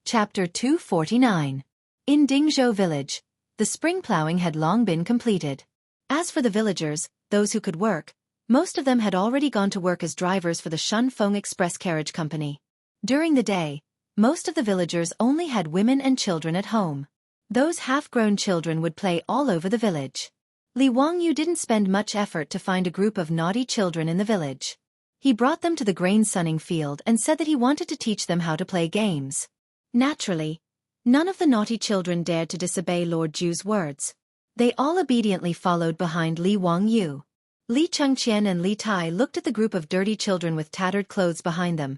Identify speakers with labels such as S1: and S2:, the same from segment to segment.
S1: Chapter 249. In Dingzhou village, the spring plowing had long been completed. As for the villagers, those who could work, most of them had already gone to work as drivers for the Shunfeng Express Carriage Company. During the day, most of the villagers only had women and children at home. Those half-grown children would play all over the village. Li Wangyu didn't spend much effort to find a group of naughty children in the village. He brought them to the grain sunning field and said that he wanted to teach them how to play games. Naturally, none of the naughty children dared to disobey Lord Ju's words. They all obediently followed behind Li Wangyu. Li Chengqian and Li Tai looked at the group of dirty children with tattered clothes behind them,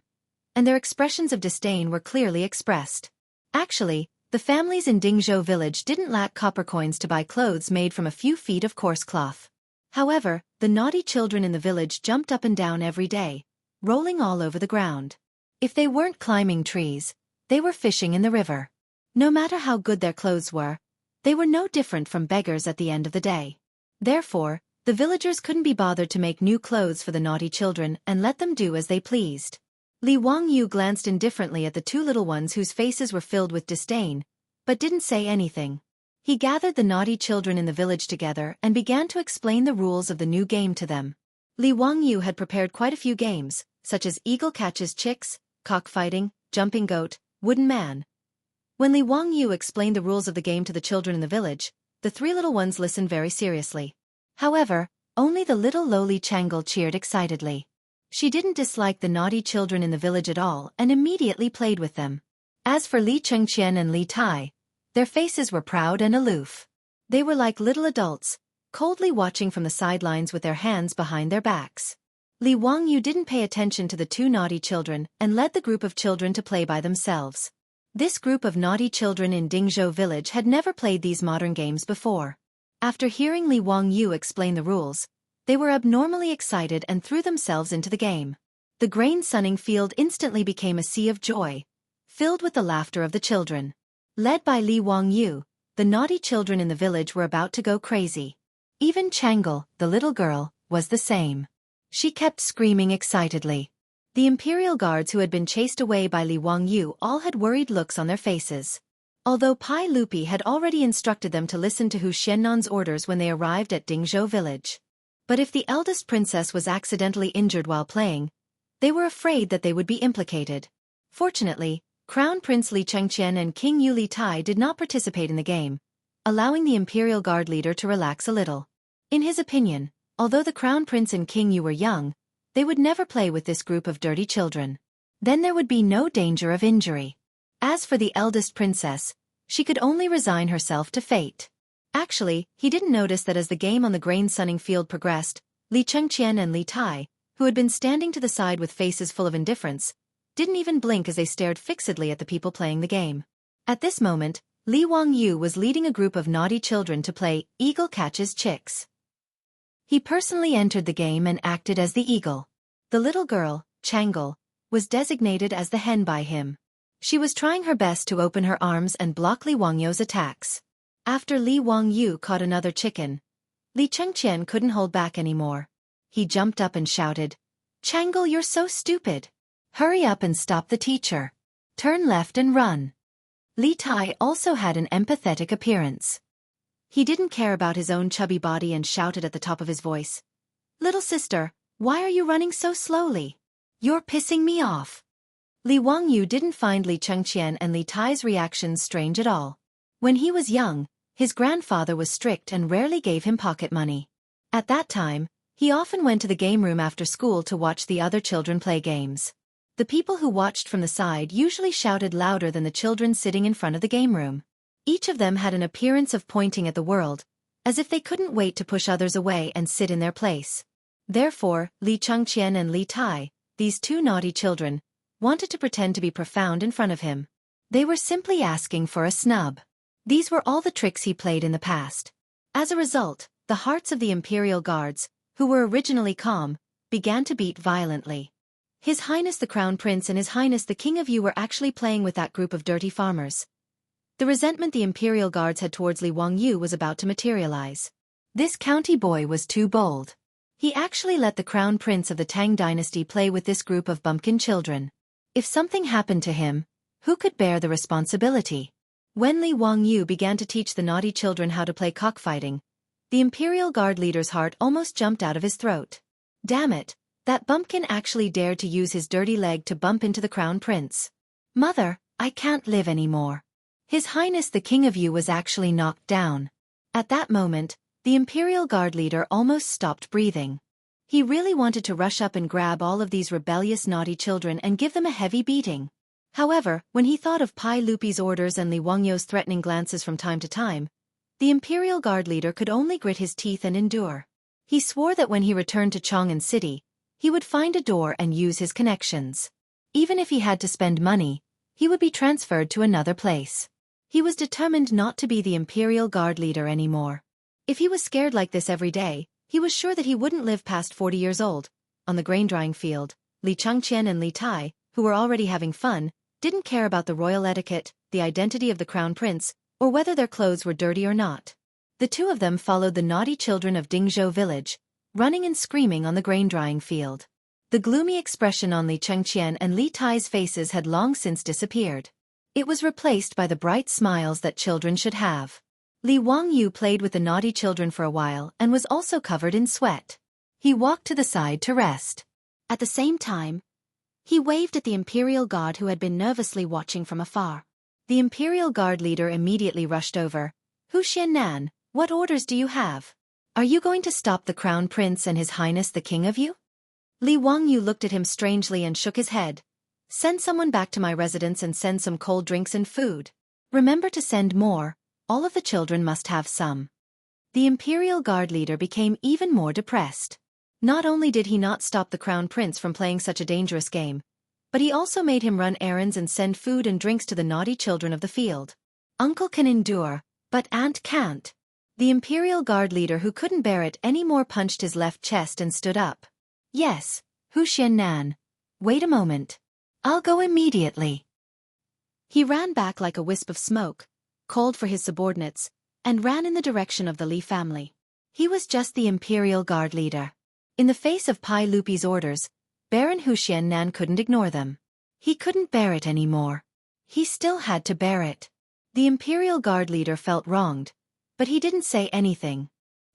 S1: and their expressions of disdain were clearly expressed. Actually, the families in Dingzhou village didn't lack copper coins to buy clothes made from a few feet of coarse cloth. However, the naughty children in the village jumped up and down every day, rolling all over the ground. If they weren't climbing trees, they were fishing in the river. No matter how good their clothes were, they were no different from beggars at the end of the day. Therefore, the villagers couldn't be bothered to make new clothes for the naughty children and let them do as they pleased. Li Wangyu glanced indifferently at the two little ones whose faces were filled with disdain, but didn't say anything. He gathered the naughty children in the village together and began to explain the rules of the new game to them. Li Wangyu had prepared quite a few games, such as eagle catches chicks, cockfighting, jumping goat, wooden man. When Li Wangyu explained the rules of the game to the children in the village, the three little ones listened very seriously. However, only the little lowly Changle cheered excitedly. She didn't dislike the naughty children in the village at all and immediately played with them. As for Li Chengqian and Li Tai, their faces were proud and aloof. They were like little adults, coldly watching from the sidelines with their hands behind their backs. Li Wangyu didn't pay attention to the two naughty children and led the group of children to play by themselves. This group of naughty children in Dingzhou village had never played these modern games before. After hearing Li Wangyu explain the rules, they were abnormally excited and threw themselves into the game. The grain sunning field instantly became a sea of joy, filled with the laughter of the children. Led by Li Wangyu, the naughty children in the village were about to go crazy. Even Changle, the little girl, was the same. She kept screaming excitedly. The imperial guards who had been chased away by Li Wangyu all had worried looks on their faces. Although Pai Lupi had already instructed them to listen to Hu Xiannan's orders when they arrived at Dingzhou village. But if the eldest princess was accidentally injured while playing, they were afraid that they would be implicated. Fortunately, Crown Prince Li Chengqian and King Yu Li Tai did not participate in the game, allowing the imperial guard leader to relax a little. In his opinion, although the Crown Prince and King Yu were young, they would never play with this group of dirty children. Then there would be no danger of injury. As for the eldest princess, she could only resign herself to fate. Actually, he didn't notice that as the game on the grain sunning field progressed, Li Chengqian and Li Tai, who had been standing to the side with faces full of indifference, didn't even blink as they stared fixedly at the people playing the game. At this moment, Li Wangyu was leading a group of naughty children to play Eagle Catches Chicks. He personally entered the game and acted as the eagle. The little girl, Changle, was designated as the hen by him. She was trying her best to open her arms and block Li Wangyu's attacks. After Li Wangyu caught another chicken, Li Chengqian couldn't hold back anymore. He jumped up and shouted, "Changle, you're so stupid! Hurry up and stop the teacher. Turn left and run." Li Tai also had an empathetic appearance. He didn't care about his own chubby body and shouted at the top of his voice, "Little sister, why are you running so slowly? You're pissing me off." Li Wangyu didn't find Li Chengqian and Li Tai's reactions strange at all. When he was young, his grandfather was strict and rarely gave him pocket money. At that time, he often went to the game room after school to watch the other children play games. The people who watched from the side usually shouted louder than the children sitting in front of the game room. Each of them had an appearance of pointing at the world, as if they couldn't wait to push others away and sit in their place. Therefore, Li Chengqian and Li Tai, these two naughty children, wanted to pretend to be profound in front of him. They were simply asking for a snub. These were all the tricks he played in the past. As a result, the hearts of the imperial guards, who were originally calm, began to beat violently. His Highness the Crown Prince and His Highness the King of Yu were actually playing with that group of dirty farmers. The resentment the imperial guards had towards Li Wangyu was about to materialize. This county boy was too bold. He actually let the Crown Prince of the Tang dynasty play with this group of bumpkin children. If something happened to him, Who could bear the responsibility? When Li Wangyu began to teach the naughty children how to play cockfighting, the Imperial Guard leader's heart almost jumped out of his throat. Damn it, that bumpkin actually dared to use his dirty leg to bump into the Crown Prince. Mother, I can't live anymore. His Highness the King of Yu was actually knocked down. At that moment, the Imperial Guard leader almost stopped breathing. He really wanted to rush up and grab all of these rebellious naughty children and give them a heavy beating. However, when he thought of Pai Lupi's orders and Li Wangyu's threatening glances from time to time, the Imperial Guard leader could only grit his teeth and endure. He swore that when he returned to Chang'an City, he would find a door and use his connections. Even if he had to spend money, he would be transferred to another place. He was determined not to be the Imperial Guard leader anymore. If he was scared like this every day, he was sure that he wouldn't live past 40 years old. On the grain-drying field, Li Changqian and Li Tai, who were already having fun, didn't care about the royal etiquette, the identity of the crown prince, or whether their clothes were dirty or not. The two of them followed the naughty children of Dingzhou village, running and screaming on the grain-drying field. The gloomy expression on Li Changqian and Li Tai's faces had long since disappeared. It was replaced by the bright smiles that children should have. Li Wangyu played with the naughty children for a while and was also covered in sweat. He walked to the side to rest. At the same time, he waved at the Imperial Guard who had been nervously watching from afar. The Imperial Guard leader immediately rushed over. "Hu Xiannan, what orders do you have? Are you going to stop the Crown Prince and His Highness the King of Yu?" Li Wangyu looked at him strangely and shook his head. "Send someone back to my residence and send some cold drinks and food. Remember to send more, all of the children must have some." The Imperial Guard leader became even more depressed. Not only did he not stop the Crown Prince from playing such a dangerous game, but he also made him run errands and send food and drinks to the naughty children of the field. Uncle can endure, but Aunt can't. The Imperial Guard leader who couldn't bear it anymore punched his left chest and stood up. "Yes, Hu Xiannan. Wait a moment. I'll go immediately." He ran back like a wisp of smoke, called for his subordinates, and ran in the direction of the Li family. He was just the Imperial Guard leader. In the face of Pai Lupi's orders, Baron Hu Xiannan couldn't ignore them. He couldn't bear it anymore. He still had to bear it. The Imperial Guard leader felt wronged, but he didn't say anything.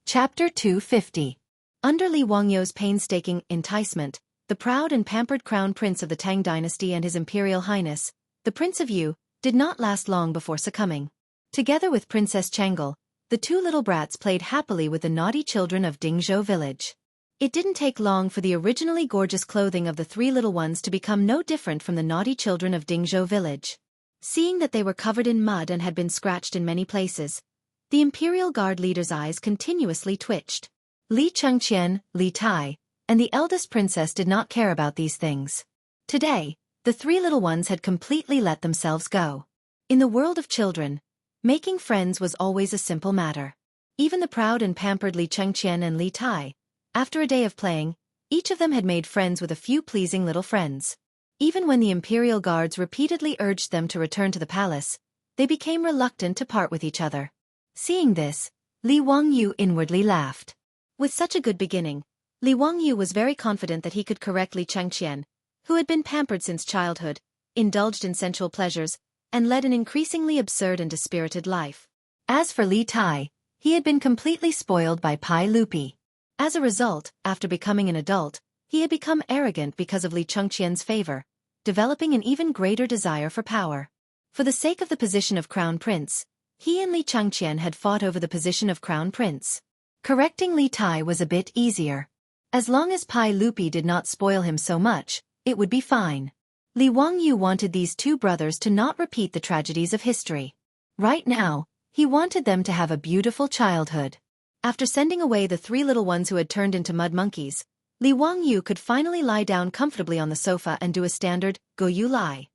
S1: Chapter 250. Under Li Wangyu's painstaking enticement, the proud and pampered crown prince of the Tang dynasty and His Imperial Highness, the Prince of Yu, did not last long before succumbing. Together with Princess Chang'e, the two little brats played happily with the naughty children of Dingzhou village. It didn't take long for the originally gorgeous clothing of the three little ones to become no different from the naughty children of Dingzhou village. Seeing that they were covered in mud and had been scratched in many places, the Imperial Guard leader's eyes continuously twitched. Li Changqian, Li Tai, and the eldest princess did not care about these things. Today, the three little ones had completely let themselves go. In the world of children, making friends was always a simple matter. Even the proud and pampered Li Changqian and Li Tai, after a day of playing, each of them had made friends with a few pleasing little friends. Even when the Imperial Guards repeatedly urged them to return to the palace, they became reluctant to part with each other. Seeing this, Li Wangyu inwardly laughed. With such a good beginning, Li Wangyu was very confident that he could correct Li Changqian, who had been pampered since childhood, indulged in sensual pleasures, and led an increasingly absurd and dispirited life. As for Li Tai, he had been completely spoiled by Pai Lupi. As a result, after becoming an adult, he had become arrogant because of Li Changqian's favor, developing an even greater desire for power. For the sake of the position of Crown Prince, he and Li Changqian had fought over the position of Crown Prince. Correcting Li Tai was a bit easier. As long as Pai Lupi did not spoil him so much, it would be fine. Li Wangyu wanted these two brothers to not repeat the tragedies of history. Right now, he wanted them to have a beautiful childhood. After sending away the three little ones who had turned into mud monkeys, Li Wangyu could finally lie down comfortably on the sofa and do a standard Goyu lie.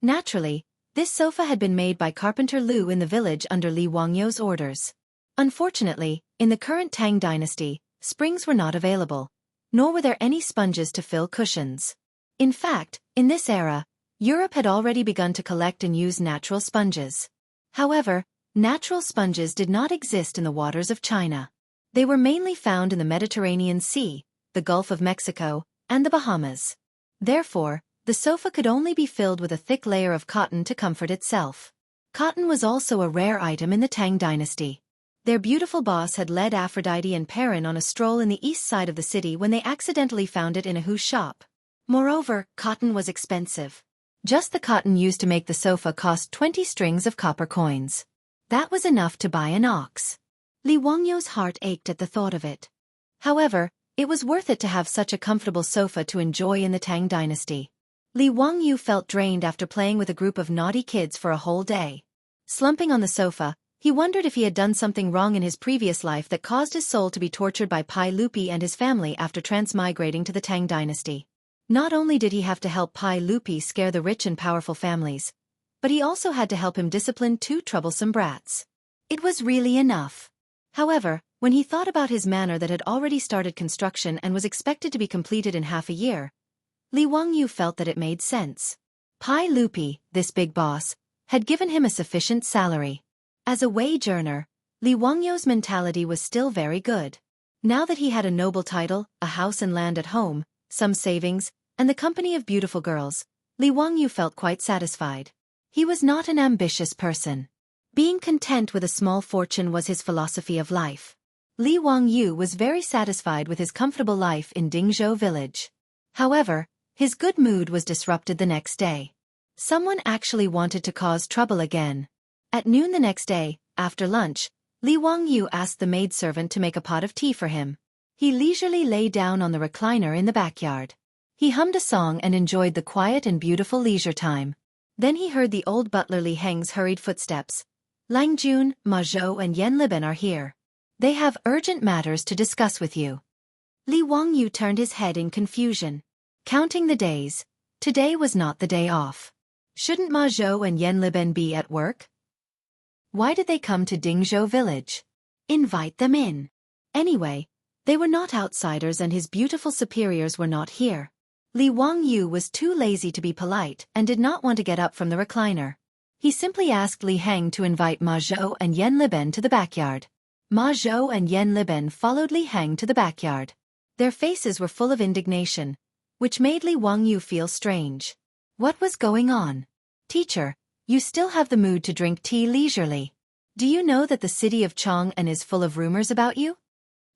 S1: Naturally, this sofa had been made by Carpenter Lu in the village under Li Wangyu's orders. Unfortunately, in the current Tang dynasty, springs were not available, nor were there any sponges to fill cushions. In fact, in this era, Europe had already begun to collect and use natural sponges. However, natural sponges did not exist in the waters of China. They were mainly found in the Mediterranean Sea, the Gulf of Mexico, and the Bahamas. Therefore, The sofa could only be filled with a thick layer of cotton to comfort itself. Cotton was also a rare item in the Tang dynasty. Their beautiful boss had led Aphrodite and Perrin on a stroll in the east side of the city when they accidentally found it in a Hu's shop. Moreover, cotton was expensive. Just the cotton used to make the sofa cost 20 strings of copper coins. That was enough to buy an ox. Li Wangyu's heart ached at the thought of it. However, it was worth it to have such a comfortable sofa to enjoy in the Tang dynasty. Li Wangyu felt drained after playing with a group of naughty kids for a whole day. Slumping on the sofa, he wondered if he had done something wrong in his previous life that caused his soul to be tortured by Pai Lupi and his family after transmigrating to the Tang dynasty. Not only did he have to help Pai Lupi scare the rich and powerful families, but he also had to help him discipline 2 troublesome brats. It was really enough. However, when he thought about his manor that had already started construction and was expected to be completed in half a year, Li Wangyu felt that it made sense. Pai Lupi, this big boss, had given him a sufficient salary. As a wage earner, Li Wangyu's mentality was still very good. Now that he had a noble title, a house and land at home, some savings, and the company of beautiful girls, Li Wangyu felt quite satisfied. He was not an ambitious person. Being content with a small fortune was his philosophy of life. Li Wangyu was very satisfied with his comfortable life in Dingzhou village. However, his good mood was disrupted the next day. Someone actually wanted to cause trouble again. At noon the next day, after lunch, Li Wangyu asked the maidservant to make a pot of tea for him. He leisurely lay down on the recliner in the backyard. He hummed a song and enjoyed the quiet and beautiful leisure time. Then he heard the old butler Li Heng's hurried footsteps. Lang Jun, Ma Zhou and Yan Liben are here. They have urgent matters to discuss with you. Li Wangyu turned his head in confusion. Counting the days, today was not the day off. Shouldn't Ma Zhou and Yan Liben be at work? Why did they come to Dingzhou village? Invite them in. Anyway, they were not outsiders and his beautiful superiors were not here. Li Wangyu was too lazy to be polite and did not want to get up from the recliner. He simply asked Li Heng to invite Ma Zhou and Yan Liben to the backyard. Ma Zhou and Yan Liben followed Li Heng to the backyard. Their faces were full of indignation, which made Li Wangyu feel strange. What was going on? Teacher, you still have the mood to drink tea leisurely. Do you know that the city of Chang'an is full of rumors about you?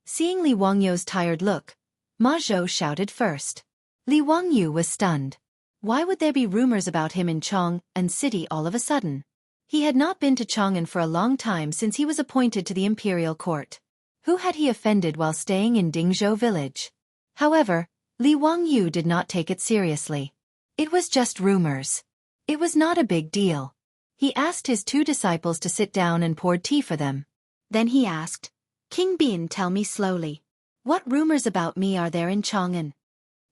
S1: Seeing Li Wangyu's tired look, Ma Zhou shouted first. Li Wangyu was stunned. Why would there be rumors about him in Chang'an city all of a sudden? He had not been to Chang'an for a long time since he was appointed to the imperial court. Who had he offended while staying in Dingzhou village? However, Li Wangyu did not take it seriously. It was just rumors. It was not a big deal. He asked his 2 disciples to sit down and poured tea for them. Then he asked, King Bin, tell me slowly. What rumors about me are there in Chang'an?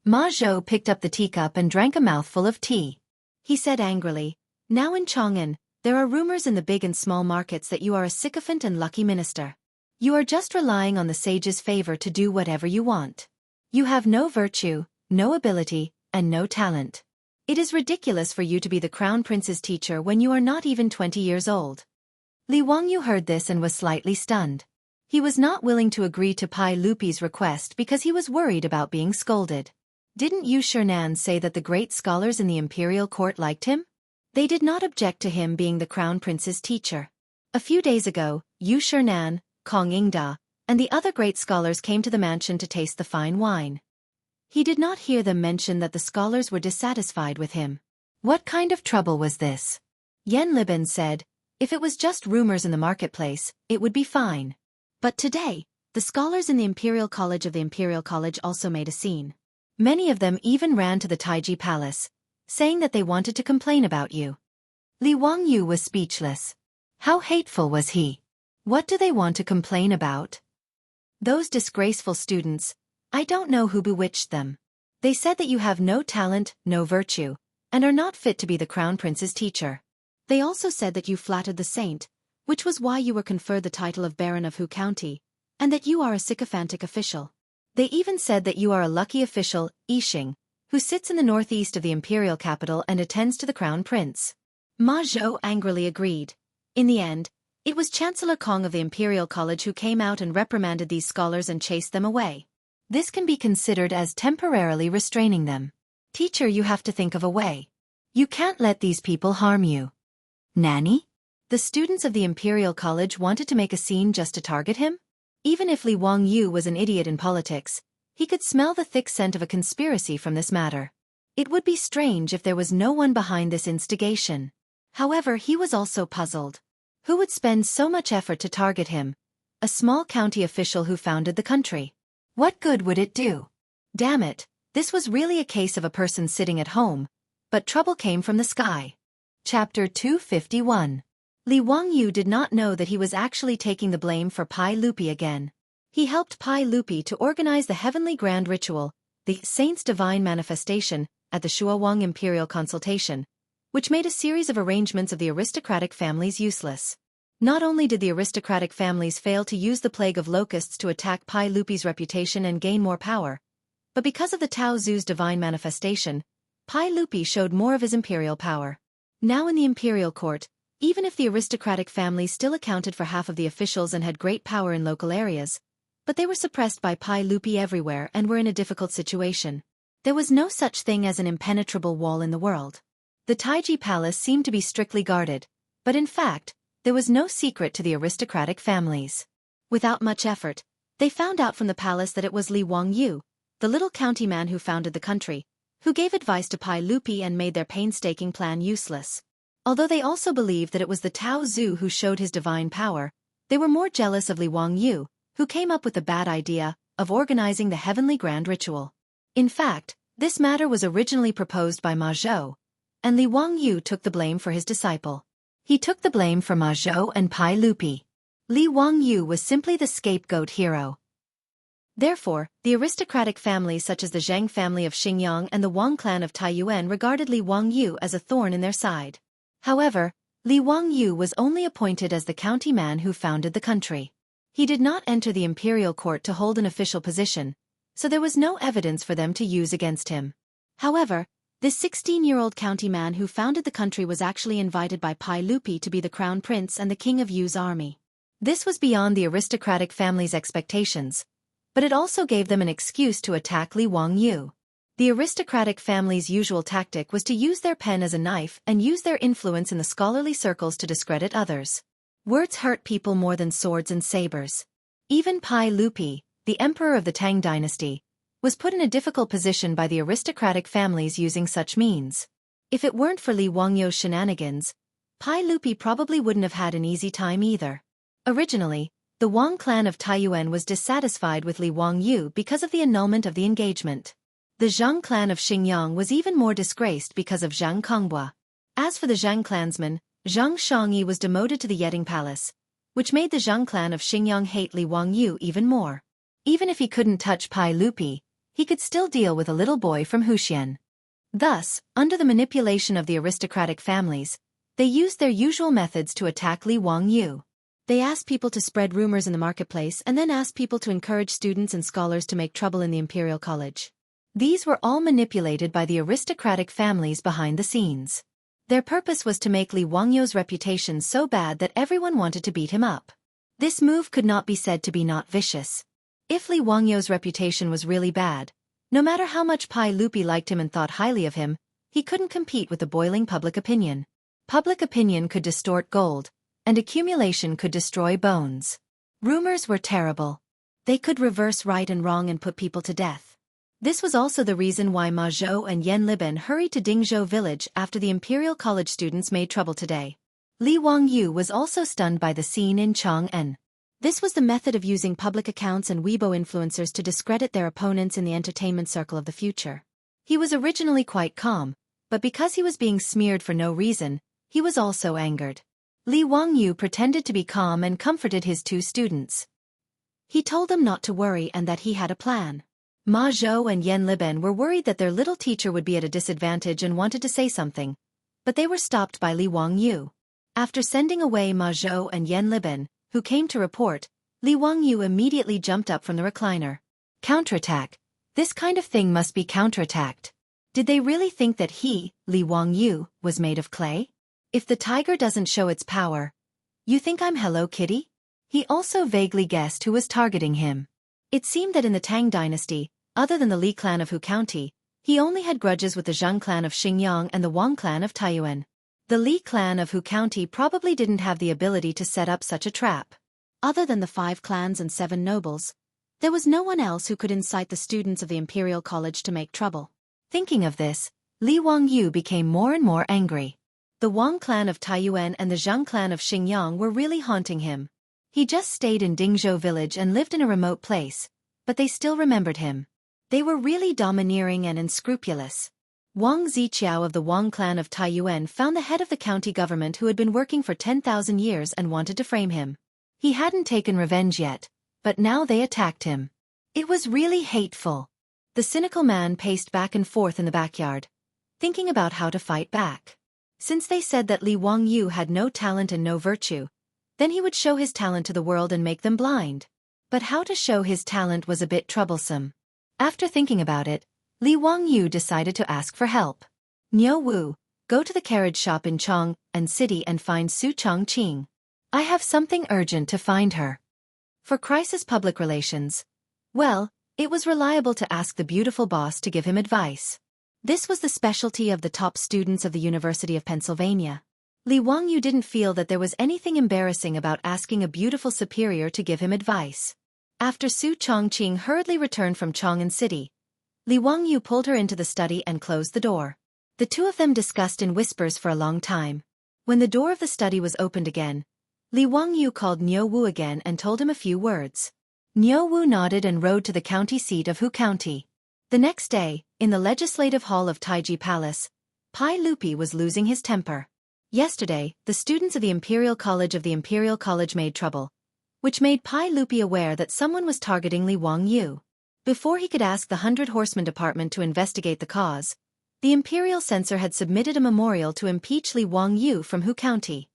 S1: Ma Zhou picked up the teacup and drank a mouthful of tea. He said angrily, Now in Chang'an, there are rumors in the big and small markets that you are a sycophant and lucky minister. You are just relying on the sage's favor to do whatever you want. You have no virtue, no ability, and no talent. It is ridiculous for you to be the crown prince's teacher when you are not even 20 years old. Li Wangyu heard this and was slightly stunned. He was not willing to agree to Pai Lupi's request because he was worried about being scolded. Didn't Yu Shernan say that the great scholars in the imperial court liked him? They did not object to him being the crown prince's teacher. A few days ago, Yu Shernan, Kong Yingda, and the other great scholars came to the mansion to taste the fine wine. He did not hear them mention that the scholars were dissatisfied with him. What kind of trouble was this? Yan Liben said, if it was just rumors in the marketplace, it would be fine. But today, the scholars in the Imperial College also made a scene. Many of them even ran to the Taiji Palace, saying that they wanted to complain about you. Li Wangyu was speechless. How hateful was he? What do they want to complain about? Those disgraceful students, I don't know who bewitched them. They said that you have no talent, no virtue, and are not fit to be the crown prince's teacher. They also said that you flattered the saint, which was why you were conferred the title of Baron of Hu County, and that you are a sycophantic official. They even said that you are a lucky official, Yixing, who sits in the northeast of the imperial capital and attends to the crown prince. Ma Zhou angrily agreed. In the end, it was Chancellor Kong of the Imperial College who came out and reprimanded these scholars and chased them away. This can be considered as temporarily restraining them. Teacher, you have to think of a way. You can't let these people harm you. Nanny? The students of the Imperial College wanted to make a scene just to target him? Even if Li Wangyu was an idiot in politics, he could smell the thick scent of a conspiracy from this matter. It would be strange if there was no one behind this instigation. However, he was also puzzled. Who would spend so much effort to target him? A small county official who founded the country. What good would it do? Damn it, this was really a case of a person sitting at home, but trouble came from the sky. Chapter 251. Li Wangyu did not know that he was actually taking the blame for Pai Lupi again. He helped Pai Lupi to organize the heavenly grand ritual, the Saint's Divine Manifestation, at the Shuawang Imperial Consultation, which made a series of arrangements of the aristocratic families useless. Not only did the aristocratic families fail to use the plague of locusts to attack Pai Lupi's reputation and gain more power, but because of the Tao Zu's divine manifestation, Pai Lupi showed more of his imperial power. Now in the imperial court, even if the aristocratic families still accounted for half of the officials and had great power in local areas, but they were suppressed by Pai Lupi everywhere and were in a difficult situation. There was no such thing as an impenetrable wall in the world. The Taiji Palace seemed to be strictly guarded, but in fact, there was no secret to the aristocratic families. Without much effort, they found out from the palace that it was Li Wangyu, the little county man who founded the country, who gave advice to Pai Lupi and made their painstaking plan useless. Although they also believed that it was the Tao Zu who showed his divine power, they were more jealous of Li Wangyu, who came up with the bad idea of organizing the heavenly grand ritual. In fact, this matter was originally proposed by Ma Zhou, and Li Wangyu took the blame for his disciple. He took the blame for Ma Zhou and Pai Lupi. Li Wangyu was simply the scapegoat hero. Therefore, the aristocratic families such as the Zheng family of Xingyang and the Wang clan of Taiyuan regarded Li Wangyu as a thorn in their side. However, Li Wangyu was only appointed as the county man who founded the country. He did not enter the imperial court to hold an official position, so there was no evidence for them to use against him. However, this 16-year-old county man who founded the country was actually invited by Pai Lupi to be the crown prince and the king of Yu's army. This was beyond the aristocratic family's expectations, but it also gave them an excuse to attack Li Wangyu. The aristocratic family's usual tactic was to use their pen as a knife and use their influence in the scholarly circles to discredit others. Words hurt people more than swords and sabers. Even Pai Lupi, the emperor of the Tang dynasty, was put in a difficult position by the aristocratic families using such means. If it weren't for Li Wangyu's shenanigans, Pai Lupi probably wouldn't have had an easy time either. Originally, the Wang clan of Taiyuan was dissatisfied with Li Wangyu because of the annulment of the engagement. The Zhang clan of Xingyang was even more disgraced because of Zhang Kongbua. As for the Zhang clansman, Zhang Shangyi was demoted to the Yeding Palace, which made the Zhang clan of Xingyang hate Li Wangyu even more. Even if he couldn't touch Pai Lupi, he could still deal with a little boy from Huxian. Thus, under the manipulation of the aristocratic families, they used their usual methods to attack Li Wangyu. They asked people to spread rumors in the marketplace and then asked people to encourage students and scholars to make trouble in the Imperial College. These were all manipulated by the aristocratic families behind the scenes. Their purpose was to make Li Wangyu's reputation so bad that everyone wanted to beat him up. This move could not be said to be not vicious. If Li Wangyu's reputation was really bad, no matter how much Pai Lupi liked him and thought highly of him, he couldn't compete with the boiling public opinion. Public opinion could distort gold, and accumulation could destroy bones. Rumors were terrible. They could reverse right and wrong and put people to death. This was also the reason why Ma Zhou and Yan Liben hurried to Dingzhou village after the Imperial College students made trouble today. Li Wangyu was also stunned by the scene in Chang'an. This was the method of using public accounts and Weibo influencers to discredit their opponents in the entertainment circle of the future. He was originally quite calm, but because he was being smeared for no reason, he was also angered. Li Wangyu pretended to be calm and comforted his two students. He told them not to worry and that he had a plan. Ma Zhou and Yan Liben were worried that their little teacher would be at a disadvantage and wanted to say something, but they were stopped by Li Wangyu. After sending away Ma Zhou and Yan Liben, who came to report, Li Wangyu immediately jumped up from the recliner. Counterattack. This kind of thing must be counterattacked. Did they really think that he, Li Wangyu, was made of clay? If the tiger doesn't show its power, you think I'm Hello Kitty? He also vaguely guessed who was targeting him. It seemed that in the Tang dynasty, other than the Li clan of Hu County, He only had grudges with the Zhang clan of Xingyang and the Wang clan of Taiyuan. The Li clan of Hu County probably didn't have the ability to set up such a trap. Other than the 5 clans and 7 nobles, there was no one else who could incite the students of the Imperial College to make trouble. Thinking of this, Li Wangyu became more and more angry. The Wang clan of Taiyuan and the Zhang clan of Xingyang were really haunting him. He just stayed in Dingzhou village and lived in a remote place, but they still remembered him. They were really domineering and unscrupulous. Wang Ziqiao of the Wang clan of Taiyuan found the head of the county government who had been working for 10,000 years and wanted to frame him. He hadn't taken revenge yet, but now they attacked him. It was really hateful. The cynical man paced back and forth in the backyard, thinking about how to fight back. Since they said that Li Wangyu had no talent and no virtue, then he would show his talent to the world and make them blind. But how to show his talent was a bit troublesome. After thinking about it, Li Wangyu decided to ask for help. Niu Wu, go to the carriage shop in Chong and City and find Su Chongqing. I have something urgent to find her. For crisis public relations, well, it was reliable to ask the beautiful boss to give him advice. This was the specialty of the top students of the University of Pennsylvania. Li Wangyu didn't feel that there was anything embarrassing about asking a beautiful superior to give him advice. After Su Chongqing hurriedly returned from Chong'an City, Li Wangyu pulled her into the study and closed the door. The two of them discussed in whispers for a long time. When the door of the study was opened again, Li Wangyu called Niu Wu again and told him a few words. Niu Wu nodded and rode to the county seat of Hu County. The next day, in the legislative hall of Taiji Palace, Pai Lupi was losing his temper. Yesterday, the students of the Imperial College made trouble, which made Pai Lupi aware that someone was targeting Li Wangyu. Before he could ask the 100 Horsemen Department to investigate the cause, the Imperial Censor had submitted a memorial to impeach Li Wangyu from Hu County.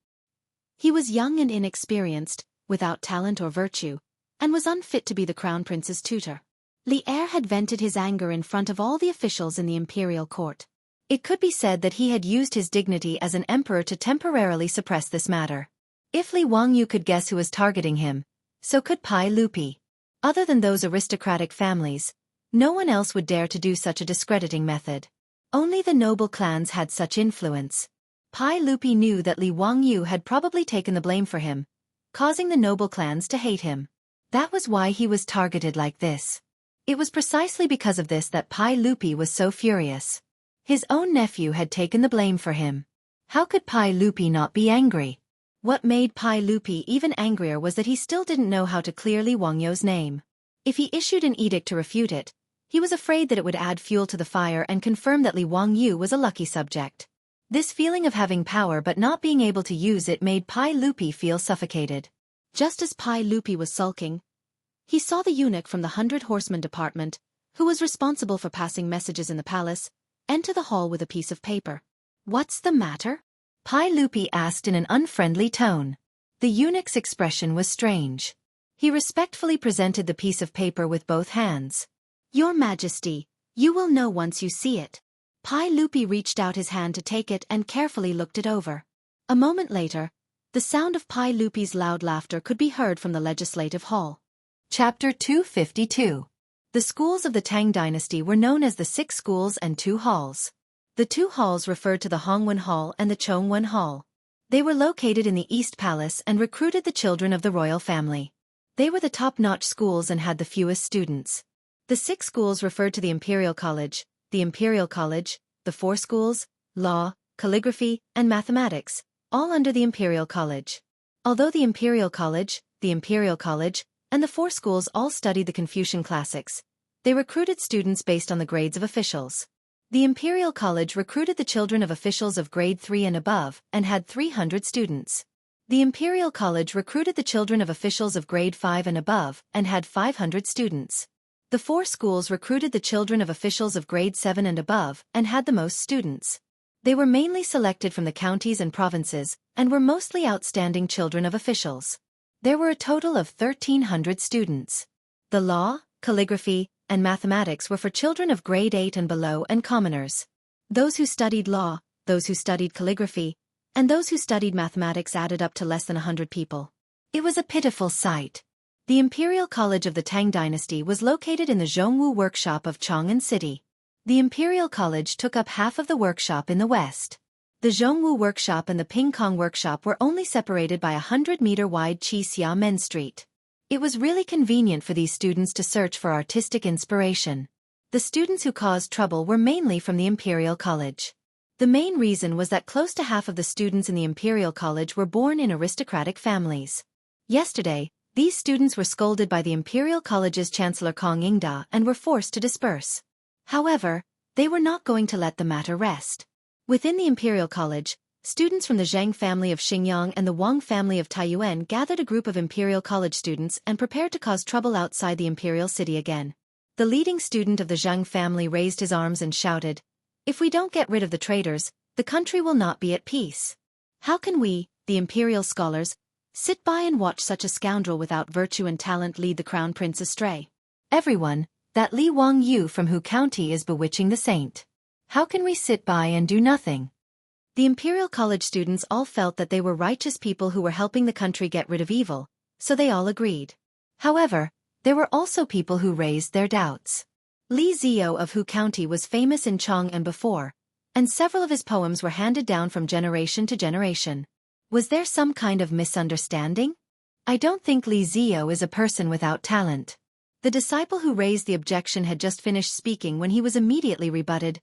S1: He was young and inexperienced, without talent or virtue, and was unfit to be the Crown Prince's tutor. Li Er had vented his anger in front of all the officials in the imperial court. It could be said that he had used his dignity as an emperor to temporarily suppress this matter. If Li Wangyu could guess who was targeting him, so could Pai Lupi. Other than those aristocratic families, no one else would dare to do such a discrediting method. Only the noble clans had such influence. Pai Lupi knew that Li Wangyu had probably taken the blame for him, causing the noble clans to hate him. That was why he was targeted like this. It was precisely because of this that Pai Lupi was so furious. His own nephew had taken the blame for him. How could Pai Lupi not be angry? What made Pai Lupi even angrier was that he still didn't know how to clear Li Wangyu's name. If he issued an edict to refute it, he was afraid that it would add fuel to the fire and confirm that Li Wangyu was a lucky subject. This feeling of having power but not being able to use it made Pai Lupi feel suffocated. Just as Pai Lupi was sulking, he saw the eunuch from the 100 Horsemen Department, who was responsible for passing messages in the palace, enter the hall with a piece of paper. "What's the matter?" Pai Lupi asked in an unfriendly tone. The eunuch's expression was strange. He respectfully presented the piece of paper with both hands. "Your Majesty, you will know once you see it." Pai Lupi reached out his hand to take it and carefully looked it over. A moment later, the sound of Pai Lupi's loud laughter could be heard from the legislative hall. Chapter 252. The schools of the Tang dynasty were known as the 6 schools and 2 halls. The 2 halls referred to the Hongwen Hall and the Chongwen Hall. They were located in the East Palace and recruited the children of the royal family. They were the top-notch schools and had the fewest students. The 6 schools referred to the Imperial College, the 4 schools, law, calligraphy, and mathematics, all under the Imperial College. Although the Imperial College, and the 4 schools all studied the Confucian classics, they recruited students based on the grades of officials. The Imperial College recruited the children of officials of grade 3 and above and had 300 students. The Imperial College recruited the children of officials of grade 5 and above and had 500 students. The 4 schools recruited the children of officials of grade 7 and above and had the most students. They were mainly selected from the counties and provinces and were mostly outstanding children of officials. There were a total of 1,300 students. The law, calligraphy, and mathematics were for children of grade 8 and below and commoners. Those who studied law, those who studied calligraphy, and those who studied mathematics added up to less than 100 people. It was a pitiful sight. The Imperial College of the Tang Dynasty was located in the Zhongwu workshop of Chong'an City. The Imperial College took up half of the workshop in the west. The Zhongwu workshop and the Pingkong workshop were only separated by a 100-meter-wide Xiamen Street. It was really convenient for these students to search for artistic inspiration. The students who caused trouble were mainly from the Imperial College. The main reason was that close to half of the students in the Imperial College were born in aristocratic families. Yesterday, these students were scolded by the Imperial College's Chancellor Kong Yingda and were forced to disperse. However, they were not going to let the matter rest. Within the Imperial College, students from the Zhang family of Xinjiang and the Wang family of Taiyuan gathered a group of Imperial College students and prepared to cause trouble outside the Imperial City again. The leading student of the Zhang family raised his arms and shouted, "If we don't get rid of the traitors, the country will not be at peace. How can we, the Imperial scholars, sit by and watch such a scoundrel without virtue and talent lead the crown prince astray? Everyone, that Li Wang Yu from Hu County is bewitching the saint. How can we sit by and do nothing?" The Imperial College students all felt that they were righteous people who were helping the country get rid of evil, so they all agreed. However, there were also people who raised their doubts. Li Zio of Hu County was famous in Chong and before, and several of his poems were handed down from generation to generation. Was there some kind of misunderstanding? I don't think Li Zio is a person without talent. The disciple who raised the objection had just finished speaking when he was immediately rebutted.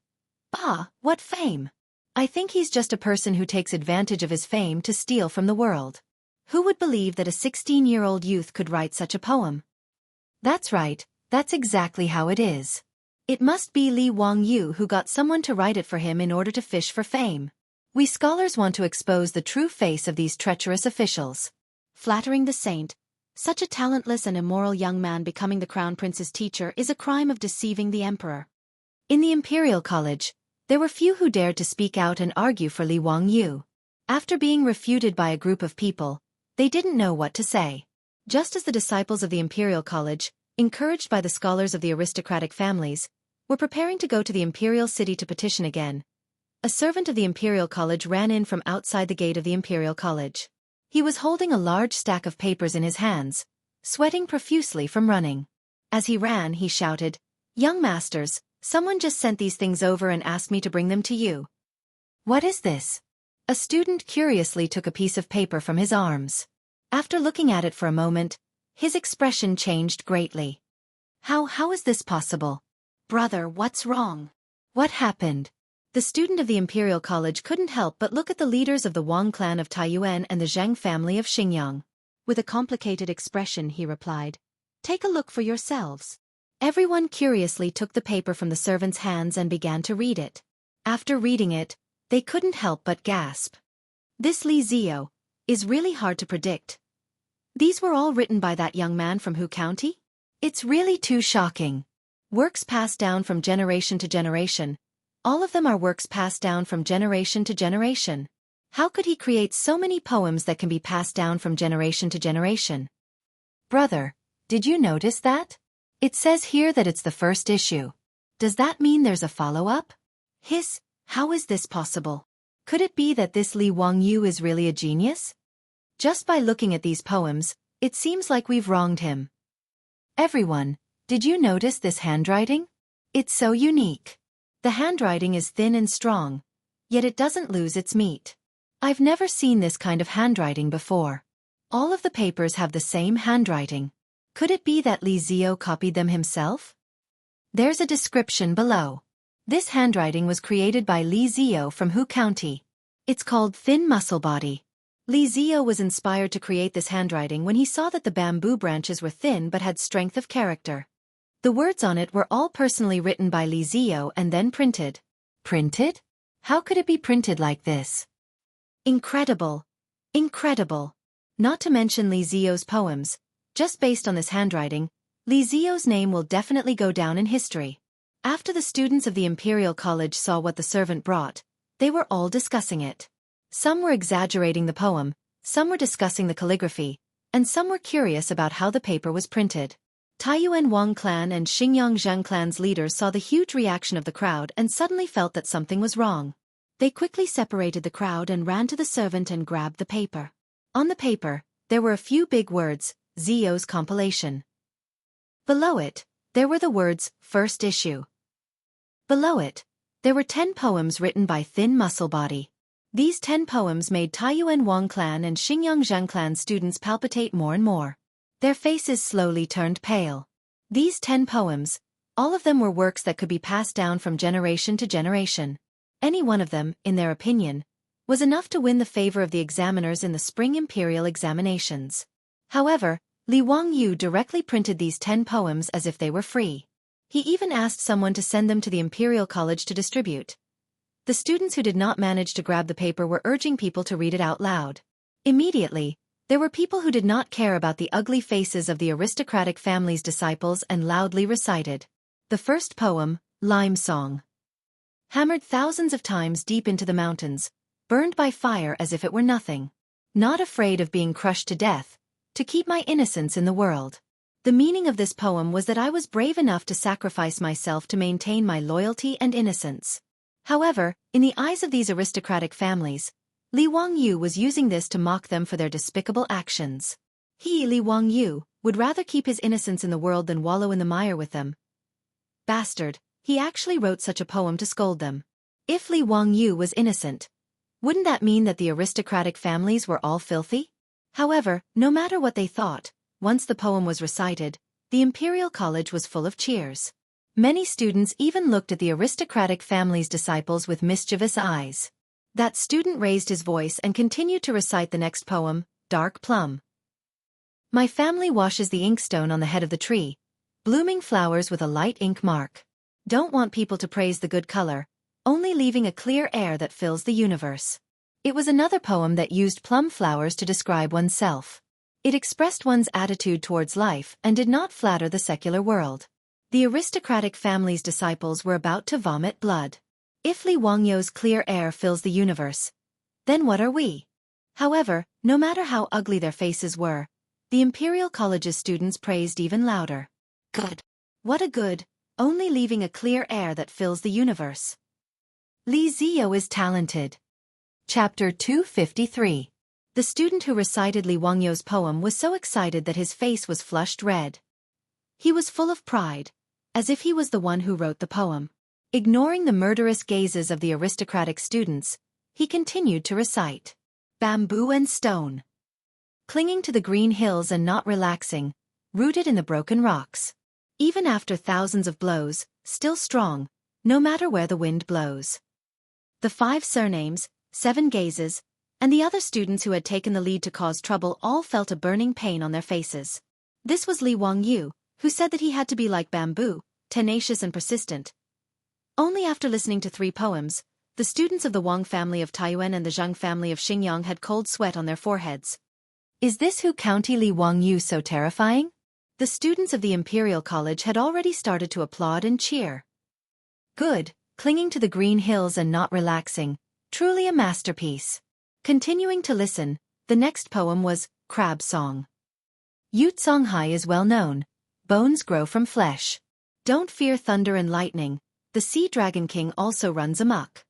S1: "Ah, what fame! I think he's just a person who takes advantage of his fame to steal from the world. Who would believe that a 16-year-old youth could write such a poem?" That's right, that's exactly how it is. It must be Li Wang Yu who got someone to write it for him in order to fish for fame. We scholars want to expose the true face of these treacherous officials. Flattering the saint, such a talentless and immoral young man becoming the crown prince's teacher is a crime of deceiving the emperor. In the Imperial College, there were few who dared to speak out and argue for Li Wang Yu. After being refuted by a group of people, they didn't know what to say. Just as the disciples of the Imperial College, encouraged by the scholars of the aristocratic families, were preparing to go to the Imperial City to petition again, a servant of the Imperial College ran in from outside the gate of the Imperial College. He was holding a large stack of papers in his hands, sweating profusely from running. As he ran, he shouted, "Young masters, someone just sent these things over and asked me to bring them to you." "What is this?" A student curiously took a piece of paper from his arms. After looking at it for a moment, his expression changed greatly. How is this possible? Brother, what's wrong? What happened?" The student of the Imperial College couldn't help but look at the leaders of the Wang clan of Taiyuan and the Zhang family of Xinjiang. With a complicated expression, he replied, "Take a look for yourselves." Everyone curiously took the paper from the servant's hands and began to read it. After reading it, they couldn't help but gasp. This Li Zio is really hard to predict. These were all written by that young man from Hu County? It's really too shocking. Works passed down from generation to generation. All of them are works passed down from generation to generation. How could he create so many poems that can be passed down from generation to generation? Brother, did you notice that? It says here that it's the first issue. Does that mean there's a follow-up? How is this possible? Could it be that this Li Wang Yu is really a genius? Just by looking at these poems, it seems like we've wronged him. Everyone, did you notice this handwriting? It's so unique. The handwriting is thin and strong, yet it doesn't lose its meat. I've never seen this kind of handwriting before. All of the papers have the same handwriting. Could it be that Li Zio copied them himself? There's a description below. This handwriting was created by Li Zio from Hu County. It's called Thin Muscle Body. Li Zio was inspired to create this handwriting when he saw that the bamboo branches were thin but had strength of character. The words on it were all personally written by Li Zio and then printed. Printed? How could it be printed like this? Incredible. Incredible. Not to mention Li Zio's poems. Just based on this handwriting, Li Zio's name will definitely go down in history. After the students of the Imperial College saw what the servant brought, they were all discussing it. Some were exaggerating the poem, some were discussing the calligraphy, and some were curious about how the paper was printed. Taiyuan Wang clan and Xinjiang Zhang clan's leaders saw the huge reaction of the crowd and suddenly felt that something was wrong. They quickly separated the crowd and ran to the servant and grabbed the paper. On the paper, there were a few big words, Zio's compilation. Below it, there were the words, first issue. Below it, there were 10 poems written by Thin Muscle Body. These 10 poems made Taiyuan Wang clan and Xingyang Zheng clan students palpitate more and more. Their faces slowly turned pale. These 10 poems, all of them were works that could be passed down from generation to generation. Any one of them, in their opinion, was enough to win the favor of the examiners in the spring imperial examinations. However, Li Wangyu directly printed these 10 poems as if they were free. He even asked someone to send them to the Imperial College to distribute. The students who did not manage to grab the paper were urging people to read it out loud. Immediately, there were people who did not care about the ugly faces of the aristocratic family's disciples and loudly recited. The first poem, Lime Song. Hammered thousands of times deep into the mountains, burned by fire as if it were nothing. Not afraid of being crushed to death, to keep my innocence in the world. The meaning of this poem was that I was brave enough to sacrifice myself to maintain my loyalty and innocence. However, in the eyes of these aristocratic families, Li Wangyu was using this to mock them for their despicable actions. He, Li Wangyu, would rather keep his innocence in the world than wallow in the mire with them. Bastard, he actually wrote such a poem to scold them. If Li Wangyu was innocent, wouldn't that mean that the aristocratic families were all filthy? However, no matter what they thought, once the poem was recited, the Imperial College was full of cheers. Many students even looked at the aristocratic family's disciples with mischievous eyes. That student raised his voice and continued to recite the next poem, Dark Plum. My family washes the inkstone on the head of the tree, blooming flowers with a light ink mark. Don't want people to praise the good color, only leaving a clear air that fills the universe. It was another poem that used plum flowers to describe oneself. It expressed one's attitude towards life and did not flatter the secular world. The aristocratic family's disciples were about to vomit blood. If Li Wangyu's clear air fills the universe, then what are we? However, no matter how ugly their faces were, the Imperial College's students praised even louder. Good. What a good, only leaving a clear air that fills the universe. Li Ziyo is talented. Chapter 253. The student who recited Li Wangyu's poem was so excited that his face was flushed red. He was full of pride, as if he was the one who wrote the poem. Ignoring the murderous gazes of the aristocratic students, he continued to recite. Bamboo and stone. Clinging to the green hills and not relaxing, rooted in the broken rocks. Even after thousands of blows, still strong, no matter where the wind blows. The 5 surnames, 7 gazes, and the other students who had taken the lead to cause trouble all felt a burning pain on their faces. This was Li Wangyu, who said that he had to be like bamboo, tenacious and persistent. Only after listening to 3 poems, the students of the Wang family of Taiyuan and the Zheng family of Xingyang had cold sweat on their foreheads. Is this who County Li Wangyu so terrifying? The students of the Imperial College had already started to applaud and cheer. Good, clinging to the green hills and not relaxing, truly a masterpiece. Continuing to listen, the next poem was Crab Song. Ute Songhai is well known. Bones grow from flesh. Don't fear thunder and lightning. The Sea Dragon King also runs amok.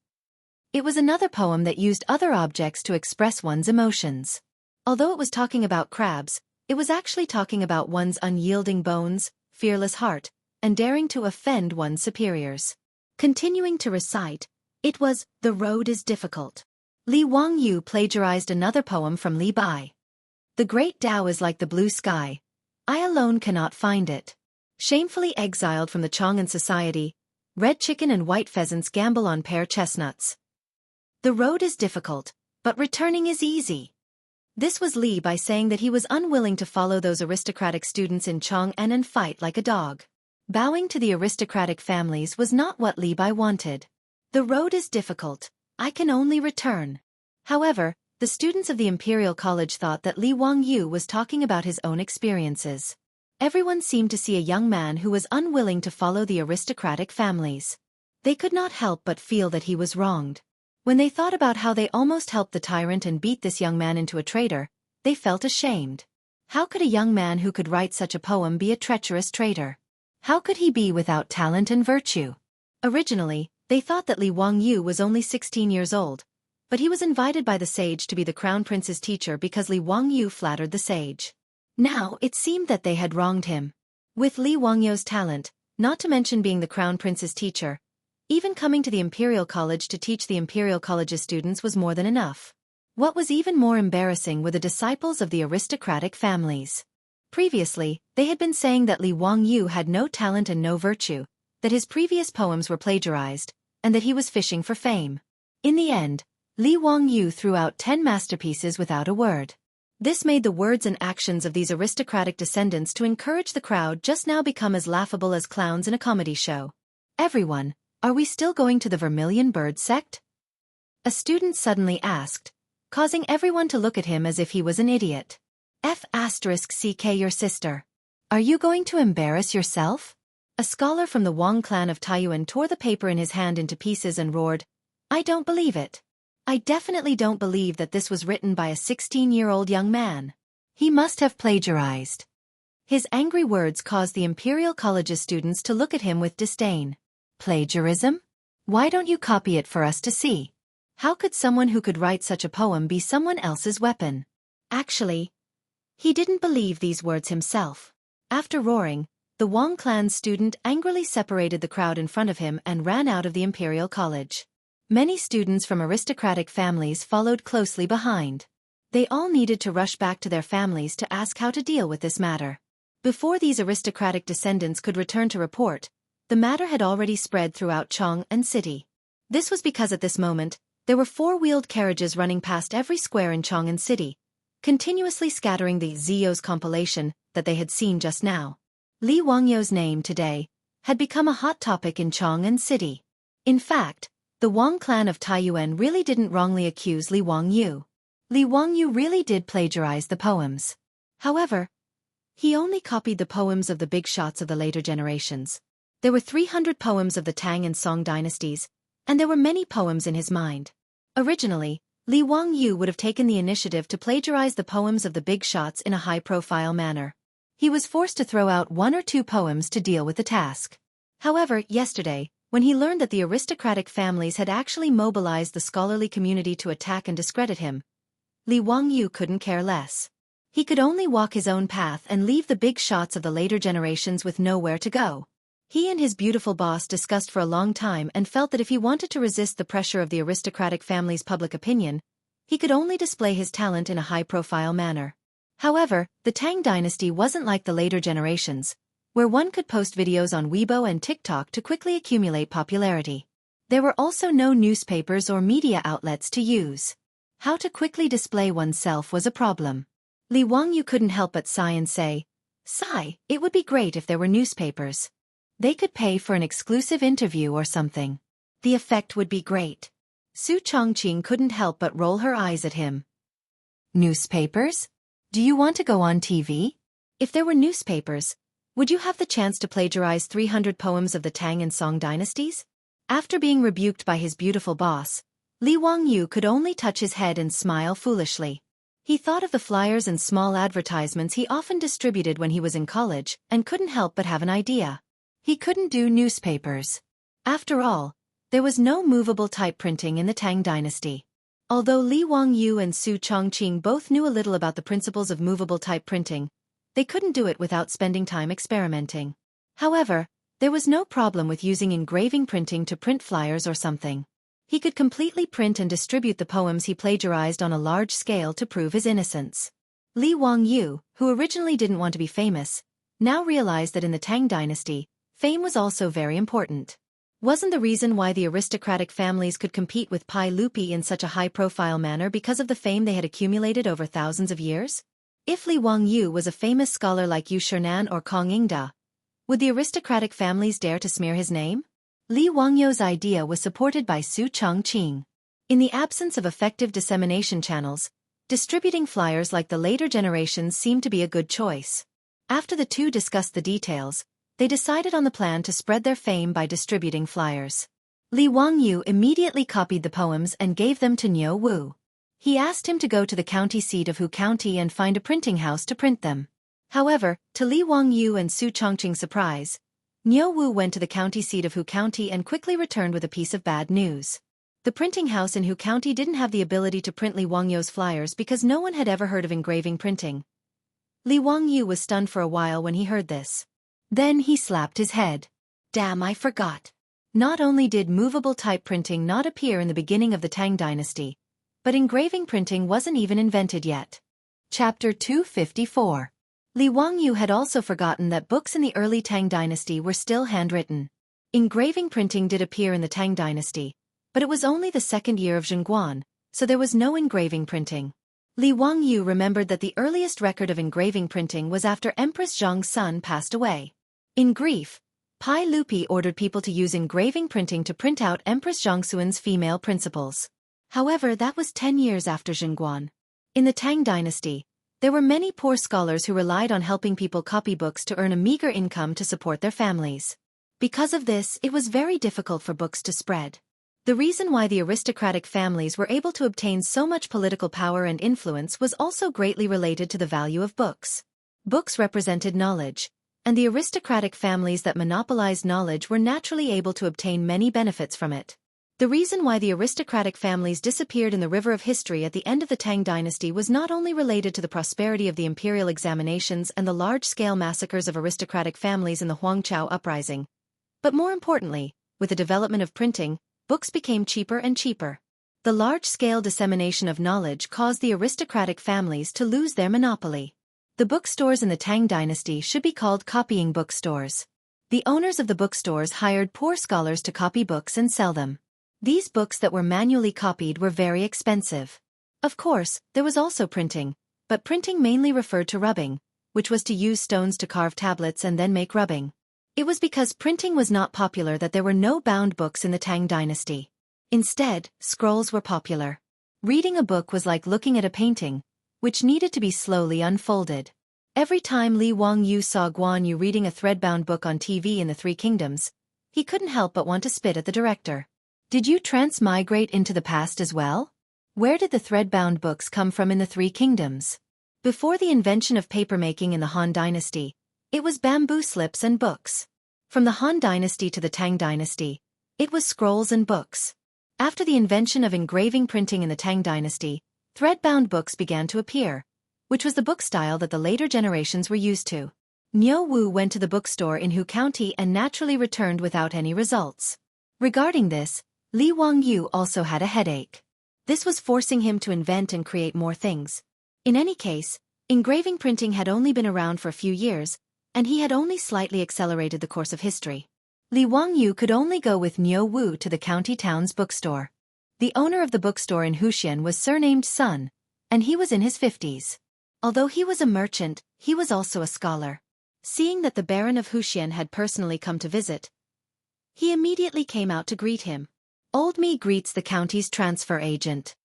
S1: It was another poem that used other objects to express one's emotions. Although it was talking about crabs, it was actually talking about one's unyielding bones, fearless heart, and daring to offend one's superiors. Continuing to recite, it was The Road is Difficult. Li Wangyu plagiarized another poem from Li Bai. The great Tao is like the blue sky. I alone cannot find it. Shamefully exiled from the Chang'an society, red chicken and white pheasants gamble on pear chestnuts. The road is difficult, but returning is easy. This was Li Bai saying that he was unwilling to follow those aristocratic students in Chang'an and fight like a dog. Bowing to the aristocratic families was not what Li Bai wanted. The road is difficult. I can only return. However, the students of the Imperial College thought that Li Wangyu was talking about his own experiences. Everyone seemed to see a young man who was unwilling to follow the aristocratic families. They could not help but feel that he was wronged. When they thought about how they almost helped the tyrant and beat this young man into a traitor, they felt ashamed. How could a young man who could write such a poem be a treacherous traitor? How could he be without talent and virtue? Originally, they thought that Li Wangyu was only 16 years old, but he was invited by the sage to be the crown prince's teacher because Li Wangyu flattered the sage. Now, it seemed that they had wronged him. With Li Wangyu's talent, not to mention being the crown prince's teacher, Even coming to the Imperial College to teach the Imperial College's students was more than enough. What was even more embarrassing were the disciples of the aristocratic families. Previously, they had been saying that Li Wangyu had no talent and no virtue, that his previous poems were plagiarized, and that he was fishing for fame. In the end, Li Wangyu threw out 10 masterpieces without a word. This made the words and actions of these aristocratic descendants to encourage the crowd just now become as laughable as clowns in a comedy show. "Everyone, are we still going to the Vermilion Bird sect?" a student suddenly asked, causing everyone to look at him as if he was an idiot. "F***ck your sister. Are you going to embarrass yourself?" A scholar from the Wang clan of Taiyuan tore the paper in his hand into pieces and roared, "I don't believe it. I definitely don't believe that this was written by a 16-year-old young man. He must have plagiarized." His angry words caused the Imperial College's students to look at him with disdain. "Plagiarism? Why don't you copy it for us to see? How could someone who could write such a poem be someone else's weapon?" Actually, he didn't believe these words himself. After roaring, the Wang clan's student angrily separated the crowd in front of him and ran out of the Imperial College. Many students from aristocratic families followed closely behind. They all needed to rush back to their families to ask how to deal with this matter. Before these aristocratic descendants could return to report, the matter had already spread throughout Chang'an City. This was because at this moment, there were four-wheeled carriages running past every square in Chang'an City, continuously scattering the Zio's compilation that they had seen just now. Li Wangyu's name today had become a hot topic in Chang'an City. In fact, the Wang clan of Taiyuan really didn't wrongly accuse Li Wangyu. Li Wangyu really did plagiarize the poems. However, he only copied the poems of the big shots of the later generations. There were 300 poems of the Tang and Song dynasties, and there were many poems in his mind. Originally, Li Wangyu would have taken the initiative to plagiarize the poems of the big shots in a high-profile manner. He was forced to throw out 1 or 2 poems to deal with the task. However, yesterday, when he learned that the aristocratic families had actually mobilized the scholarly community to attack and discredit him, Li Wangyu couldn't care less. He could only walk his own path and leave the big shots of the later generations with nowhere to go. He and his beautiful boss discussed for a long time and felt that if he wanted to resist the pressure of the aristocratic family's public opinion, he could only display his talent in a high-profile manner. However, the Tang dynasty wasn't like the later generations, where one could post videos on Weibo and TikTok to quickly accumulate popularity. There were also no newspapers or media outlets to use. How to quickly display oneself was a problem. Li Wangyu couldn't help but sigh and say, "Sigh, it would be great if there were newspapers. They could pay for an exclusive interview or something. The effect would be great." Su Chongqing couldn't help but roll her eyes at him. "Newspapers? Do you want to go on TV? If there were newspapers, would you have the chance to plagiarize 300 poems of the Tang and Song dynasties?" After being rebuked by his beautiful boss, Li Wangyu could only touch his head and smile foolishly. He thought of the flyers and small advertisements he often distributed when he was in college and couldn't help but have an idea. He couldn't do newspapers. After all, there was no movable type printing in the Tang dynasty. Although Li Wangyu and Su Chongqing both knew a little about the principles of movable type printing, they couldn't do it without spending time experimenting. However, there was no problem with using engraving printing to print flyers or something. He could completely print and distribute the poems he plagiarized on a large scale to prove his innocence. Li Wangyu, who originally didn't want to be famous, now realized that in the Tang dynasty, fame was also very important. Wasn't the reason why the aristocratic families could compete with Pai Lupi in such a high-profile manner because of the fame they had accumulated over thousands of years? If Li Wangyu was a famous scholar like Yu Shernan or Kong Yingda, would the aristocratic families dare to smear his name? Li Wangyu's idea was supported by Su Chongqing. In the absence of effective dissemination channels, distributing flyers like the later generations seemed to be a good choice. After the two discussed the details, they decided on the plan to spread their fame by distributing flyers. Li Wangyu immediately copied the poems and gave them to Niu Wu. He asked him to go to the county seat of Hu County and find a printing house to print them. However, to Li Wangyu and Su Chongqing's surprise, Niu Wu went to the county seat of Hu County and quickly returned with a piece of bad news. The printing house in Hu County didn't have the ability to print Li Wangyu's flyers because no one had ever heard of engraving printing. Li Wangyu was stunned for a while when he heard this. Then he slapped his head. "Damn, I forgot. Not only did movable type printing not appear in the beginning of the Tang dynasty, but engraving printing wasn't even invented yet. Chapter 254. Li Wangyu had also forgotten that books in the early Tang dynasty were still handwritten. Engraving printing did appear in the Tang dynasty, but it was only the second year of Zhengguan, so there was no engraving printing. Li Wangyu remembered that the earliest record of engraving printing was after Empress Zhang's son passed away. In grief, Pai Lupi ordered people to use engraving printing to print out Empress Zhongxuan's female principles. However, that was 10 years after Zhengguan. In the Tang dynasty, there were many poor scholars who relied on helping people copy books to earn a meager income to support their families. Because of this, it was very difficult for books to spread. The reason why the aristocratic families were able to obtain so much political power and influence was also greatly related to the value of books. Books represented knowledge, and the aristocratic families that monopolized knowledge were naturally able to obtain many benefits from it. The reason why the aristocratic families disappeared in the river of history at the end of the Tang dynasty was not only related to the prosperity of the imperial examinations and the large-scale massacres of aristocratic families in the Huangqiao uprising, but more importantly, with the development of printing, books became cheaper and cheaper. The large-scale dissemination of knowledge caused the aristocratic families to lose their monopoly. The bookstores in the Tang dynasty should be called copying bookstores. The owners of the bookstores hired poor scholars to copy books and sell them. These books that were manually copied were very expensive. Of course, there was also printing, but printing mainly referred to rubbing, which was to use stones to carve tablets and then make rubbing. It was because printing was not popular that there were no bound books in the Tang dynasty. Instead, scrolls were popular. Reading a book was like looking at a painting, which needed to be slowly unfolded. Every time Li Wangyu saw Guan Yu reading a thread-bound book on TV in the Three Kingdoms, he couldn't help but want to spit at the director. Did you transmigrate into the past as well? Where did the thread-bound books come from in the Three Kingdoms? Before the invention of papermaking in the Han Dynasty, it was bamboo slips and books. From the Han Dynasty to the Tang Dynasty, it was scrolls and books. After the invention of engraving printing in the Tang Dynasty, thread-bound books began to appear, which was the book style that the later generations were used to. Niu Wu went to the bookstore in Hu County and naturally returned without any results. Regarding this, Li Wangyu also had a headache. This was forcing him to invent and create more things. In any case, engraving printing had only been around for a few years, and he had only slightly accelerated the course of history. Li Wangyu could only go with Niu Wu to the county town's bookstore. The owner of the bookstore in Huxian was surnamed Sun, and he was in his 50s. Although he was a merchant, he was also a scholar. Seeing that the Baron of Huxian had personally come to visit, he immediately came out to greet him. Old me greets the county's transfer agent.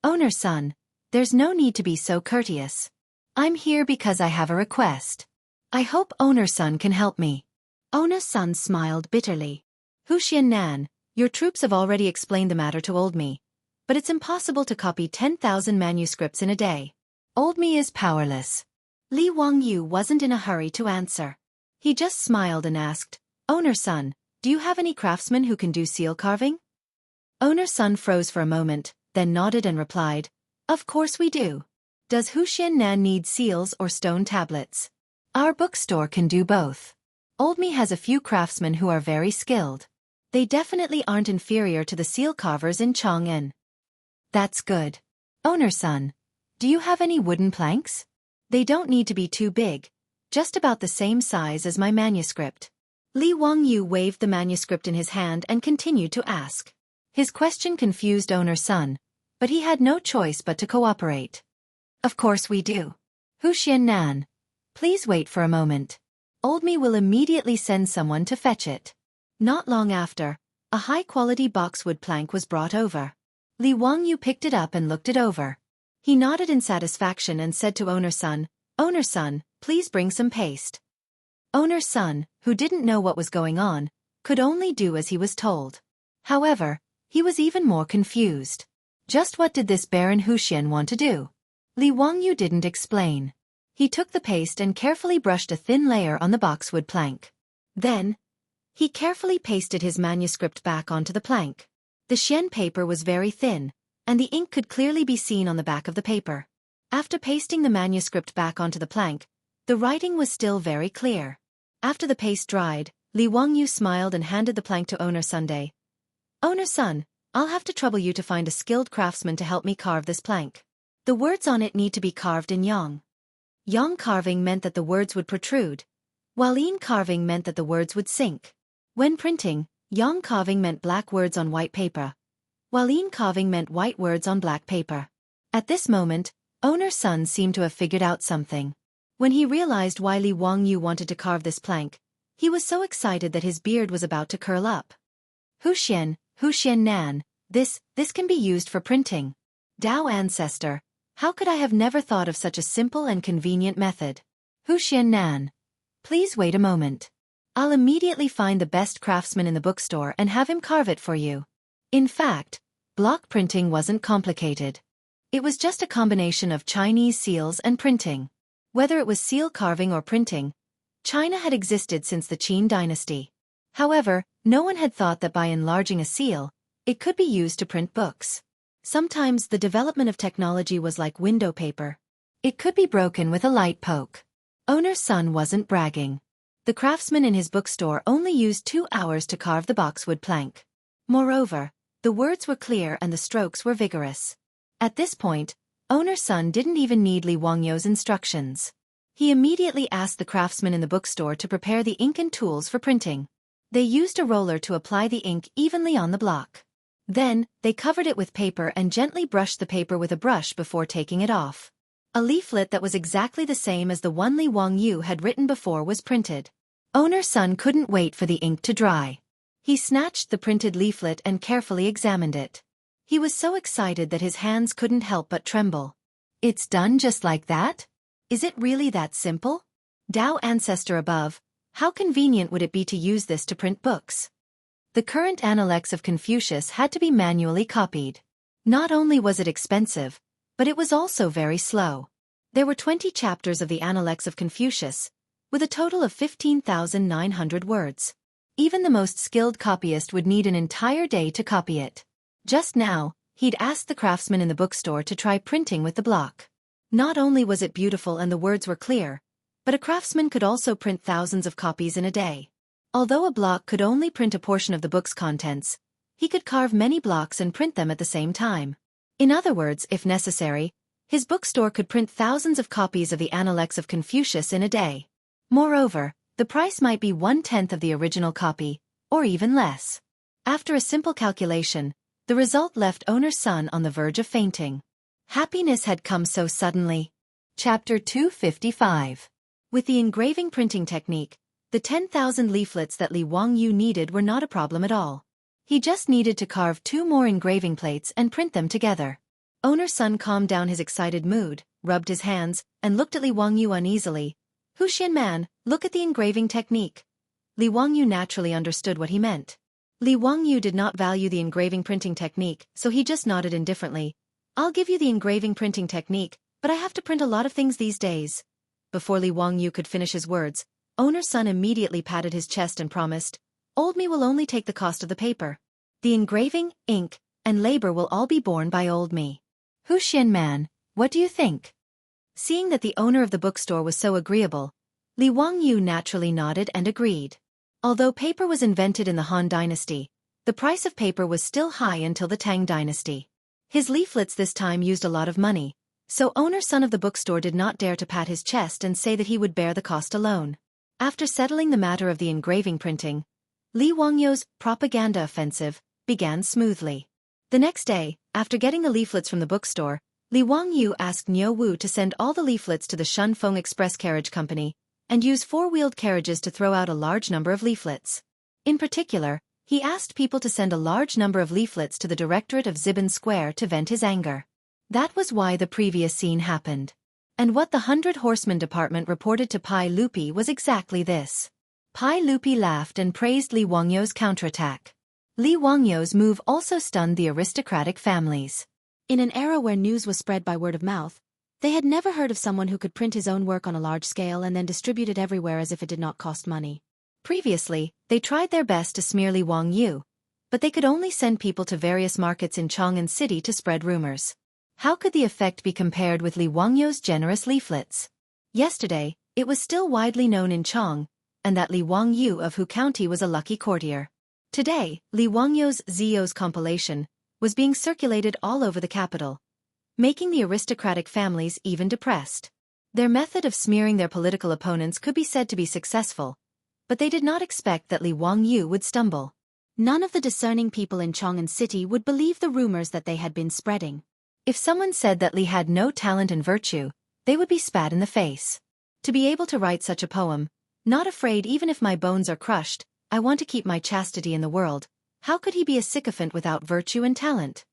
S1: Owner Sun, there's no need to be so courteous. I'm here because I have a request. I hope Owner Sun can help me. Owner Sun smiled bitterly. Huxian Nan, your troops have already explained the matter to Old me, but it's impossible to copy 10,000 manuscripts in a day. Old me is powerless. Li Wangyu wasn't in a hurry to answer. He just smiled and asked, Owner Sun, do you have any craftsmen who can do seal carving? Owner Sun froze for a moment, then nodded and replied, Of course we do. Does Huxian Nan need seals or stone tablets? Our bookstore can do both. Old me has a few craftsmen who are very skilled. They definitely aren't inferior to the seal carvers in Chang'an. That's good. Owner Sun, do you have any wooden planks? They don't need to be too big, just about the same size as my manuscript. Li Wangyu waved the manuscript in his hand and continued to ask. His question confused Owner Sun, but he had no choice but to cooperate. Of course we do. Huxian Nan, please wait for a moment. Old me will immediately send someone to fetch it. Not long after, a high-quality boxwood plank was brought over. Li Wangyu picked it up and looked it over. He nodded in satisfaction and said to Owner Sun, please bring some paste. Owner Sun, who didn't know what was going on, could only do as he was told. However, he was even more confused. Just what did this Baron Huxian want to do? Li Wangyu didn't explain. He took the paste and carefully brushed a thin layer on the boxwood plank. Then, he carefully pasted his manuscript back onto the plank. The Xian paper was very thin, and the ink could clearly be seen on the back of the paper. After pasting the manuscript back onto the plank, the writing was still very clear. After the paste dried, Li Wangyu smiled and handed the plank to owner Sunday. Owner Sun, I'll have to trouble you to find a skilled craftsman to help me carve this plank. The words on it need to be carved in yang. Yang carving meant that the words would protrude, while yin carving meant that the words would sink. When printing, yang carving meant black words on white paper, while yin carving meant white words on black paper. At this moment, owner Sun seemed to have figured out something. When he realized why Li Wangyu wanted to carve this plank, he was so excited that his beard was about to curl up. Huxian Nan, this can be used for printing. Dao ancestor, how could I have never thought of such a simple and convenient method? Huxian Nan, please wait a moment. I'll immediately find the best craftsman in the bookstore and have him carve it for you. In fact, block printing wasn't complicated. It was just a combination of Chinese seals and printing. Whether it was seal carving or printing, China had existed since the Qin dynasty. However, no one had thought that by enlarging a seal, it could be used to print books. Sometimes the development of technology was like window paper. It could be broken with a light poke. Owner Sun wasn't bragging. The craftsman in his bookstore only used 2 hours to carve the boxwood plank. Moreover, the words were clear and the strokes were vigorous. At this point, owner Sun didn't even need Li Wangyu's instructions. He immediately asked the craftsman in the bookstore to prepare the ink and tools for printing. They used a roller to apply the ink evenly on the block. Then, they covered it with paper and gently brushed the paper with a brush before taking it off. A leaflet that was exactly the same as the one Li Wangyu had written before was printed. Owner Sun couldn't wait for the ink to dry. He snatched the printed leaflet and carefully examined it. He was so excited that his hands couldn't help but tremble. It's done just like that? Is it really that simple? Dao ancestor above, how convenient would it be to use this to print books? The current Analects of Confucius had to be manually copied. Not only was it expensive, but it was also very slow. There were 20 chapters of the Analects of Confucius, with a total of 15,900 words. Even the most skilled copyist would need an entire day to copy it. Just now, he'd asked the craftsman in the bookstore to try printing with the block. Not only was it beautiful and the words were clear, but a craftsman could also print thousands of copies in a day. Although a block could only print a portion of the book's contents, he could carve many blocks and print them at the same time. In other words, if necessary, his bookstore could print thousands of copies of the Analects of Confucius in a day. Moreover, the price might be 1/10 of the original copy, or even less. After a simple calculation, the result left owner Sun on the verge of fainting. Happiness had come so suddenly. Chapter 255. With the engraving printing technique, the 10,000 leaflets that Li Wangyu needed were not a problem at all. He just needed to carve 2 more engraving plates and print them together. Owner Sun calmed down his excited mood, rubbed his hands, and looked at Li Wangyu uneasily. Huxian man, look at the engraving technique. Li Wangyu naturally understood what he meant. Li Wangyu did not value the engraving printing technique, so he just nodded indifferently. I'll give you the engraving printing technique, but I have to print a lot of things these days. Before Li Wangyu could finish his words, owner Sun immediately patted his chest and promised, Old me will only take the cost of the paper. The engraving, ink, and labor will all be borne by old me. Huxian man, what do you think? Seeing that the owner of the bookstore was so agreeable, Li Wangyu naturally nodded and agreed. Although paper was invented in the Han Dynasty, the price of paper was still high until the Tang Dynasty. His leaflets this time used a lot of money, so owner Sun of the bookstore did not dare to pat his chest and say that he would bear the cost alone. After settling the matter of the engraving printing, Li Wangyu's propaganda offensive began smoothly. The next day, after getting the leaflets from the bookstore, Li Wangyu asked Niu Wu to send all the leaflets to the Shunfeng Express Carriage Company, and use 4-wheeled carriages to throw out a large number of leaflets. In particular, he asked people to send a large number of leaflets to the directorate of Ziban Square to vent his anger. That was why the previous scene happened. And what the 100 Horsemen Department reported to Pai Lupi was exactly this. Pai Lupi laughed and praised Li Wangyu's counterattack. Li Wangyu's move also stunned the aristocratic families. In an era where news was spread by word of mouth, they had never heard of someone who could print his own work on a large scale and then distribute it everywhere as if it did not cost money. Previously, they tried their best to smear Li Wangyu, but they could only send people to various markets in Chang'an City to spread rumors. How could the effect be compared with Li Wangyu's generous leaflets? Yesterday, it was still widely known in Chang, and that Li Wangyu of Hu County was a lucky courtier. Today, Li Wangyu's Zio's compilation was being circulated all over the capital, making the aristocratic families even depressed. Their method of smearing their political opponents could be said to be successful, but they did not expect that Li Wangyu would stumble. None of the discerning people in Chang'an City would believe the rumors that they had been spreading. If someone said that Li had no talent and virtue, they would be spat in the face. To be able to write such a poem, not afraid even if my bones are crushed, I want to keep my chastity in the world, how could he be a sycophant without virtue and talent?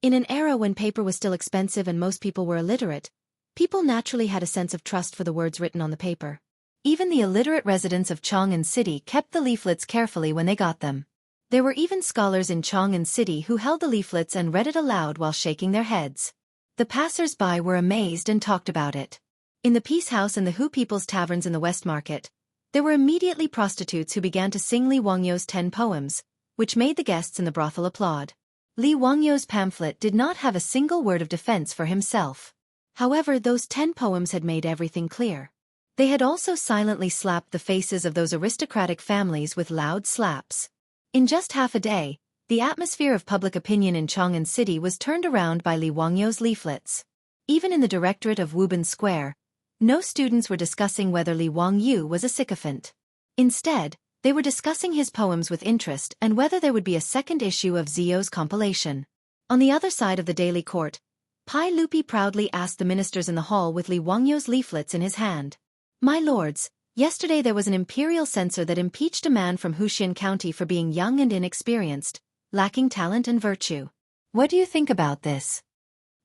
S1: In an era when paper was still expensive and most people were illiterate, people naturally had a sense of trust for the words written on the paper. Even the illiterate residents of Chang'an City kept the leaflets carefully when they got them. There were even scholars in Chang'an City who held the leaflets and read it aloud while shaking their heads. The passers-by were amazed and talked about it. In the Peace House and the Hu People's Taverns in the West Market, there were immediately prostitutes who began to sing Li Wangyu's 10 poems, which made the guests in the brothel applaud. Li Wangyu's pamphlet did not have a single word of defense for himself. However, those 10 poems had made everything clear. They had also silently slapped the faces of those aristocratic families with loud slaps. In just half a day, the atmosphere of public opinion in Chang'an City was turned around by Li Wangyu's leaflets. Even in the directorate of Wuban Square, no students were discussing whether Li Wangyu was a sycophant. Instead, they were discussing his poems with interest and whether there would be a second issue of Zio's compilation. On the other side of the daily court, Pai Lupi proudly asked the ministers in the hall with Li Wangyu's leaflets in his hand. "My lords, yesterday there was an imperial censor that impeached a man from Wuxia County for being young and inexperienced, lacking talent and virtue. What do you think about this?"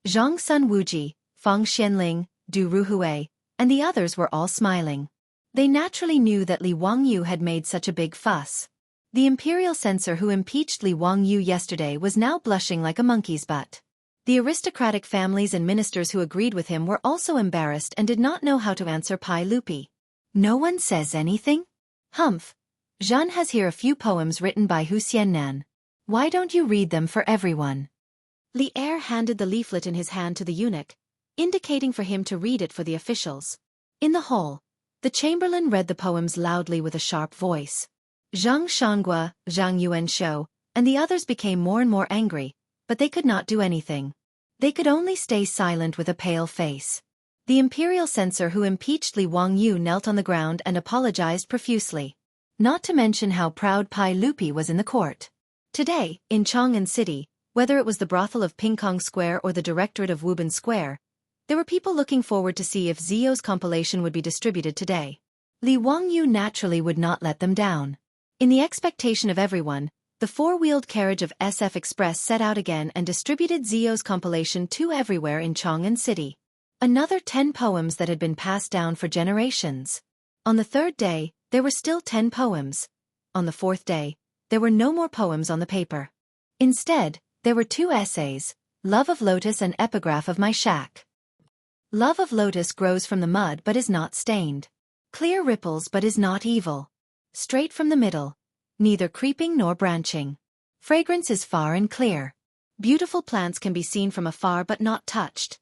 S1: Zhang Sun Wuji, Fang Xianling, Du Ruhui, and the others were all smiling. They naturally knew that Li Wangyu had made such a big fuss. The imperial censor who impeached Li Wangyu yesterday was now blushing like a monkey's butt. The aristocratic families and ministers who agreed with him were also embarrassed and did not know how to answer Pai Lupi. "No one says anything? Humph. Zhan has here a few poems written by Hu Xiannan. Why don't you read them for everyone?" Li Er handed the leaflet in his hand to the eunuch, indicating for him to read it for the officials. In the hall, the chamberlain read the poems loudly with a sharp voice. Zhang Shangua, Zhang Yuanshou, and the others became more and more angry, but they could not do anything. They could only stay silent with a pale face. The imperial censor who impeached Li Wangyu knelt on the ground and apologized profusely. Not to mention how proud Pai Lupi was in the court. Today, in Chang'an City, whether it was the brothel of Pingkong Square or the directorate of Wuban Square, there were people looking forward to see if Zio's compilation would be distributed today. Li Wangyu naturally would not let them down. In the expectation of everyone, the four-wheeled carriage of SF Express set out again and distributed Zio's compilation to everywhere in Chang'an City. Another 10 poems that had been passed down for generations. On the third day, there were still 10 poems. On the fourth day, there were no more poems on the paper. Instead, there were 2 essays, Love of Lotus and Epigraph of My Shack. Love of Lotus grows from the mud but is not stained. Clear ripples but is not evil. Straight from the middle, neither creeping nor branching. Fragrance is far and clear. Beautiful plants can be seen from afar but not touched.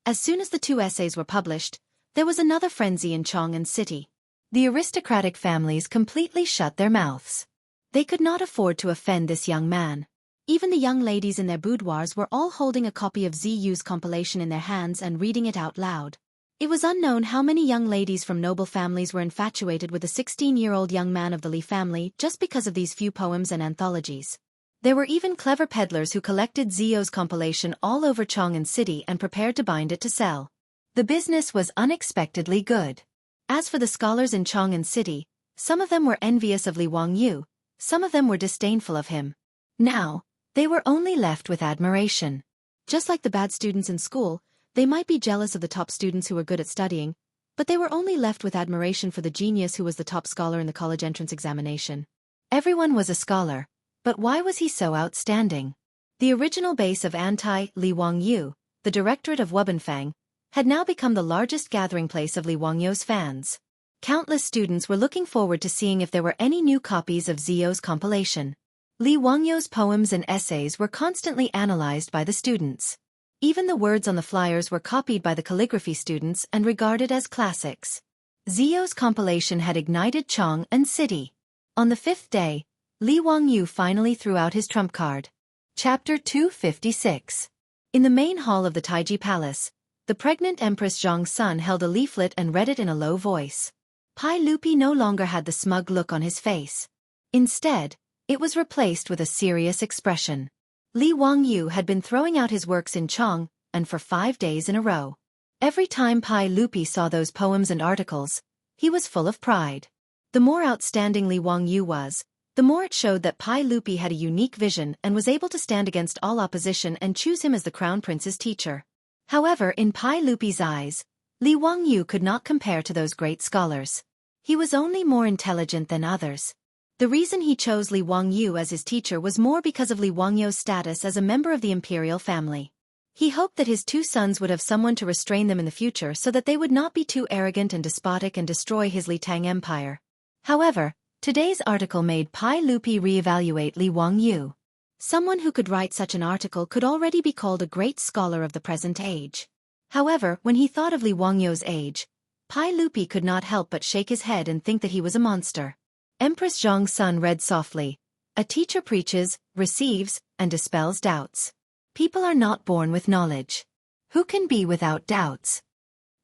S1: As soon as the 2 essays were published, there was another frenzy in Chang'an City. The aristocratic families completely shut their mouths. They could not afford to offend this young man. Even the young ladies in their boudoirs were all holding a copy of Ziyu's compilation in their hands and reading it out loud. It was unknown how many young ladies from noble families were infatuated with the 16-year-old young man of the Li family just because of these few poems and anthologies. There were even clever peddlers who collected Ziyu's compilation all over Chang'an City and prepared to bind it to sell. The business was unexpectedly good. As for the scholars in Chang'an City, some of them were envious of Li Wangyu, some of them were disdainful of him. Now, they were only left with admiration. Just like the bad students in school, they might be jealous of the top students who were good at studying, but they were only left with admiration for the genius who was the top scholar in the college entrance examination. Everyone was a scholar, but why was he so outstanding? The original base of anti-Li Wangyu, the directorate of Wubanfang, had now become the largest gathering place of Li Wangyu's fans. Countless students were looking forward to seeing if there were any new copies of Ziyu's compilation. Li Wangyu's poems and essays were constantly analyzed by the students. Even the words on the flyers were copied by the calligraphy students and regarded as classics. Zio's compilation had ignited Chong and City. On the 5th day, Li Wangyu finally threw out his trump card. Chapter 256. In the main hall of the Taiji Palace, the pregnant Empress Zhong's son held a leaflet and read it in a low voice. Pai Lupi no longer had the smug look on his face. Instead, it was replaced with a serious expression. Li Wangyu had been throwing out his works in Chong, and for 5 days in a row. Every time Pai Lupi saw those poems and articles, he was full of pride. The more outstanding Li Wangyu was, the more it showed that Pai Lupi had a unique vision and was able to stand against all opposition and choose him as the crown prince's teacher. However, in Pai Lupi's eyes, Li Wangyu could not compare to those great scholars. He was only more intelligent than others. The reason he chose Li Wangyu as his teacher was more because of Li Wangyu's status as a member of the imperial family. He hoped that his 2 sons would have someone to restrain them in the future so that they would not be too arrogant and despotic and destroy his Li Tang empire. However, today's article made Pai Lupi re-evaluate Li Wangyu. Someone who could write such an article could already be called a great scholar of the present age. However, when he thought of Li Wangyu's age, Pai Lupi could not help but shake his head and think that he was a monster. Empress Zhong's son read softly, "A teacher preaches, receives, and dispels doubts. People are not born with knowledge. Who can be without doubts?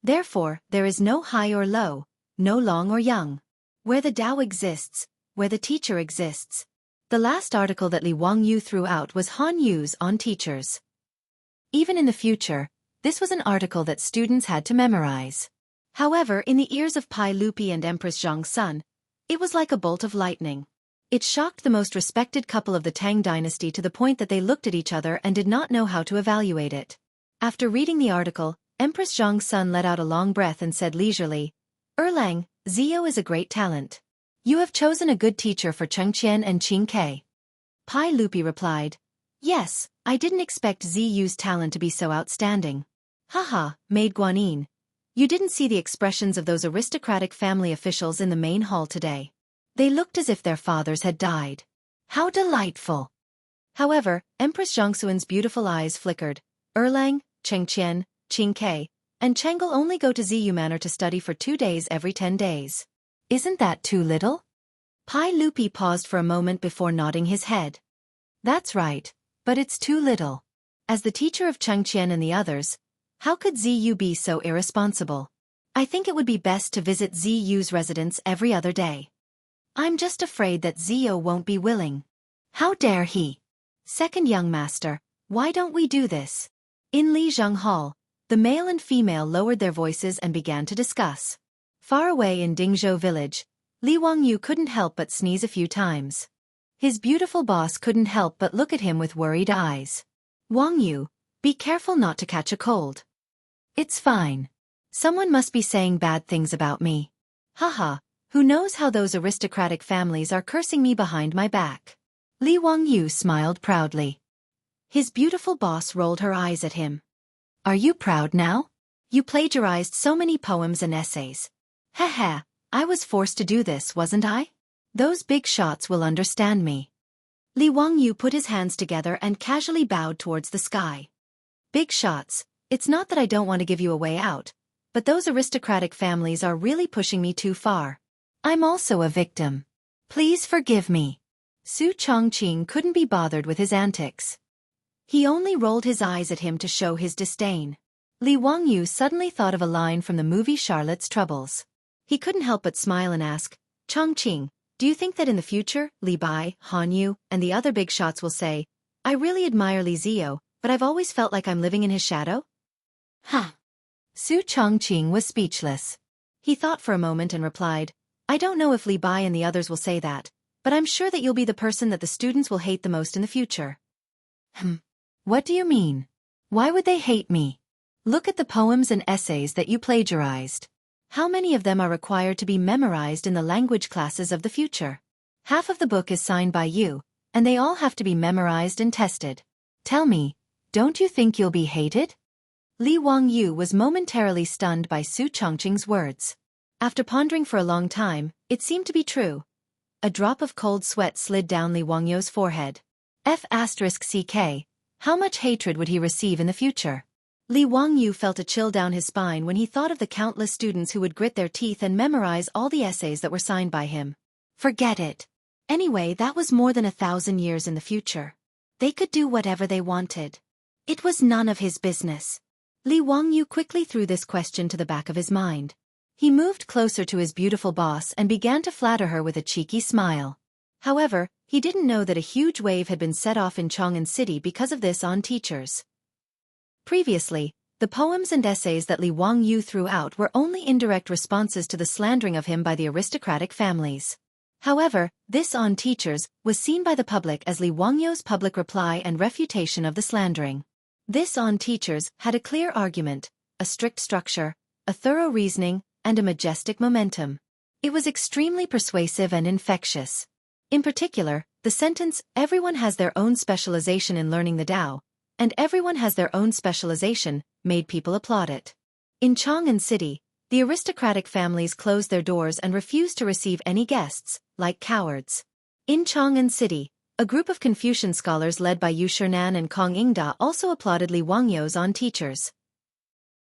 S1: Therefore, there is no high or low, no long or young. Where the Tao exists, where the teacher exists." The last article that Li Wangyu threw out was Han Yu's on teachers. Even in the future, this was an article that students had to memorize. However, in the ears of Pai Lupi and Empress Zhong's son, it was like a bolt of lightning. It shocked the most respected couple of the Tang dynasty to the point that they looked at each other and did not know how to evaluate it. After reading the article, Empress Zhong's son let out a long breath and said leisurely, "Erlang, Zio is a great talent. You have chosen a good teacher for Chengqian and Qingke." Pai Lupi replied, "Yes, I didn't expect Ziyu's talent to be so outstanding." "Haha, Maid Guanyin. You didn't see the expressions of those aristocratic family officials in the main hall today. They looked as if their fathers had died. How delightful." However, Empress Zhongxuan's beautiful eyes flickered. "Erlang, Chengqian, Qingke, and Cheng'll only go to Ziyu Manor to study for 2 days every 10 days. Isn't that too little?" Pai Lupi paused for a moment before nodding his head. "That's right, but it's too little. As the teacher of Chengqian and the others, how could Ziyu be so irresponsible? I think it would be best to visit Ziyu's residence every other day. I'm just afraid that Zio won't be willing." "How dare he? Second young master, why don't we do this?" In Lijiang Hall, the male and female lowered their voices and began to discuss. Far away in Dingzhou village, Li Wangyu couldn't help but sneeze a few times. His beautiful boss couldn't help but look at him with worried eyes. "Wangyu, be careful not to catch a cold." "It's fine. Someone must be saying bad things about me. Haha, who knows how those aristocratic families are cursing me behind my back." Li Wangyu smiled proudly. His beautiful boss rolled her eyes at him. "Are you proud now? You plagiarized so many poems and essays. Haha, I was forced to do this, wasn't I? Those big shots will understand me." Li Wangyu put his hands together and casually bowed towards the sky. "Big shots, it's not that I don't want to give you a way out, but those aristocratic families are really pushing me too far. I'm also a victim. Please forgive me." Su Chongqing couldn't be bothered with his antics. He only rolled his eyes at him to show his disdain. Li Wangyu suddenly thought of a line from the movie Charlotte's Troubles. He couldn't help but smile and ask, "Chongqing, do you think that in the future, Li Bai, Han Yu, and the other big shots will say, 'I really admire Li Zio, but I've always felt like I'm living in his shadow'?" "Huh." Su Chongqing was speechless. He thought for a moment and replied, "I don't know if Li Bai and the others will say that, but I'm sure that you'll be the person that the students will hate the most in the future." What do you mean? Why would they hate me? Look at the poems and essays that you plagiarized. How many of them are required to be memorized in the language classes of the future? Half of the book is signed by you, and they all have to be memorized and tested. Tell me, don't you think you'll be hated?" Li Wangyu was momentarily stunned by Su Chongqing's words. After pondering for a long time, it seemed to be true. A drop of cold sweat slid down Li Wangyu's forehead. F***ck, how much hatred would he receive in the future? Li Wangyu felt a chill down his spine when he thought of the countless students who would grit their teeth and memorize all the essays that were signed by him. Forget it. Anyway, that was more than 1,000 years in the future. They could do whatever they wanted. It was none of his business. Li Wangyu quickly threw this question to the back of his mind. He moved closer to his beautiful boss and began to flatter her with a cheeky smile. However, he didn't know that a huge wave had been set off in Chang'an City because of this on teachers. Previously, the poems and essays that Li Wangyu threw out were only indirect responses to the slandering of him by the aristocratic families. However, this on teachers was seen by the public as Li Wangyu's public reply and refutation of the slandering. This on teachers had a clear argument, a strict structure, a thorough reasoning, and a majestic momentum. It was extremely persuasive and infectious. In particular, the sentence, "Everyone has their own specialization in learning the Tao," and "everyone has their own specialization," made people applaud it. In Chang'an City, the aristocratic families closed their doors and refused to receive any guests, like cowards. In Chang'an City, a group of Confucian scholars led by Yu Shernan and Kong Ingda also applauded Li Wangyu's on teachers.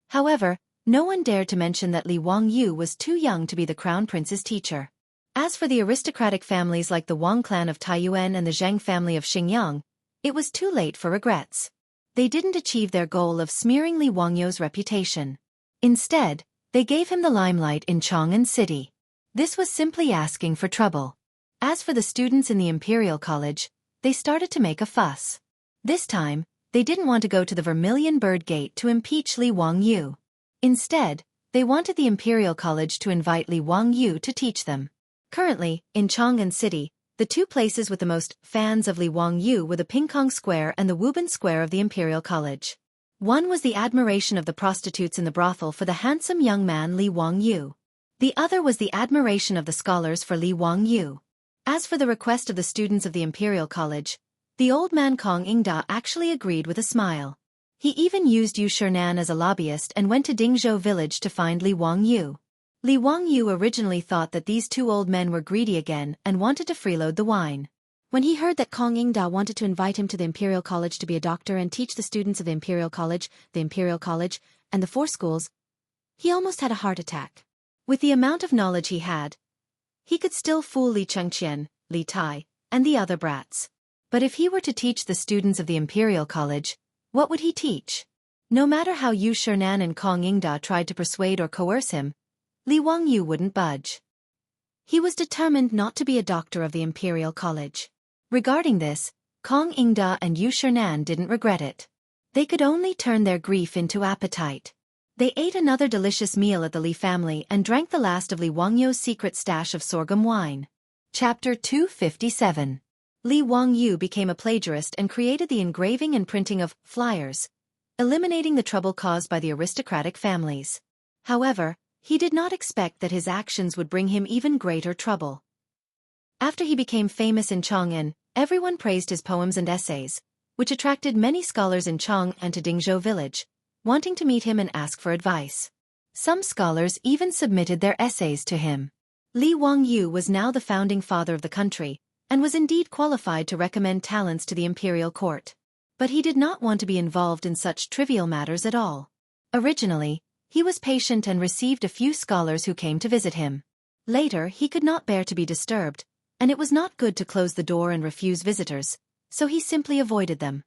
S1: However, no one dared to mention that Li Wangyu was too young to be the crown prince's teacher. As for the aristocratic families like the Wang clan of Taiyuan and the Zheng family of Xingyang, it was too late for regrets. They didn't achieve their goal of smearing Li Wangyu's reputation. Instead, they gave him the limelight in Chang'an City. This was simply asking for trouble. As for the students in the Imperial College, they started to make a fuss. This time, they didn't want to go to the Vermilion Bird Gate to impeach Li Wangyu. Instead, they wanted the Imperial College to invite Li Wangyu to teach them. Currently, in Chang'an City, the two places with the most fans of Li Wangyu were the Pingkong Square and the Wuban Square of the Imperial College. One was the admiration of the prostitutes in the brothel for the handsome young man Li Wangyu. The other was the admiration of the scholars for Li Wangyu. As for the request of the students of the Imperial College, the old man Kong Ingda actually agreed with a smile. He even used Yu Shernan as a lobbyist and went to Dingzhou village to find Li Wangyu. Li Wangyu originally thought that these two old men were greedy again and wanted to freeload the wine. When he heard that Kong Ingda wanted to invite him to the Imperial College to be a doctor and teach the students of the Imperial College, and the 4 schools, he almost had a heart attack. With the amount of knowledge he had, he could still fool Li Chengqian, Li Tai, and the other brats. But if he were to teach the students of the Imperial College, what would he teach? No matter how Yu Shernan and Kong Ingda tried to persuade or coerce him, Li Wangyu wouldn't budge. He was determined not to be a doctor of the Imperial College. Regarding this, Kong Ingda and Yu Shernan didn't regret it. They could only turn their grief into appetite. They ate another delicious meal at the Li family and drank the last of Li Wangyu's secret stash of sorghum wine. Chapter 257. Li Wangyu became a plagiarist and created the engraving and printing of flyers, eliminating the trouble caused by the aristocratic families. However, he did not expect that his actions would bring him even greater trouble. After he became famous in Chang'an, everyone praised his poems and essays, which attracted many scholars in Chang and to Dingzhou village, wanting to meet him and ask for advice. Some scholars even submitted their essays to him. Li Wangyu was now the founding father of the country, and was indeed qualified to recommend talents to the imperial court. But he did not want to be involved in such trivial matters at all. Originally, he was patient and received a few scholars who came to visit him. Later, he could not bear to be disturbed, and it was not good to close the door and refuse visitors, so he simply avoided them.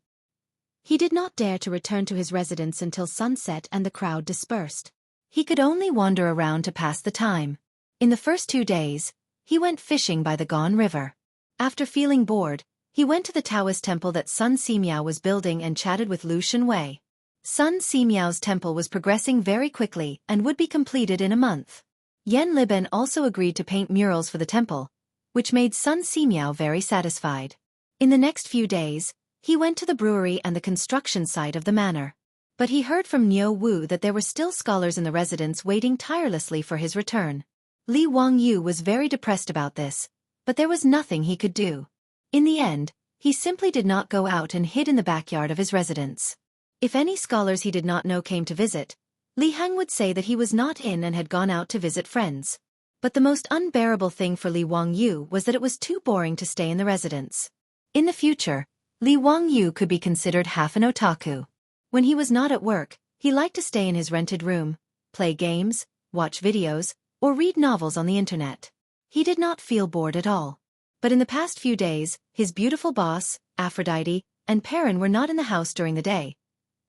S1: He did not dare to return to his residence until sunset and the crowd dispersed. He could only wander around to pass the time. In the first 2 days, he went fishing by the Gone River. After feeling bored, he went to the Taoist temple that Sun Simiao was building and chatted with Lu Shenwei. Sun Simiao's temple was progressing very quickly and would be completed in a month. Yan Liben also agreed to paint murals for the temple, which made Sun Simiao very satisfied. In the next few days, he went to the brewery and the construction site of the manor. But he heard from Niu Wu that there were still scholars in the residence waiting tirelessly for his return. Li Wangyu was very depressed about this, but there was nothing he could do. In the end, he simply did not go out and hid in the backyard of his residence. If any scholars he did not know came to visit, Li Heng would say that he was not in and had gone out to visit friends. But the most unbearable thing for Li Wangyu was that it was too boring to stay in the residence. In the future, Li Wangyu could be considered half an otaku. When he was not at work, He liked to stay in his rented room, play games, watch videos, or read novels on the internet. He did not feel bored at all. But in the past few days, his beautiful boss, Aphrodite, and Perrin were not in the house during the day.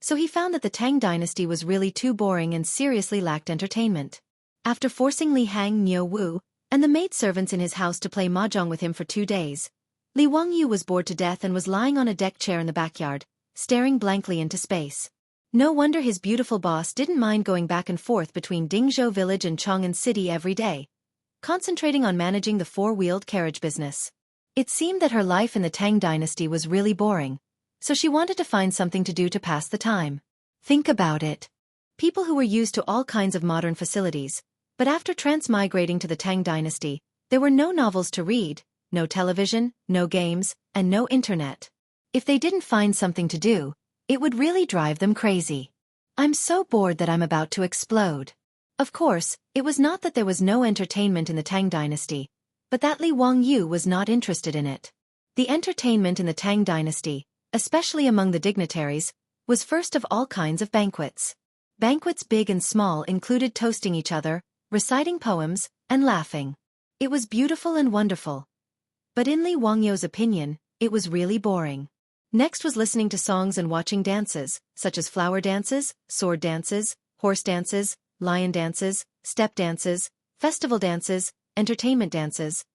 S1: So he found that the Tang dynasty was really too boring and seriously lacked entertainment. After forcing Li Hang Niu Wu and the maidservants in his house to play mahjong with him for 2 days, Li Wangyu was bored to death and was lying on a deck chair in the backyard, staring blankly into space. No wonder his beautiful boss didn't mind going back and forth between Dingzhou village and Chang'an city every day, concentrating on managing the 4-wheeled carriage business. It seemed that her life in the Tang dynasty was really boring, so she wanted to find something to do to pass the time. Think about it. People who were used to all kinds of modern facilities, but after transmigrating to the Tang dynasty, there were no novels to read, no television, no games, and no internet. If they didn't find something to do, it would really drive them crazy. I'm so bored that I'm about to explode. Of course, it was not that there was no entertainment in the Tang dynasty, but that Li Wangyu was not interested in it. The entertainment in the Tang dynasty, especially among the dignitaries, was first of all kinds of banquets. Banquets big and small included toasting each other, reciting poems, and laughing. It was beautiful and wonderful. But in Li Wangyu's opinion, it was really boring. Next was listening to songs and watching dances, such as flower dances, sword dances, horse dances, lion dances, step dances, festival dances, entertainment dances.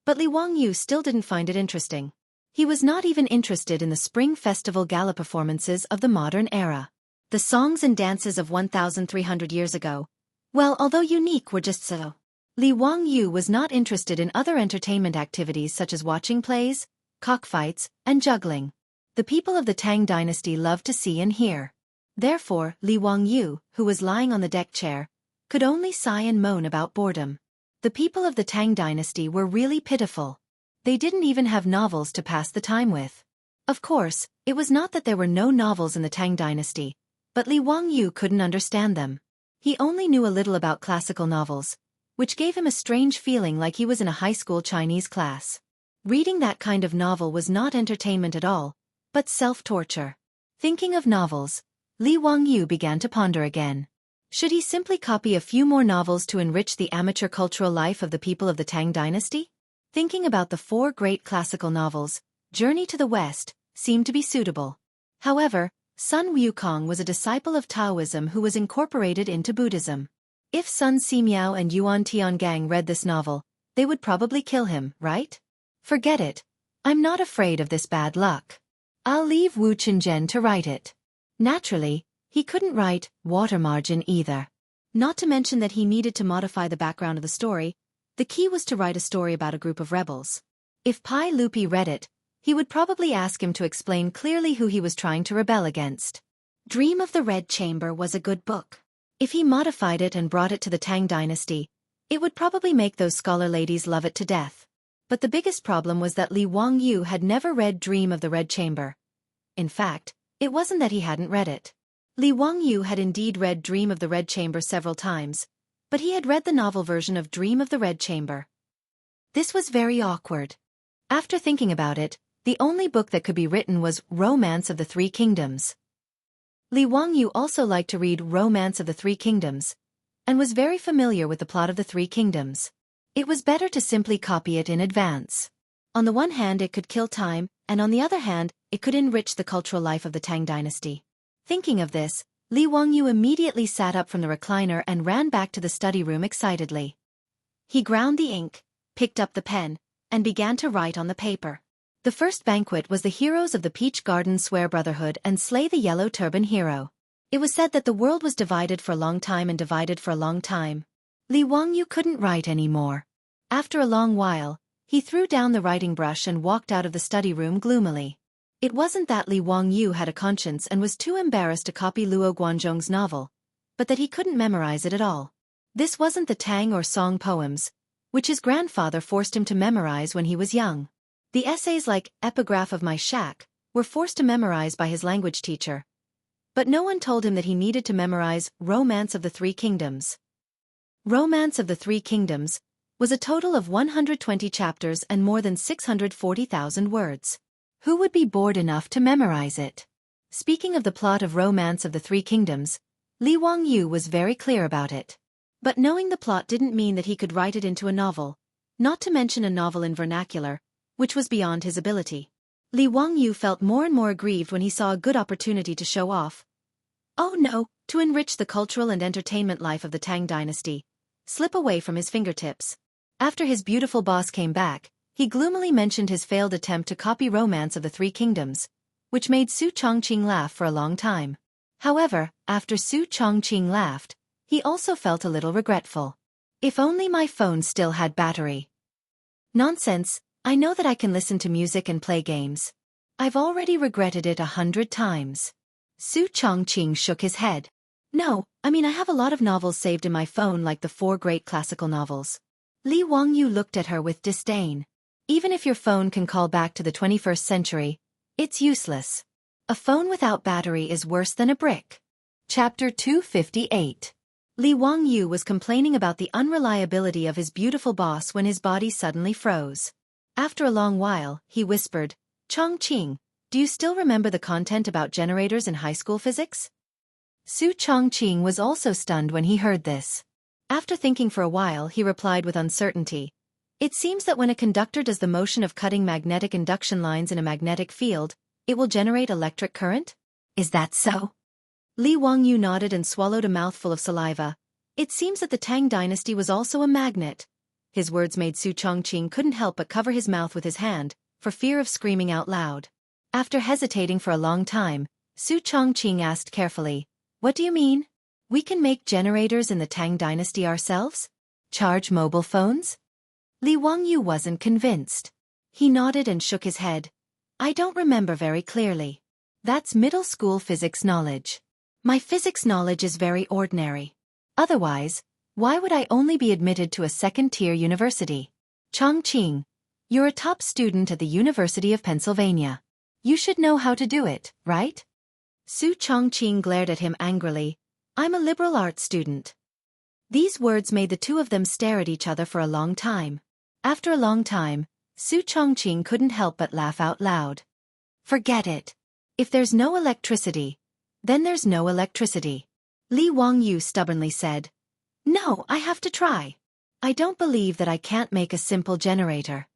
S1: But Li Wangyu still didn't find it interesting. He was not even interested in the Spring Festival gala performances of the modern era. The songs and dances of 1,300 years ago, well, although unique, were just so. Li Wangyu was not interested in other entertainment activities such as watching plays, cockfights, and juggling. The people of the Tang dynasty loved to see and hear. Therefore, Li Wangyu, who was lying on the deck chair, could only sigh and moan about boredom. The people of the Tang dynasty were really pitiful. They didn't even have novels to pass the time with. Of course, it was not that there were no novels in the Tang dynasty, but Li Wangyu couldn't understand them. He only knew a little about classical novels, which gave him a strange feeling like he was in a high school Chinese class. Reading that kind of novel was not entertainment at all, but self-torture. Thinking of novels, Li Wangyu began to ponder again. Should he simply copy a few more novels to enrich the amateur cultural life of the people of the Tang dynasty? Thinking about the 4 great classical novels, Journey to the West seemed to be suitable. However, Sun Wukong was a disciple of Taoism who was incorporated into Buddhism. If Sun Simiao and Yuan Tiangang read this novel, they would probably kill him, right? Forget it. I'm not afraid of this bad luck. I'll leave Wu Qinzhen to write it. Naturally, he couldn't write water margin either. Not to mention that he needed to modify the background of the story. The key was to write a story about a group of rebels. If Pai Lupi read it, he would probably ask him to explain clearly who he was trying to rebel against. Dream of the Red Chamber was a good book. If he modified it and brought it to the Tang dynasty, it would probably make those scholar ladies love it to death. But the biggest problem was that Li Wangyu had never read Dream of the Red Chamber. In fact, it wasn't that he hadn't read it. Li Wangyu had indeed read Dream of the Red Chamber several times, but he had read the novel version of Dream of the Red Chamber. This was very awkward. After thinking about it, the only book that could be written was Romance of the Three Kingdoms. Li Wangyu also liked to read Romance of the Three Kingdoms, and was very familiar with the plot of the Three Kingdoms. It was better to simply copy it in advance. On the one hand, it could kill time, and on the other hand, it could enrich the cultural life of the Tang dynasty. Thinking of this, Li Wangyu immediately sat up from the recliner and ran back to the study room excitedly. He ground the ink, picked up the pen, and began to write on the paper. The first banquet was the heroes of the Peach Garden Swear Brotherhood and slay the Yellow Turban hero. It was said that the world was divided for a long time and divided for a long time. Li Wangyu couldn't write anymore. After a long while, he threw down the writing brush and walked out of the study room gloomily. It wasn't that Li Wangyu had a conscience and was too embarrassed to copy Luo Guanzhong's novel, but that he couldn't memorize it at all. This wasn't the Tang or Song poems, which his grandfather forced him to memorize when he was young. The essays like Epigraph of My Shack were forced to memorize by his language teacher. But no one told him that he needed to memorize Romance of the Three Kingdoms. Romance of the Three Kingdoms was a total of 120 chapters and more than 640,000 words. Who would be bored enough to memorize it? Speaking of the plot of Romance of the Three Kingdoms, Li Wangyu was very clear about it. But knowing the plot didn't mean that he could write it into a novel, not to mention a novel in vernacular, which was beyond his ability. Li Wangyu felt more and more aggrieved when he saw a good opportunity to show off. Oh no, to enrich the cultural and entertainment life of the Tang dynasty, slip away from his fingertips. After his beautiful boss came back, he gloomily mentioned his failed attempt to copy Romance of the Three Kingdoms, which made Su Chongqing laugh for a long time. However, after Su Chongqing laughed, he also felt a little regretful. If only my phone still had battery. Nonsense, I know that I can listen to music and play games. I've already regretted it 100 times. Su Chongqing shook his head. No, I mean I have a lot of novels saved in my phone like the 4 great classical novels. Li Wangyu looked at her with disdain. Even if your phone can call back to the 21st century, it's useless. A phone without battery is worse than a brick. Chapter 258. Li Wangyu was complaining about the unreliability of his beautiful boss when his body suddenly froze. After a long while, he whispered, Chongqing, do you still remember the content about generators in high school physics? Su Chongqing was also stunned when he heard this. After thinking for a while, he replied with uncertainty. It seems that when a conductor does the motion of cutting magnetic induction lines in a magnetic field, it will generate electric current? Is that so? Li Wangyu nodded and swallowed a mouthful of saliva. It seems that the Tang dynasty was also a magnet. His words made Su Chongqing couldn't help but cover his mouth with his hand, for fear of screaming out loud. After hesitating for a long time, Su Chongqing asked carefully, What do you mean? We can make generators in the Tang dynasty ourselves? Charge mobile phones? Li Wangyu wasn't convinced. He nodded and shook his head. I don't remember very clearly. That's middle school physics knowledge. My physics knowledge is very ordinary. Otherwise, why would I only be admitted to a second-tier university? Chongqing, you're a top student at the University of Pennsylvania. You should know how to do it, right? Su Chongqing glared at him angrily. I'm a liberal arts student. These words made the two of them stare at each other for a long time. After a long time, Su Chongqing couldn't help but laugh out loud. Forget it. If there's no electricity, then there's no electricity. Li Wangyu stubbornly said. No, I have to try. I don't believe that I can't make a simple generator.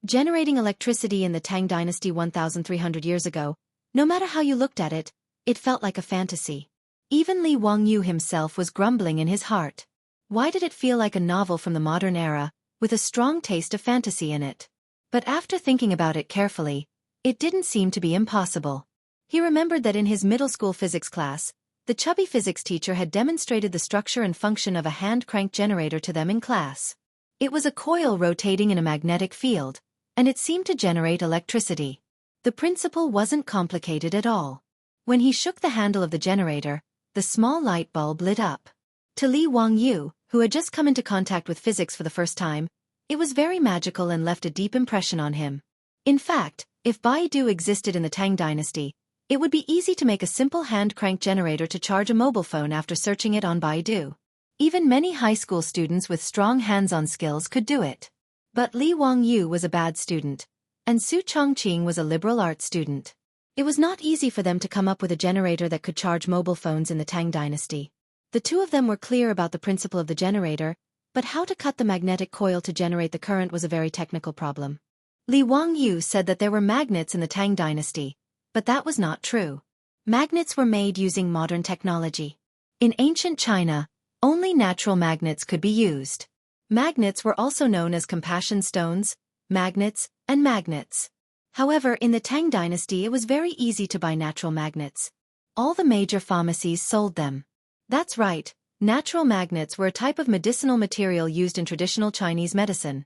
S1: Generating electricity in the Tang dynasty 1,300 years ago, no matter how you looked at it, it felt like a fantasy. Even Li Wangyu himself was grumbling in his heart. Why did it feel like a novel from the modern era, with a strong taste of fantasy in it? But after thinking about it carefully, it didn't seem to be impossible. He remembered that in his middle school physics class, the chubby physics teacher had demonstrated the structure and function of a hand-crank generator to them in class. It was a coil rotating in a magnetic field, and it seemed to generate electricity. The principle wasn't complicated at all. When he shook the handle of the generator, the small light bulb lit up. To Li Wangyu, who had just come into contact with physics for the first time, it was very magical and left a deep impression on him. In fact, if Baidu existed in the Tang dynasty, it would be easy to make a simple hand-crank generator to charge a mobile phone after searching it on Baidu. Even many high school students with strong hands-on skills could do it. But Li Wangyu was a bad student, and Su Chongqing was a liberal arts student. It was not easy for them to come up with a generator that could charge mobile phones in the Tang dynasty. The two of them were clear about the principle of the generator, but how to cut the magnetic coil to generate the current was a very technical problem. Li Wangyu said that there were magnets in the Tang dynasty, but that was not true. Magnets were made using modern technology. In ancient China, only natural magnets could be used. Magnets were also known as compassion stones, magnets, and magnets. However, in the Tang dynasty it was very easy to buy natural magnets. All the major pharmacies sold them. That's right, natural magnets were a type of medicinal material used in traditional Chinese medicine.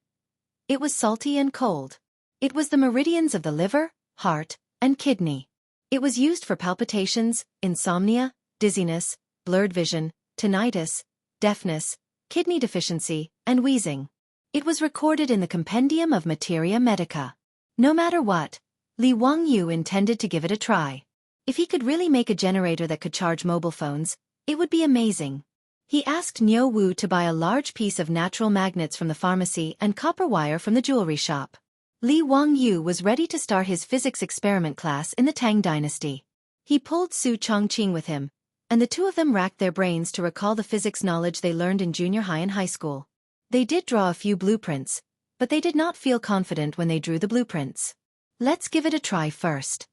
S1: It was salty and cold. It was the meridians of the liver, heart, and kidney. It was used for palpitations, insomnia, dizziness, blurred vision, tinnitus, deafness, kidney deficiency, and wheezing. It was recorded in the Compendium of Materia Medica. No matter what, Li Wangyu intended to give it a try. If he could really make a generator that could charge mobile phones, it would be amazing. He asked Niu Wu to buy a large piece of natural magnets from the pharmacy and copper wire from the jewelry shop. Li Wangyu was ready to start his physics experiment class in the Tang dynasty. He pulled Su Chongqing with him, and the two of them racked their brains to recall the physics knowledge they learned in junior high and high school. They did draw a few blueprints, but they did not feel confident when they drew the blueprints. Let's give it a try first.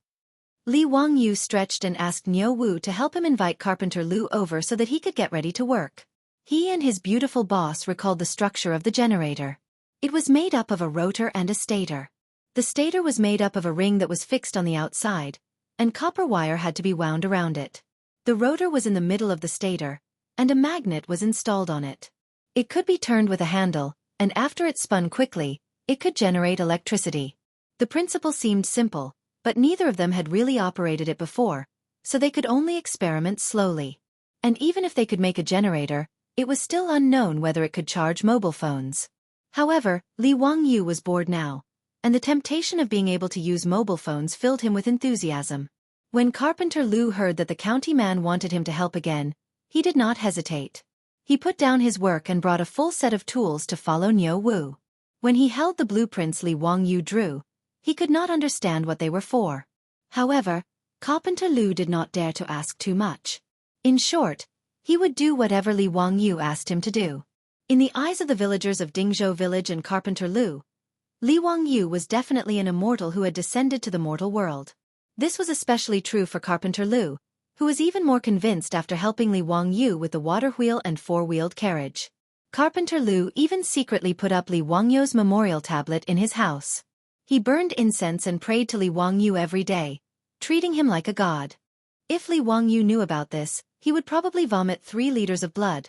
S1: Li Wangyu stretched and asked Niu Wu to help him invite Carpenter Lu over so that he could get ready to work. He and his beautiful boss recalled the structure of the generator. It was made up of a rotor and a stator. The stator was made up of a ring that was fixed on the outside, and copper wire had to be wound around it. The rotor was in the middle of the stator, and a magnet was installed on it. It could be turned with a handle, and after it spun quickly, it could generate electricity. The principle seemed simple, but neither of them had really operated it before, so they could only experiment slowly. And even if they could make a generator, it was still unknown whether it could charge mobile phones. However, Li Wangyu was bored now, and the temptation of being able to use mobile phones filled him with enthusiasm. When Carpenter Lu heard that the county man wanted him to help again, he did not hesitate. He put down his work and brought a full set of tools to follow Niu Wu. When he held the blueprints Li Wangyu drew, he could not understand what they were for. However, Carpenter Lu did not dare to ask too much. In short, he would do whatever Li Wangyu asked him to do. In the eyes of the villagers of Dingzhou village and Carpenter Lu, Li Wangyu was definitely an immortal who had descended to the mortal world. This was especially true for Carpenter Lu, who was even more convinced after helping Li Wangyu with the water wheel and four-wheeled carriage. Carpenter Lu even secretly put up Li Wangyu's memorial tablet in his house. He burned incense and prayed to Li Wangyu every day, treating him like a god. If Li Wangyu knew about this, he would probably vomit 3 liters of blood.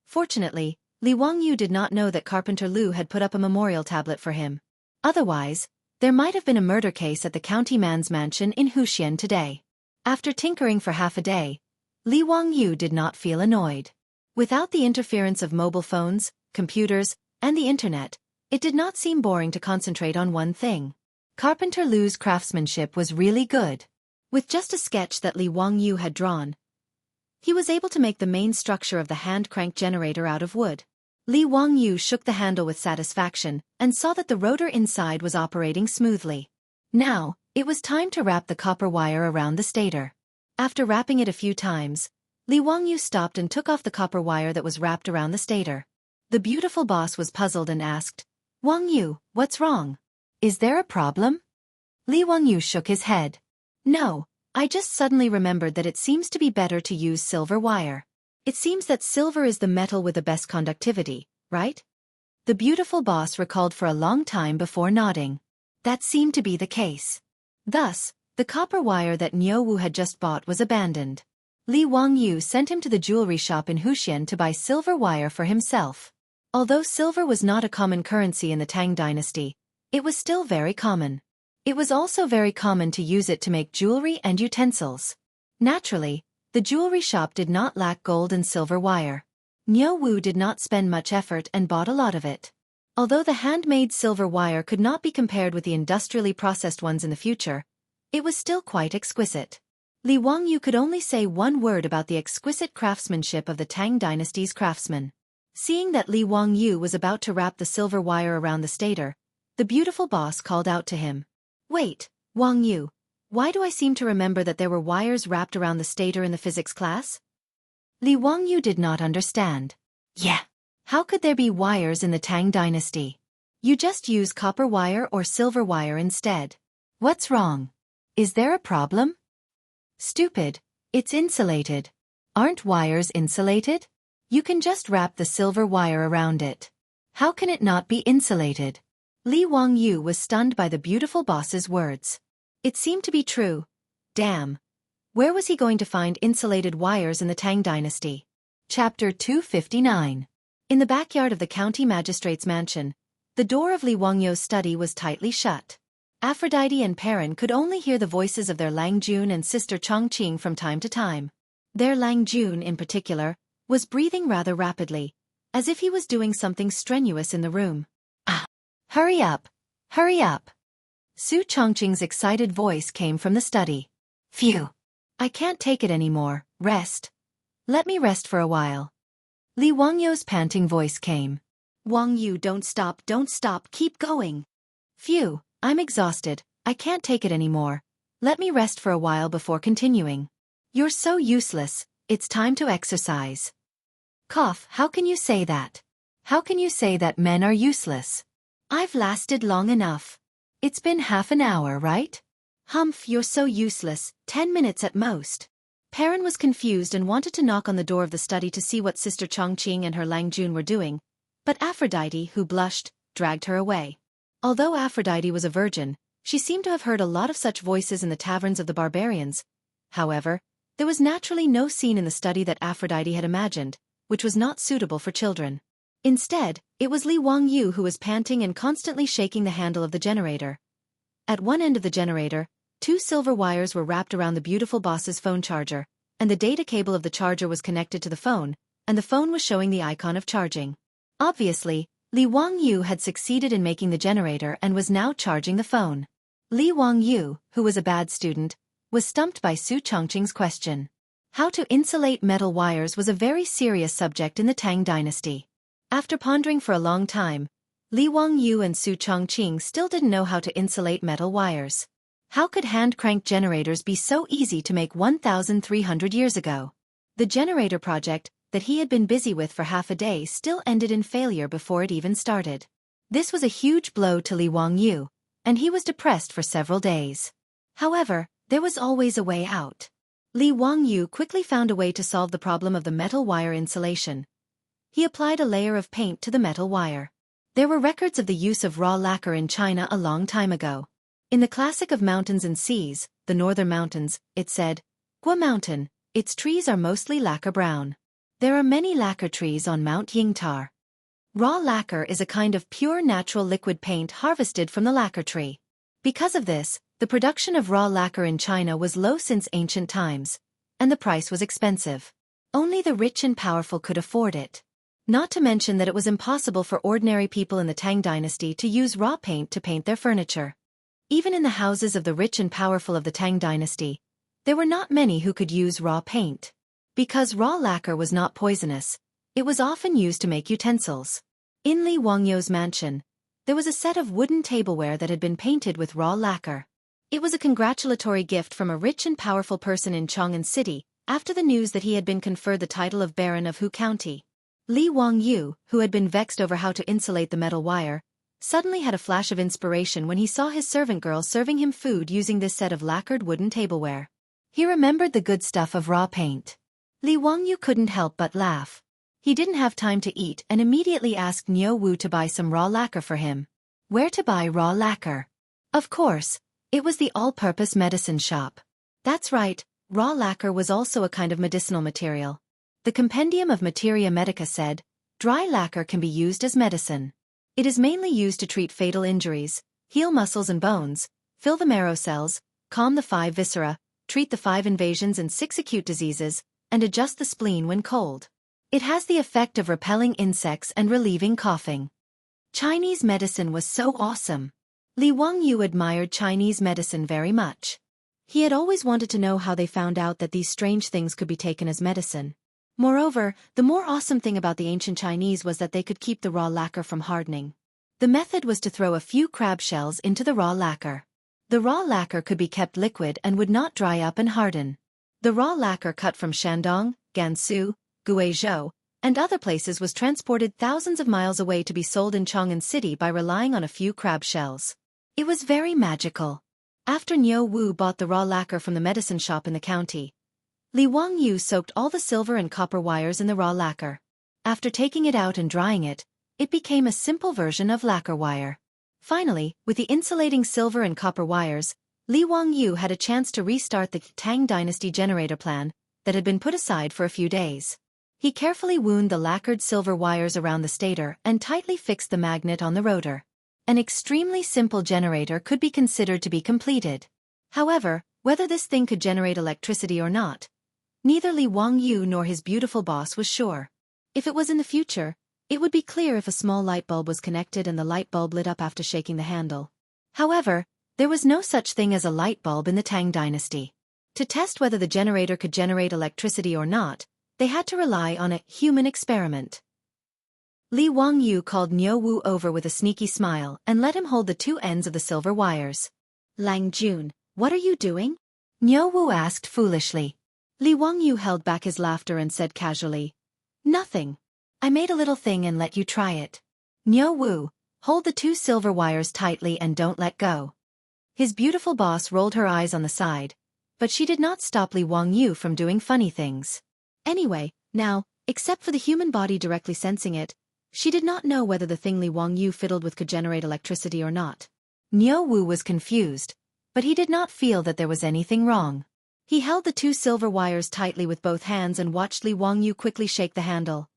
S1: Fortunately, Li Wangyu did not know that Carpenter Lu had put up a memorial tablet for him. Otherwise, there might have been a murder case at the county man's mansion in Wuxia today. After tinkering for half a day, Li Wangyu did not feel annoyed. Without the interference of mobile phones, computers, and the internet, it did not seem boring to concentrate on one thing. Carpenter Lu's craftsmanship was really good. With just a sketch that Li Wangyu had drawn, he was able to make the main structure of the hand-crank generator out of wood. Li Wangyu shook the handle with satisfaction and saw that the rotor inside was operating smoothly. Now, it was time to wrap the copper wire around the stator. After wrapping it a few times, Li Wangyu stopped and took off the copper wire that was wrapped around the stator. The beautiful boss was puzzled and asked, "Wangyu, what's wrong? Is there a problem?" Li Wangyu shook his head. "No, I just suddenly remembered that it seems to be better to use silver wire. It seems that silver is the metal with the best conductivity, right?" The beautiful boss recalled for a long time before nodding. That seemed to be the case. Thus, the copper wire that Niu Wu had just bought was abandoned. Li Wangyu sent him to the jewelry shop in Wuxia to buy silver wire for himself. Although silver was not a common currency in the Tang dynasty, it was still very common. It was also very common to use it to make jewelry and utensils. Naturally, the jewelry shop did not lack gold and silver wire. Niu Wu did not spend much effort and bought a lot of it. Although the handmade silver wire could not be compared with the industrially processed ones in the future, it was still quite exquisite. Li Wangyu could only say one word about the exquisite craftsmanship of the Tang dynasty's craftsmen. Seeing that Li Wangyu was about to wrap the silver wire around the stator, the beautiful boss called out to him. "Wait, Wangyu, why do I seem to remember that there were wires wrapped around the stator in the physics class?" Li Wangyu did not understand. "Yeah, how could there be wires in the Tang dynasty? You just use copper wire or silver wire instead. What's wrong? Is there a problem?" "Stupid, it's insulated. Aren't wires insulated? You can just wrap the silver wire around it. How can it not be insulated?" Li Wangyu was stunned by the beautiful boss's words. It seemed to be true. Damn. Where was he going to find insulated wires in the Tang dynasty? Chapter 259. In the backyard of the county magistrate's mansion, the door of Li Wangyu's study was tightly shut. Aphrodite and Perrin could only hear the voices of their Lang Jun and sister Chongqing from time to time. Their Lang Jun, in particular, was breathing rather rapidly, as if he was doing something strenuous in the room. "Ah! Hurry up! Hurry up!" Su Chongqing's excited voice came from the study. "Phew! I can't take it anymore. Rest. Let me rest for a while." Li Wangyu's panting voice came. "Wangyu, don't stop, keep going." "Phew, I'm exhausted, I can't take it anymore. Let me rest for a while before continuing." "You're so useless, it's time to exercise. Cough, how can you say that? How can you say that men are useless? I've lasted long enough. It's been half an hour, right? Humph, you're so useless, 10 minutes at most. Perrin was confused and wanted to knock on the door of the study to see what Sister Chongqing and her Lang Jun were doing, but Aphrodite, who blushed, dragged her away. Although Aphrodite was a virgin, she seemed to have heard a lot of such voices in the taverns of the barbarians. However, there was naturally no scene in the study that Aphrodite had imagined, which was not suitable for children. Instead, it was Li Wangyu who was panting and constantly shaking the handle of the generator. At one end of the generator, 2 silver wires were wrapped around the beautiful boss's phone charger, and the data cable of the charger was connected to the phone, and the phone was showing the icon of charging. Obviously, Li Wangyu had succeeded in making the generator and was now charging the phone. Li Wangyu, who was a bad student, was stumped by Su Chongqing's question. How to insulate metal wires was a very serious subject in the Tang dynasty. After pondering for a long time, Li Wangyu and Su Chongqing still didn't know how to insulate metal wires. How could hand-cranked generators be so easy to make 1,300 years ago? The generator project that he had been busy with for half a day still ended in failure before it even started. This was a huge blow to Li Wangyu, and he was depressed for several days. However, there was always a way out. Li Wangyu quickly found a way to solve the problem of the metal wire insulation. He applied a layer of paint to the metal wire. There were records of the use of raw lacquer in China a long time ago. In the classic of mountains and seas, the Northern Mountains, it said, Gua Mountain, its trees are mostly lacquer brown. There are many lacquer trees on Mount Yingtar. Raw lacquer is a kind of pure natural liquid paint harvested from the lacquer tree. Because of this, the production of raw lacquer in China was low since ancient times, and the price was expensive. Only the rich and powerful could afford it. Not to mention that it was impossible for ordinary people in the Tang dynasty to use raw paint to paint their furniture. Even in the houses of the rich and powerful of the Tang dynasty, there were not many who could use raw paint. Because raw lacquer was not poisonous, it was often used to make utensils. In Li Wangyu's mansion, there was a set of wooden tableware that had been painted with raw lacquer. It was a congratulatory gift from a rich and powerful person in Chang'an City, after the news that he had been conferred the title of Baron of Hu County. Li Wangyu, who had been vexed over how to insulate the metal wire, suddenly had a flash of inspiration when he saw his servant girl serving him food using this set of lacquered wooden tableware. He remembered the good stuff of raw paint. Li Wangyu couldn't help but laugh. He didn't have time to eat and immediately asked Niu Wu to buy some raw lacquer for him. Where to buy raw lacquer? Of course, it was the all-purpose medicine shop. That's right, raw lacquer was also a kind of medicinal material. The Compendium of Materia Medica said, dry lacquer can be used as medicine. It is mainly used to treat fatal injuries, heal muscles and bones, fill the marrow cells, calm the 5 viscera, treat the 5 invasions and 6 acute diseases, and adjust the spleen when cold. It has the effect of repelling insects and relieving coughing. Chinese medicine was so awesome. Li Wangyu admired Chinese medicine very much. He had always wanted to know how they found out that these strange things could be taken as medicine. Moreover, the more awesome thing about the ancient Chinese was that they could keep the raw lacquer from hardening. The method was to throw a few crab shells into the raw lacquer. The raw lacquer could be kept liquid and would not dry up and harden. The raw lacquer cut from Shandong, Gansu, Guizhou, and other places was transported thousands of miles away to be sold in Chang'an City by relying on a few crab shells. It was very magical. After Niu Wu bought the raw lacquer from the medicine shop in the county, Li Wangyu soaked all the silver and copper wires in the raw lacquer. After taking it out and drying it, it became a simple version of lacquer wire. Finally, with the insulating silver and copper wires, Li Wangyu had a chance to restart the Tang Dynasty generator plan that had been put aside for a few days. He carefully wound the lacquered silver wires around the stator and tightly fixed the magnet on the rotor. An extremely simple generator could be considered to be completed. However, whether this thing could generate electricity or not, neither Li Wangyu nor his beautiful boss was sure. If it was in the future, it would be clear if a small light bulb was connected and the light bulb lit up after shaking the handle. However, there was no such thing as a light bulb in the Tang Dynasty. To test whether the generator could generate electricity or not, they had to rely on a human experiment. Li Wangyu called Niu Wu over with a sneaky smile and let him hold the 2 ends of the silver wires. Lang Jun, what are you doing? Niu Wu asked foolishly. Li Wangyu held back his laughter and said casually, "Nothing. I made a little thing and let you try it. Niu Wu, hold the 2 silver wires tightly and don't let go." His beautiful boss rolled her eyes on the side, but she did not stop Li Wangyu from doing funny things. Anyway, now, except for the human body directly sensing it, she did not know whether the thing Li Wangyu fiddled with could generate electricity or not. Niu Wu was confused, but he did not feel that there was anything wrong. He held the 2 silver wires tightly with both hands and watched Li Wangyu quickly shake the handle.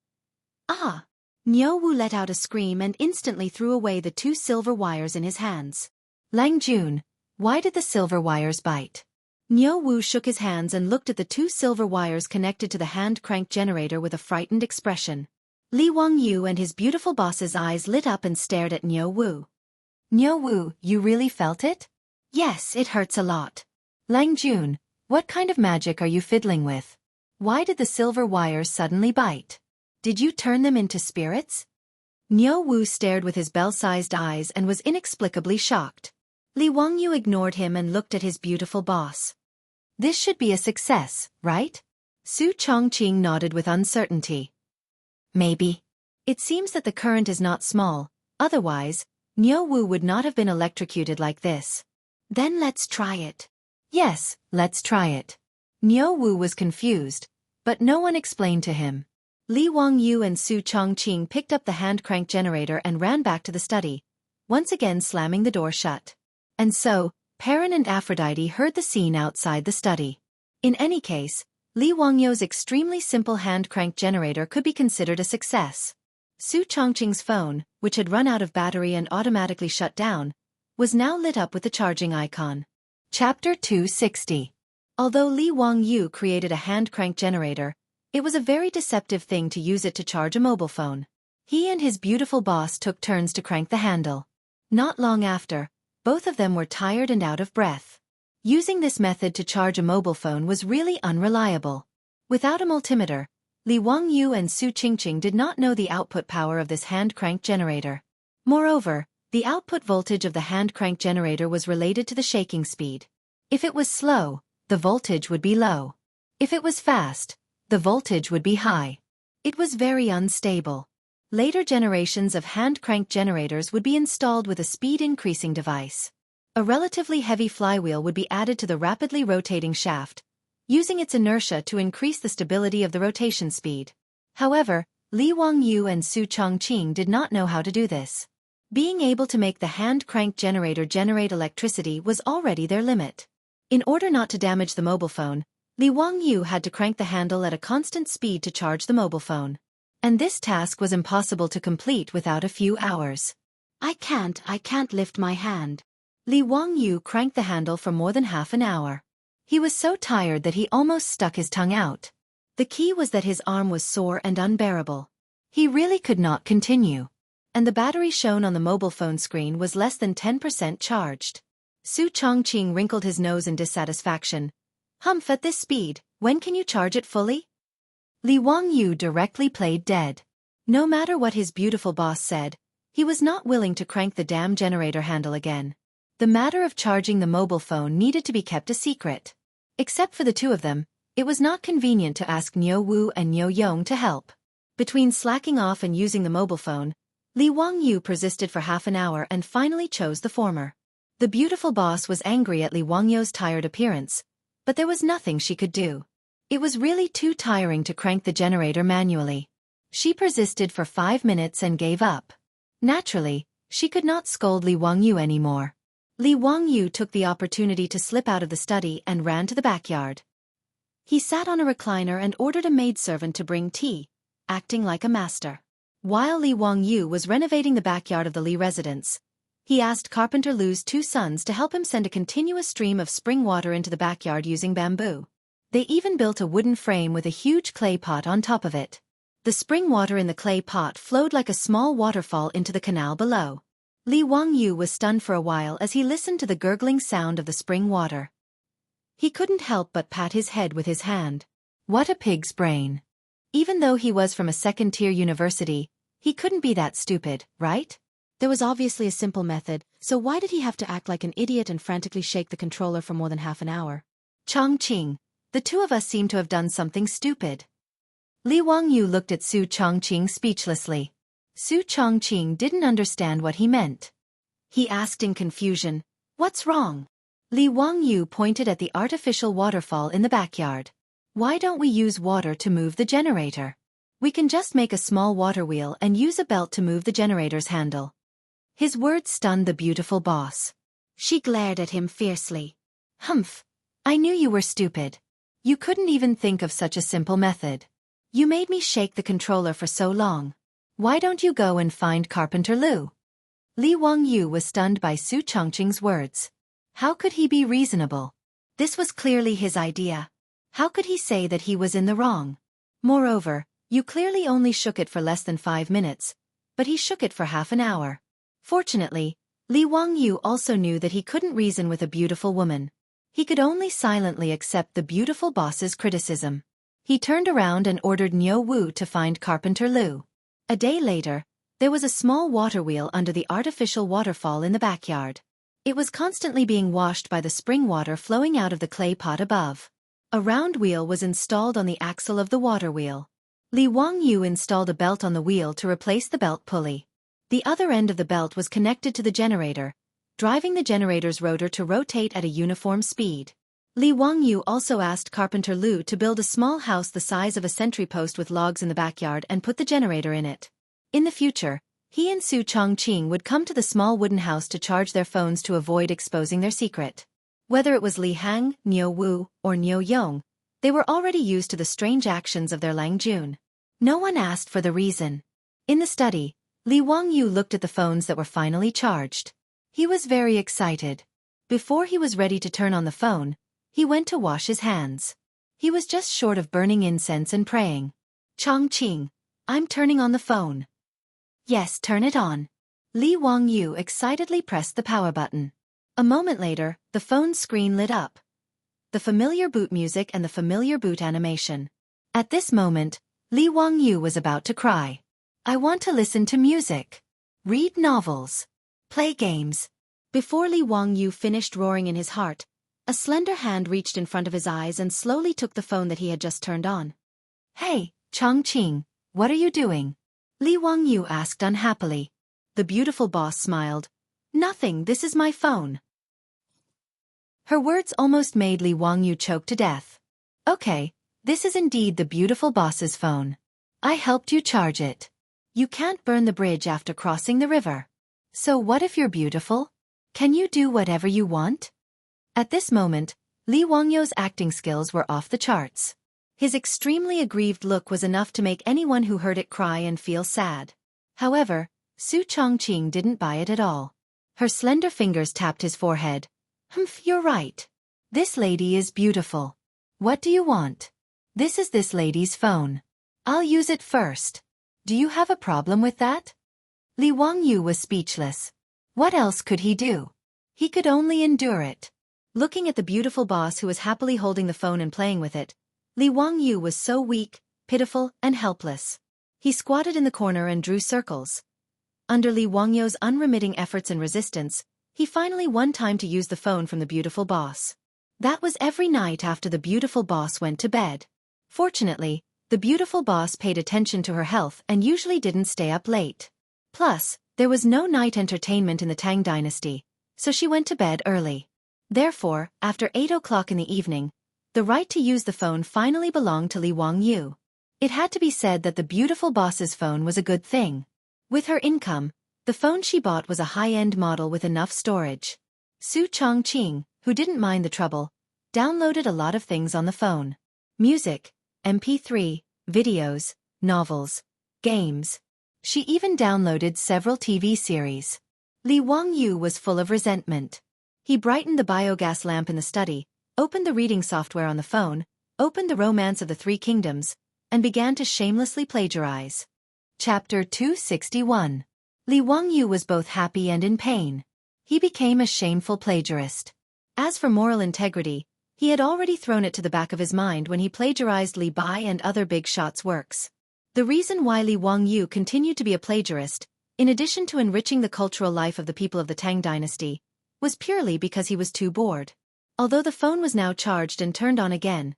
S1: Ah! Niu Wu let out a scream and instantly threw away the 2 silver wires in his hands. Lang Jun, why did the silver wires bite? Niu Wu shook his hands and looked at the 2 silver wires connected to the hand-crank generator with a frightened expression. Li Wangyu and his beautiful boss's eyes lit up and stared at Niu Wu. "Niu Wu, you really felt it?" "Yes, it hurts a lot." "Lang Jun, what kind of magic are you fiddling with? Why did the silver wires suddenly bite? Did you turn them into spirits?" Niu Wu stared with his bell-sized eyes and was inexplicably shocked. Li Wangyu ignored him and looked at his beautiful boss. "This should be a success, right?" Su Chongqing nodded with uncertainty. "Maybe. It seems that the current is not small, otherwise, Niu Wu would not have been electrocuted like this." "Then let's try it." "Yes, let's try it." Niu Wu was confused, but no one explained to him. Li Wangyu and Su Chongqing picked up the hand-crank generator and ran back to the study, once again slamming the door shut. And so, Perrin and Aphrodite heard the scene outside the study. In any case, Li Wangyu's extremely simple hand-crank generator could be considered a success. Su Chongqing's phone, which had run out of battery and automatically shut down, was now lit up with the charging icon. Chapter 260. Although Li Wangyu created a hand-crank generator, it was a very deceptive thing to use it to charge a mobile phone. He and his beautiful boss took turns to crank the handle. Not long after, both of them were tired and out of breath. Using this method to charge a mobile phone was really unreliable. Without a multimeter, Li Wangyu and Su Chongqing did not know the output power of this hand-crank generator. Moreover, the output voltage of the hand-crank generator was related to the shaking speed. If it was slow, the voltage would be low. If it was fast, the voltage would be high. It was very unstable. Later generations of hand-crank generators would be installed with a speed-increasing device. A relatively heavy flywheel would be added to the rapidly rotating shaft, using its inertia to increase the stability of the rotation speed. However, Li Wangyu and Su Chongqing did not know how to do this. Being able to make the hand-crank generator generate electricity was already their limit. In order not to damage the mobile phone, Li Wangyu had to crank the handle at a constant speed to charge the mobile phone. And this task was impossible to complete without a few hours. I can't lift my hand." Li Wangyu cranked the handle for more than half an hour. He was so tired that he almost stuck his tongue out. The key was that his arm was sore and unbearable. He really could not continue. And the battery shown on the mobile phone screen was less than 10% charged. Su Chongqing wrinkled his nose in dissatisfaction. "Humph, at this speed, when can you charge it fully?" Li Wangyu directly played dead. No matter what his beautiful boss said, he was not willing to crank the damn generator handle again. The matter of charging the mobile phone needed to be kept a secret. Except for the two of them, it was not convenient to ask Niu Wu and Niu Yong to help. Between slacking off and using the mobile phone, Li Wangyu persisted for half an hour and finally chose the former. The beautiful boss was angry at Li Wangyu's tired appearance, but there was nothing she could do. It was really too tiring to crank the generator manually. She persisted for 5 minutes and gave up. Naturally, she could not scold Li Wangyu anymore. Li Wangyu took the opportunity to slip out of the study and ran to the backyard. He sat on a recliner and ordered a maidservant to bring tea, acting like a master. While Li Wangyu was renovating the backyard of the Li residence, he asked Carpenter Lu's 2 sons to help him send a continuous stream of spring water into the backyard using bamboo. They even built a wooden frame with a huge clay pot on top of it. The spring water in the clay pot flowed like a small waterfall into the canal below. Li Wangyu was stunned for a while as he listened to the gurgling sound of the spring water. He couldn't help but pat his head with his hand. What a pig's brain. Even though he was from a second-tier university, he couldn't be that stupid, right? There was obviously a simple method, so why did he have to act like an idiot and frantically shake the controller for more than half an hour? Chongqing, The two of us seem to have done something stupid. Li Wangyu looked at Su Chongqing speechlessly. Su Chongqing didn't understand what he meant. He asked in confusion, "What's wrong?" Li Wangyu pointed at the artificial waterfall in the backyard. "Why don't we use water to move the generator? We can just make a small water wheel and use a belt to move the generator's handle." His words stunned the beautiful boss. She glared at him fiercely. "Humph! I knew you were stupid. You couldn't even think of such a simple method. You made me shake the controller for so long. Why don't you go and find Carpenter Lu?" Li Wangyu was stunned by Su Chongqing's words. How could he be reasonable? This was clearly his idea. How could he say that he was in the wrong? Moreover, you clearly only shook it for less than 5 minutes, but he shook it for half an hour. Fortunately, Li Wangyu also knew that he couldn't reason with a beautiful woman. He could only silently accept the beautiful boss's criticism. He turned around and ordered Niu Wu to find Carpenter Lu. A day later, there was a small water wheel under the artificial waterfall in the backyard. It was constantly being washed by the spring water flowing out of the clay pot above. A round wheel was installed on the axle of the water wheel. Li Wangyu installed a belt on the wheel to replace the belt pulley. The other end of the belt was connected to the generator, driving the generator's rotor to rotate at a uniform speed. Li Wangyu also asked Carpenter Lu to build a small house the size of a sentry post with logs in the backyard and put the generator in it. In the future, he and Su Chongqing would come to the small wooden house to charge their phones to avoid exposing their secret. Whether it was Li Hang, Niu Wu, or Niu Yong, they were already used to the strange actions of their Lang Jun. No one asked for the reason. In the study, Li Wangyu looked at the phones that were finally charged. He was very excited. Before he was ready to turn on the phone, he went to wash his hands. He was just short of burning incense and praying. "Chongqing, I'm turning on the phone." "Yes, turn it on." Li Wangyu excitedly pressed the power button. A moment later, the phone's screen lit up. The familiar boot music and the familiar boot animation. At this moment, Li Wangyu was about to cry. "I want to listen to music, read novels, play games." Before Li Wangyu finished roaring in his heart, a slender hand reached in front of his eyes and slowly took the phone that he had just turned on. "Hey, Chongqing, what are you doing?" Li Wangyu asked unhappily. The beautiful boss smiled. "Nothing, this is my phone." Her words almost made Li Wangyu choke to death. "Okay, this is indeed the beautiful boss's phone. I helped you charge it. You can't burn the bridge after crossing the river. So what if you're beautiful? Can you do whatever you want?" At this moment, Li Wangyu's acting skills were off the charts. His extremely aggrieved look was enough to make anyone who heard it cry and feel sad. However, Su Chongqing didn't buy it at all. Her slender fingers tapped his forehead. "Humph, you're right. This lady is beautiful. What do you want? This is this lady's phone. I'll use it first. Do you have a problem with that?" Li Wangyu was speechless. What else could he do? He could only endure it. Looking at the beautiful boss who was happily holding the phone and playing with it, Li Wangyu was so weak, pitiful, and helpless. He squatted in the corner and drew circles. Under Li Wangyu's unremitting efforts and resistance, he finally won time to use the phone from the beautiful boss. That was every night after the beautiful boss went to bed. Fortunately, the beautiful boss paid attention to her health and usually didn't stay up late. Plus, there was no night entertainment in the Tang dynasty, so she went to bed early. Therefore, after 8 o'clock in the evening, the right to use the phone finally belonged to Li Wangyu. It had to be said that the beautiful boss's phone was a good thing. With her income, the phone she bought was a high-end model with enough storage. Su Chongqing, who didn't mind the trouble, downloaded a lot of things on the phone. Music, MP3, videos, novels, games. She even downloaded several TV series. Li Wangyu was full of resentment. He brightened the biogas lamp in the study, opened the reading software on the phone, opened the Romance of the Three Kingdoms, and began to shamelessly plagiarize. Chapter 261. Li Wangyu was both happy and in pain. He became a shameful plagiarist. As for moral integrity, he had already thrown it to the back of his mind when he plagiarized Li Bai and other big shots' works. The reason why Li Wangyu continued to be a plagiarist, in addition to enriching the cultural life of the people of the Tang dynasty, was purely because he was too bored. Although the phone was now charged and turned on again,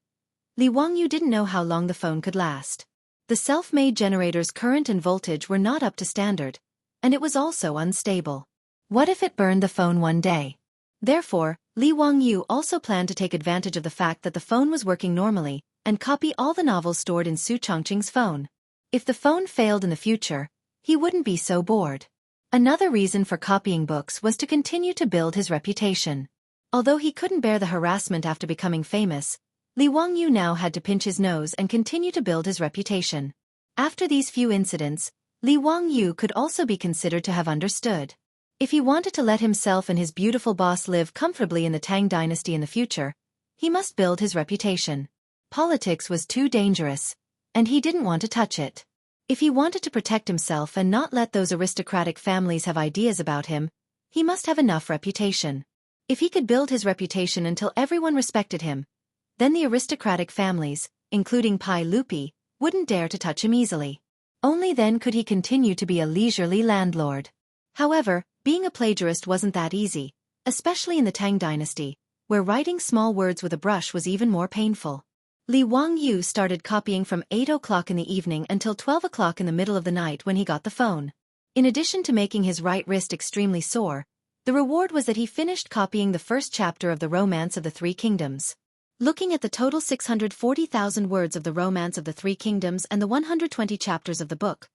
S1: Li Wangyu didn't know how long the phone could last. The self-made generator's current and voltage were not up to standard, and it was also unstable. What if it burned the phone one day? Therefore, Li Wangyu also planned to take advantage of the fact that the phone was working normally, and copy all the novels stored in Su Chongqing's phone. If the phone failed in the future, he wouldn't be so bored. Another reason for copying books was to continue to build his reputation. Although he couldn't bear the harassment after becoming famous, Li Wangyu now had to pinch his nose and continue to build his reputation. After these few incidents, Li Wangyu could also be considered to have understood. If he wanted to let himself and his beautiful boss live comfortably in the Tang dynasty in the future, he must build his reputation. Politics was too dangerous, and he didn't want to touch it. If he wanted to protect himself and not let those aristocratic families have ideas about him, he must have enough reputation. If he could build his reputation until everyone respected him, then the aristocratic families, including Pai Lupi, wouldn't dare to touch him easily. Only then could he continue to be a leisurely landlord. However, being a plagiarist wasn't that easy, especially in the Tang dynasty, where writing small words with a brush was even more painful. Li Wangyu started copying from 8 o'clock in the evening until 12 o'clock in the middle of the night when he got the phone. In addition to making his right wrist extremely sore, the reward was that he finished copying the first chapter of the Romance of the Three Kingdoms. Looking at the total 640,000 words of the Romance of the Three Kingdoms and the 120 chapters of the book,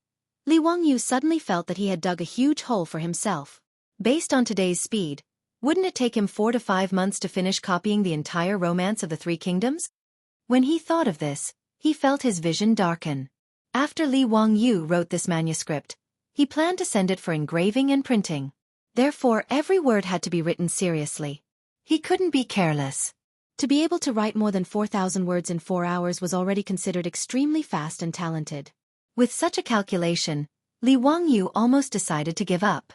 S1: Li Wangyu suddenly felt that he had dug a huge hole for himself. Based on today's speed, wouldn't it take him 4 to 5 months to finish copying the entire Romance of the Three Kingdoms? When he thought of this, he felt his vision darken. After Li Wangyu wrote this manuscript, he planned to send it for engraving and printing. Therefore, every word had to be written seriously. He couldn't be careless. To be able to write more than 4,000 words in 4 hours was already considered extremely fast and talented. With such a calculation, Li Wangyu almost decided to give up.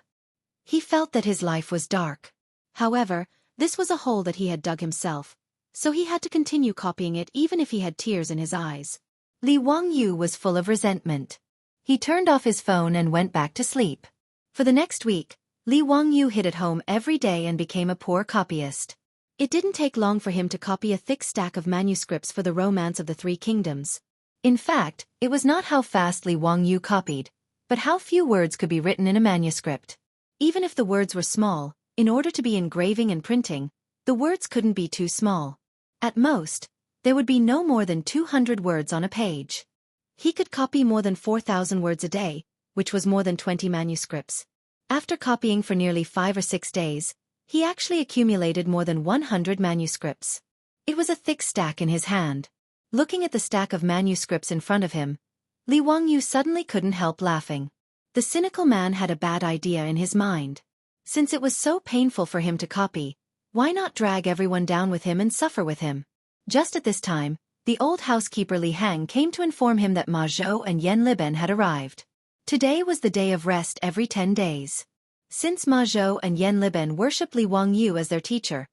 S1: He felt that his life was dark. However, this was a hole that he had dug himself, so he had to continue copying it even if he had tears in his eyes. Li Wangyu was full of resentment. He turned off his phone and went back to sleep. For the next week, Li Wangyu hid at home every day and became a poor copyist. It didn't take long for him to copy a thick stack of manuscripts for the Romance of the Three Kingdoms. In fact, it was not how fast Li Wangyu copied, but how few words could be written in a manuscript. Even if the words were small, in order to be engraving and printing, the words couldn't be too small. At most, there would be no more than 200 words on a page. He could copy more than 4,000 words a day, which was more than 20 manuscripts. After copying for nearly 5 or 6 days, he actually accumulated more than 100 manuscripts. It was a thick stack in his hand. Looking at the stack of manuscripts in front of him, Li Wangyu suddenly couldn't help laughing. The cynical man had a bad idea in his mind. Since it was so painful for him to copy, why not drag everyone down with him and suffer with him? Just at this time, the old housekeeper Li Hang came to inform him that Ma Zhou and Yan Liben had arrived. Today was the day of rest every 10 days. Since Ma Zhou and Yan Liben worshipped Li Wangyu as their teacher,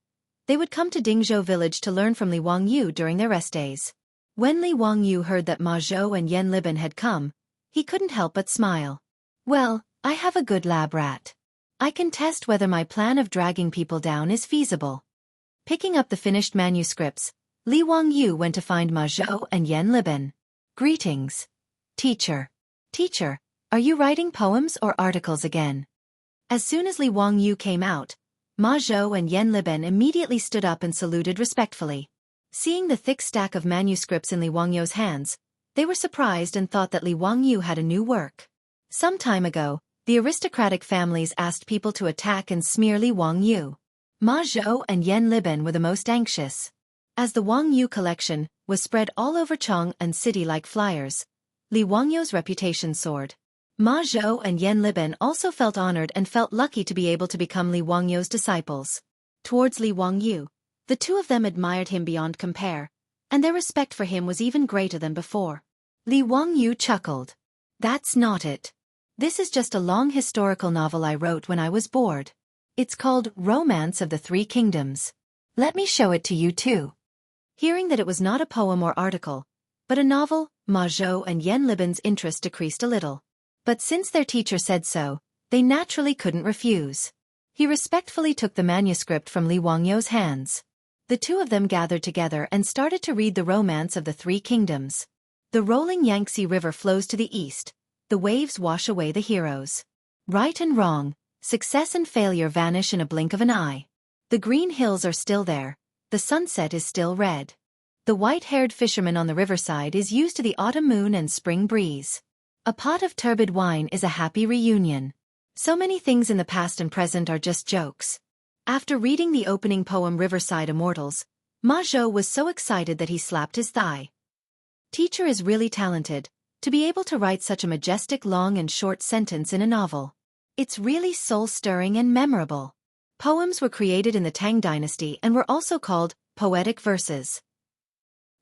S1: they would come to Dingzhou village to learn from Li Wangyu during their rest days. When Li Wangyu heard that Ma Zhou and Yan Liben had come, he couldn't help but smile. Well, I have a good lab rat. I can test whether my plan of dragging people down is feasible. Picking up the finished manuscripts, Li Wangyu went to find Ma Zhou and Yan Liben. Greetings. Teacher. Teacher, are you writing poems or articles again? As soon as Li Wangyu came out, Ma Zhou and Yan Liben immediately stood up and saluted respectfully. Seeing the thick stack of manuscripts in Li Wangyu's hands, they were surprised and thought that Li Wangyu had a new work. Some time ago, the aristocratic families asked people to attack and smear Li Wangyu. Ma Zhou and Yan Liben were the most anxious. As the Wangyu collection was spread all over Chong and city like flyers, Li Wangyu's reputation soared. Ma Zhou and Yan Liben also felt honored and felt lucky to be able to become Li Wangyu's disciples. Towards Li Wangyu, the two of them admired him beyond compare, and their respect for him was even greater than before. Li Wangyu chuckled. That's not it. This is just a long historical novel I wrote when I was bored. It's called Romance of the Three Kingdoms. Let me show it to you too. Hearing that it was not a poem or article, but a novel, Ma Zhou and Yan Liben's interest decreased a little. But since their teacher said so, they naturally couldn't refuse. He respectfully took the manuscript from Li Wangyu's hands. The two of them gathered together and started to read The Romance of the Three Kingdoms. The rolling Yangtze River flows to the east. The waves wash away the heroes. Right and wrong, success and failure vanish in a blink of an eye. The green hills are still there. The sunset is still red. The white-haired fisherman on the riverside is used to the autumn moon and spring breeze. A pot of turbid wine is a happy reunion. So many things in the past and present are just jokes. After reading the opening poem Riverside Immortals, Ma Zhou was so excited that he slapped his thigh. Teacher is really talented, to be able to write such a majestic long and short sentence in a novel. It's really soul-stirring and memorable. Poems were created in the Tang dynasty and were also called poetic verses.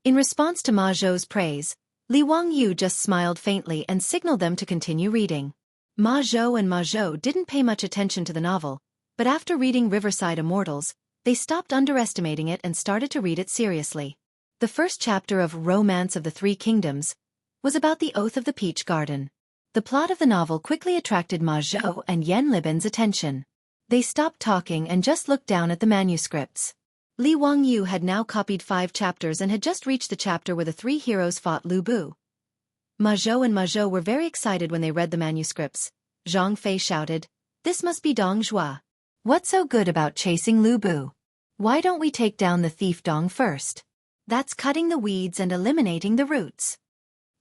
S1: In response to Ma Zhou's praise, Li Wangyu just smiled faintly and signaled them to continue reading. Ma Zhou and Ma Zhou didn't pay much attention to the novel, but after reading Riverside Immortals, they stopped underestimating it and started to read it seriously. The first chapter of Romance of the Three Kingdoms was about the Oath of the Peach Garden. The plot of the novel quickly attracted Ma Zhou and Yan Liben's attention. They stopped talking and just looked down at the manuscripts. Li Wangyu had now copied 5 chapters and had just reached the chapter where the 3 heroes fought Lu Bu. Ma Zhou and Ma Zhou were very excited when they read the manuscripts. Zhang Fei shouted, "This must be Dong Zhua. What's so good about chasing Lu Bu? Why don't we take down the thief Dong first? That's cutting the weeds and eliminating the roots."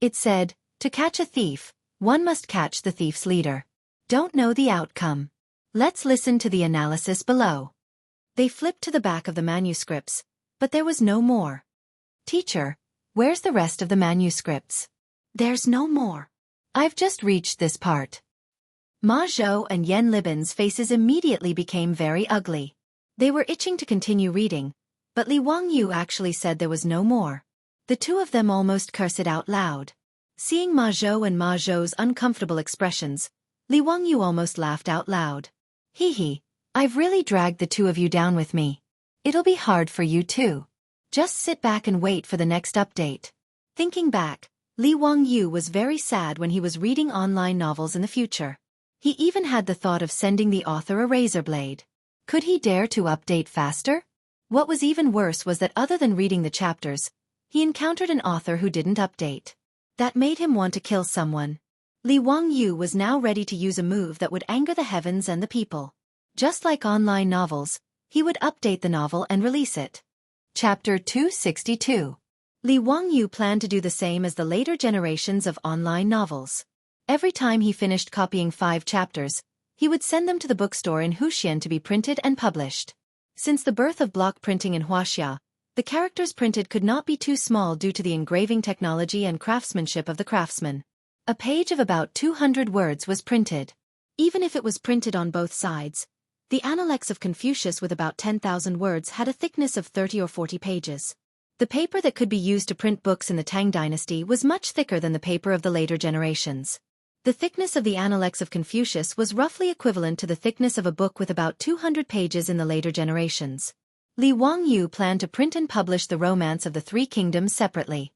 S1: It said, "To catch a thief, one must catch the thief's leader." Don't know the outcome. Let's listen to the analysis below. They flipped to the back of the manuscripts, but there was no more. "Teacher, where's the rest of the manuscripts?" "There's no more. I've just reached this part." Ma Zhou and Yan Liben's faces immediately became very ugly. They were itching to continue reading, but Li Wangyu actually said there was no more. The two of them almost cursed out loud. Seeing Ma Zhou and Ma Zhou's uncomfortable expressions, Li Wangyu almost laughed out loud. "Hee, I've really dragged the two of you down with me. It'll be hard for you too. Just sit back and wait for the next update." Thinking back, Li Wangyu was very sad when he was reading online novels in the future. He even had the thought of sending the author a razor blade. Could he dare to update faster? What was even worse was that other than reading the chapters, he encountered an author who didn't update. That made him want to kill someone. Li Wangyu was now ready to use a move that would anger the heavens and the people. Just like online novels, he would update the novel and release it. Chapter 262. Li Wangyu planned to do the same as the later generations of online novels. Every time he finished copying 5 chapters, he would send them to the bookstore in Wuxia to be printed and published. Since the birth of block printing in Wuxia, the characters printed could not be too small due to the engraving technology and craftsmanship of the craftsman. A page of about 200 words was printed. Even if it was printed on both sides, the Analects of Confucius with about 10,000 words had a thickness of 30 or 40 pages. The paper that could be used to print books in the Tang dynasty was much thicker than the paper of the later generations. The thickness of the Analects of Confucius was roughly equivalent to the thickness of a book with about 200 pages in the later generations. Li Wangyu planned to print and publish the Romance of the Three Kingdoms separately.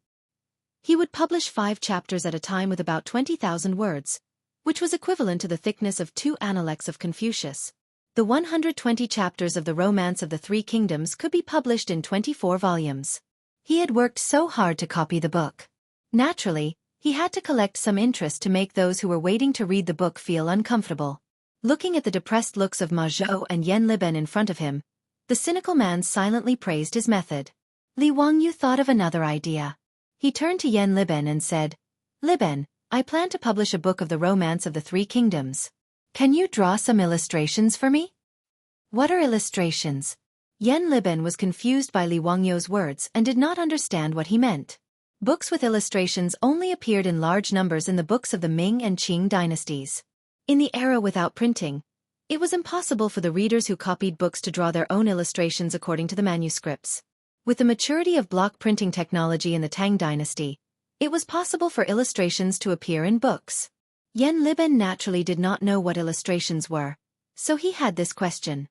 S1: He would publish 5 chapters at a time with about 20,000 words, which was equivalent to the thickness of 2 Analects of Confucius. The 120 chapters of the Romance of the Three Kingdoms could be published in 24 volumes. He had worked so hard to copy the book. Naturally, he had to collect some interest to make those who were waiting to read the book feel uncomfortable. Looking at the depressed looks of Ma Zhou and Yan Liben in front of him, the cynical man silently praised his method. Li Wangyu thought of another idea. He turned to Yan Liben and said, "Liben, I plan to publish a book of the Romance of the Three Kingdoms. Can you draw some illustrations for me?" "What are illustrations?" Yan Liben was confused by Li Wangyu's words and did not understand what he meant. Books with illustrations only appeared in large numbers in the books of the Ming and Qing dynasties. In the era without printing, it was impossible for the readers who copied books to draw their own illustrations according to the manuscripts. With the maturity of block printing technology in the Tang dynasty, it was possible for illustrations to appear in books. Yan Liben naturally did not know what illustrations were, so he had this question.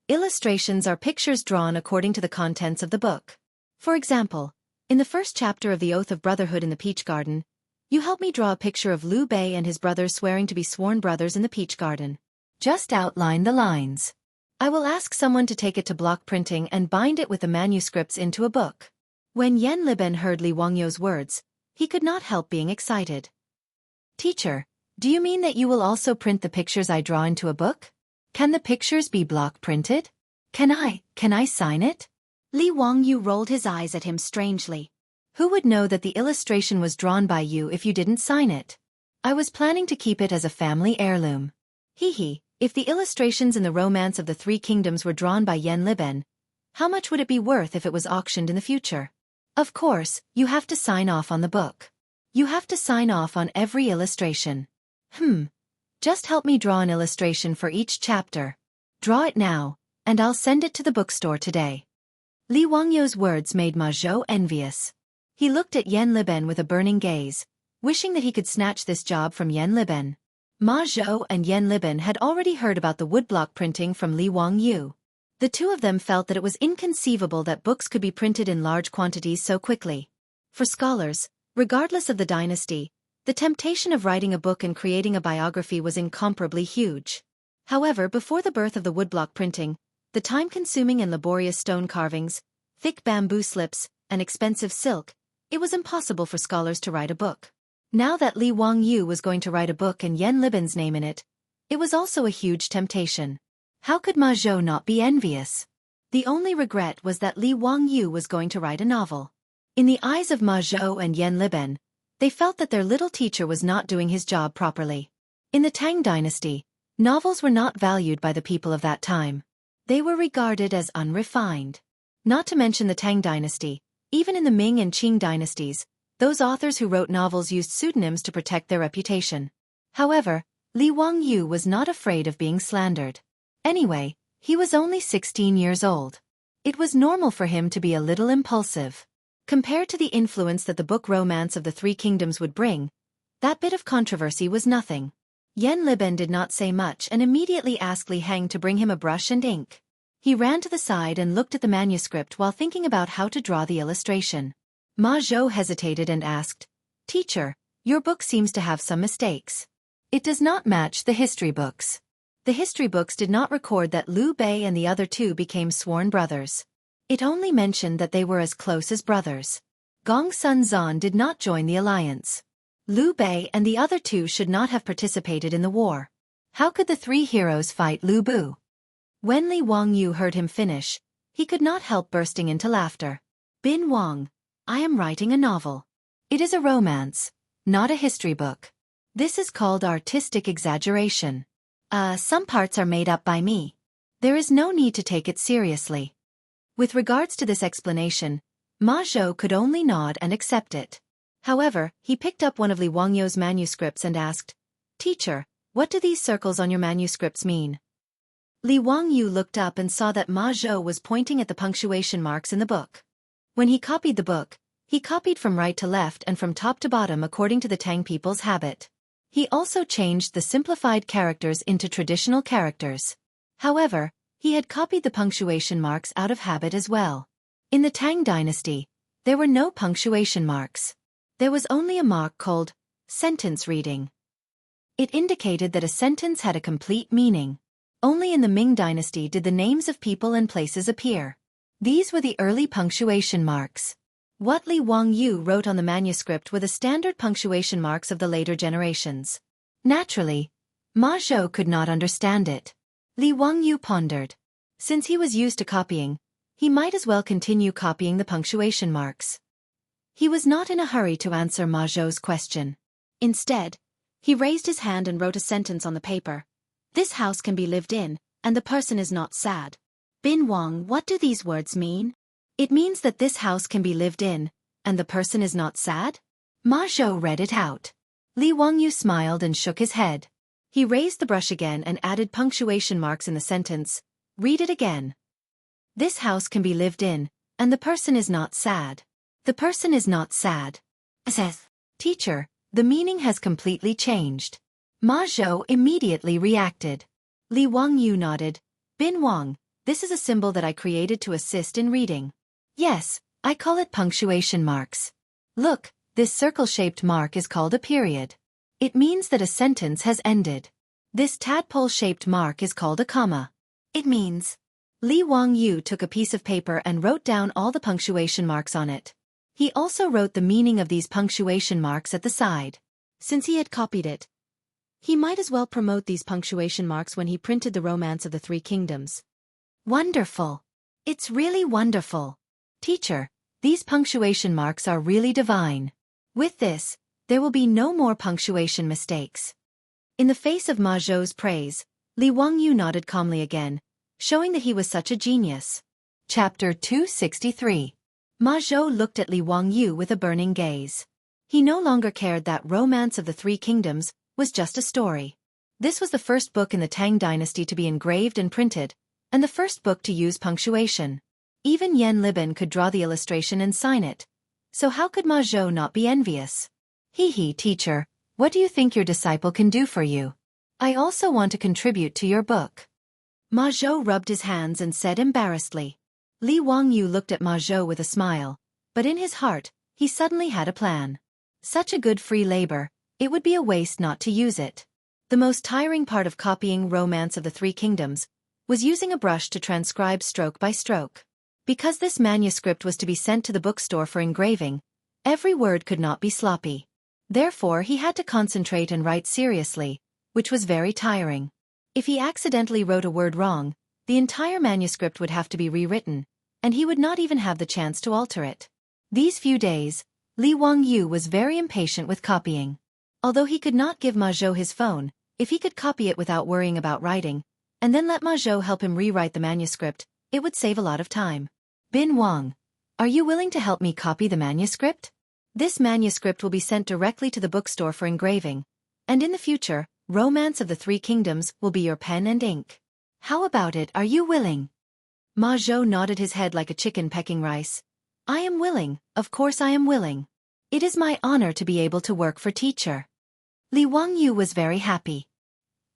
S1: Illustrations are pictures drawn according to the contents of the book. For example, in the first chapter of the Oath of Brotherhood in the Peach Garden, you help me draw a picture of Liu Bei and his brothers swearing to be sworn brothers in the Peach Garden. Just outline the lines. I will ask someone to take it to block printing and bind it with the manuscripts into a book. When Yan Liben heard Li Wangyou's words, he could not help being excited. Teacher, do you mean that you will also print the pictures I draw into a book? Can the pictures be block printed? Can I sign it? Li Wangyou rolled his eyes at him strangely. Who would know that the illustration was drawn by you if you didn't sign it? I was planning to keep it as a family heirloom. Hee. If the illustrations in the Romance of the Three Kingdoms were drawn by Yan Liben, how much would it be worth if it was auctioned in the future? Of course, you have to sign off on the book. You have to sign off on every illustration. Just help me draw an illustration for each chapter. Draw it now, and I'll send it to the bookstore today. Li Wangyou's words made Ma Zhou envious. He looked at Yan Liben with a burning gaze, wishing that he could snatch this job from Yan Liben. Ma Zhou and Yan Liben had already heard about the woodblock printing from Li Wangyou. The two of them felt that it was inconceivable that books could be printed in large quantities so quickly. For scholars, regardless of the dynasty, the temptation of writing a book and creating a biography was incomparably huge. However, before the birth of the woodblock printing, the time-consuming and laborious stone carvings, thick bamboo slips, and expensive silk, it was impossible for scholars to write a book. Now that Li Wangyou was going to write a book and Yan Liben's name in it, it was also a huge temptation. How could Ma Zhou not be envious? The only regret was that Li Wangyou was going to write a novel. In the eyes of Ma Zhou and Yan Liben, they felt that their little teacher was not doing his job properly. In the Tang dynasty, novels were not valued by the people of that time. They were regarded as unrefined. Not to mention the Tang dynasty, even in the Ming and Qing dynasties, those authors who wrote novels used pseudonyms to protect their reputation. However, Li Wangyou was not afraid of being slandered. Anyway, he was only 16 years old. It was normal for him to be a little impulsive. Compared to the influence that the book Romance of the Three Kingdoms would bring, that bit of controversy was nothing. Yan Liben did not say much and immediately asked Li Heng to bring him a brush and ink. He ran to the side and looked at the manuscript while thinking about how to draw the illustration. Ma Zhou hesitated and asked, Teacher, your book seems to have some mistakes. It does not match the history books. The history books did not record that Liu Bei and the other two became sworn brothers. It only mentioned that they were as close as brothers. Gong Sun Zan did not join the alliance. Liu Bei and the other two should not have participated in the war. How could the three heroes fight Lu Bu? When Li Wangyou heard him finish, he could not help bursting into laughter. Bin Wang, I am writing a novel. It is a romance, not a history book. This is called artistic exaggeration. Some parts are made up by me. There is no need to take it seriously. With regards to this explanation, Ma Zhou could only nod and accept it. However, he picked up one of Li Wangyou's manuscripts and asked, Teacher, what do these circles on your manuscripts mean? Li Wangyou looked up and saw that Ma Zhou was pointing at the punctuation marks in the book. When he copied the book, he copied from right to left and from top to bottom according to the Tang people's habit. He also changed the simplified characters into traditional characters. However, he had copied the punctuation marks out of habit as well. In the Tang dynasty, there were no punctuation marks. There was only a mark called sentence reading. It indicated that a sentence had a complete meaning. Only in the Ming dynasty did the names of people and places appear. These were the early punctuation marks. What Li Wangyou wrote on the manuscript were the standard punctuation marks of the later generations. Naturally, Ma Zhou could not understand it. Li Wangyou pondered. Since he was used to copying, he might as well continue copying the punctuation marks. He was not in a hurry to answer Ma Zhou's question. Instead, he raised his hand and wrote a sentence on the paper. This house can be lived in, and the person is not sad. Bin Wang, what do these words mean? It means that this house can be lived in, and the person is not sad? Ma Zhou read it out. Li Wangyou smiled and shook his head. He raised the brush again and added punctuation marks in the sentence. Read it again. This house can be lived in, and the person is not sad. The person is not sad. Says, Teacher, the meaning has completely changed. Ma Zhou immediately reacted. Li Wangyou nodded. Bin Wang, this is a symbol that I created to assist in reading. Yes, I call it punctuation marks. Look, this circle-shaped mark is called a period. It means that a sentence has ended. This tadpole-shaped mark is called a comma. It means. Li Wangyu took a piece of paper and wrote down all the punctuation marks on it. He also wrote the meaning of these punctuation marks at the side. Since he had copied it, he might as well promote these punctuation marks when he printed the Romance of the Three Kingdoms. Wonderful. It's really wonderful. Teacher, these punctuation marks are really divine. With this, there will be no more punctuation mistakes. In the face of Ma Zhou's praise, Li Wangyu nodded calmly again, showing that he was such a genius. Chapter 263. Ma Zhou looked at Li Wangyu with a burning gaze. He no longer cared that Romance of the Three Kingdoms was just a story. This was the first book in the Tang dynasty to be engraved and printed, and the first book to use punctuation. Even Yan Liben could draw the illustration and sign it. So how could Ma Zhou not be envious? Hee, teacher, what do you think your disciple can do for you? I also want to contribute to your book. Ma Zhou rubbed his hands and said embarrassedly. Li Wangyu looked at Ma Zhou with a smile, but in his heart, he suddenly had a plan. Such a good free labor, it would be a waste not to use it. The most tiring part of copying Romance of the Three Kingdoms was using a brush to transcribe stroke by stroke. Because this manuscript was to be sent to the bookstore for engraving, every word could not be sloppy. Therefore he had to concentrate and write seriously, which was very tiring. If he accidentally wrote a word wrong, the entire manuscript would have to be rewritten, and he would not even have the chance to alter it. These few days, Li Wangyu was very impatient with copying. Although he could not give Ma Zhou his phone, if he could copy it without worrying about writing, and then let Ma Zhou help him rewrite the manuscript, it would save a lot of time. Bin Wang, are you willing to help me copy the manuscript? This manuscript will be sent directly to the bookstore for engraving, and in the future, Romance of the Three Kingdoms will be your pen and ink. How about it, are you willing? Ma Zhou nodded his head like a chicken pecking rice. I am willing, of course I am willing. It is my honor to be able to work for teacher. Li Wangyu was very happy.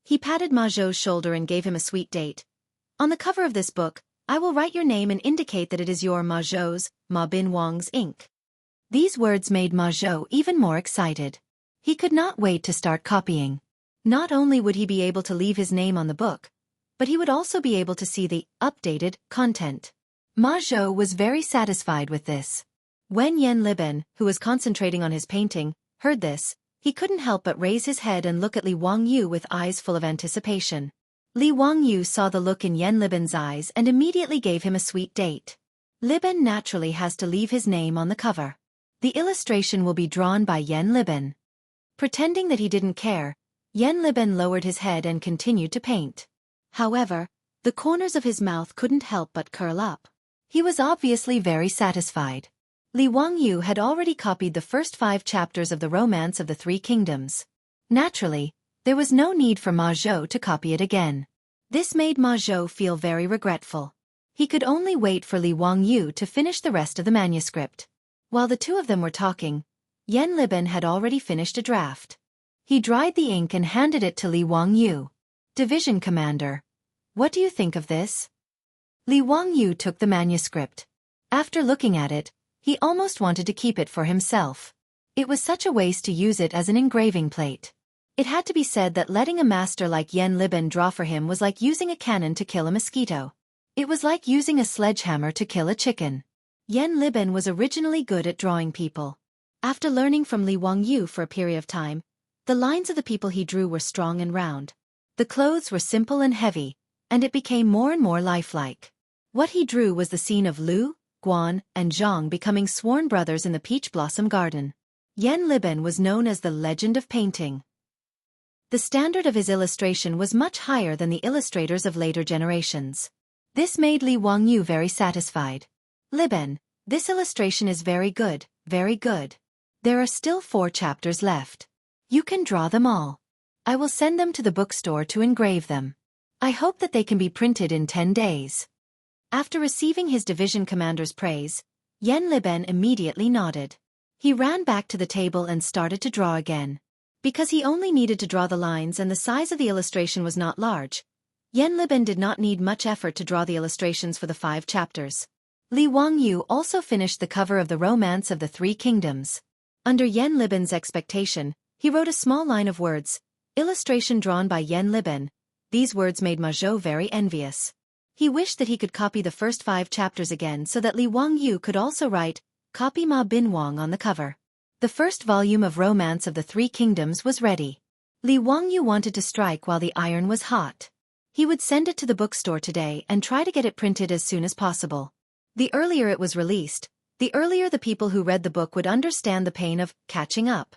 S1: He patted Ma Zhou's shoulder and gave him a sweet date. On the cover of this book, I will write your name and indicate that it is your Ma Zhou's, Ma Bin Wang's ink. These words made Ma Zhou even more excited. He could not wait to start copying. Not only would he be able to leave his name on the book, but he would also be able to see the updated content. Ma Zhou was very satisfied with this. When Yan Liben, who was concentrating on his painting, heard this, he couldn't help but raise his head and look at Li Wangyu with eyes full of anticipation. Li Wangyu saw the look in Yan Liben's eyes and immediately gave him a sweet date. Liben naturally has to leave his name on the cover. The illustration will be drawn by Yan Liben. Pretending that he didn't care, Yan Liben lowered his head and continued to paint. However, the corners of his mouth couldn't help but curl up. He was obviously very satisfied. Li Wangyu had already copied the first 5 chapters of the Romance of the Three Kingdoms. Naturally, there was no need for Ma Zhou to copy it again. This made Ma Zhou feel very regretful. He could only wait for Li Wangyu to finish the rest of the manuscript. While the two of them were talking, Yan Liben had already finished a draft. He dried the ink and handed it to Li Wangyu. Division Commander, what do you think of this? Li Wangyu took the manuscript. After looking at it, he almost wanted to keep it for himself. It was such a waste to use it as an engraving plate. It had to be said that letting a master like Yan Liben draw for him was like using a cannon to kill a mosquito. It was like using a sledgehammer to kill a chicken. Yan Liben was originally good at drawing people. After learning from Li Wangyu for a period of time, the lines of the people he drew were strong and round. The clothes were simple and heavy, and it became more and more lifelike. What he drew was the scene of Lu, Guan, and Zhang becoming sworn brothers in the peach blossom garden. Yan Liben was known as the legend of painting. The standard of his illustration was much higher than the illustrators of later generations. This made Li Wangyu very satisfied. Liben, this illustration is very good, very good. There are still 4 chapters left. You can draw them all. I will send them to the bookstore to engrave them. I hope that they can be printed in 10 days. After receiving his division commander's praise, Yan Liben immediately nodded. He ran back to the table and started to draw again. Because he only needed to draw the lines and the size of the illustration was not large, Yan Liben did not need much effort to draw the illustrations for the 5 chapters. Li Wangyu also finished the cover of the Romance of the Three Kingdoms. Under Yan Liben's expectation, he wrote a small line of words, illustration drawn by Yan Liben. These words made Ma Zhou very envious. He wished that he could copy the first 5 chapters again so that Li Wangyu could also write, "Copy Ma Bin Wang" on the cover. The first volume of Romance of the Three Kingdoms was ready. Li Wangyu wanted to strike while the iron was hot. He would send it to the bookstore today and try to get it printed as soon as possible. The earlier it was released, the earlier the people who read the book would understand the pain of catching up.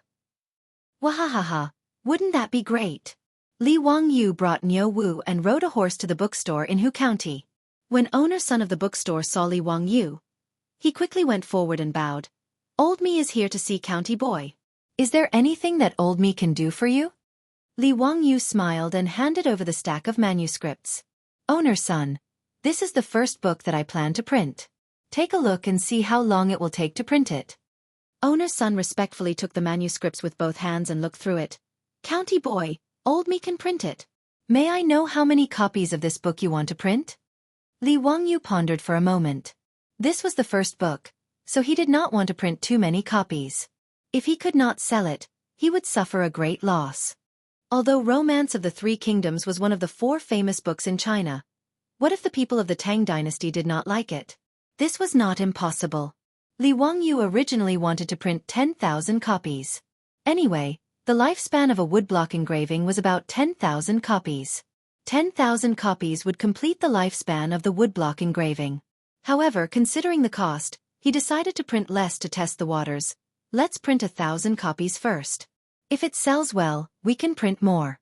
S1: Wahahaha, wouldn't that be great? Li Wangyu brought Niu Wu and rode a horse to the bookstore in Hu County. When owner-son of the bookstore saw Li Wangyu, he quickly went forward and bowed. "Old me is here to see County Boy. Is there anything that old me can do for you?" Li Wangyu smiled and handed over the stack of manuscripts. "Owner-son, this is the first book that I plan to print. Take a look and see how long it will take to print it." Owner-son respectfully took the manuscripts with both hands and looked through it. "County Boy, old me can print it. May I know how many copies of this book you want to print?" Li Wangyu pondered for a moment. This was the first book, so he did not want to print too many copies. If he could not sell it, he would suffer a great loss. Although Romance of the Three Kingdoms was one of the 4 famous books in China, what if the people of the Tang dynasty did not like it? This was not impossible. Li Wangyu originally wanted to print 10,000 copies. Anyway, the lifespan of a woodblock engraving was about 10,000 copies. 10,000 copies would complete the lifespan of the woodblock engraving. However, considering the cost, he decided to print less to test the waters. "Let's print 1,000 copies first. If it sells well, we can print more."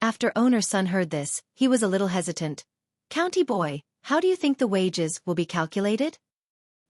S1: After owner-son heard this, he was a little hesitant. "County Boy, how do you think the wages will be calculated?"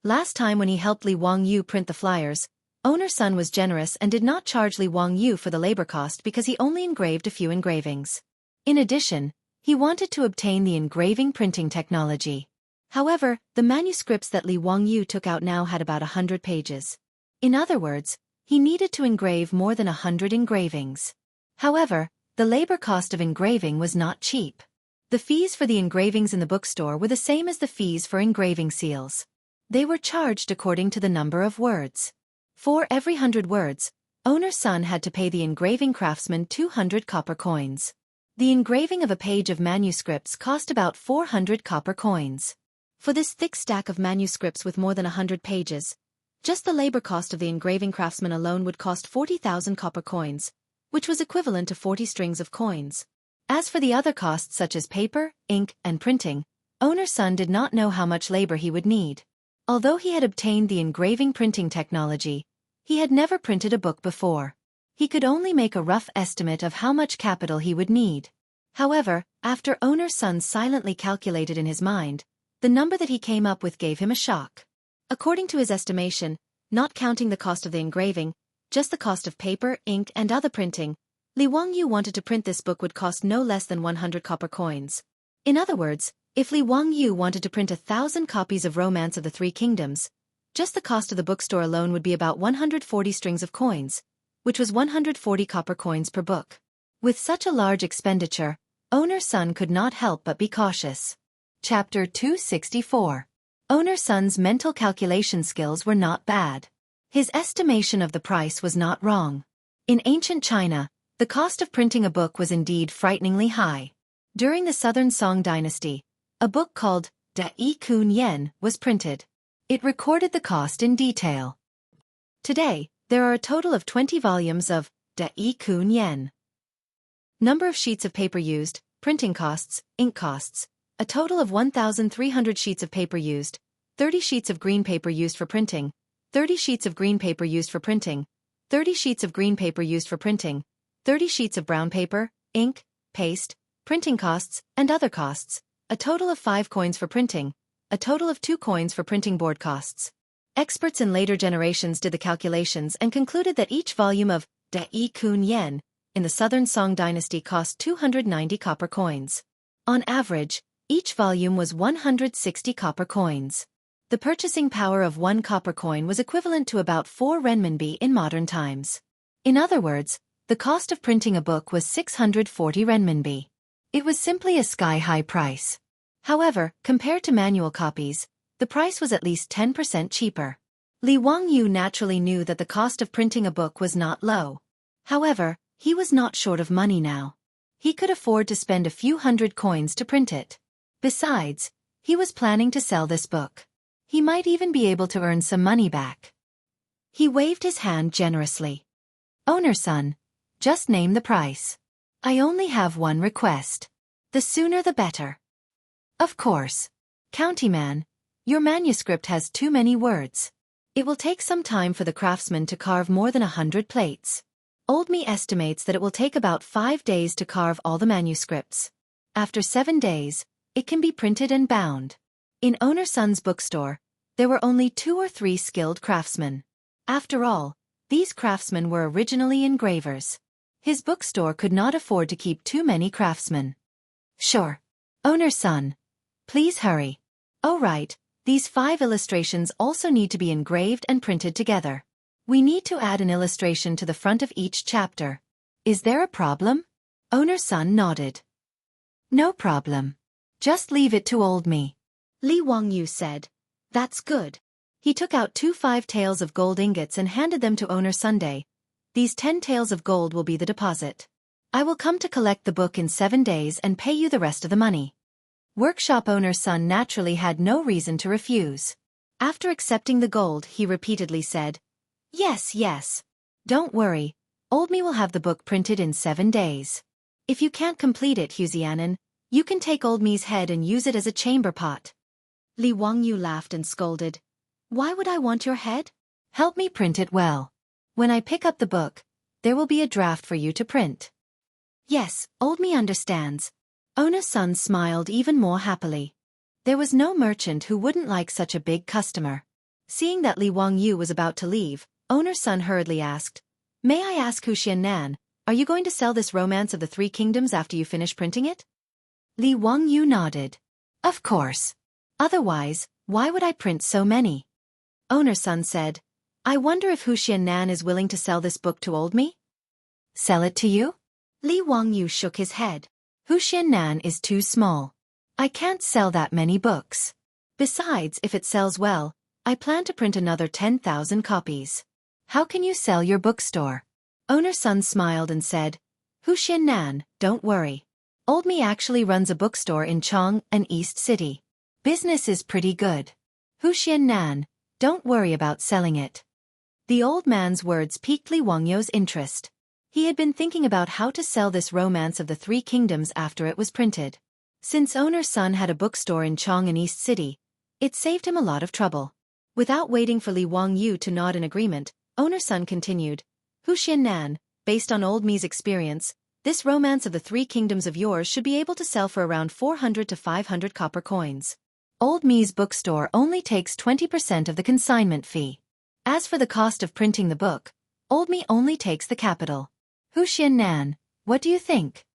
S1: Last time when he helped Li Wangyu print the flyers, owner-son was generous and did not charge Li Wangyu for the labor cost because he only engraved a few engravings. In addition, he wanted to obtain the engraving printing technology. However, the manuscripts that Li Wangyu took out now had about 100 pages. In other words, he needed to engrave more than 100 engravings. However, the labor cost of engraving was not cheap. The fees for the engravings in the bookstore were the same as the fees for engraving seals. They were charged according to the number of words. For every 100 words, owner-son had to pay the engraving craftsman 200 copper coins. The engraving of a page of manuscripts cost about 400 copper coins. For this thick stack of manuscripts with more than 100 pages, just the labor cost of the engraving craftsman alone would cost 40,000 copper coins, which was equivalent to 40 strings of coins. As for the other costs such as paper, ink, and printing, owner-son did not know how much labor he would need. Although he had obtained the engraving printing technology, he had never printed a book before. He could only make a rough estimate of how much capital he would need. However, after owner-son silently calculated in his mind, the number that he came up with gave him a shock. According to his estimation, not counting the cost of the engraving, just the cost of paper, ink, and other printing, Li Wangyu wanted to print this book would cost no less than 100 copper coins. In other words, if Li Wangyu wanted to print 1,000 copies of Romance of the Three Kingdoms, just the cost of the bookstore alone would be about 140 strings of coins, which was 140 copper coins per book. With such a large expenditure, owner-son could not help but be cautious. Chapter 264. Owner-son's mental calculation skills were not bad. His estimation of the price was not wrong. In ancient China, the cost of printing a book was indeed frighteningly high. During the Southern Song dynasty, a book called Da Yi Kun Yen was printed. It recorded the cost in detail. Today, there are a total of 20 volumes of Da Yi Kun Yen. Number of sheets of paper used, printing costs, ink costs, a total of 1,300 sheets of paper used, 30 sheets of green paper used for printing, 30 sheets of green paper used for printing, 30 sheets of green paper used for printing, 30 sheets of brown paper, ink, paste, printing costs, and other costs, a total of 5 coins for printing, a total of 2 coins for printing board costs. Experts in later generations did the calculations and concluded that each volume of Da Yi Kun Yen in the Southern Song dynasty cost 290 copper coins. On average, each volume was 160 copper coins. The purchasing power of 1 copper coin was equivalent to about 4 renminbi in modern times. In other words, the cost of printing a book was 640 renminbi. It was simply a sky-high price. However, compared to manual copies, the price was at least 10% cheaper. Li Wangyu naturally knew that the cost of printing a book was not low. However, he was not short of money now. He could afford to spend a few hundred coins to print it. Besides, He was planning to sell this book. He might even be able to earn some money back. He waved his hand generously. Owner-san, just name the price. I only have one request. The sooner the better. Of course. Countyman, your manuscript has too many words. It will take some time for the craftsman to carve more than 100 plates. Old Me estimates that it will take about 5 days to carve all the manuscripts. After 7 days, it can be printed and bound. In Owner-san's bookstore, there were only 2 or 3 skilled craftsmen. After all, these craftsmen were originally engravers. His bookstore could not afford to keep too many craftsmen. Sure. Owner-san, please hurry. Oh right, these 5 illustrations also need to be engraved and printed together. We need to add an illustration to the front of each chapter. Is there a problem? Owner-san nodded. No problem. Just leave it to old me. Li Wangyu said. That's good. He took out 2 5 taels of gold ingots and handed them to Owner Sunday. These 10 taels of gold will be the deposit. I will come to collect the book in 7 days and pay you the rest of the money. Workshop owner's son naturally had no reason to refuse. After accepting the gold, he repeatedly said, Yes, yes. Don't worry, old me will have the book printed in 7 days. If you can't complete it, Huzianan, you can take old me's head and use it as a chamber pot. Li Wangyu laughed and scolded. Why would I want your head? Help me print it well. When I pick up the book, there will be a draft for you to print. Yes, old me understands. Owner's son smiled even more happily. There was no merchant who wouldn't like such a big customer. Seeing that Li Wangyu was about to leave, Owner's son hurriedly asked, May I ask Huxian, are you going to sell this Romance of the Three Kingdoms after you finish printing it? Li Wangyu nodded. Of course. Otherwise, why would I print so many? Owner's son said, I wonder if Huxian is willing to sell this book to old me? Sell it to you? Li Wangyu shook his head. Huxian is too small. I can't sell that many books. Besides, if it sells well, I plan to print another 10,000 copies. How can you sell your bookstore? Owner's son smiled and said, Huxian, don't worry. Old me actually runs a bookstore in Chong, an East City. Business is pretty good. Huxian, don't worry about selling it. The old man's words piqued Li Wangyu's interest. He had been thinking about how to sell this Romance of the Three Kingdoms after it was printed. Since Owner's son had a bookstore in Chong, an East City, it saved him a lot of trouble. Without waiting for Li Wangyu to nod in agreement, Owner's son continued, Huxian, based on old me's experience, this Romance of the Three Kingdoms of yours should be able to sell for around 400 to 500 copper coins. Old me's bookstore only takes 20% of the consignment fee. As for the cost of printing the book, old me only takes the capital. Huxian, what do you think?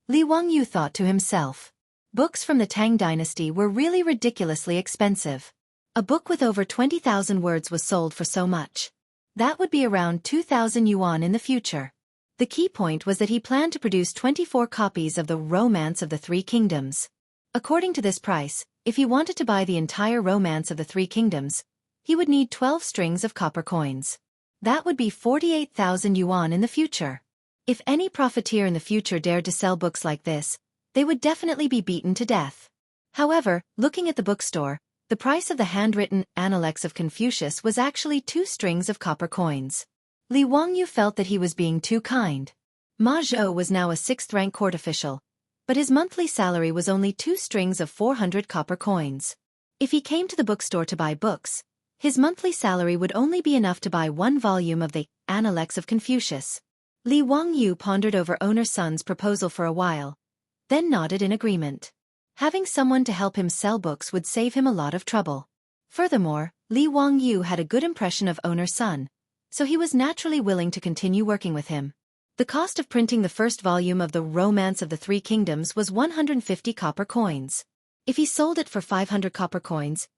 S1: Li Wangyu thought to himself. Books from the Tang dynasty were really ridiculously expensive. A book with over 20,000 words was sold for so much. That would be around 2,000 yuan in the future. The key point was that he planned to produce 24 copies of the Romance of the Three Kingdoms. According to this price, if he wanted to buy the entire Romance of the Three Kingdoms, he would need 12 strings of copper coins. That would be 48,000 yuan in the future. If any profiteer in the future dared to sell books like this, they would definitely be beaten to death. However, looking at the bookstore, the price of the handwritten Analects of Confucius was actually 2 strings of copper coins. Li Wangyu felt that he was being too kind. Ma Zhou was now a 6th-rank court official, but his monthly salary was only 2 strings of 400 copper coins. If he came to the bookstore to buy books, his monthly salary would only be enough to buy 1 volume of the Analects of Confucius. Li Wangyu pondered over Owner's son's proposal for a while, then nodded in agreement. Having someone to help him sell books would save him a lot of trouble. Furthermore, Li Wangyu had a good impression of Owner's son, so he was naturally willing to continue working with him. The cost of printing the first volume of the Romance of the Three Kingdoms was 150 copper coins. If he sold it for 500 copper coins,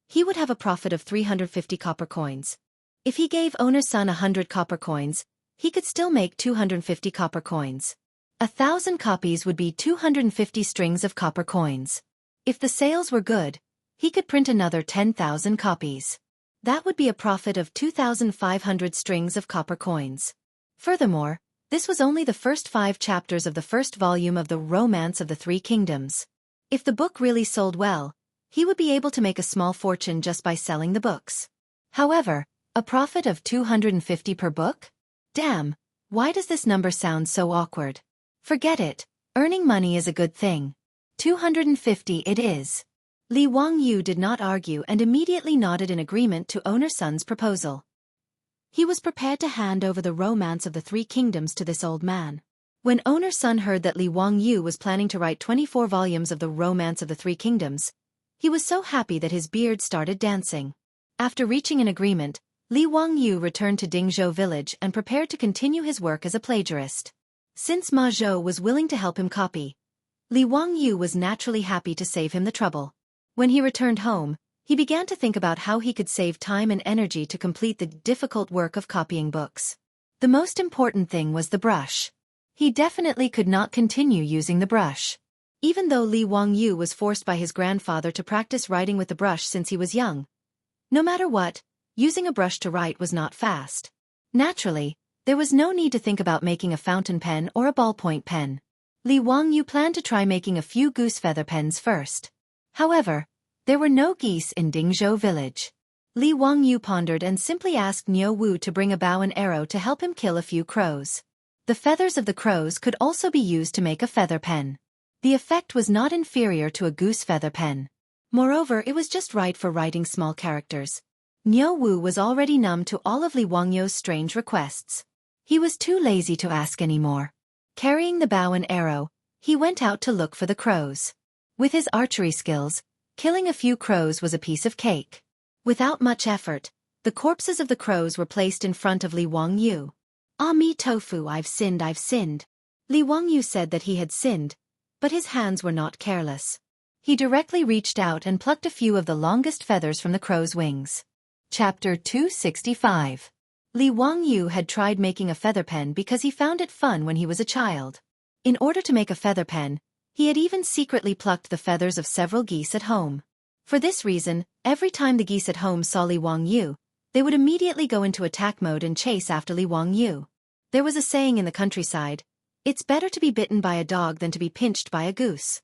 S1: he would have a profit of 350 copper coins. If he gave Owner's son 100 copper coins, he could still make 250 copper coins. 1,000 copies would be 250 strings of copper coins. If the sales were good, he could print another 10,000 copies. That would be a profit of 2,500 strings of copper coins. Furthermore, this was only the first 5 chapters of the first volume of the Romance of the Three Kingdoms. If the book really sold well, he would be able to make a small fortune just by selling the books. However, a profit of 250 per book? Damn, why does this number sound so awkward? Forget it, earning money is a good thing. 250 it is. Li Wangyu did not argue and immediately nodded in agreement to owner Sun's proposal. He was prepared to hand over the romance of the Three Kingdoms to this old man. When owner Sun heard that Li Wangyu was planning to write 24 volumes of the Romance of the Three Kingdoms, he was so happy that his beard started dancing. After reaching an agreement, Li Wangyu returned to Dingzhou village and prepared to continue his work as a plagiarist. Since Ma Zhou was willing to help him copy, Li Wangyu was naturally happy to save him the trouble. When he returned home, he began to think about how he could save time and energy to complete the difficult work of copying books. The most important thing was the brush. He definitely could not continue using the brush. Even though Li Wangyu was forced by his grandfather to practice writing with the brush since he was young. No matter what, using a brush to write was not fast. Naturally, there was no need to think about making a fountain pen or a ballpoint pen. Li Wangyu planned to try making a few goose feather pens first. However, there were no geese in Dingzhou village. Li Wangyu pondered and simply asked Niu Wu to bring a bow and arrow to help him kill a few crows. The feathers of the crows could also be used to make a feather pen. The effect was not inferior to a goose feather pen. Moreover, it was just right for writing small characters. Niu Wu was already numb to all of Li Wangyu's strange requests. He was too lazy to ask any more. Carrying the bow and arrow, he went out to look for the crows. With his archery skills, killing a few crows was a piece of cake. Without much effort, the corpses of the crows were placed in front of Li Wangyu. "Ah me tofu, I've sinned, I've sinned." Li Wangyu said that he had sinned, but his hands were not careless. He directly reached out and plucked a few of the longest feathers from the crow's wings. Chapter 265. Li Wangyu had tried making a feather pen because he found it fun when he was a child. In order to make a feather pen, he had even secretly plucked the feathers of several geese at home. For this reason, every time the geese at home saw Li Wangyu, they would immediately go into attack mode and chase after Li Wangyu. There was a saying in the countryside, "It's better to be bitten by a dog than to be pinched by a goose."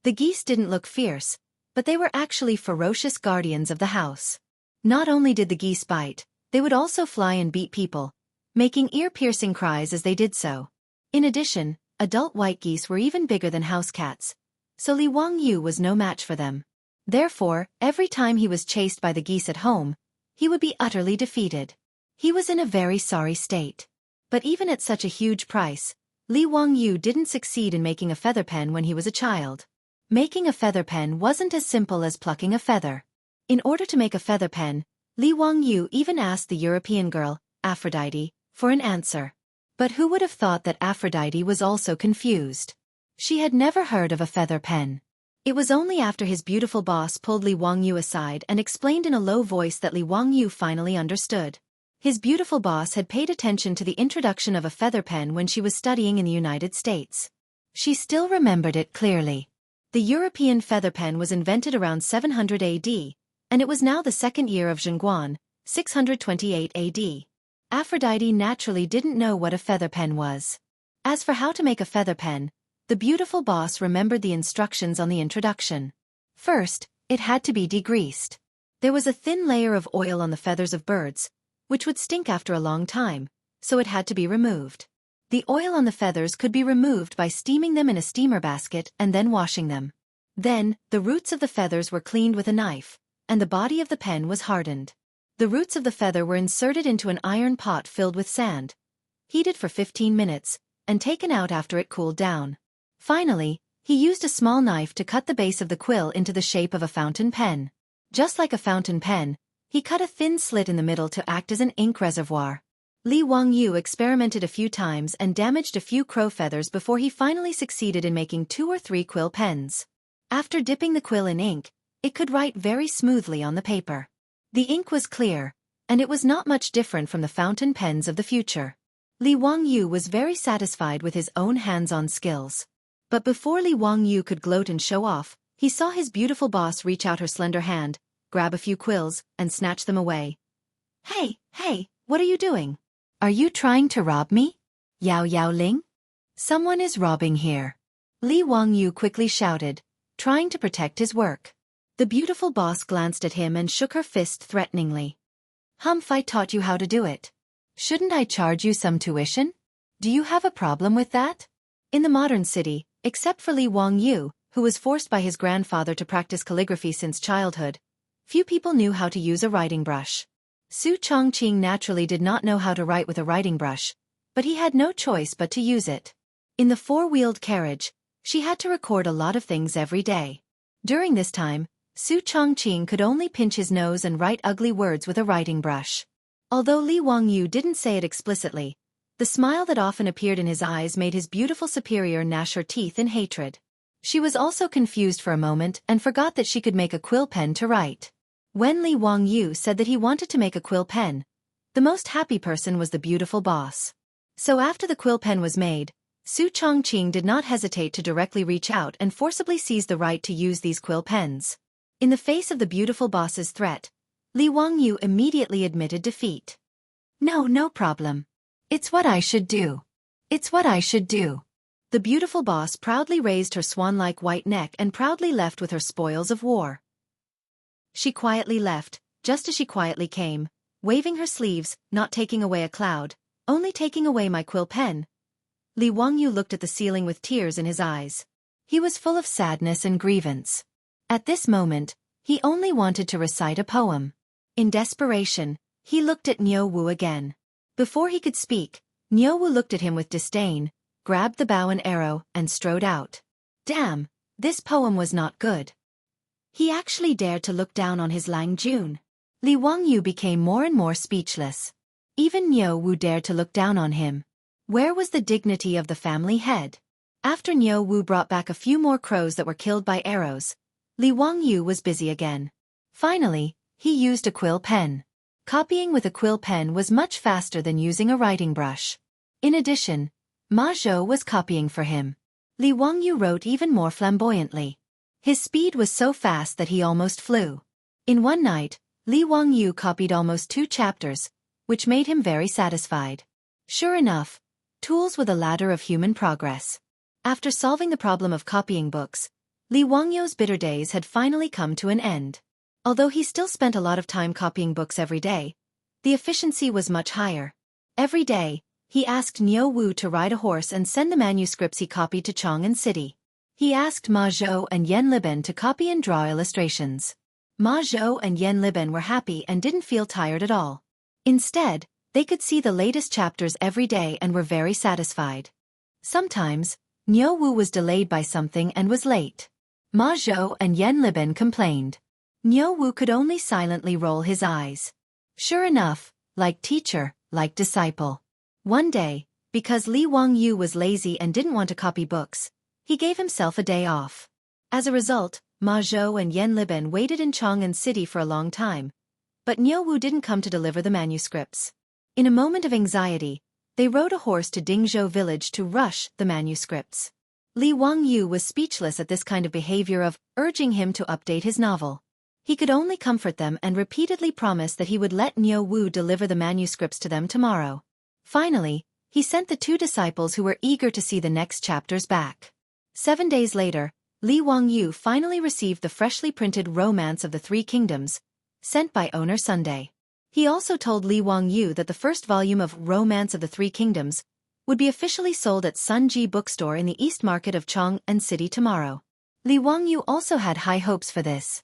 S1: The geese didn't look fierce, but they were actually ferocious guardians of the house. Not only did the geese bite, they would also fly and beat people, making ear-piercing cries as they did so. In addition, adult white geese were even bigger than house cats, so Li Wangyu was no match for them. Therefore, every time he was chased by the geese at home, he would be utterly defeated. He was in a very sorry state. But even at such a huge price, Li Wangyu didn't succeed in making a feather pen when he was a child. Making a feather pen wasn't as simple as plucking a feather. In order to make a feather pen, Li Wangyu even asked the European girl, Aphrodite, for an answer. But who would have thought that Aphrodite was also confused? She had never heard of a feather pen. It was only after his beautiful boss pulled Li Wangyu aside and explained in a low voice that Li Wangyu finally understood. His beautiful boss had paid attention to the introduction of a feather pen when she was studying in the United States. She still remembered it clearly. The European feather pen was invented around 700 AD, and it was now the second year of Zhengguan, 628 AD. Aphrodite naturally didn't know what a feather pen was. As for how to make a feather pen, the beautiful boss remembered the instructions on the introduction. First, it had to be degreased. There was a thin layer of oil on the feathers of birds, which would stink after a long time, so it had to be removed. The oil on the feathers could be removed by steaming them in a steamer basket and then washing them. Then, the roots of the feathers were cleaned with a knife, and the body of the pen was hardened. The roots of the feather were inserted into an iron pot filled with sand, heated for 15 minutes, and taken out after it cooled down. Finally, he used a small knife to cut the base of the quill into the shape of a fountain pen. Just like a fountain pen, he cut a thin slit in the middle to act as an ink reservoir. Li Wangyu experimented a few times and damaged a few crow feathers before he finally succeeded in making 2 or 3 quill pens. After dipping the quill in ink, it could write very smoothly on the paper. The ink was clear, and it was not much different from the fountain pens of the future. Li Wangyu was very satisfied with his own hands-on skills. But before Li Wangyu could gloat and show off, he saw his beautiful boss reach out her slender hand, grab a few quills, and snatch them away. Hey, what are you doing? Are you trying to rob me? Yao Yao Ling? Someone is robbing here. Li Wangyu quickly shouted, trying to protect his work. The beautiful boss glanced at him and shook her fist threateningly. "Humph, I taught you how to do it. Shouldn't I charge you some tuition? Do you have a problem with that?" In the modern city, except for Li Wangyu, who was forced by his grandfather to practice calligraphy since childhood, few people knew how to use a writing brush. Su Chongqing naturally did not know how to write with a writing brush, but he had no choice but to use it. In the four-wheeled carriage, she had to record a lot of things every day. During this time, Su Chongqing could only pinch his nose and write ugly words with a writing brush. Although Li Wangyu didn't say it explicitly, the smile that often appeared in his eyes made his beautiful superior gnash her teeth in hatred. She was also confused for a moment and forgot that she could make a quill pen to write. When Li Wangyu said that he wanted to make a quill pen, the most happy person was the beautiful boss. So after the quill pen was made, Su Chongqing did not hesitate to directly reach out and forcibly seize the right to use these quill pens. In the face of the beautiful boss's threat, Li Wangyu immediately admitted defeat. No problem. It's what I should do. It's what I should do." The beautiful boss proudly raised her swan-like white neck and proudly left with her spoils of war. She quietly left, just as she quietly came, waving her sleeves, not taking away a cloud, only taking away my quill pen. Li Wangyu looked at the ceiling with tears in his eyes. He was full of sadness and grievance. At this moment, he only wanted to recite a poem. In desperation, he looked at Niu Wu again. Before he could speak, Niu Wu looked at him with disdain, grabbed the bow and arrow, and strode out. Damn, this poem was not good. He actually dared to look down on his Lang Jun. Li Wangyu became more and more speechless. Even Niu Wu dared to look down on him. Where was the dignity of the family head? After Niu Wu brought back a few more crows that were killed by arrows, Li Wangyu was busy again. Finally, he used a quill pen. Copying with a quill pen was much faster than using a writing brush. In addition, Ma Zhou was copying for him. Li Wangyu wrote even more flamboyantly. His speed was so fast that he almost flew. In one night, Li Wangyu copied almost 2 chapters, which made him very satisfied. Sure enough, tools were the ladder of human progress. After solving the problem of copying books, Li Wangyu's bitter days had finally come to an end. Although he still spent a lot of time copying books every day, the efficiency was much higher. Every day, he asked Niu Wu to ride a horse and send the manuscripts he copied to Chang'an City. He asked Ma Zhou and Yan Liben to copy and draw illustrations. Ma Zhou and Yan Liben were happy and didn't feel tired at all. Instead, they could see the latest chapters every day and were very satisfied. Sometimes, Niu Wu was delayed by something and was late. Ma Zhou and Yan Liben complained. Niu Wu could only silently roll his eyes. Sure enough, like teacher, like disciple. One day, because Li Wangyu was lazy and didn't want to copy books, he gave himself a day off. As a result, Ma Zhou and Yan Liben waited in Chang'an City for a long time, but Niu Wu didn't come to deliver the manuscripts. In a moment of anxiety, they rode a horse to Dingzhou village to rush the manuscripts. Li Wangyu was speechless at this kind of behavior of urging him to update his novel. He could only comfort them and repeatedly promise that he would let Niu Wu deliver the manuscripts to them tomorrow. Finally, he sent the 2 disciples who were eager to see the next chapters back. 7 days later, Li Wangyu finally received the freshly printed Romance of the Three Kingdoms, sent by owner Sunday. He also told Li Wangyu that the first volume of Romance of the Three Kingdoms would be officially sold at Sunji Bookstore in the East Market of Chang'an City tomorrow. Li Wangyu also had high hopes for this.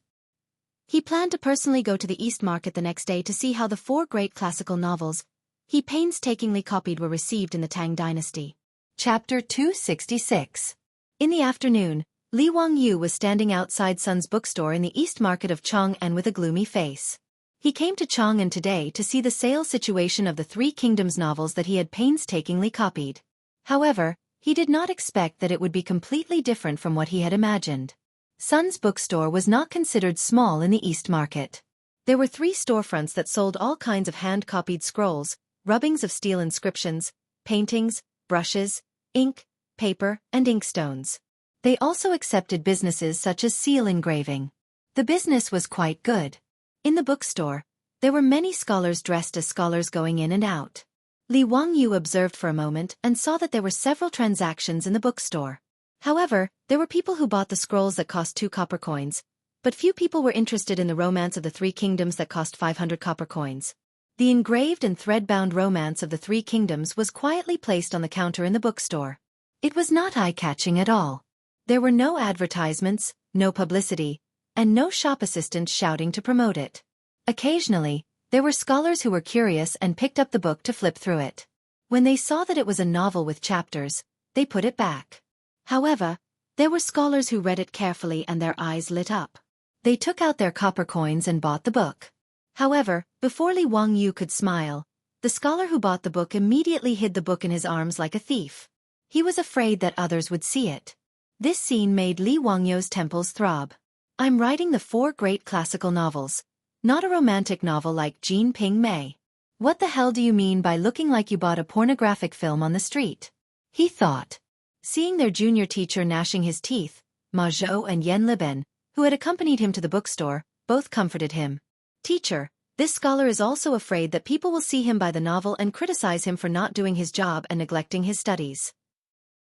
S1: He planned to personally go to the East Market the next day to see how the 4 great classical novels he painstakingly copied were received in the Tang dynasty. Chapter 266. In the afternoon, Li Wangyu was standing outside Sun's bookstore in the East Market of Chang'an with a gloomy face. He came to Chang'an today to see the sale situation of the Three Kingdoms novels that he had painstakingly copied. However, he did not expect that it would be completely different from what he had imagined. Sun's bookstore was not considered small in the East Market. There were 3 storefronts that sold all kinds of hand-copied scrolls, rubbings of steel inscriptions, paintings, brushes, ink, paper, and inkstones. They also accepted businesses such as seal engraving. The business was quite good. In the bookstore, there were many scholars dressed as scholars going in and out. Li Wangyu observed for a moment and saw that there were several transactions in the bookstore. However, there were people who bought the scrolls that cost 2 copper coins, But few people were interested in the romance of the Three Kingdoms that cost 500 copper coins. The engraved and thread-bound romance of the Three Kingdoms was quietly placed on the counter in the bookstore. It was not eye-catching at all. There were no advertisements, no publicity, and no shop assistants shouting to promote it. Occasionally, there were scholars who were curious and picked up the book to flip through it. When they saw that it was a novel with chapters, they put it back. However, there were scholars who read it carefully and their eyes lit up. They took out their copper coins and bought the book. However, before Li Wangyu could smile, the scholar who bought the book immediately hid the book in his arms like a thief. He was afraid that others would see it. This scene made Li Wangyu's temples throb. I'm writing the 4 great classical novels, not a romantic novel like Jean Ping Mei. What the hell do you mean by looking like you bought a pornographic film on the street? He thought. Seeing their junior teacher gnashing his teeth, Ma Zhou and Yan Liben, who had accompanied him to the bookstore, both comforted him. Teacher, this scholar is also afraid that people will see him buy the novel and criticize him for not doing his job and neglecting his studies.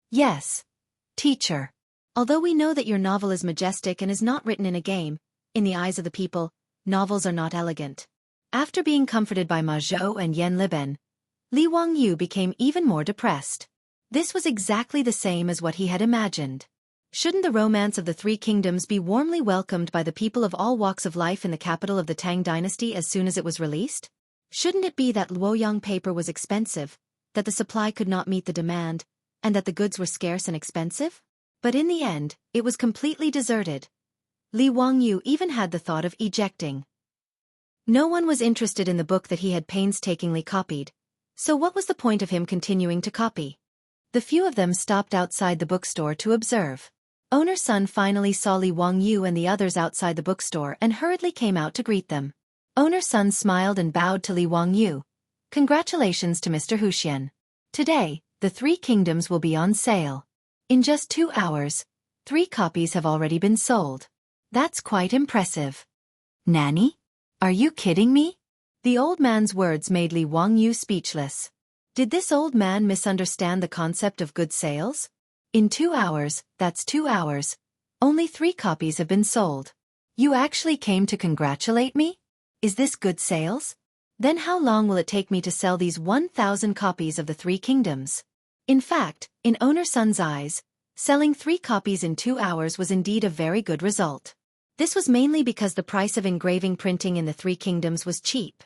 S1: Yes. Teacher. Although we know that your novel is majestic and is not written in a game, in the eyes of the people, novels are not elegant. After being comforted by Ma Zhou and Yan Liben, Li Wangyu became even more depressed. This was exactly the same as what he had imagined. Shouldn't the romance of the Three Kingdoms be warmly welcomed by the people of all walks of life in the capital of the Tang dynasty as soon as it was released? Shouldn't it be that Luoyang paper was expensive, that the supply could not meet the demand, and that the goods were scarce and expensive? But in the end, it was completely deserted. Li Wangyu even had the thought of ejecting. No one was interested in the book that he had painstakingly copied, so what was the point of him continuing to copy? The few of them stopped outside the bookstore to observe. Owner Sun finally saw Li Wangyu and the others outside the bookstore and hurriedly came out to greet them. Owner Sun smiled and bowed to Li Wangyu. Congratulations to Mr. Huxian. Today, the Three Kingdoms will be on sale. In just 2 hours, 3 copies have already been sold. That's quite impressive. Nanny? Are you kidding me? The old man's words made Li Wangyu speechless. Did this old man misunderstand the concept of good sales? In 2 hours, that's 2 hours. Only 3 copies have been sold. You actually came to congratulate me? Is this good sales? Then how long will it take me to sell these 1,000 copies of the Three Kingdoms? In fact, in Owner Sun's eyes, selling 3 copies in 2 hours was indeed a very good result. This was mainly because the price of engraving printing in the Three Kingdoms was cheap.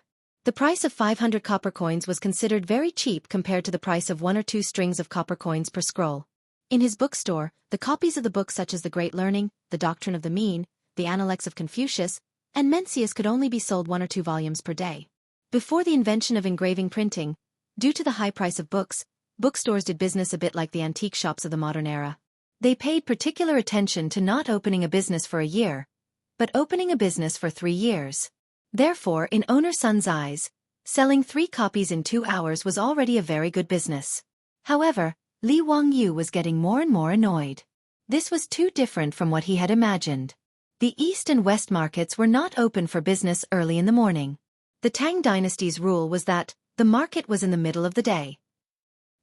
S1: The price of 500 copper coins was considered very cheap compared to the price of 1 or 2 strings of copper coins per scroll. In his bookstore, the copies of the books such as The Great Learning, The Doctrine of the Mean, The Analects of Confucius, and Mencius could only be sold 1 or 2 volumes per day. Before the invention of engraving printing, due to the high price of books, bookstores did business a bit like the antique shops of the modern era. They paid particular attention to not opening a business for a year, but opening a business for 3 years. Therefore, in Owner Sun's eyes, selling 3 copies in 2 hours was already a very good business. However, Li Wangyu was getting more and more annoyed. This was too different from what he had imagined. The East and West markets were not open for business early in the morning. The Tang dynasty's rule was that the market was in the middle of the day.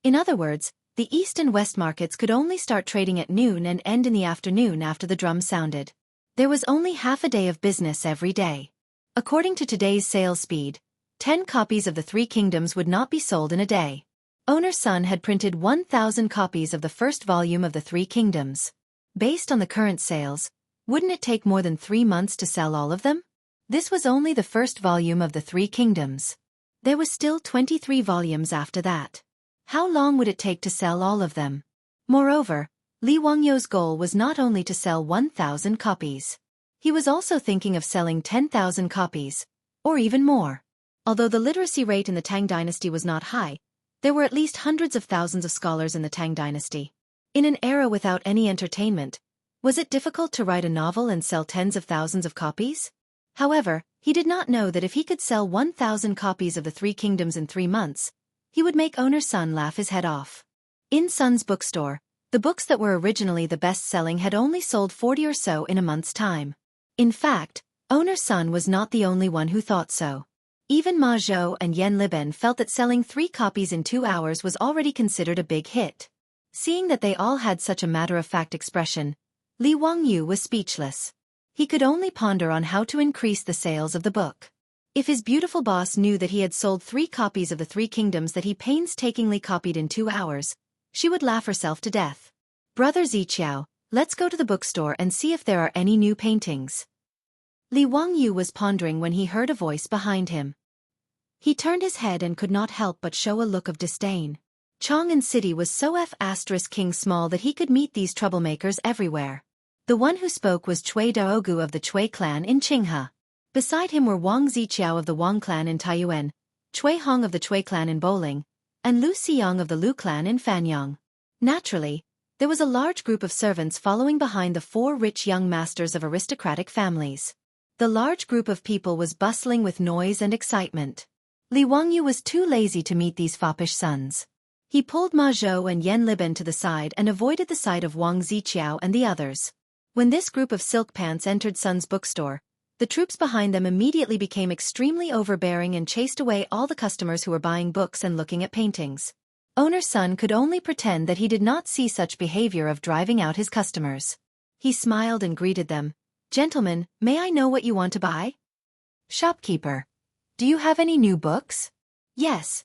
S1: In other words, the East and West markets could only start trading at noon and end in the afternoon after the drum sounded. There was only half a day of business every day. According to today's sales speed, 10 copies of the Three Kingdoms would not be sold in a day. Owner Sun had printed 1,000 copies of the first volume of the Three Kingdoms. Based on the current sales, wouldn't it take more than 3 months to sell all of them? This was only the first volume of the Three Kingdoms. There was still 23 volumes after that. How long would it take to sell all of them? Moreover, Li Wangyu's goal was not only to sell 1,000 copies. He was also thinking of selling 10,000 copies, or even more. Although the literacy rate in the Tang dynasty was not high, there were at least hundreds of thousands of scholars in the Tang dynasty. In an era without any entertainment, was it difficult to write a novel and sell tens of thousands of copies? However, he did not know that if he could sell 1,000 copies of the Three Kingdoms in 3 months, he would make Owner Sun laugh his head off. In Sun's bookstore, the books that were originally the best-selling had only sold 40 or so in a month's time. In fact, Owner Sun was not the only one who thought so. Even Ma Zhou and Yan Liben felt that selling 3 copies in 2 hours was already considered a big hit. Seeing that they all had such a matter-of-fact expression, Li Wangyu was speechless. He could only ponder on how to increase the sales of the book. If his beautiful boss knew that he had sold 3 copies of the 3 Kingdoms that he painstakingly copied in 2 hours, she would laugh herself to death. Brother Ziqiao, let's go to the bookstore and see if there are any new paintings. Li Wangyu was pondering when he heard a voice behind him. He turned his head and could not help but show a look of disdain. Chang'an City was so king small that he could meet these troublemakers everywhere. The one who spoke was Cui Daogu of the Cui clan in Qinghe. Beside him were Wang Ziqiao of the Wang clan in Taiyuan, Cui Hong of the Cui clan in Bowling, and Lu Xiang of the Lu clan in Fanyang. Naturally, there was a large group of servants following behind the 4 rich young masters of aristocratic families. The large group of people was bustling with noise and excitement. Li Wangyu was too lazy to meet these foppish sons. He pulled Ma Zhou and Yan Liben to the side and avoided the sight of Wang Ziqiao and the others. When this group of silk pants entered Sun's bookstore, the troops behind them immediately became extremely overbearing and chased away all the customers who were buying books and looking at paintings. Owner Sun could only pretend that he did not see such behavior of driving out his customers. He smiled and greeted them. "Gentlemen, may I know what you want to buy?" "Shopkeeper, do you have any new books?" Yes,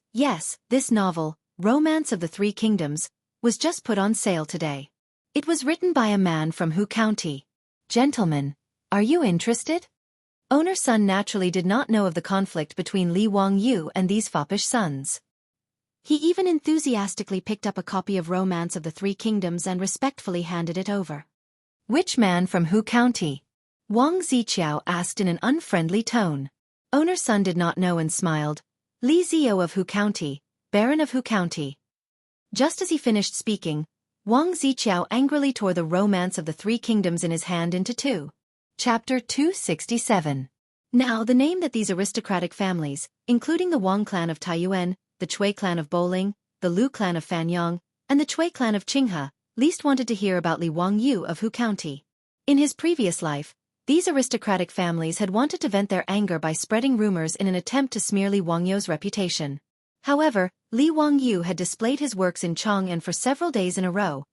S1: this novel, Romance of the 3 Kingdoms, was just put on sale today. It was written by a man from Hu County. "Gentlemen, are you interested?" Owner Sun naturally did not know of the conflict between Li Wangyu and these foppish sons. He even enthusiastically picked up a copy of Romance of the 3 Kingdoms and respectfully handed it over. "Which man from Hu County?" Wang Ziqiao asked in an unfriendly tone. Owner Sun did not know and smiled. "Li Zio of Hu County, Baron of Hu County." Just as he finished speaking, Wang Ziqiao angrily tore the Romance of the 3 Kingdoms in his hand into 2. Chapter 267. Now the name that these aristocratic families, including the Wang clan of Taiyuan, the Cui clan of Bowling, the Lu clan of Fanyang, and the Cui clan of Qinghe, least wanted to hear about Li Wangyu of Hu County. In his previous life, these aristocratic families had wanted to vent their anger by spreading rumors in an attempt to smear Li Wangyu's reputation. However, Li Wangyu had displayed his works in Chang'an for several days in a row,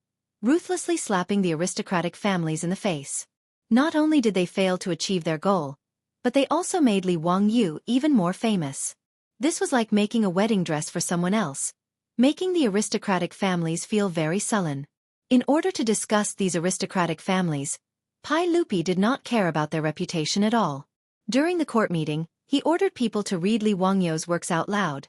S1: ruthlessly slapping the aristocratic families in the face. Not only did they fail to achieve their goal, but they also made Li Wangyu even more famous. This was like making a wedding dress for someone else, making the aristocratic families feel very sullen. In order to disgust these aristocratic families, Pai Lupi did not care about their reputation at all. During the court meeting, he ordered people to read Li Wangyu's works out loud,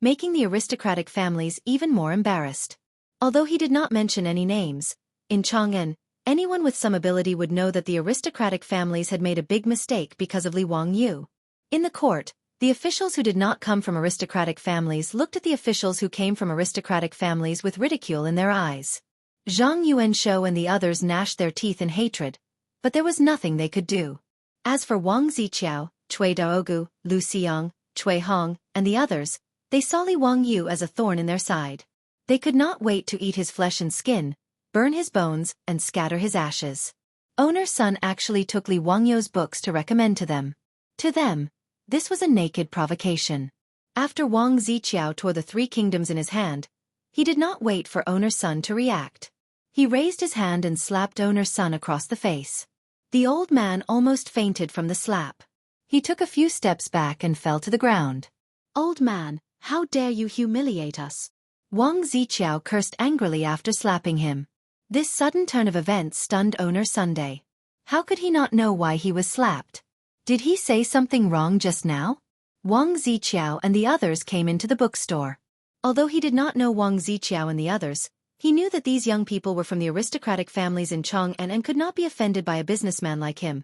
S1: making the aristocratic families even more embarrassed. Although he did not mention any names, in Chang'an, anyone with some ability would know that the aristocratic families had made a big mistake because of Li Wangyu. In the court, the officials who did not come from aristocratic families looked at the officials who came from aristocratic families with ridicule in their eyes. Zhang Yuanshou and the others gnashed their teeth in hatred, but there was nothing they could do. As for Wang Ziqiao, Cui Daogu, Lu Xiang, Cui Hong, and the others, they saw Li Wangyu as a thorn in their side. They could not wait to eat his flesh and skin, burn his bones, and scatter his ashes. Owner Sun actually took Li Wangyu's books to recommend to them. To them, this was a naked provocation. After Wang Ziqiao tore the 3 Kingdoms in his hand, he did not wait for Owner Sun to react. He raised his hand and slapped Owner Sun across the face. The old man almost fainted from the slap. He took a few steps back and fell to the ground. "Old man, how dare you humiliate us?" Wang Ziqiao cursed angrily after slapping him. This sudden turn of events stunned Owner Sunday. How could he not know why he was slapped? Did he say something wrong just now? Wang Ziqiao and the others came into the bookstore. Although he did not know Wang Ziqiao and the others, he knew that these young people were from the aristocratic families in Chang'an and could not be offended by a businessman like him,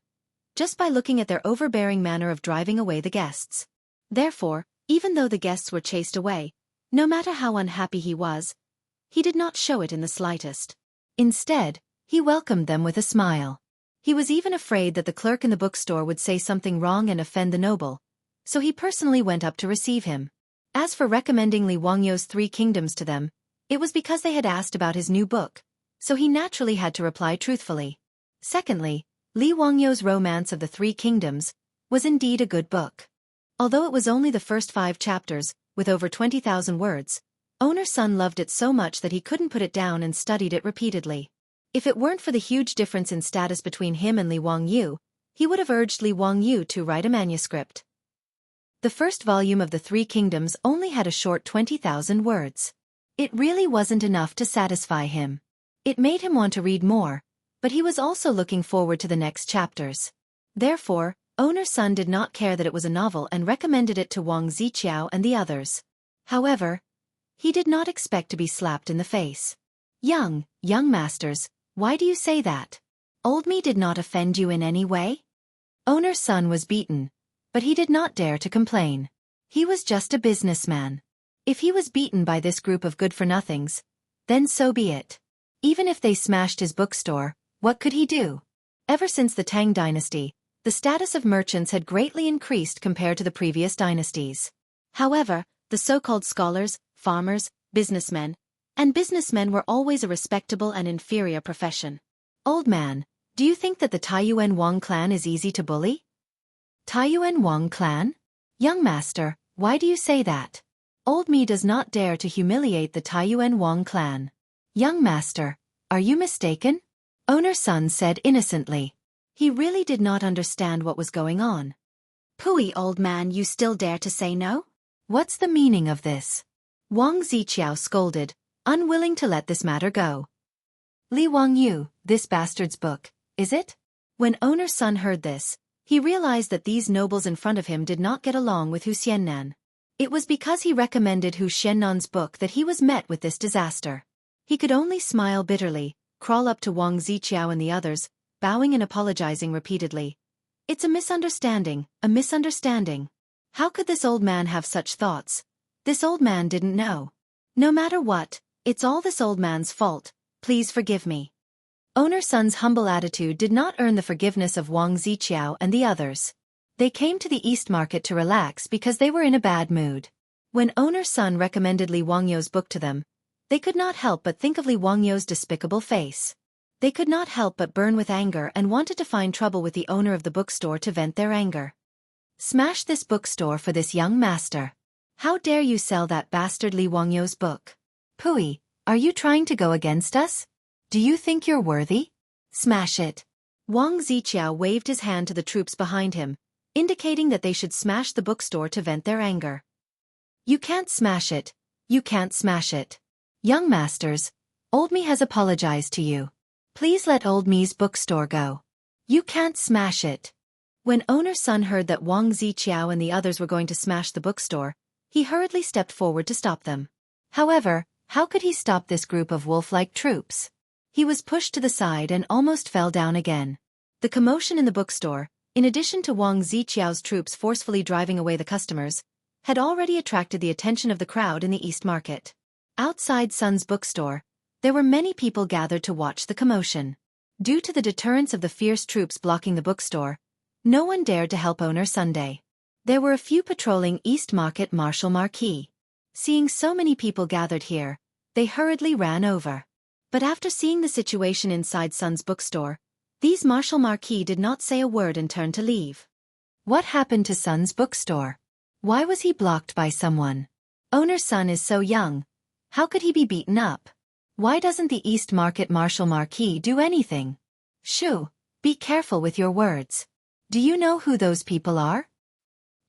S1: just by looking at their overbearing manner of driving away the guests. Therefore, even though the guests were chased away, no matter how unhappy he was, he did not show it in the slightest. Instead, he welcomed them with a smile. He was even afraid that the clerk in the bookstore would say something wrong and offend the noble, so he personally went up to receive him. As for recommending Li Wangyu's 3 Kingdoms to them, it was because they had asked about his new book, so he naturally had to reply truthfully. Secondly, Li Wangyu's Romance of the 3 Kingdoms was indeed a good book. Although it was only the first 5 chapters, with over 20,000 words, Owner Sun loved it so much that he couldn't put it down and studied it repeatedly. If it weren't for the huge difference in status between him and Li Wangyu, he would have urged Li Wangyu to write a manuscript. The first volume of the Three Kingdoms only had a short 20,000 words. It really wasn't enough to satisfy him. It made him want to read more, but he was also looking forward to the next chapters. Therefore, owner's son did not care that it was a novel and recommended it to Wang Ziqiao and the others. However, he did not expect to be slapped in the face. Young masters, why do you say that? Old me did not offend you in any way? Owner's son was beaten, but he did not dare to complain. He was just a businessman. If he was beaten by this group of good-for-nothings, then so be it. Even if they smashed his bookstore, what could he do? Ever since the Tang dynasty, the status of merchants had greatly increased compared to the previous dynasties. However, the so-called scholars, farmers, businessmen were always a respectable and inferior profession. Old man, do you think that the Taiyuan Wang clan is easy to bully? Taiyuan Wang clan? Young master, why do you say that? Old me does not dare to humiliate the Taiyuan Wang clan. Young master, are you mistaken? Owner's son said innocently. He really did not understand what was going on. Pooey, old man, you still dare to say no? What's the meaning of this? Wang Ziqiao scolded, unwilling to let this matter go. Li Wangyu, this bastard's book, is it? When owner's son heard this, he realized that these nobles in front of him did not get along with Hu Xiannan. It was because he recommended Hu Xiannan's book that he was met with this disaster. He could only smile bitterly, crawl up to Wang Ziqiao and the others, bowing and apologizing repeatedly. It's a misunderstanding, a misunderstanding. How could this old man have such thoughts? This old man didn't know. No matter what, it's all this old man's fault, please forgive me. Owner's son's humble attitude did not earn the forgiveness of Wang Ziqiao and the others. They came to the East Market to relax because they were in a bad mood. When owner's son recommended Li Wangyu's book to them, they could not help but think of Li Wangyu's despicable face. They could not help but burn with anger and wanted to find trouble with the owner of the bookstore to vent their anger. Smash this bookstore for this young master. How dare you sell that bastard Li Wangyu's book? Pooey, are you trying to go against us? Do you think you're worthy? Smash it. Wang Ziqiao waved his hand to the troops behind him, indicating that they should smash the bookstore to vent their anger. You can't smash it. You can't smash it. Young masters, old me has apologized to you. Please let old me's bookstore go. You can't smash it. When owner's son heard that Wang Ziqiao and the others were going to smash the bookstore, he hurriedly stepped forward to stop them. However, how could he stop this group of wolf-like troops? He was pushed to the side and almost fell down again. The commotion in the bookstore, in addition to Wang Ziqiao's troops forcefully driving away the customers, had already attracted the attention of the crowd in the East Market. Outside Sun's bookstore, there were many people gathered to watch the commotion. Due to the deterrence of the fierce troops blocking the bookstore, no one dared to help owner Sunday. There were a few patrolling East Market martial marquis. Seeing so many people gathered here, they hurriedly ran over. But after seeing the situation inside Sun's bookstore, these martial marquis did not say a word and turned to leave. What happened to Sun's bookstore? Why was he blocked by someone? Owner's son is so young. How could he be beaten up? Why doesn't the East Market martial marquis do anything? Shoo, be careful with your words. Do you know who those people are?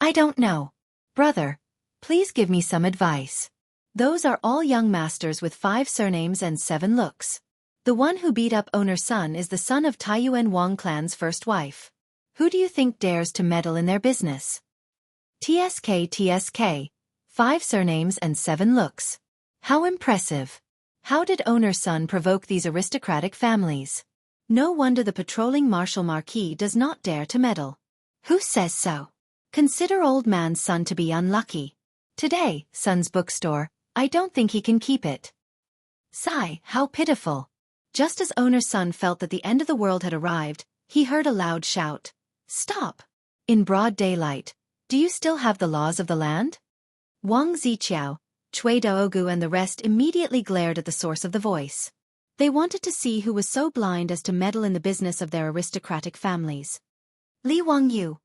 S1: I don't know. Brother, please give me some advice. Those are all young masters with 5 surnames and 7 looks. The one who beat up owner's son is the son of Taiyuan Wang clan's first wife. Who do you think dares to meddle in their business? TSK, 5 surnames and 7 looks. How impressive. How did owner's son provoke these aristocratic families? No wonder the patrolling martial marquis does not dare to meddle. Who says so? Consider old man's son to be unlucky. Today, son's bookstore, I don't think he can keep it. Sigh, how pitiful. Just as owner's son felt that the end of the world had arrived, he heard a loud shout. Stop! In broad daylight, do you still have the laws of the land? Wang Ziqiao, Cui Daogu and the rest immediately glared at the source of the voice. They wanted to see who was so blind as to meddle in the business of their aristocratic families. Li Wangyu,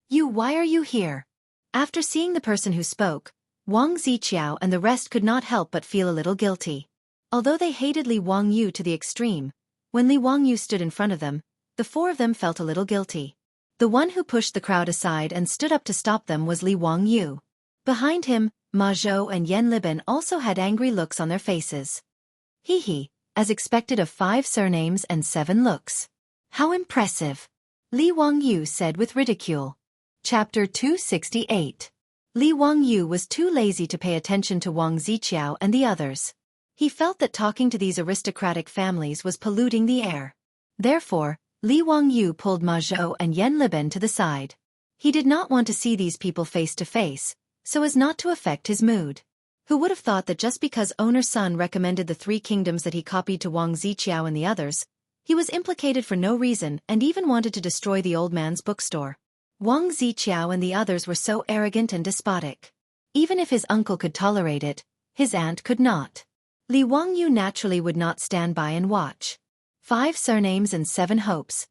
S1: why are you here? After seeing the person who spoke, Wang Ziqiao and the rest could not help but feel a little guilty. Although they hated Li Wangyu to the extreme, when Li Wangyu stood in front of them, The four of them felt a little guilty. The one who pushed the crowd aside and stood up to stop them was Li Wangyu. Behind him, Ma Zhou and Yan Liben also had angry looks on their faces. Hee, as expected of 5 surnames and 7 looks. How impressive! Li Wangyu said with ridicule. Chapter 268. Li Wangyu was too lazy to pay attention to Wang Ziqiao and the others. He felt that talking to these aristocratic families was polluting the air. Therefore, Li Wangyu pulled Ma Zhou and Yan Liben to the side. He did not want to see these people face to face, so as not to affect his mood. Who would have thought that just because owner's son recommended the 3 kingdoms that he copied to Wang Ziqiao and the others, he was implicated for no reason and even wanted to destroy the old man's bookstore. Wang Ziqiao and the others were so arrogant and despotic. Even if his uncle could tolerate it, his aunt could not. Li Wangyu naturally would not stand by and watch. 5 surnames and 7 hopes.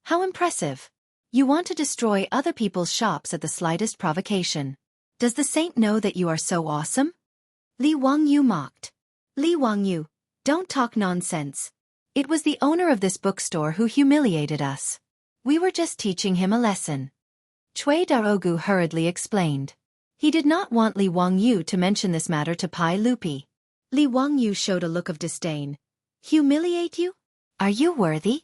S1: How impressive! You want to destroy other people's shops at the slightest provocation. Does the saint know that you are so awesome? Li Wangyu mocked. Li Wangyu, don't talk nonsense. It was the owner of this bookstore who humiliated us. We were just teaching him a lesson. Cui Darogu hurriedly explained. He did not want Li Wangyu to mention this matter to Pai Lupi. Li Wangyu showed a look of disdain. Humiliate you? Are you worthy?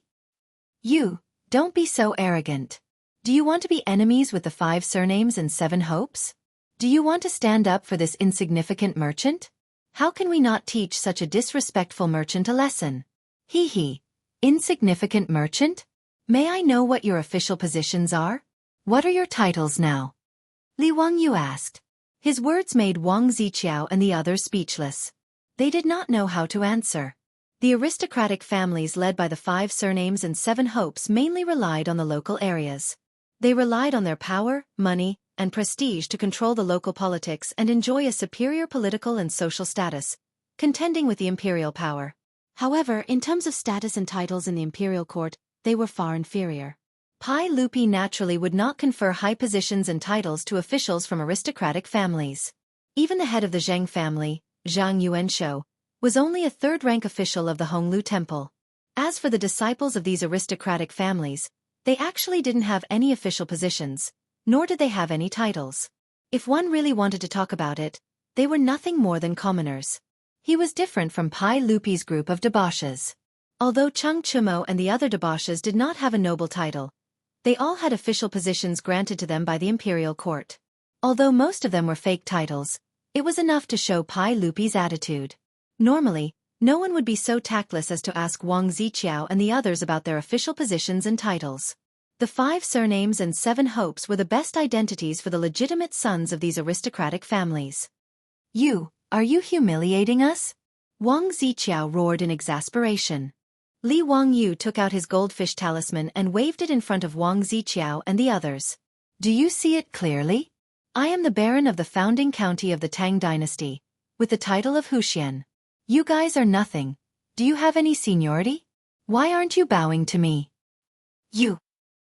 S1: You, don't be so arrogant. Do you want to be enemies with the 5 surnames and 7 hopes? Do you want to stand up for this insignificant merchant? How can we not teach such a disrespectful merchant a lesson? Hee, insignificant merchant? May I know what your official positions are? What are your titles now? Li Wangyu asked. His words made Wang Ziqiao and the others speechless. They did not know how to answer. The aristocratic families led by the 5 surnames and 7 hopes mainly relied on the local areas. They relied on their power, money, and prestige to control the local politics and enjoy a superior political and social status, contending with the imperial power. However, in terms of status and titles in the imperial court, they were far inferior. Pai Lupi naturally would not confer high positions and titles to officials from aristocratic families. Even the head of the Zheng family, Zhang Yuanshou, was only a 3rd-rank official of the Honglu Temple. As for the disciples of these aristocratic families, they actually didn't have any official positions, nor did they have any titles. If one really wanted to talk about it, they were nothing more than commoners. He was different from Pai Lupi's group of debauches. Although Cheng Chumo and the other debauches did not have a noble title, they all had official positions granted to them by the imperial court. Although most of them were fake titles, it was enough to show Pai Lupi's attitude. Normally, no one would be so tactless as to ask Wang Ziqiao and the others about their official positions and titles. The 5 surnames and 7 hopes were the best identities for the legitimate sons of these aristocratic families. Are you humiliating us? Wang Ziqiao roared in exasperation. Li Wangyu took out his goldfish talisman and waved it in front of Wang Ziqiao and the others. Do you see it clearly? I am the Baron of the founding county of the Tang dynasty, with the title of Huxian. You guys are nothing. Do you have any seniority? Why aren't you bowing to me?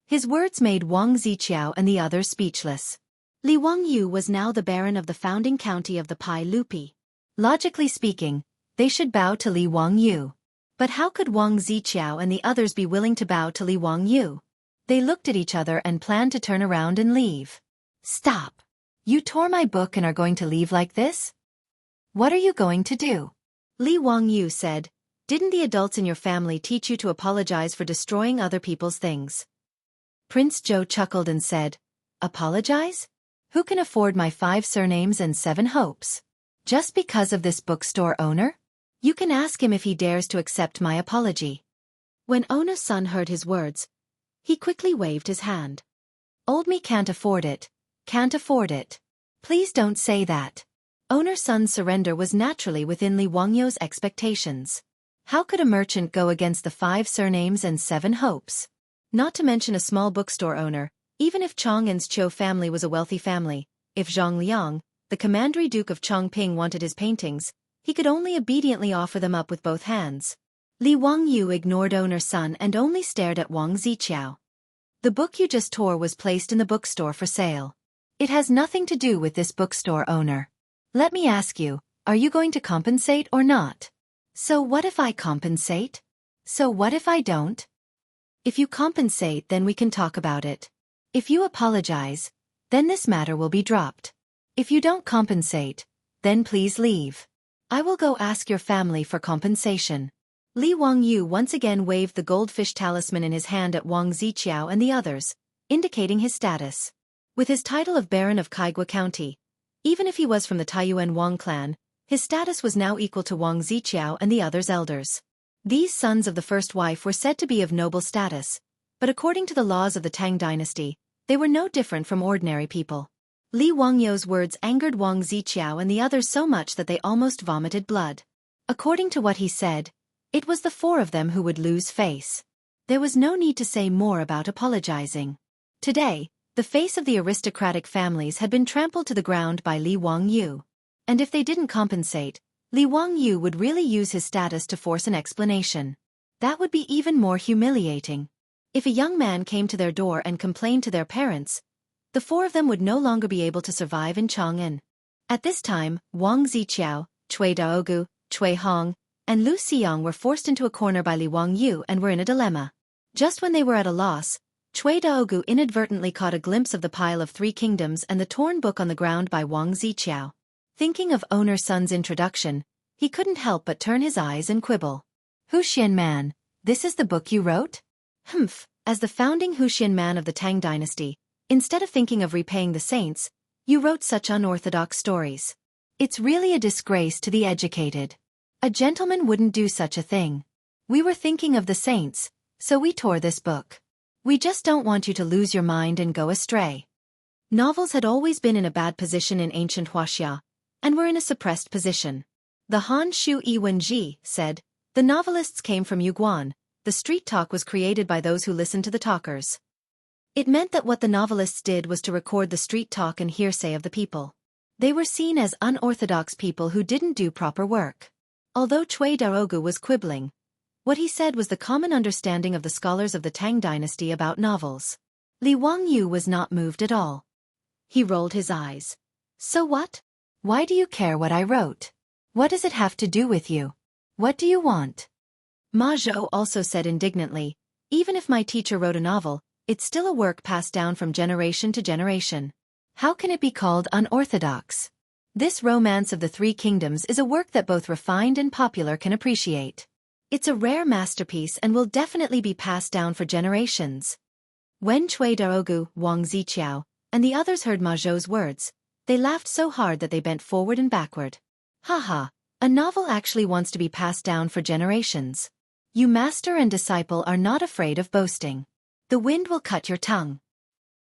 S1: His words made Wang Ziqiao and the others speechless. Li Wangyu was now the Baron of the founding county of the Pai Lupi. Logically speaking, they should bow to Li Wangyu. But how could Wang Ziqiao and the others be willing to bow to Li Wangyu? They looked at each other and planned to turn around and leave. Stop! You tore my book and are going to leave like this? What are you going to do? Li Wangyu said, Didn't the adults in your family teach you to apologize for destroying other people's things? Prince Zhou chuckled and said, Apologize? Who can afford my 5 surnames and 7 hopes? Just because of this bookstore owner? You can ask him if he dares to accept my apology. When owner's son heard his words, he quickly waved his hand. Old me can't afford it. Can't afford it. Please don't say that. Owner's son's surrender was naturally within Li Wangyu's expectations. How could a merchant go against the 5 surnames and 7 hopes? Not to mention a small bookstore owner, even if Chong and's Qiu family was a wealthy family, if Zhang Liang, the commandery duke of Chongping wanted his paintings, he could only obediently offer them up with both hands. Li Wangyu ignored owner's son and only stared at Wang Ziqiao. The book you just tore was placed in the bookstore for sale. It has nothing to do with this bookstore owner. Let me ask you, are you going to compensate or not? So what if I compensate? So what if I don't? If you compensate, then we can talk about it. If you apologize, then this matter will be dropped. If you don't compensate, then please leave. I will go ask your family for compensation. Li Wangyu once again waved the goldfish talisman in his hand at Wang Ziqiao and the others, indicating his status. With his title of Baron of Kaigua County, even if he was from the Taiyuan Wang clan, his status was now equal to Wang Ziqiao and the others' elders. These sons of the first wife were said to be of noble status, but according to the laws of the Tang dynasty, they were no different from ordinary people. Li Wangyu's words angered Wang Ziqiao and the others so much that they almost vomited blood. According to what he said, it was the four of them who would lose face. There was no need to say more about apologizing. Today, the face of the aristocratic families had been trampled to the ground by Li Wangyu. And if they didn't compensate, Li Wangyu would really use his status to force an explanation. That would be even more humiliating. If a young man came to their door and complained to their parents, the four of them would no longer be able to survive in Chang'an. At this time, Wang Ziqiao, Cui Daogu, Cui Hong, and Lu Xiang were forced into a corner by Li Wangyu and were in a dilemma. Just when they were at a loss, Cui Daogu inadvertently caught a glimpse of the pile of 3 kingdoms and the torn book on the ground by Wang Ziqiao. Thinking of owner son's introduction, he couldn't help but turn his eyes and quibble. Huxian man, this is the book you wrote? Humph, as the founding Huxian man of the Tang dynasty, instead of thinking of repaying the saints, you wrote such unorthodox stories. It's really a disgrace to the educated. A gentleman wouldn't do such a thing. We were thinking of the saints, so we tore this book. We just don't want you to lose your mind and go astray. Novels had always been in a bad position in ancient Wuxia, and were in a suppressed position. The Han Shu Yi Wenji said, the novelists came from Yuguan, the street talk was created by those who listened to the talkers. It meant that what the novelists did was to record the street talk and hearsay of the people. They were seen as unorthodox people who didn't do proper work. Although Cui Daogu was quibbling, what he said was the common understanding of the scholars of the Tang dynasty about novels. Li Wangyu was not moved at all. He rolled his eyes. So what? Why do you care what I wrote? What does it have to do with you? What do you want? Ma Zhou also said indignantly, even if my teacher wrote a novel, it's still a work passed down from generation to generation. How can it be called unorthodox? This Romance of the 3 Kingdoms is a work that both refined and popular can appreciate. It's a rare masterpiece and will definitely be passed down for generations. When Cui Daogu, Wang Ziqiao, and the others heard Ma Zhou's words, they laughed so hard that they bent forward and backward. Haha, a novel actually wants to be passed down for generations. You master and disciple are not afraid of boasting. The wind will cut your tongue.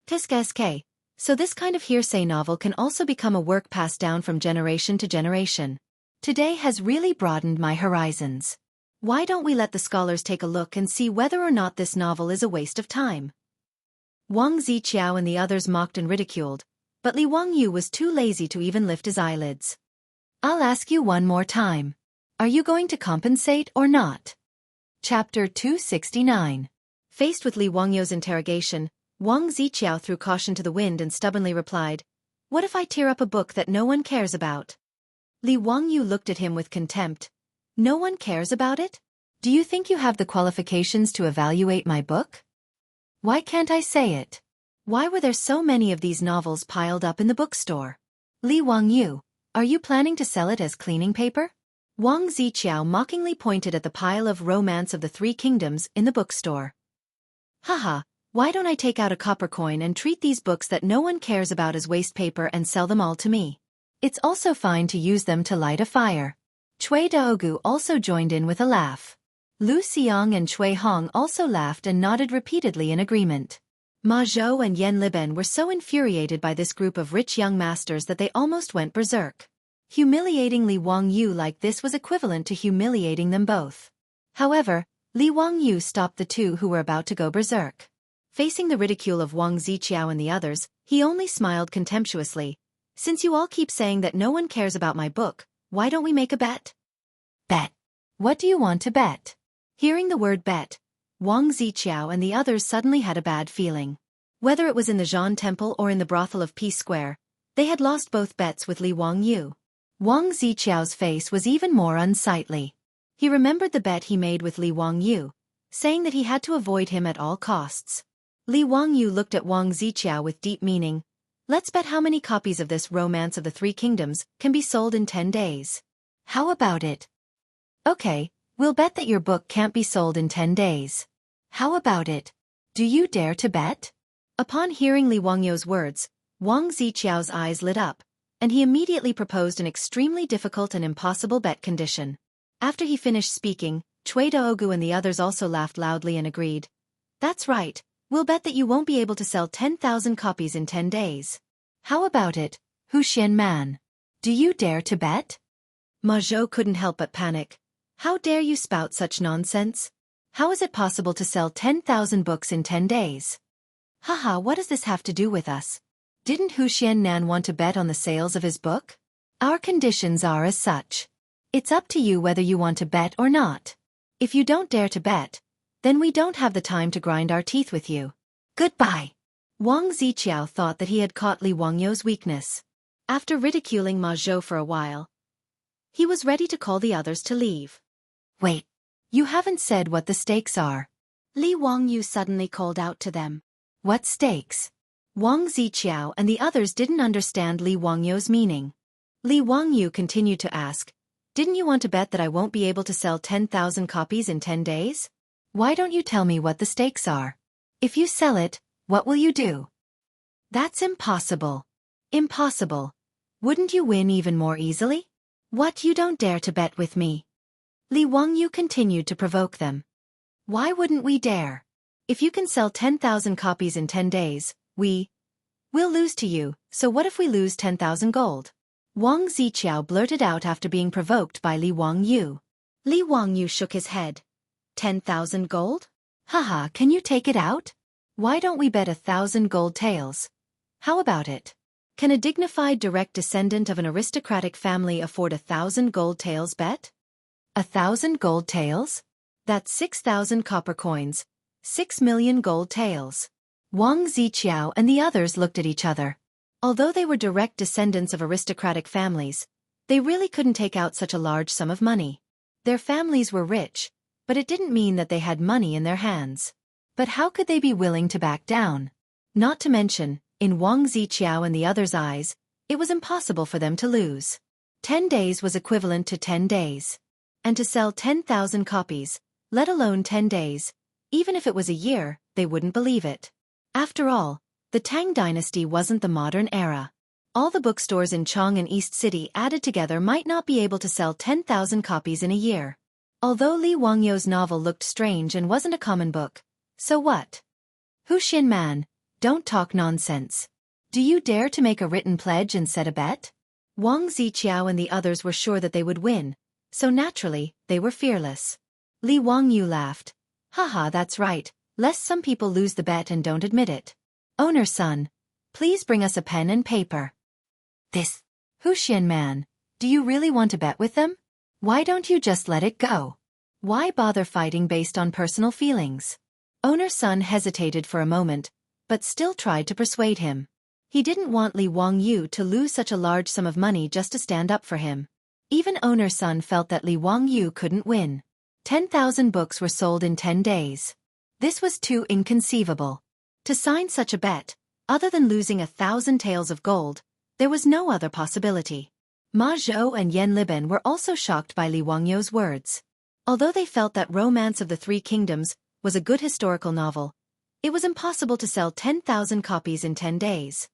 S1: Tisk. So this kind of hearsay novel can also become a work passed down from generation to generation. Today has really broadened my horizons. Why don't we let the scholars take a look and see whether or not this novel is a waste of time? Wang Ziqiao and the others mocked and ridiculed, but Li Wangyu was too lazy to even lift his eyelids. I'll ask you one more time. Are you going to compensate or not? Chapter 269. Faced with Li Wangyu's interrogation, Wang Ziqiao threw caution to the wind and stubbornly replied, what if I tear up a book that no one cares about? Li Wangyu looked at him with contempt. No one cares about it? Do you think you have the qualifications to evaluate my book? Why can't I say it? Why were there so many of these novels piled up in the bookstore? Li Wangyu, are you planning to sell it as cleaning paper? Wang Ziqiao mockingly pointed at the pile of Romance of the 3 Kingdoms in the bookstore. Haha, why don't I take out a copper coin and treat these books that no one cares about as waste paper and sell them all to me? It's also fine to use them to light a fire. Cui Daogu also joined in with a laugh. Lu Xiang and Cui Hong also laughed and nodded repeatedly in agreement. Ma Zhou and Yan Liben were so infuriated by this group of rich young masters that they almost went berserk. Humiliating Li Wangyu like this was equivalent to humiliating them both. However, Li Wangyu stopped the two who were about to go berserk. Facing the ridicule of Wang Ziqiao and the others, he only smiled contemptuously. Since you all keep saying that no one cares about my book, why don't we make a bet? Bet? What do you want to bet? Hearing the word bet, Wang Ziqiao and the others suddenly had a bad feeling. Whether it was in the Zhan Temple or in the brothel of Peace Square, they had lost both bets with Li Wangyu. Wang Ziqiao's face was even more unsightly. He remembered the bet he made with Li Wangyu, saying that he had to avoid him at all costs. Li Wangyu looked at Wang Ziqiao with deep meaning. Let's bet how many copies of this Romance of the Three Kingdoms can be sold in 10 days. How about it? Okay, we'll bet that your book can't be sold in 10 days. How about it? Do you dare to bet? Upon hearing Li Wangyu's words, Wang Ziqiao's eyes lit up, and he immediately proposed an extremely difficult and impossible bet condition. After he finished speaking, Cui Daogu and the others also laughed loudly and agreed. That's right, we'll bet that you won't be able to sell 10,000 copies in 10 days. How about it, Hu Xianman? Do you dare to bet? Ma Zhou couldn't help but panic. How dare you spout such nonsense? How is it possible to sell 10,000 books in 10 days? Haha, what does this have to do with us? Didn't Hu Xiannan want to bet on the sales of his book? Our conditions are as such. It's up to you whether you want to bet or not. If you don't dare to bet, then we don't have the time to grind our teeth with you. Goodbye. Wang Ziqiao thought that he had caught Li Wangyu's weakness. After ridiculing Ma Zhou for a while, he was ready to call the others to leave. Wait, you haven't said what the stakes are. Li Wangyu suddenly called out to them. What stakes? Wang Ziqiao and the others didn't understand Li Wangyu's meaning. Li Wangyu continued to ask, didn't you want to bet that I won't be able to sell 10,000 copies in 10 days? Why don't you tell me what the stakes are? If you sell it, what will you do? That's impossible. Impossible. Wouldn't you win even more easily? What, you don't dare to bet with me? Li Wangyu continued to provoke them. Why wouldn't we dare? If you can sell 10,000 copies in 10 days, we'll lose to you, so what if we lose 10,000 gold? Wang Ziqiao blurted out after being provoked by Li Wangyu. Li Wangyu shook his head. 10,000 gold? Haha, can you take it out? Why don't we bet 1,000 gold taels? How about it? Can a dignified direct descendant of an aristocratic family afford 1,000 gold taels bet? 1,000 gold taels? That's 6,000 copper coins. 6 million gold taels. Wang Ziqiao and the others looked at each other. Although they were direct descendants of aristocratic families, they really couldn't take out such a large sum of money. Their families were rich, but it didn't mean that they had money in their hands. But how could they be willing to back down? Not to mention, in Wang Ziqiao and the others' eyes, it was impossible for them to lose. 10 days was equivalent to 10 days. And to sell 10,000 copies, let alone 10 days, even if it was a year, they wouldn't believe it. After all, the Tang dynasty wasn't the modern era. All the bookstores in Chong and East City added together might not be able to sell 10,000 copies in a year. Although Li Wangyu's novel looked strange and wasn't a common book, so what? Hu Xianman, don't talk nonsense. Do you dare to make a written pledge and set a bet? Wang Ziqiao and the others were sure that they would win, so naturally, they were fearless. Li Wangyu laughed. Haha, that's right, lest some people lose the bet and don't admit it. Owner's son, please bring us a pen and paper. This. Hu Xianman, do you really want to bet with them? Why don't you just let it go? Why bother fighting based on personal feelings? Owner's son hesitated for a moment, but still tried to persuade him. He didn't want Li Wangyu to lose such a large sum of money just to stand up for him. Even Owner's son felt that Li Wangyu couldn't win. 10,000 books were sold in 10 days. This was too inconceivable. To sign such a bet, other than losing 1,000 taels of gold, there was no other possibility. Ma Zhou and Yan Liben were also shocked by Li Wangyu's words. Although they felt that Romance of the Three Kingdoms was a good historical novel, it was impossible to sell 10,000 copies in 10 days.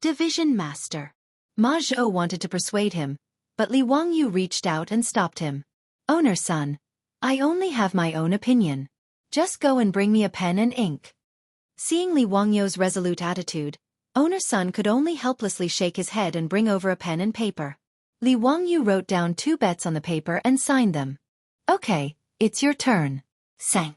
S1: Division Master. Ma Zhou wanted to persuade him, but Li Wangyu reached out and stopped him. Owner's son, I only have my own opinion. Just go and bring me a pen and ink. Seeing Li Wangyu's resolute attitude, Owner's son could only helplessly shake his head and bring over a pen and paper. Li Wangyu wrote down 2 bets on the paper and signed them. Okay, it's your turn. Sang.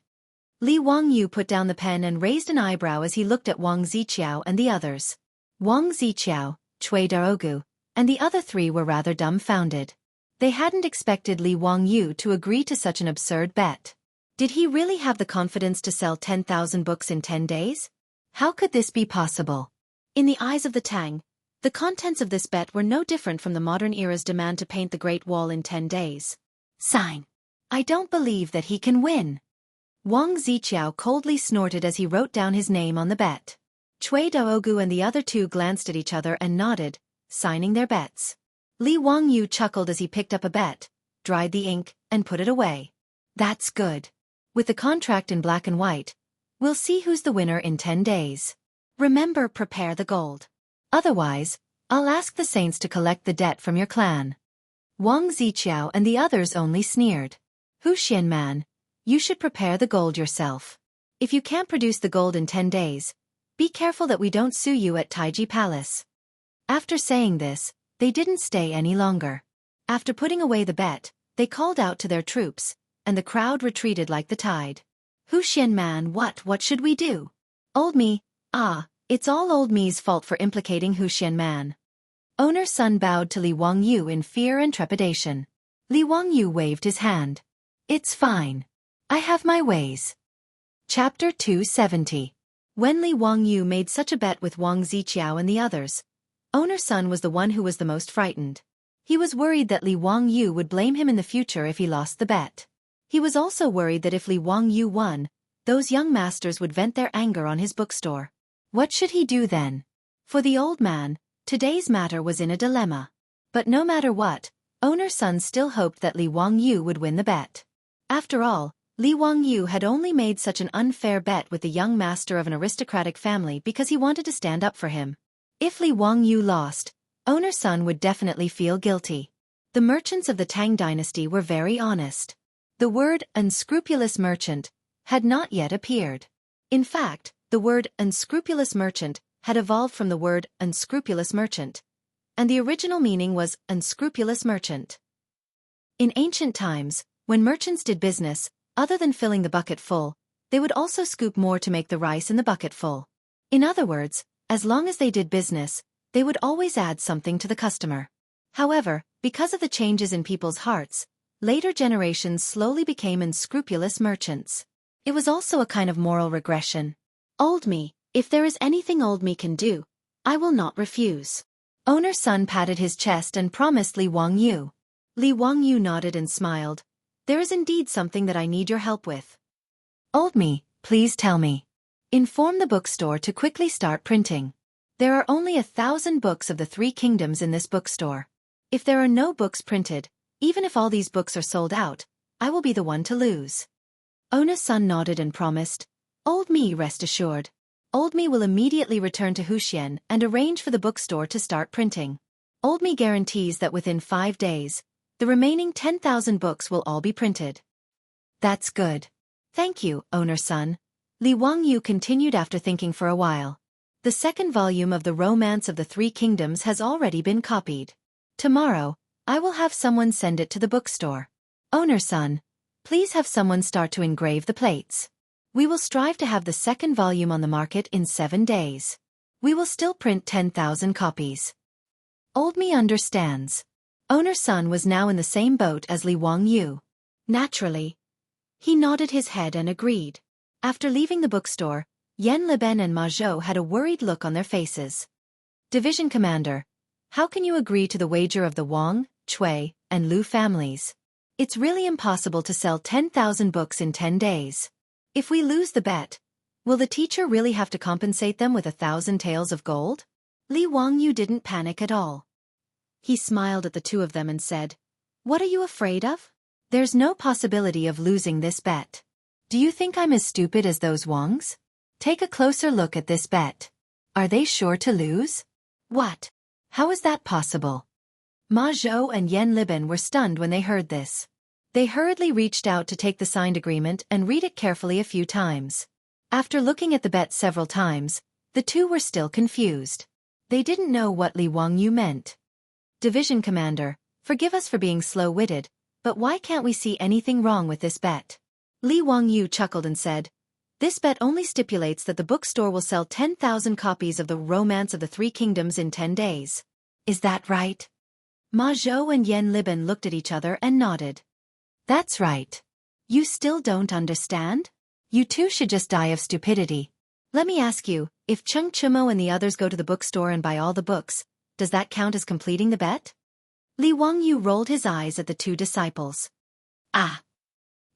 S1: Li Wangyu put down the pen and raised an eyebrow as he looked at Wang Ziqiao and the others. Wang Ziqiao, Cui Daogu, and the other 3 were rather dumbfounded. They hadn't expected Li Wangyu to agree to such an absurd bet. Did he really have the confidence to sell 10,000 books in 10 days? How could this be possible? In the eyes of the Tang, the contents of this bet were no different from the modern era's demand to paint the Great Wall in 10 days. Sign. I don't believe that he can win. Wang Ziqiao coldly snorted as he wrote down his name on the bet. Cui Daogu and the other two glanced at each other and nodded, signing their bets. Li Wangyu chuckled as he picked up a bet, dried the ink, and put it away. That's good. With the contract in black and white, we'll see who's the winner in 10 days. Remember, prepare the gold. Otherwise, I'll ask the saints to collect the debt from your clan. Wang Ziqiao and the others only sneered. Wuxia man, you should prepare the gold yourself. If you can't produce the gold in 10 days, be careful that we don't sue you at Taiji Palace. After saying this, they didn't stay any longer. After putting away the bet, they called out to their troops, and the crowd retreated like the tide. Wuxia man, what should we do? Old me, it's all old me's fault for implicating Wuxia man. Owner's son bowed to Li Wangyu in fear and trepidation. Li Wangyu waved his hand. It's fine. I have my ways. Chapter 270. When Li Wangyu made such a bet with Wang Ziqiao and the others, Owner's son was the one who was the most frightened. He was worried that Li Wangyu would blame him in the future if he lost the bet. He was also worried that if Li Wangyu won, those young masters would vent their anger on his bookstore. What should he do then? For the old man, today's matter was in a dilemma. But no matter what, Owner's son still hoped that Li Wangyu would win the bet. After all, Li Wangyu had only made such an unfair bet with the young master of an aristocratic family because he wanted to stand up for him. If Li Wangyu lost, Owner's son would definitely feel guilty. The merchants of the Tang dynasty were very honest. The word unscrupulous merchant had not yet appeared. In fact, the word unscrupulous merchant had evolved from the word unscrupulous merchant, and the original meaning was unscrupulous merchant. In ancient times, when merchants did business, other than filling the bucket full, they would also scoop more to make the rice in the bucket full. In other words, as long as they did business, they would always add something to the customer. However, because of the changes in people's hearts, later generations slowly became unscrupulous merchants. It was also a kind of moral regression. Old me, if there is anything old me can do, I will not refuse. Owner's son patted his chest and promised Li Wangyu. Li Wangyu nodded and smiled. There is indeed something that I need your help with. Old me, please tell me. Inform the bookstore to quickly start printing. There are only 1,000 books of the 3 kingdoms in this bookstore. If there are no books printed, even if all these books are sold out, I will be the one to lose. Owner's son nodded and promised. Old me, rest assured. Old me will immediately return to Wuxia and arrange for the bookstore to start printing. Old me guarantees that within 5 days, the remaining 10,000 books will all be printed. That's good. Thank you, Owner's son. Li Wangyu continued after thinking for a while. The second volume of The Romance of the 3 Kingdoms has already been copied. Tomorrow, I will have someone send it to the bookstore. Owner's son, please have someone start to engrave the plates. We will strive to have the second volume on the market in 7 days. We will still print 10,000 copies. Old me understands. Owner's son was now in the same boat as Li Wangyu. Naturally. He nodded his head and agreed. After leaving the bookstore, Yan Liben and Ma Zhou had a worried look on their faces. Division Commander, how can you agree to the wager of the Wang, Cui, and Lu families? It's really impossible to sell 10,000 books in 10 days. If we lose the bet, will the teacher really have to compensate them with 1,000 taels of gold? Li Wangyu didn't panic at all. He smiled at the two of them and said, What are you afraid of? There's no possibility of losing this bet. Do you think I'm as stupid as those Wangs? Take a closer look at this bet. Are they sure to lose? What? How is that possible? Ma Zhou and Yan Liben were stunned when they heard this. They hurriedly reached out to take the signed agreement and read it carefully a few times. After looking at the bet several times, the two were still confused. They didn't know what Li Wangyu meant. Division Commander, forgive us for being slow-witted, but why can't we see anything wrong with this bet? Li Wangyu chuckled and said, This bet only stipulates that the bookstore will sell 10,000 copies of The Romance of the 3 Kingdoms in 10 days. Is that right? Ma Zhou and Yan Liben looked at each other and nodded. That's right. You still don't understand? You two should just die of stupidity. Let me ask you, if Cheng Chumo and the others go to the bookstore and buy all the books, does that count as completing the bet? Li Wangyu rolled his eyes at the two disciples. Ah!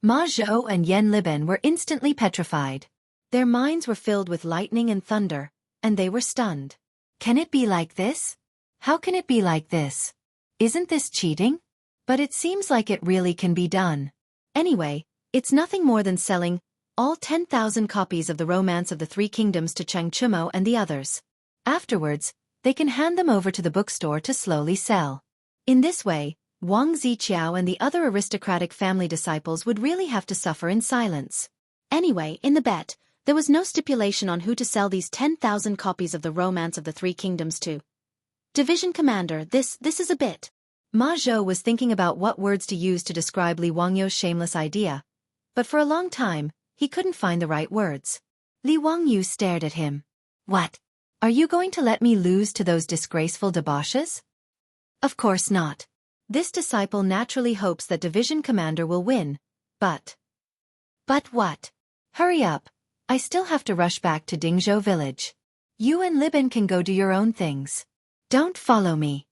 S1: Ma Zhou and Yan Liben were instantly petrified. Their minds were filled with lightning and thunder, and they were stunned. Can it be like this? How can it be like this? Isn't this cheating? But it seems like it really can be done. Anyway, it's nothing more than selling all 10,000 copies of The Romance of the Three Kingdoms to Cheng Chumo and the others. Afterwards, they can hand them over to the bookstore to slowly sell. In this way, Wang Ziqiao and the other aristocratic family disciples would really have to suffer in silence. Anyway, in the bet, there was no stipulation on who to sell these 10,000 copies of The Romance of the Three Kingdoms to. Division Commander, this is a bit. Ma Zhou was thinking about what words to use to describe Li Wangyu's shameless idea, but for a long time, he couldn't find the right words. Li Wangyu stared at him. What? Are you going to let me lose to those disgraceful debauches? Of course not. This disciple naturally hopes that Division Commander will win, but... But what? Hurry up, I still have to rush back to Dingzhou village. You and Liben can go do your own things. Don't follow me.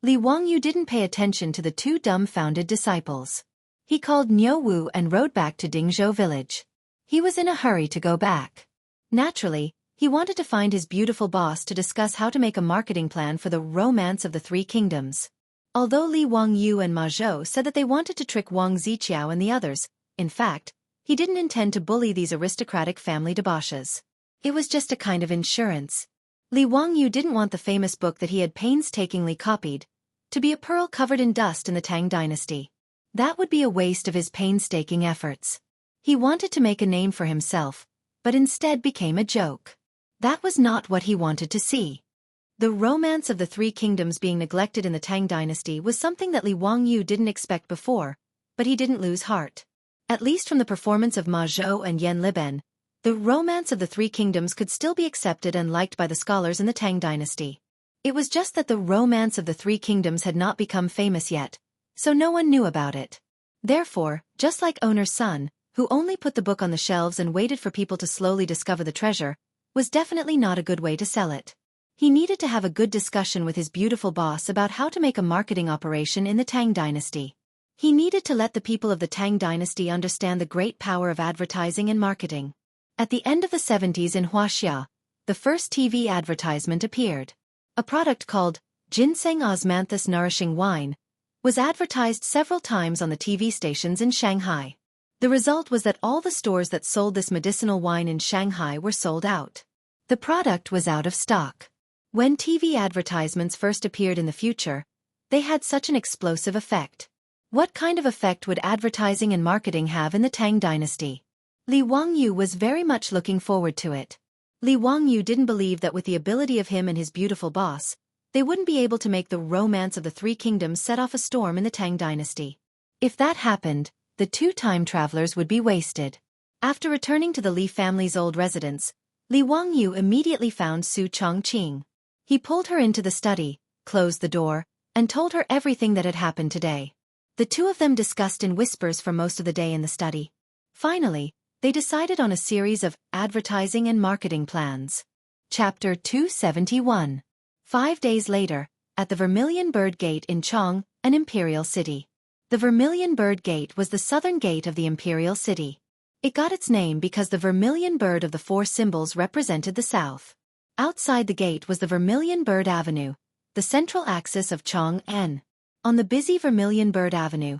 S1: Li Wangyu didn't pay attention to the two dumbfounded disciples. He called Niu Wu and rode back to Dingzhou village. He was in a hurry to go back. Naturally, he wanted to find his beautiful boss to discuss how to make a marketing plan for The Romance of the Three Kingdoms. Although Li Wangyu and Ma Zhou said that they wanted to trick Wang Ziqiao and the others, in fact, he didn't intend to bully these aristocratic family debauches. It was just a kind of insurance. Li Wangyu didn't want the famous book that he had painstakingly copied to be a pearl covered in dust in the Tang dynasty. That would be a waste of his painstaking efforts. He wanted to make a name for himself, but instead became a joke. That was not what he wanted to see. The Romance of the Three Kingdoms being neglected in the Tang dynasty was something that Li Wangyu didn't expect before, but he didn't lose heart. At least from the performance of Ma Zhou and Yan Liben, The Romance of the Three Kingdoms could still be accepted and liked by the scholars in the Tang dynasty. It was just that The Romance of the Three Kingdoms had not become famous yet, so no one knew about it. Therefore, just like owner's son, who only put the book on the shelves and waited for people to slowly discover the treasure, was definitely not a good way to sell it. He needed to have a good discussion with his beautiful boss about how to make a marketing operation in the Tang dynasty. He needed to let the people of the Tang dynasty understand the great power of advertising and marketing. At the end of the 70s in Wuxia, the first TV advertisement appeared. A product called Ginseng Osmanthus Nourishing Wine was advertised several times on the TV stations in Shanghai. The result was that all the stores that sold this medicinal wine in Shanghai were sold out. The product was out of stock. When TV advertisements first appeared in the future, they had such an explosive effect. What kind of effect would advertising and marketing have in the Tang dynasty? Li Wangyu was very much looking forward to it. Li Wangyu didn't believe that with the ability of him and his beautiful boss, they wouldn't be able to make The Romance of the Three Kingdoms set off a storm in the Tang dynasty. If that happened, the two time travelers would be wasted. After returning to the Li family's old residence, Li Wangyu immediately found Su Chongqing. He pulled her into the study, closed the door, and told her everything that had happened today. The two of them discussed in whispers for most of the day in the study. Finally, they decided on a series of advertising and marketing plans. Chapter 271. 5 days later, at the Vermilion Bird Gate in Chong, an imperial city. The Vermilion Bird Gate was the southern gate of the imperial city. It got its name because the vermilion bird of the four symbols represented the south. Outside the gate was the Vermilion Bird Avenue, the central axis of Chong-en. On the busy Vermilion Bird Avenue,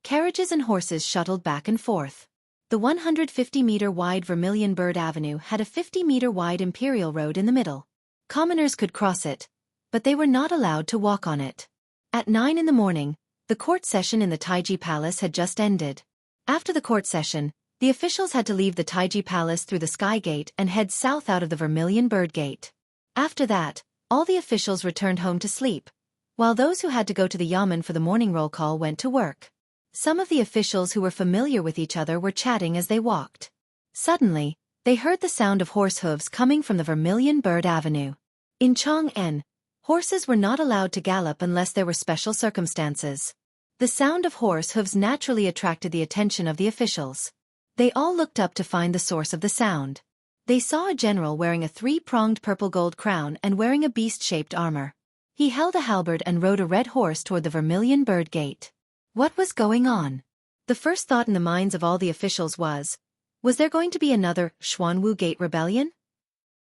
S1: carriages and horses shuttled back and forth. The 150-meter-wide Vermilion Bird Avenue had a 50-meter-wide imperial road in the middle. Commoners could cross it, but they were not allowed to walk on it. At 9 in the morning, the court session in the Taiji Palace had just ended. After the court session, the officials had to leave the Taiji Palace through the Sky Gate and head south out of the Vermilion Bird Gate. After that, all the officials returned home to sleep, while those who had to go to the yamen for the morning roll call went to work. Some of the officials who were familiar with each other were chatting as they walked. Suddenly, they heard the sound of horse hooves coming from the Vermilion Bird Avenue. In Chong-en, horses were not allowed to gallop unless there were special circumstances. The sound of horse hooves naturally attracted the attention of the officials. They all looked up to find the source of the sound. They saw a general wearing a three-pronged purple-gold crown and wearing a beast-shaped armor. He held a halberd and rode a red horse toward the Vermilion Bird Gate. What was going on? The first thought in the minds of all the officials was there going to be another Xuanwu Gate rebellion?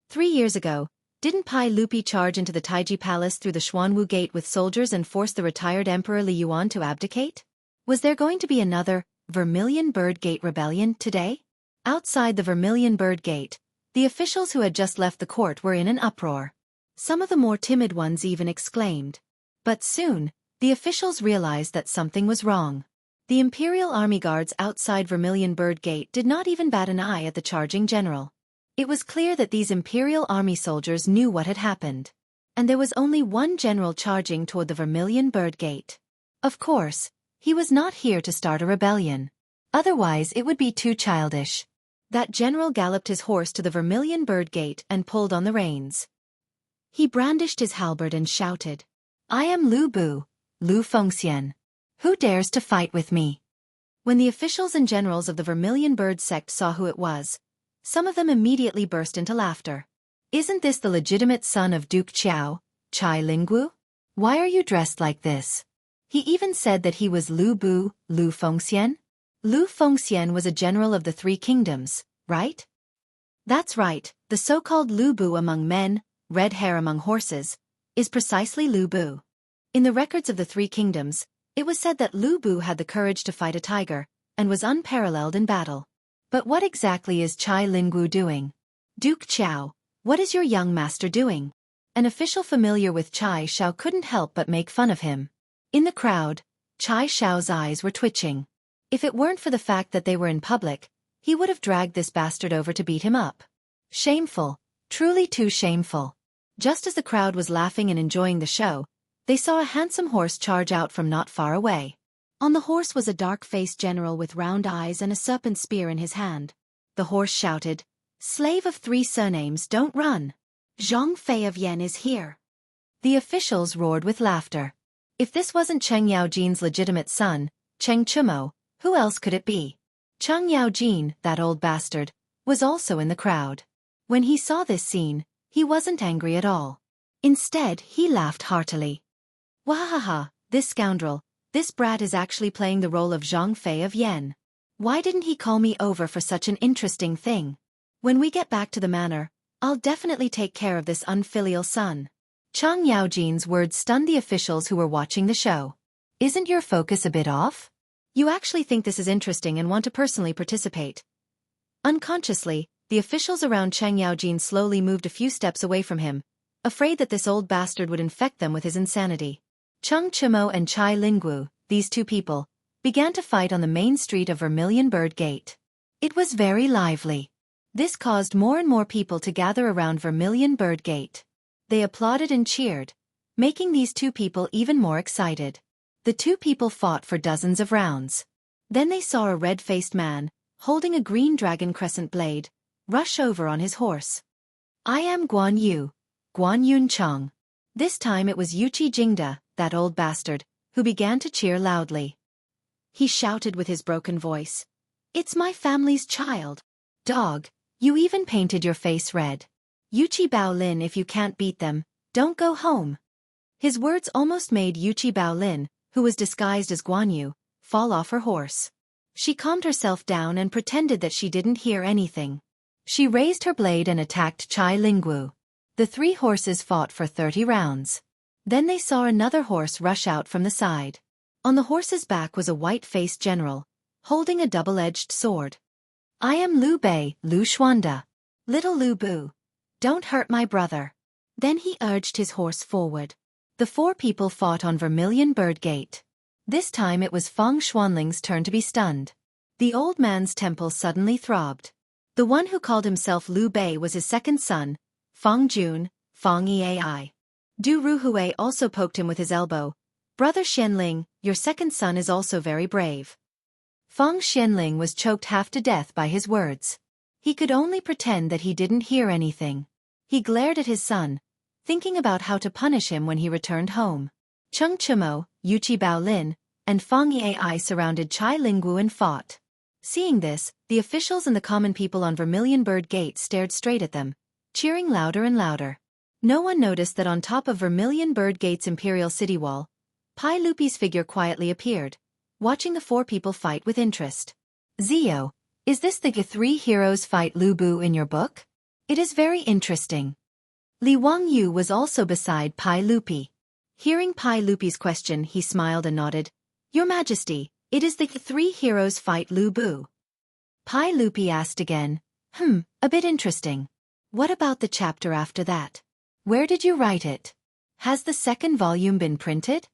S1: 3 years ago, didn't Pai Lupi charge into the Taiji Palace through the Xuanwu Gate with soldiers and force the retired Emperor Li Yuan to abdicate? Was there going to be another Vermilion Bird Gate rebellion today? Outside the Vermilion Bird Gate, the officials who had just left the court were in an uproar. Some of the more timid ones even exclaimed. But soon, the officials realized that something was wrong. The Imperial Army guards outside Vermilion Bird Gate did not even bat an eye at the charging general. It was clear that these Imperial Army soldiers knew what had happened. And there was only one general charging toward the Vermilion Bird Gate. Of course, he was not here to start a rebellion. Otherwise it would be too childish. That general galloped his horse to the Vermilion Bird Gate and pulled on the reins. He brandished his halberd and shouted, "I am Lu Bu, Lu Fengxian. Who dares to fight with me?" When the officials and generals of the Vermilion Bird sect saw who it was, some of them immediately burst into laughter. "Isn't this the legitimate son of Duke Qiao, Chai Linggu? Why are you dressed like this?" He even said that he was Lu Bu, Lu Fengxian. Lu Fengxian was a general of the Three Kingdoms, right? That's right, the so-called Lu Bu among men, red hair among horses, is precisely Lu Bu. In the records of the Three Kingdoms, it was said that Lu Bu had the courage to fight a tiger, and was unparalleled in battle. But what exactly is Chai Linggu doing? "Duke Qiao, what is your young master doing?" An official familiar with Chai Xiao couldn't help but make fun of him. In the crowd, Chai Xiao's eyes were twitching. If it weren't for the fact that they were in public, he would have dragged this bastard over to beat him up. Shameful, truly too shameful. Just as the crowd was laughing and enjoying the show, they saw a handsome horse charge out from not far away. On the horse was a dark-faced general with round eyes and a serpent spear in his hand. The horse shouted, "Slave of 3 surnames, don't run! Zhang Fei of Yan is here." The officials roared with laughter. If this wasn't Cheng Yaojin's legitimate son, Cheng Chumo, who else could it be? Cheng Yaojin, that old bastard, was also in the crowd. When he saw this scene, he wasn't angry at all. Instead, he laughed heartily. "Wahaha, this scoundrel, this brat is actually playing the role of Zhang Fei of Yan. Why didn't he call me over for such an interesting thing? When we get back to the manor, I'll definitely take care of this unfilial son." Cheng Yaojin's words stunned the officials who were watching the show. "Isn't your focus a bit off? You actually think this is interesting and want to personally participate." Unconsciously, the officials around Cheng Yaojin slowly moved a few steps away from him, afraid that this old bastard would infect them with his insanity. Cheng Chumo and Chai Linggu, these two people, began to fight on the main street of Vermilion Bird Gate. It was very lively. This caused more and more people to gather around Vermilion Bird Gate. They applauded and cheered, making these two people even more excited. The two people fought for dozens of rounds. Then they saw a red-faced man, holding a green dragon crescent blade, rush over on his horse. "I am Guan Yu, Guan Yun Cheng." This time it was Yuqi Jingda, that old bastard, who began to cheer loudly. He shouted with his broken voice, "It's my family's child. Dog, you even painted your face red. Yuqi Baolin, if you can't beat them, don't go home." His words almost made Yuqi Baolin, who was disguised as Guan Yu, fall off her horse. She calmed herself down and pretended that she didn't hear anything. She raised her blade and attacked Chai Linggu. The 3 horses fought for 30 rounds. Then they saw another horse rush out from the side. On the horse's back was a white-faced general, holding a double-edged sword. "I am Liu Bei, Lu Xuanda. Little Lu Bu. Don't hurt my brother." Then he urged his horse forward. The 4 people fought on Vermilion Bird Gate. This time it was Feng Xuanling's turn to be stunned. The old man's temple suddenly throbbed. The one who called himself Liu Bei was his second son, Feng Jun, Feng Eai. Du Ruhui also poked him with his elbow. "Brother Xianling, your second son is also very brave." Feng Xianling was choked half to death by his words. He could only pretend that he didn't hear anything. He glared at his son, thinking about how to punish him when he returned home. Cheng Chumo, Yuqi Baolin, and Feng Eai surrounded Chai Linggu and fought. Seeing this, the officials and the common people on Vermilion Bird Gate stared straight at them, cheering louder and louder. No one noticed that on top of Vermilion Bird Gate's imperial city wall, Pai Lupi's figure quietly appeared, watching the four people fight with interest. Zio, is this the three heroes fight Lu Bu in your book? It is very interesting. Li Wangyu was also beside Pai Lupi. Hearing Pai Lupi's question, he smiled and nodded. Your Majesty, it is the three heroes fight Lu Bu. Pai Lupi asked again, a bit interesting. What about the chapter after that? Where did you write it? Has the second volume been printed?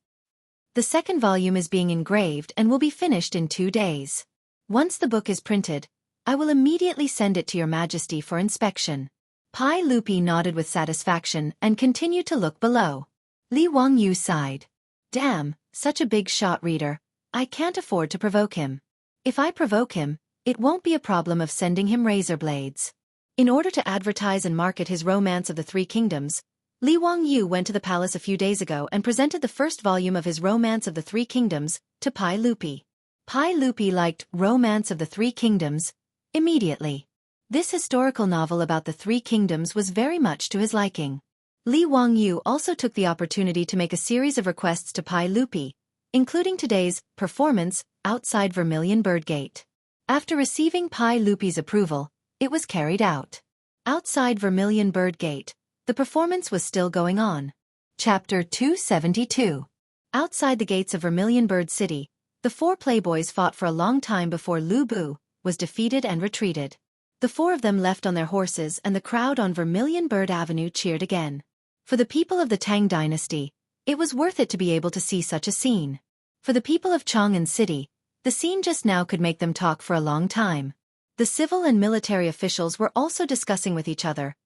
S1: The second volume is being engraved and will be finished in 2 days. Once the book is printed, I will immediately send it to your Majesty for inspection. Pai Lupi nodded with satisfaction and continued to look below. Li Wangyu sighed. Damn, such a big shot reader. I can't afford to provoke him. If I provoke him, it won't be a problem of sending him razor blades. In order to advertise and market his Romance of the Three Kingdoms, Li Wangyu went to the palace a few days ago and presented the first volume of his Romance of the Three Kingdoms to Pai Lupi. Pai Lupi liked Romance of the Three Kingdoms immediately. This historical novel about the Three Kingdoms was very much to his liking. Li Wangyu also took the opportunity to make a series of requests to Pai Lupi, including today's performance outside Vermilion Bird Gate. After receiving Pai Lupi's approval, it was carried out. Outside Vermilion Bird Gate, the performance was still going on. Chapter 272. Outside the gates of Vermilion Bird City, the four playboys fought for a long time before Lu Bu was defeated and retreated. The four of them left on their horses and the crowd on Vermilion Bird Avenue cheered again. For the people of the Tang dynasty, it was worth it to be able to see such a scene. For the people of Chang'an City, the scene just now could make them talk for a long time. The civil and military officials were also discussing with each other,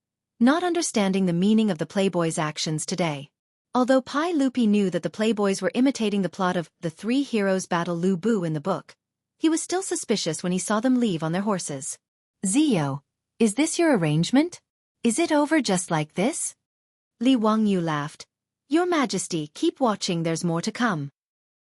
S1: not understanding the meaning of the playboys' actions today. Although Pai Lupi knew that the playboys were imitating the plot of The Three Heroes Battle Lu Bu in the book, he was still suspicious when he saw them leave on their horses. Zio, is this your arrangement? Is it over just like this? Li Wangyu laughed. Your Majesty, keep watching, there's more to come.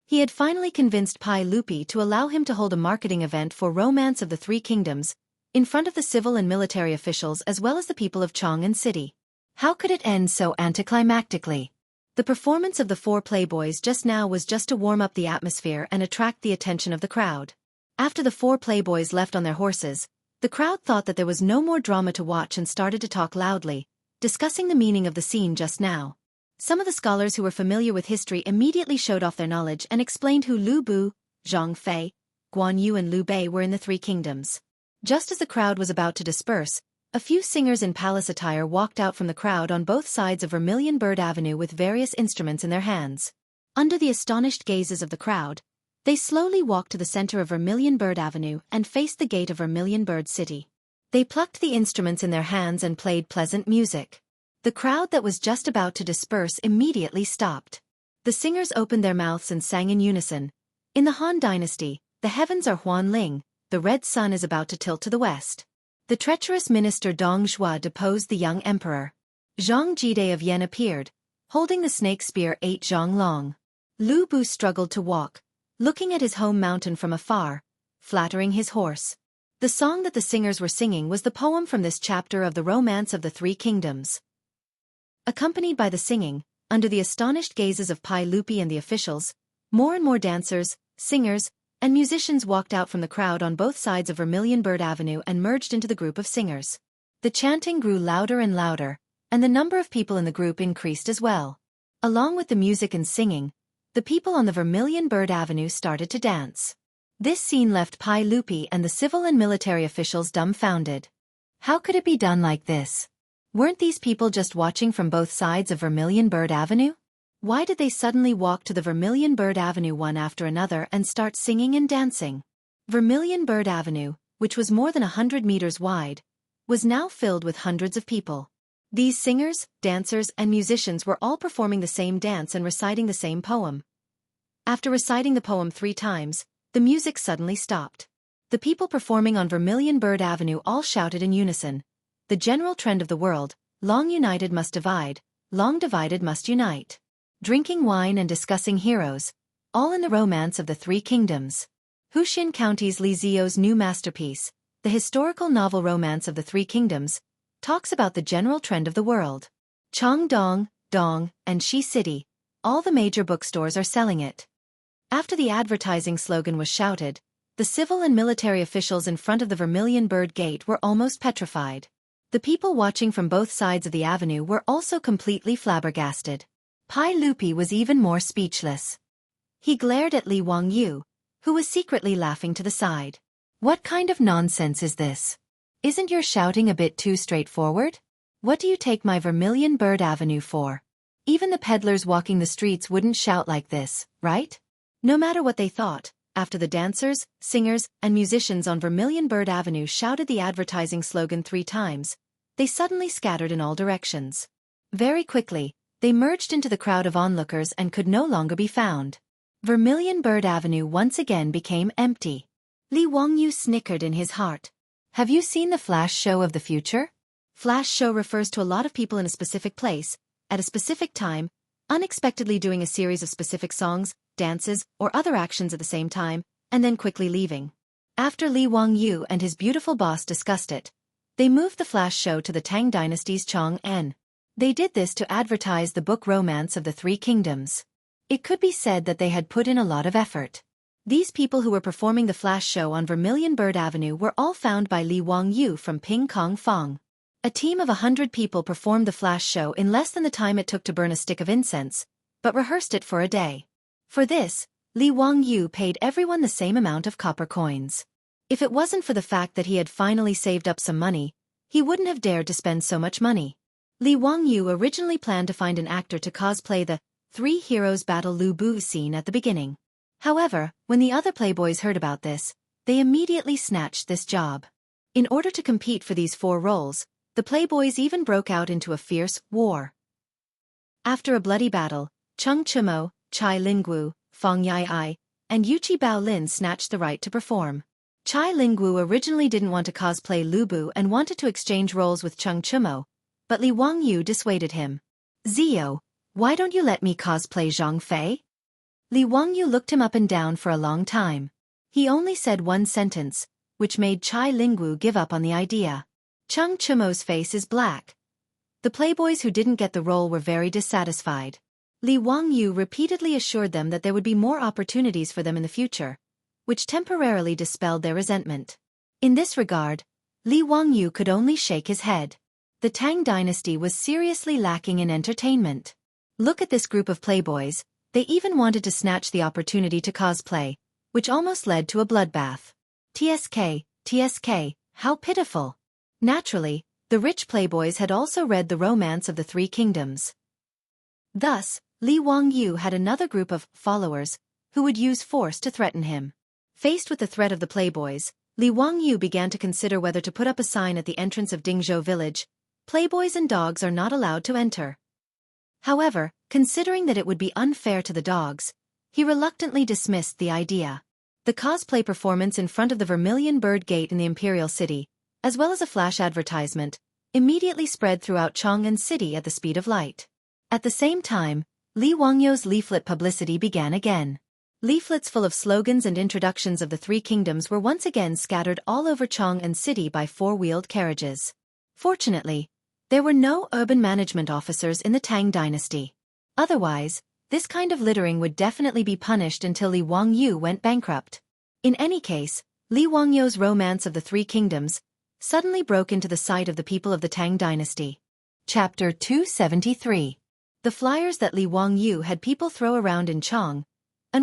S1: He had finally convinced Pai Lupi to allow him to hold a marketing event for Romance of the Three Kingdoms, in front of the civil and military officials as well as the people of Chang'an City. How could it end so anticlimactically? The performance of the four playboys just now was just to warm up the atmosphere and attract the attention of the crowd. After the four playboys left on their horses, the crowd thought that there was no more drama to watch and started to talk loudly, discussing the meaning of the scene just now. Some of the scholars who were familiar with history immediately showed off their knowledge and explained who Lu Bu, Zhang Fei, Guan Yu and Liu Bei were in the Three Kingdoms. Just as the crowd was about to disperse, a few singers in palace attire walked out from the crowd on both sides of Vermilion Bird Avenue with various instruments in their hands. Under the astonished gazes of the crowd, they slowly walked to the center of Vermilion Bird Avenue and faced the gate of Vermilion Bird City. They plucked the instruments in their hands and played pleasant music. The crowd that was just about to disperse immediately stopped. The singers opened their mouths and sang in unison. In the Han Dynasty, the heavens are Huan Ling, the red sun is about to tilt to the west. The treacherous minister Dong Zhuo deposed the young emperor. Zhang Jide of Yen appeared, holding the snake spear 8 zhang long. Lu Bu struggled to walk, looking at his home mountain from afar, flattering his horse. The song that the singers were singing was the poem from this chapter of the Romance of the Three Kingdoms. Accompanied by the singing, under the astonished gazes of Pai Lupi and the officials, more and more dancers, singers, and musicians walked out from the crowd on both sides of Vermilion Bird Avenue and merged into the group of singers. The chanting grew louder and louder, and the number of people in the group increased as well. Along with the music and singing, the people on the Vermilion Bird Avenue started to dance. This scene left Pai Lupi and the civil and military officials dumbfounded. How could it be done like this? Weren't these people just watching from both sides of Vermilion Bird Avenue? Why did they suddenly walk to the Vermilion Bird Avenue one after another and start singing and dancing? Vermilion Bird Avenue, which was more than 100 meters wide, was now filled with hundreds of people. These singers, dancers, and musicians were all performing the same dance and reciting the same poem. After reciting the poem 3 times, the music suddenly stopped. The people performing on Vermilion Bird Avenue all shouted in unison. The general trend of the world, long united must divide, long divided must unite. Drinking wine and discussing heroes, all in the Romance of the Three Kingdoms. Huxin County's Li Zio's new masterpiece, the historical novel Romance of the Three Kingdoms, talks about the general trend of the world. Changdong, Dong, and Shi City, all the major bookstores are selling it. After the advertising slogan was shouted, the civil and military officials in front of the Vermilion Bird Gate were almost petrified. The people watching from both sides of the avenue were also completely flabbergasted. Pai Lupi was even more speechless. He glared at Li Wangyu, who was secretly laughing to the side. What kind of nonsense is this? Isn't your shouting a bit too straightforward? What do you take my Vermilion Bird Avenue for? Even the peddlers walking the streets wouldn't shout like this, right? No matter what they thought, after the dancers, singers, and musicians on Vermilion Bird Avenue shouted the advertising slogan 3 times, they suddenly scattered in all directions. Very quickly, they merged into the crowd of onlookers and could no longer be found. Vermilion Bird Avenue once again became empty. Li Wangyu snickered in his heart. Have you seen the flash show of the future? Flash show refers to a lot of people in a specific place, at a specific time, unexpectedly doing a series of specific songs, dances, or other actions at the same time, and then quickly leaving. After Li Wangyu and his beautiful boss discussed it, they moved the flash show to the Tang Dynasty's Chang'an. They did this to advertise the book Romance of the Three Kingdoms. It could be said that they had put in a lot of effort. These people who were performing the flash show on Vermilion Bird Avenue were all found by Li Wangyu from Ping Kong Fong. A team of 100 people performed the flash show in less than the time it took to burn a stick of incense, but rehearsed it for a day. For this, Li Wangyu paid everyone the same amount of copper coins. If it wasn't for the fact that he had finally saved up some money, he wouldn't have dared to spend so much money. Li Wangyu originally planned to find an actor to cosplay the 3 Heroes Battle Lu Bu scene at the beginning. However, when the other playboys heard about this, they immediately snatched this job. In order to compete for these 4 roles, the playboys even broke out into a fierce war. After a bloody battle, Cheng Chumo, Chai Linggu, Fong Yai, and Yuchi Baolin snatched the right to perform. Chai Linggu originally didn't want to cosplay Lu Bu and wanted to exchange roles with Cheng Chumo, but Li Wangyu dissuaded him. Zio, why don't you let me cosplay Zhang Fei? Li Wangyu looked him up and down for a long time. He only said one sentence, which made Chai Linggu give up on the idea. Cheng Chumo's face is black. The playboys who didn't get the role were very dissatisfied. Li Wangyu repeatedly assured them that there would be more opportunities for them in the future, which temporarily dispelled their resentment. In this regard, Li Wangyu could only shake his head. The Tang dynasty was seriously lacking in entertainment. Look at this group of playboys, they even wanted to snatch the opportunity to cosplay, which almost led to a bloodbath. TSK, how pitiful. Naturally, the rich playboys had also read the Romance of the Three Kingdoms. Thus, Li Wangyu had another group of followers who would use force to threaten him. Faced with the threat of the playboys, Li Wangyu began to consider whether to put up a sign at the entrance of Dingzhou village, "Playboys and dogs are not allowed to enter." However, considering that it would be unfair to the dogs, he reluctantly dismissed the idea. The cosplay performance in front of the Vermilion Bird Gate in the Imperial City, as well as a flash advertisement, immediately spread throughout Chang'an City at the speed of light. At the same time, Li Wangyu's leaflet publicity began again. Leaflets full of slogans and introductions of the Three Kingdoms were once again scattered all over Chang'an City by 4-wheeled carriages. Fortunately, there were no urban management officers in the Tang dynasty. Otherwise, this kind of littering would definitely be punished until Li Wangyu went bankrupt. In any case, Li Wangyu's Romance of the Three Kingdoms suddenly broke into the sight of the people of the Tang dynasty. Chapter 273. The flyers that Li Wangyu had people throw around in Chang'an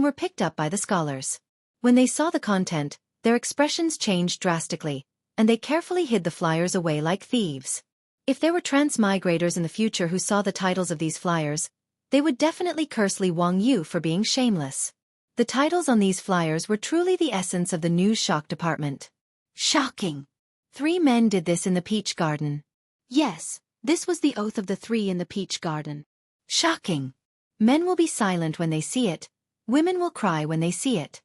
S1: were picked up by the scholars. When they saw the content, their expressions changed drastically, and they carefully hid the flyers away like thieves. If there were transmigrators in the future who saw the titles of these flyers, they would definitely curse Li Wangyu for being shameless. The titles on these flyers were truly the essence of the news shock department. Shocking! 3 men did this in the peach garden. Yes, this was the oath of the 3 in the peach garden. Shocking! Men will be silent when they see it, women will cry when they see it.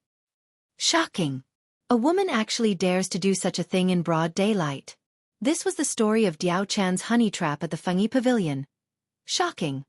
S1: Shocking! A woman actually dares to do such a thing in broad daylight. This was the story of Diao Chan's honey trap at the Fengyi Pavilion. Shocking!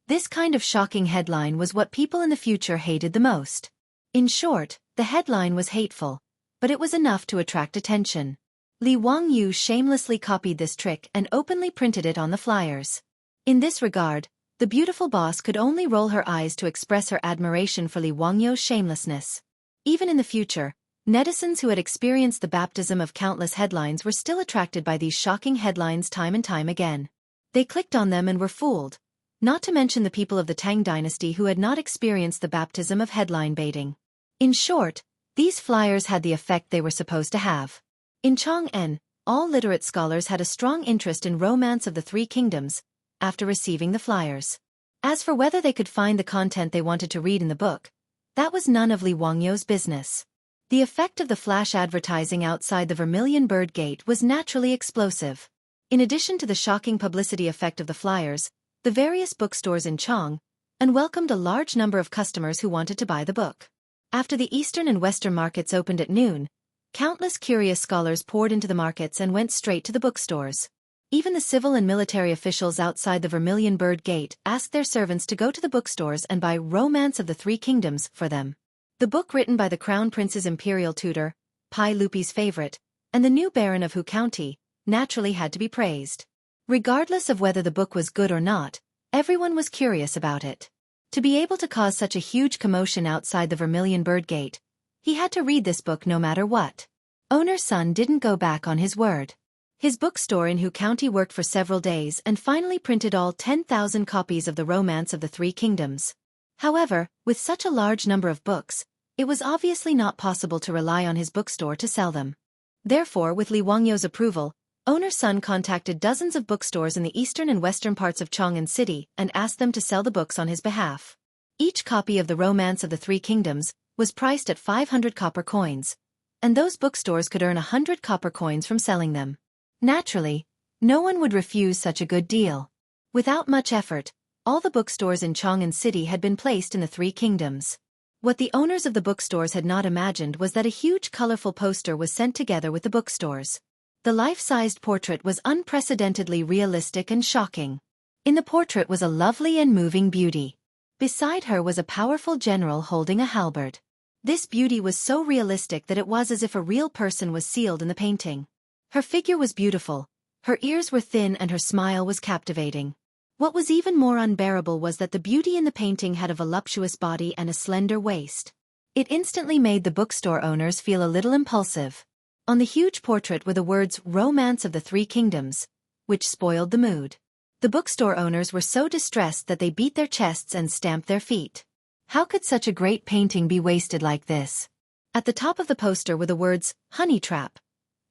S1: This kind of shocking headline was what people in the future hated the most. In short, the headline was hateful, but it was enough to attract attention. Li Wangyu shamelessly copied this trick and openly printed it on the flyers. In this regard, The beautiful boss could only roll her eyes to express her admiration for Li Wangyou's shamelessness. Even in the future, netizens who had experienced the baptism of countless headlines were still attracted by these shocking headlines time and time again. They clicked on them and were fooled, not to mention the people of the Tang dynasty who had not experienced the baptism of headline baiting. In short, these flyers had the effect they were supposed to have. In Chang'an, all literate scholars had a strong interest in Romance of the Three Kingdoms, after receiving the flyers. As for whether they could find the content they wanted to read in the book, that was none of Li Wangyou's business. The effect of the flash advertising outside the Vermilion Bird Gate was naturally explosive. In addition to the shocking publicity effect of the flyers, the various bookstores in Chang'an welcomed a large number of customers who wanted to buy the book. After the eastern and western markets opened at noon, countless curious scholars poured into the markets and went straight to the bookstores. Even the civil and military officials outside the Vermilion Bird Gate asked their servants to go to the bookstores and buy Romance of the Three Kingdoms for them. The book written by the Crown Prince's imperial tutor, Pai Lupi's favorite, and the new Baron of Hu County, naturally had to be praised. Regardless of whether the book was good or not, everyone was curious about it. To be able to cause such a huge commotion outside the Vermilion Bird Gate, he had to read this book no matter what. Owner's son didn't go back on his word. His bookstore in Hu County worked for several days and finally printed all 10,000 copies of the Romance of the Three Kingdoms. However, with such a large number of books, it was obviously not possible to rely on his bookstore to sell them. Therefore, with Li Wangyou's approval, Owner's son contacted dozens of bookstores in the eastern and western parts of Chang'an City and asked them to sell the books on his behalf. Each copy of the Romance of the Three Kingdoms was priced at 500 copper coins, and those bookstores could earn 100 copper coins from selling them. Naturally, no one would refuse such a good deal. Without much effort, all the bookstores in Chang'an City had been placed in the Three Kingdoms. What the owners of the bookstores had not imagined was that a huge colorful poster was sent together with the bookstores. The life-sized portrait was unprecedentedly realistic and shocking. In the portrait was a lovely and moving beauty. Beside her was a powerful general holding a halberd. This beauty was so realistic that it was as if a real person was sealed in the painting. Her figure was beautiful, her ears were thin and her smile was captivating. What was even more unbearable was that the beauty in the painting had a voluptuous body and a slender waist. It instantly made the bookstore owners feel a little impulsive. On the huge portrait were the words Romance of the Three Kingdoms, which spoiled the mood. The bookstore owners were so distressed that they beat their chests and stamped their feet. How could such a great painting be wasted like this? At the top of the poster were the words, Honey Trap,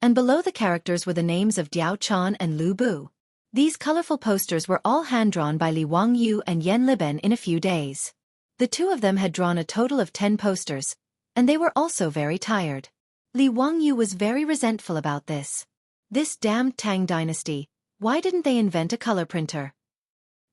S1: and below the characters were the names of Diao Chan and Lu Bu. These colorful posters were all hand-drawn by Li Wangyou and Yan Liben in a few days. The two of them had drawn a total of 10 posters, and they were also very tired. Li Wangyou was very resentful about this. This damned Tang dynasty, why didn't they invent a color printer?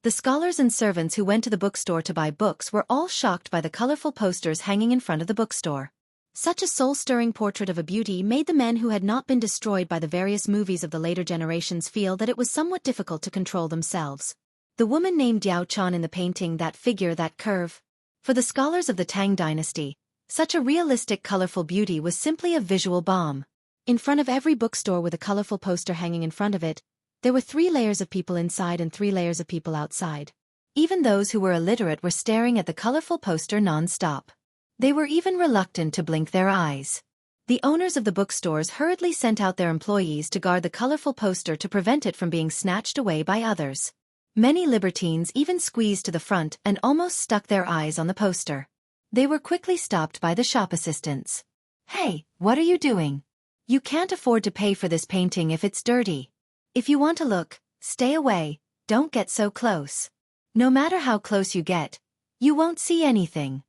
S1: The scholars and servants who went to the bookstore to buy books were all shocked by the colorful posters hanging in front of the bookstore. Such a soul-stirring portrait of a beauty made the men who had not been destroyed by the various movies of the later generations feel that it was somewhat difficult to control themselves. The woman named Diao Chan in the painting, that figure, that curve. For the scholars of the Tang dynasty, such a realistic colorful beauty was simply a visual bomb. In front of every bookstore with a colorful poster hanging in front of it, there were 3 layers of people inside and 3 layers of people outside. Even those who were illiterate were staring at the colorful poster non-stop. They were even reluctant to blink their eyes. The owners of the bookstores hurriedly sent out their employees to guard the colorful poster to prevent it from being snatched away by others. Many libertines even squeezed to the front and almost stuck their eyes on the poster. They were quickly stopped by the shop assistants. "Hey, what are you doing? You can't afford to pay for this painting if it's dirty. If you want to look, stay away, don't get so close. No matter how close you get, you won't see anything.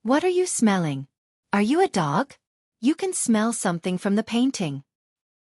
S1: What are you smelling? Are you a dog? You can smell something from the painting.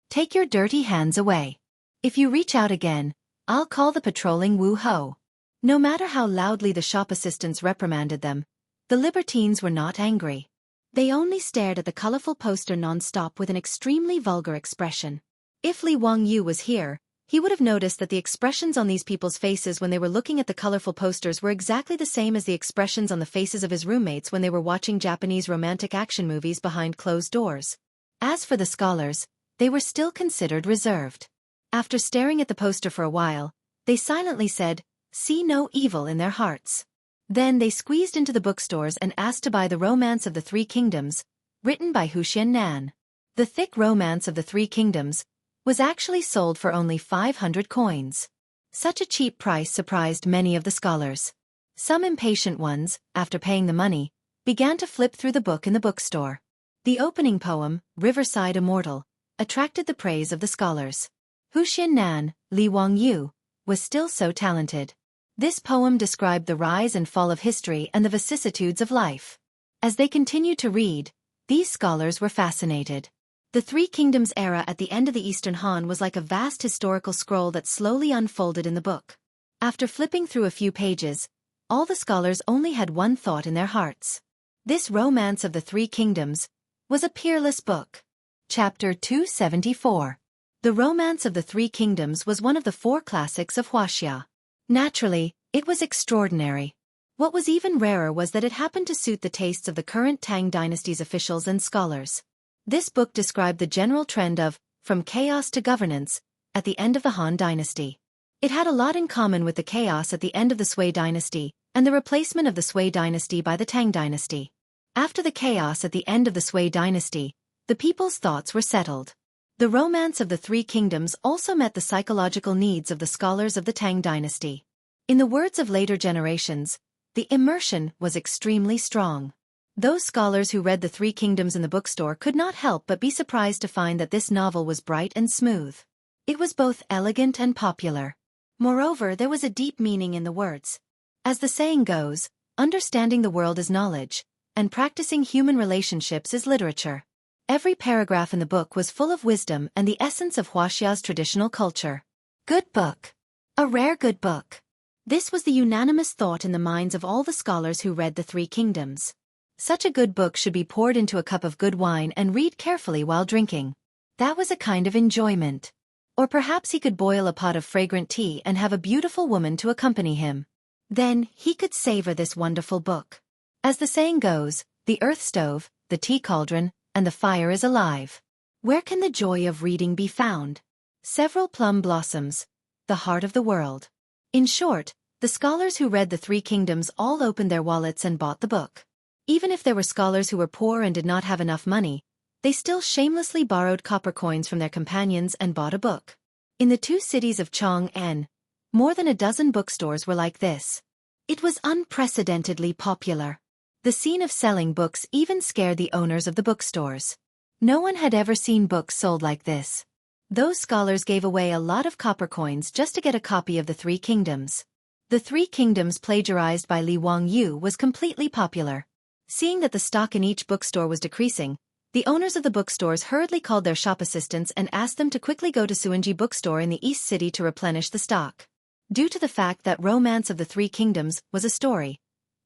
S1: Take your dirty hands away. If you reach out again, I'll call the patrolling Wu Ho." No matter how loudly the shop assistants reprimanded them, the libertines were not angry. They only stared at the colorful poster non-stop with an extremely vulgar expression. If Li Wangyou was here, he would have noticed that the expressions on these people's faces when they were looking at the colorful posters were exactly the same as the expressions on the faces of his roommates when they were watching Japanese romantic action movies behind closed doors. As for the scholars, they were still considered reserved. After staring at the poster for a while, they silently said, see no evil in their hearts. Then they squeezed into the bookstores and asked to buy The Romance of the Three Kingdoms, written by Wuxia. The thick Romance of the Three Kingdoms was actually sold for only 500 coins. Such a cheap price surprised many of the scholars. Some impatient ones, after paying the money, began to flip through the book in the bookstore. The opening poem, Riverside Immortal, attracted the praise of the scholars. Wuxia, Li Wangyu, was still so talented. This poem described the rise and fall of history and the vicissitudes of life. As they continued to read, these scholars were fascinated. The Three Kingdoms era at the end of the Eastern Han was like a vast historical scroll that slowly unfolded in the book. After flipping through a few pages, all the scholars only had one thought in their hearts. This Romance of the Three Kingdoms was a peerless book. Chapter 274. The Romance of the Three Kingdoms was one of the 4 classics of Wuxia. Naturally, it was extraordinary. What was even rarer was that it happened to suit the tastes of the current Tang dynasty's officials and scholars. This book described the general trend of, from chaos to governance, at the end of the Han dynasty. It had a lot in common with the chaos at the end of the Sui dynasty, and the replacement of the Sui dynasty by the Tang dynasty. After the chaos at the end of the Sui dynasty, the people's thoughts were settled. The Romance of the Three Kingdoms also met the psychological needs of the scholars of the Tang dynasty. In the words of later generations, the immersion was extremely strong. Those scholars who read the Three Kingdoms in the bookstore could not help but be surprised to find that this novel was bright and smooth. It was both elegant and popular. Moreover, there was a deep meaning in the words. As the saying goes, understanding the world is knowledge, and practicing human relationships is literature. Every paragraph in the book was full of wisdom and the essence of Wuxia's traditional culture. Good book. A rare good book. This was the unanimous thought in the minds of all the scholars who read the Three Kingdoms. Such a good book should be poured into a cup of good wine and read carefully while drinking. That was a kind of enjoyment. Or perhaps he could boil a pot of fragrant tea and have a beautiful woman to accompany him. Then he could savor this wonderful book. As the saying goes, the earth stove, the tea cauldron, and the fire is alive. Where can the joy of reading be found? Several plum blossoms, the heart of the world. In short, the scholars who read the Three Kingdoms all opened their wallets and bought the book. Even if there were scholars who were poor and did not have enough money, they still shamelessly borrowed copper coins from their companions and bought a book. In the 2 cities of Chong'an, more than a dozen bookstores were like this. It was unprecedentedly popular. The scene of selling books even scared the owners of the bookstores. No one had ever seen books sold like this. Those scholars gave away a lot of copper coins just to get a copy of the Three Kingdoms. The Three Kingdoms plagiarized by Li Wangyu was completely popular. Seeing that the stock in each bookstore was decreasing, the owners of the bookstores hurriedly called their shop assistants and asked them to quickly go to Suanji bookstore in the East City to replenish the stock. Due to the fact that Romance of the Three Kingdoms was a story,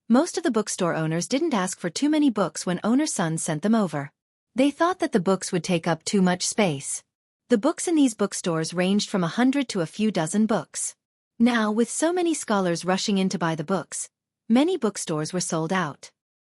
S1: most of the bookstore owners didn't ask for too many books when owner Sun sent them over. They thought that the books would take up too much space. The books in these bookstores ranged from 100 to a few dozen books. Now, with so many scholars rushing in to buy the books, many bookstores were sold out.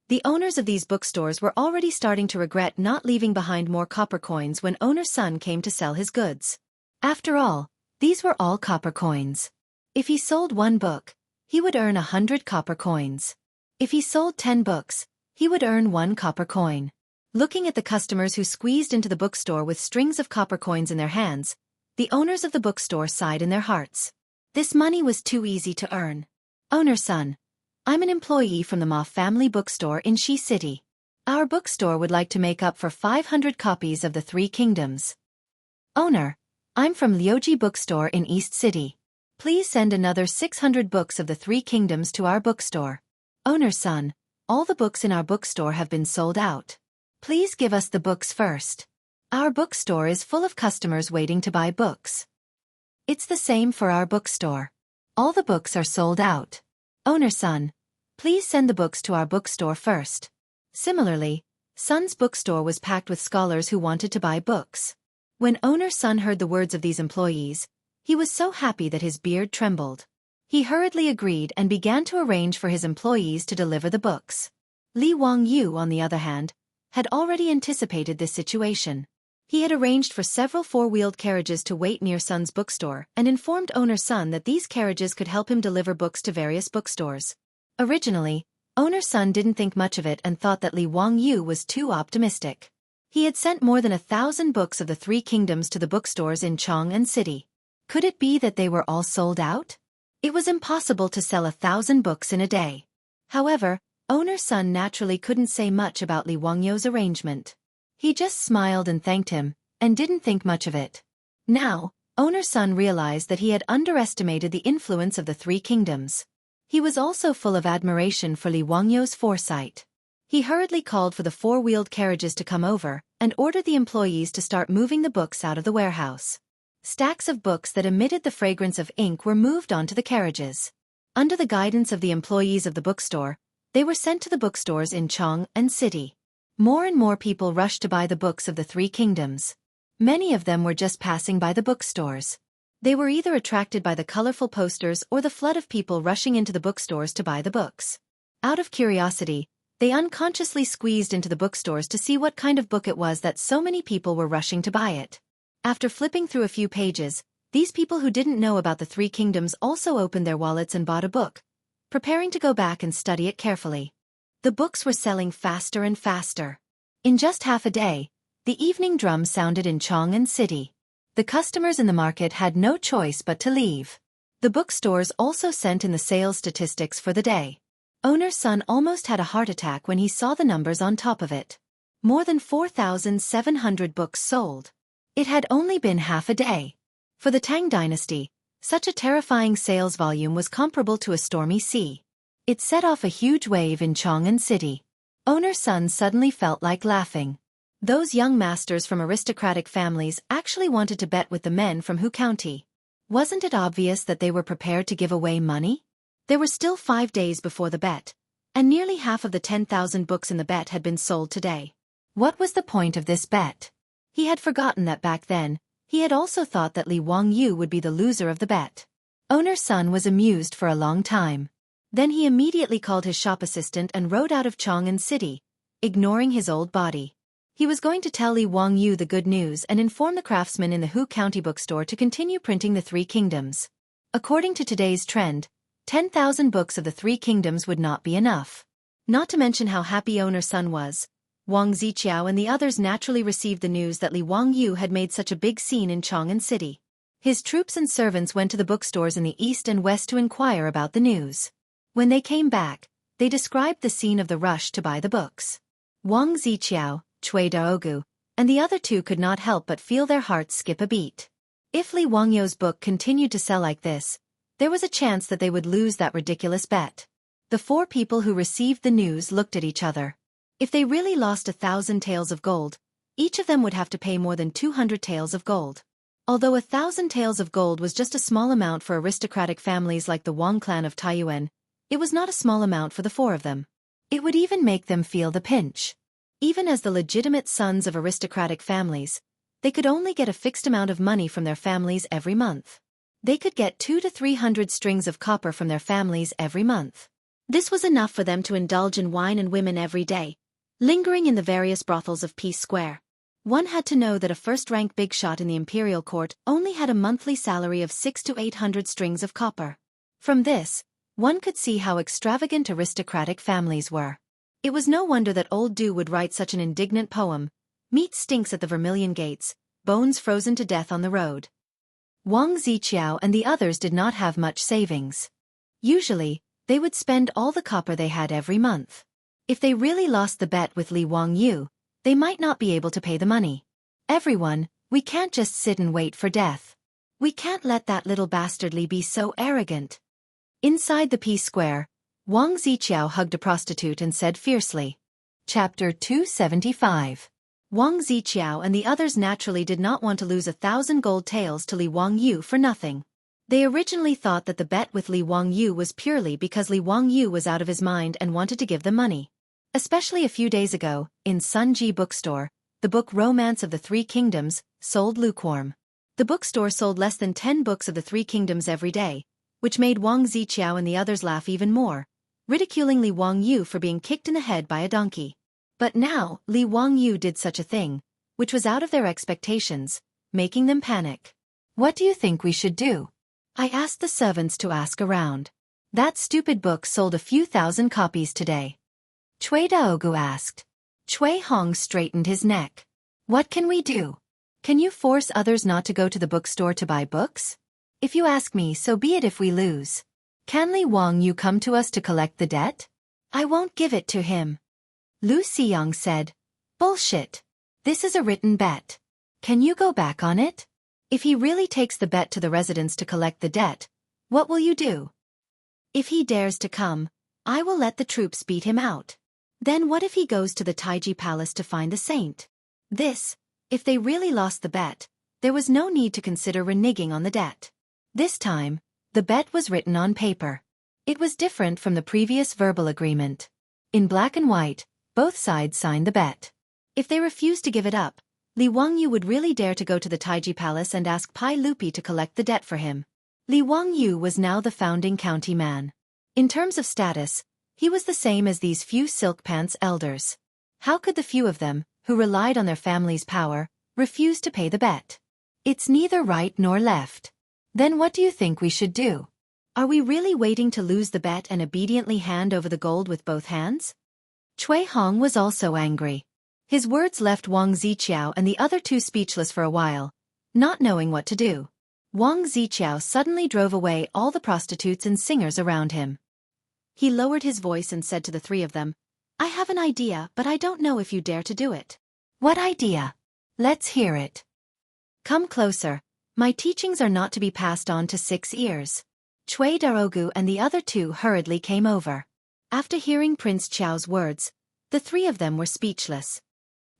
S1: The owners of these bookstores were already starting to regret not leaving behind more copper coins when owner Sun came to sell his goods. After all, these were all copper coins. If he sold 1 book, he would earn 100 copper coins. If he sold 10 books, he would earn 1 copper coin. Looking at the customers who squeezed into the bookstore with strings of copper coins in their hands, the owners of the bookstore sighed in their hearts. This money was too easy to earn. Owner Sun, I'm an employee from the Ma family bookstore in Shi City. Our bookstore would like to make up for 500 copies of the Three Kingdoms. Owner, I'm from Liuji bookstore in East City. Please send another 600 books of the Three Kingdoms to our bookstore. Owner Sun, all the books in our bookstore have been sold out. Please give us the books first. Our bookstore is full of customers waiting to buy books. It's the same for our bookstore. All the books are sold out. Owner Sun, please send the books to our bookstore first. Similarly, Sun's bookstore was packed with scholars who wanted to buy books. When owner Sun heard the words of these employees, he was so happy that his beard trembled. He hurriedly agreed and began to arrange for his employees to deliver the books. Li Wangyu, on the other hand, had already anticipated this situation. He had arranged for several four-wheeled carriages to wait near Sun's bookstore and informed owner Sun that these carriages could help him deliver books to various bookstores. Originally, owner Sun didn't think much of it and thought that Li Wangyu was too optimistic. He had sent more than 1,000 books of the Three Kingdoms to the bookstores in Chang'an City. Could it be that they were all sold out? It was impossible to sell 1,000 books in a day. However, owner Sun naturally couldn't say much about Li Wangyu's arrangement. He just smiled and thanked him, and didn't think much of it. Now, owner Sun realized that he had underestimated the influence of the Three Kingdoms. He was also full of admiration for Li Wangyu's foresight. He hurriedly called for the four-wheeled carriages to come over, and ordered the employees to start moving the books out of the warehouse. Stacks of books that emitted the fragrance of ink were moved onto the carriages. Under the guidance of the employees of the bookstore, they were sent to the bookstores in Chang'an City. More and more people rushed to buy the books of the Three Kingdoms. Many of them were just passing by the bookstores. They were either attracted by the colorful posters or the flood of people rushing into the bookstores to buy the books. Out of curiosity, they unconsciously squeezed into the bookstores to see what kind of book it was that so many people were rushing to buy it. After flipping through a few pages, these people who didn't know about the Three Kingdoms also opened their wallets and bought a book, preparing to go back and study it carefully. The books were selling faster and faster. In just half a day, the evening drum sounded in Chang'an City. The customers in the market had no choice but to leave. The bookstores also sent in the sales statistics for the day. Owner Sun almost had a heart attack when he saw the numbers on top of it. More than 4,700 books sold. It had only been half a day. For the Tang dynasty, such a terrifying sales volume was comparable to a stormy sea. It set off a huge wave in Chang'an City. Owner Sun suddenly felt like laughing. Those young masters from aristocratic families actually wanted to bet with the men from Hu County. Wasn't it obvious that they were prepared to give away money? There were still 5 days before the bet, and nearly half of the 10,000 books in the bet had been sold today. What was the point of this bet? He had forgotten that back then, he had also thought that Li Wangyu would be the loser of the bet. Owner Sun was amused for a long time. Then he immediately called his shop assistant and rode out of Chang'an City, ignoring his old body. He was going to tell Li Wangyu the good news and inform the craftsmen in the Hu County bookstore to continue printing the Three Kingdoms. According to today's trend, 10,000 books of the Three Kingdoms would not be enough. Not to mention how happy owner Sun was. Wang Ziqiao and the others naturally received the news that Li Wangyu had made such a big scene in Chang'an City. His troops and servants went to the bookstores in the east and west to inquire about the news. When they came back, they described the scene of the rush to buy the books. Wang Ziqiao, Cui Daogu, and the other two could not help but feel their hearts skip a beat. If Li Wangyu's book continued to sell like this, there was a chance that they would lose that ridiculous bet. The four people who received the news looked at each other. If they really lost 1,000 taels of gold, each of them would have to pay more than 200 taels of gold. Although 1,000 taels of gold was just a small amount for aristocratic families like the Wang clan of Taiyuan, it was not a small amount for the four of them. It would even make them feel the pinch. Even as the legitimate sons of aristocratic families, they could only get a fixed amount of money from their families every month. They could get 200 to 300 strings of copper from their families every month. This was enough for them to indulge in wine and women every day, lingering in the various brothels of Peace Square. One had to know that a first-rank big shot in the imperial court only had a monthly salary of 600 to 800 strings of copper. From this, one could see how extravagant aristocratic families were. It was no wonder that old Du would write such an indignant poem. Meat stinks at the Vermilion Gates, bones frozen to death on the road. Wang Ziqiao and the others did not have much savings. Usually, they would spend all the copper they had every month. If they really lost the bet with Li Wangyu, they might not be able to pay the money. Everyone, we can't just sit and wait for death. We can't let that little bastard Li be so arrogant. Inside the Peace Square, Wang Ziqiao hugged a prostitute and said fiercely. Chapter 275. Wang Ziqiao and the others naturally did not want to lose 1,000 gold taels to Li Wangyu for nothing. They originally thought that the bet with Li Wangyu was purely because Li Wangyu was out of his mind and wanted to give them money. Especially a few days ago, in Sunji bookstore, the book Romance of the Three Kingdoms sold lukewarm. The bookstore sold less than 10 books of the Three Kingdoms every day, which made Wang Ziqiao and the others laugh even more, ridiculing Li Wangyu for being kicked in the head by a donkey. But now, Li Wangyu did such a thing. which was out of their expectations, making them panic. What do you think we should do? I asked the servants to ask around. That stupid book sold a few thousand copies today. Cui Daogu asked. Cui Hong straightened his neck. What can we do? Can you force others not to go to the bookstore to buy books? If you ask me, so be it if we lose. Can Li Wang Yu come to us to collect the debt? I won't give it to him. Lu Xiyang said. Bullshit. This is a written bet. Can you go back on it? If he really takes the bet to the residents to collect the debt, what will you do? If he dares to come, I will let the troops beat him out. Then what if he goes to the Taiji Palace to find the saint? If they really lost the bet, there was no need to consider reneging on the debt. This time, the bet was written on paper. It was different from the previous verbal agreement. In black and white, both sides signed the bet. If they refused to give it up, Li Wangyu would really dare to go to the Taiji Palace and ask Pai Lupi to collect the debt for him. Li Wangyu was now the founding county man. In terms of status, he was the same as these few silk pants elders. How could the few of them, who relied on their family's power, refuse to pay the bet? It's neither right nor left. Then what do you think we should do? Are we really waiting to lose the bet and obediently hand over the gold with both hands? Cui Hong was also angry. His words left Wang Ziqiao and the other two speechless for a while, not knowing what to do. Wang Ziqiao suddenly drove away all the prostitutes and singers around him. He lowered his voice and said to the three of them, I have an idea, but I don't know if you dare to do it. What idea? Let's hear it. Come closer. My teachings are not to be passed on to 6 ears. Cui Daogu and the other two hurriedly came over. After hearing Prince Qiao's words, the three of them were speechless.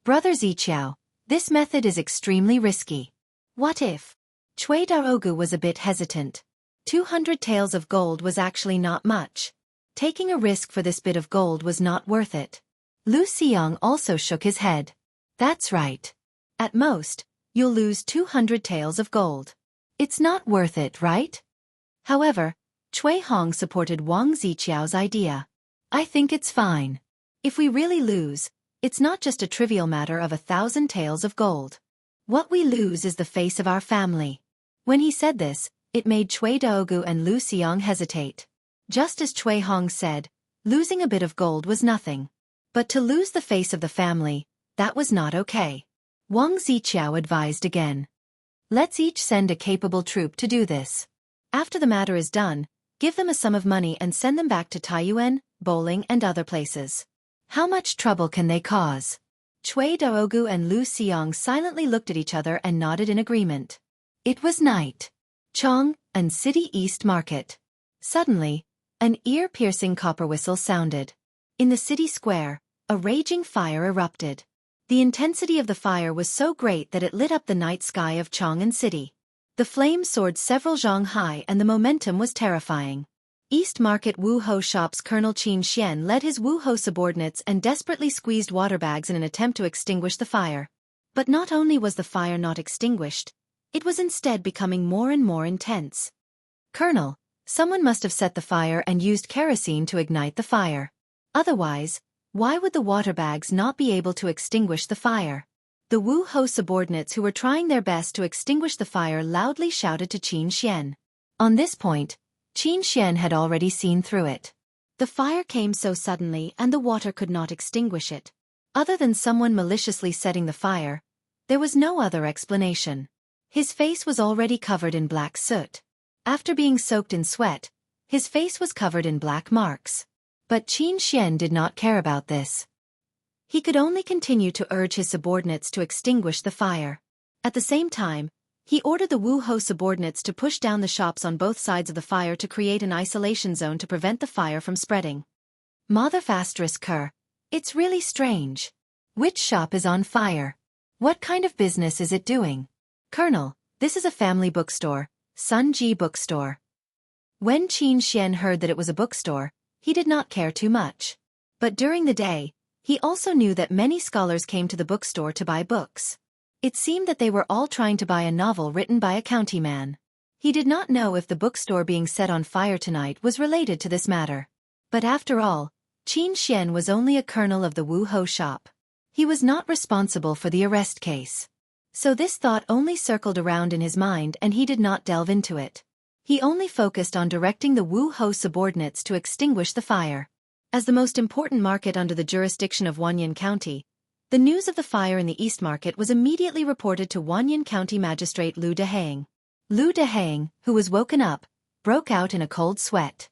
S1: Brother Ziqiao, this method is extremely risky. What if? Cui Daogu was a bit hesitant. 200 taels of gold was actually not much. Taking a risk for this bit of gold was not worth it. Lu Xiyang also shook his head. That's right. At most, you'll lose 200 taels of gold. It's not worth it, right? However, Cui Hong supported Wang Ziqiao's idea. I think it's fine. If we really lose, it's not just a trivial matter of 1,000 taels of gold. What we lose is the face of our family. When he said this, it made Cui Daogu and Lu Xiyang hesitate. Just as Cui Hong said, losing a bit of gold was nothing. But to lose the face of the family, that was not okay. Wang Ziqiao advised again. Let's each send a capable troop to do this. After the matter is done, give them a sum of money and send them back to Taiyuan, Bowling and other places. How much trouble can they cause? Cui Daogu and Lu Xiyang silently looked at each other and nodded in agreement. It was night. Chong, and City East Market. Suddenly, an ear-piercing copper whistle sounded. In the city square, a raging fire erupted. The intensity of the fire was so great that it lit up the night sky of Chang'an City. The flames soared several zhang high and the momentum was terrifying. East Market Wuho shop's Colonel Qin Xian led his Wuho subordinates and desperately squeezed water bags in an attempt to extinguish the fire. But not only was the fire not extinguished, it was instead becoming more and more intense. Colonel, someone must have set the fire and used kerosene to ignite the fire. Otherwise, why would the water bags not be able to extinguish the fire? The Wuho subordinates who were trying their best to extinguish the fire loudly shouted to Qin Xian. On this point, Qin Xian had already seen through it. The fire came so suddenly and the water could not extinguish it. Other than someone maliciously setting the fire, there was no other explanation. His face was already covered in black soot. After being soaked in sweat, his face was covered in black marks. But Qin Xian did not care about this. He could only continue to urge his subordinates to extinguish the fire. At the same time, he ordered the Wuho subordinates to push down the shops on both sides of the fire to create an isolation zone to prevent the fire from spreading. Mother****, it's really strange. Which shop is on fire? What kind of business is it doing? Colonel, this is a family bookstore, Sun Ji bookstore. When Qin Xian heard that it was a bookstore, he did not care too much. But during the day, he also knew that many scholars came to the bookstore to buy books. It seemed that they were all trying to buy a novel written by a county man. He did not know if the bookstore being set on fire tonight was related to this matter. But after all, Qin Xian was only a colonel of the Wuho shop. He was not responsible for the arrest case. So this thought only circled around in his mind and he did not delve into it. He only focused on directing the Wu Ho subordinates to extinguish the fire. As the most important market under the jurisdiction of Wanyan County, the news of the fire in the East Market was immediately reported to Wanyan County Magistrate Lu Dehang. Lu Dehang, who was woken up, broke out in a cold sweat.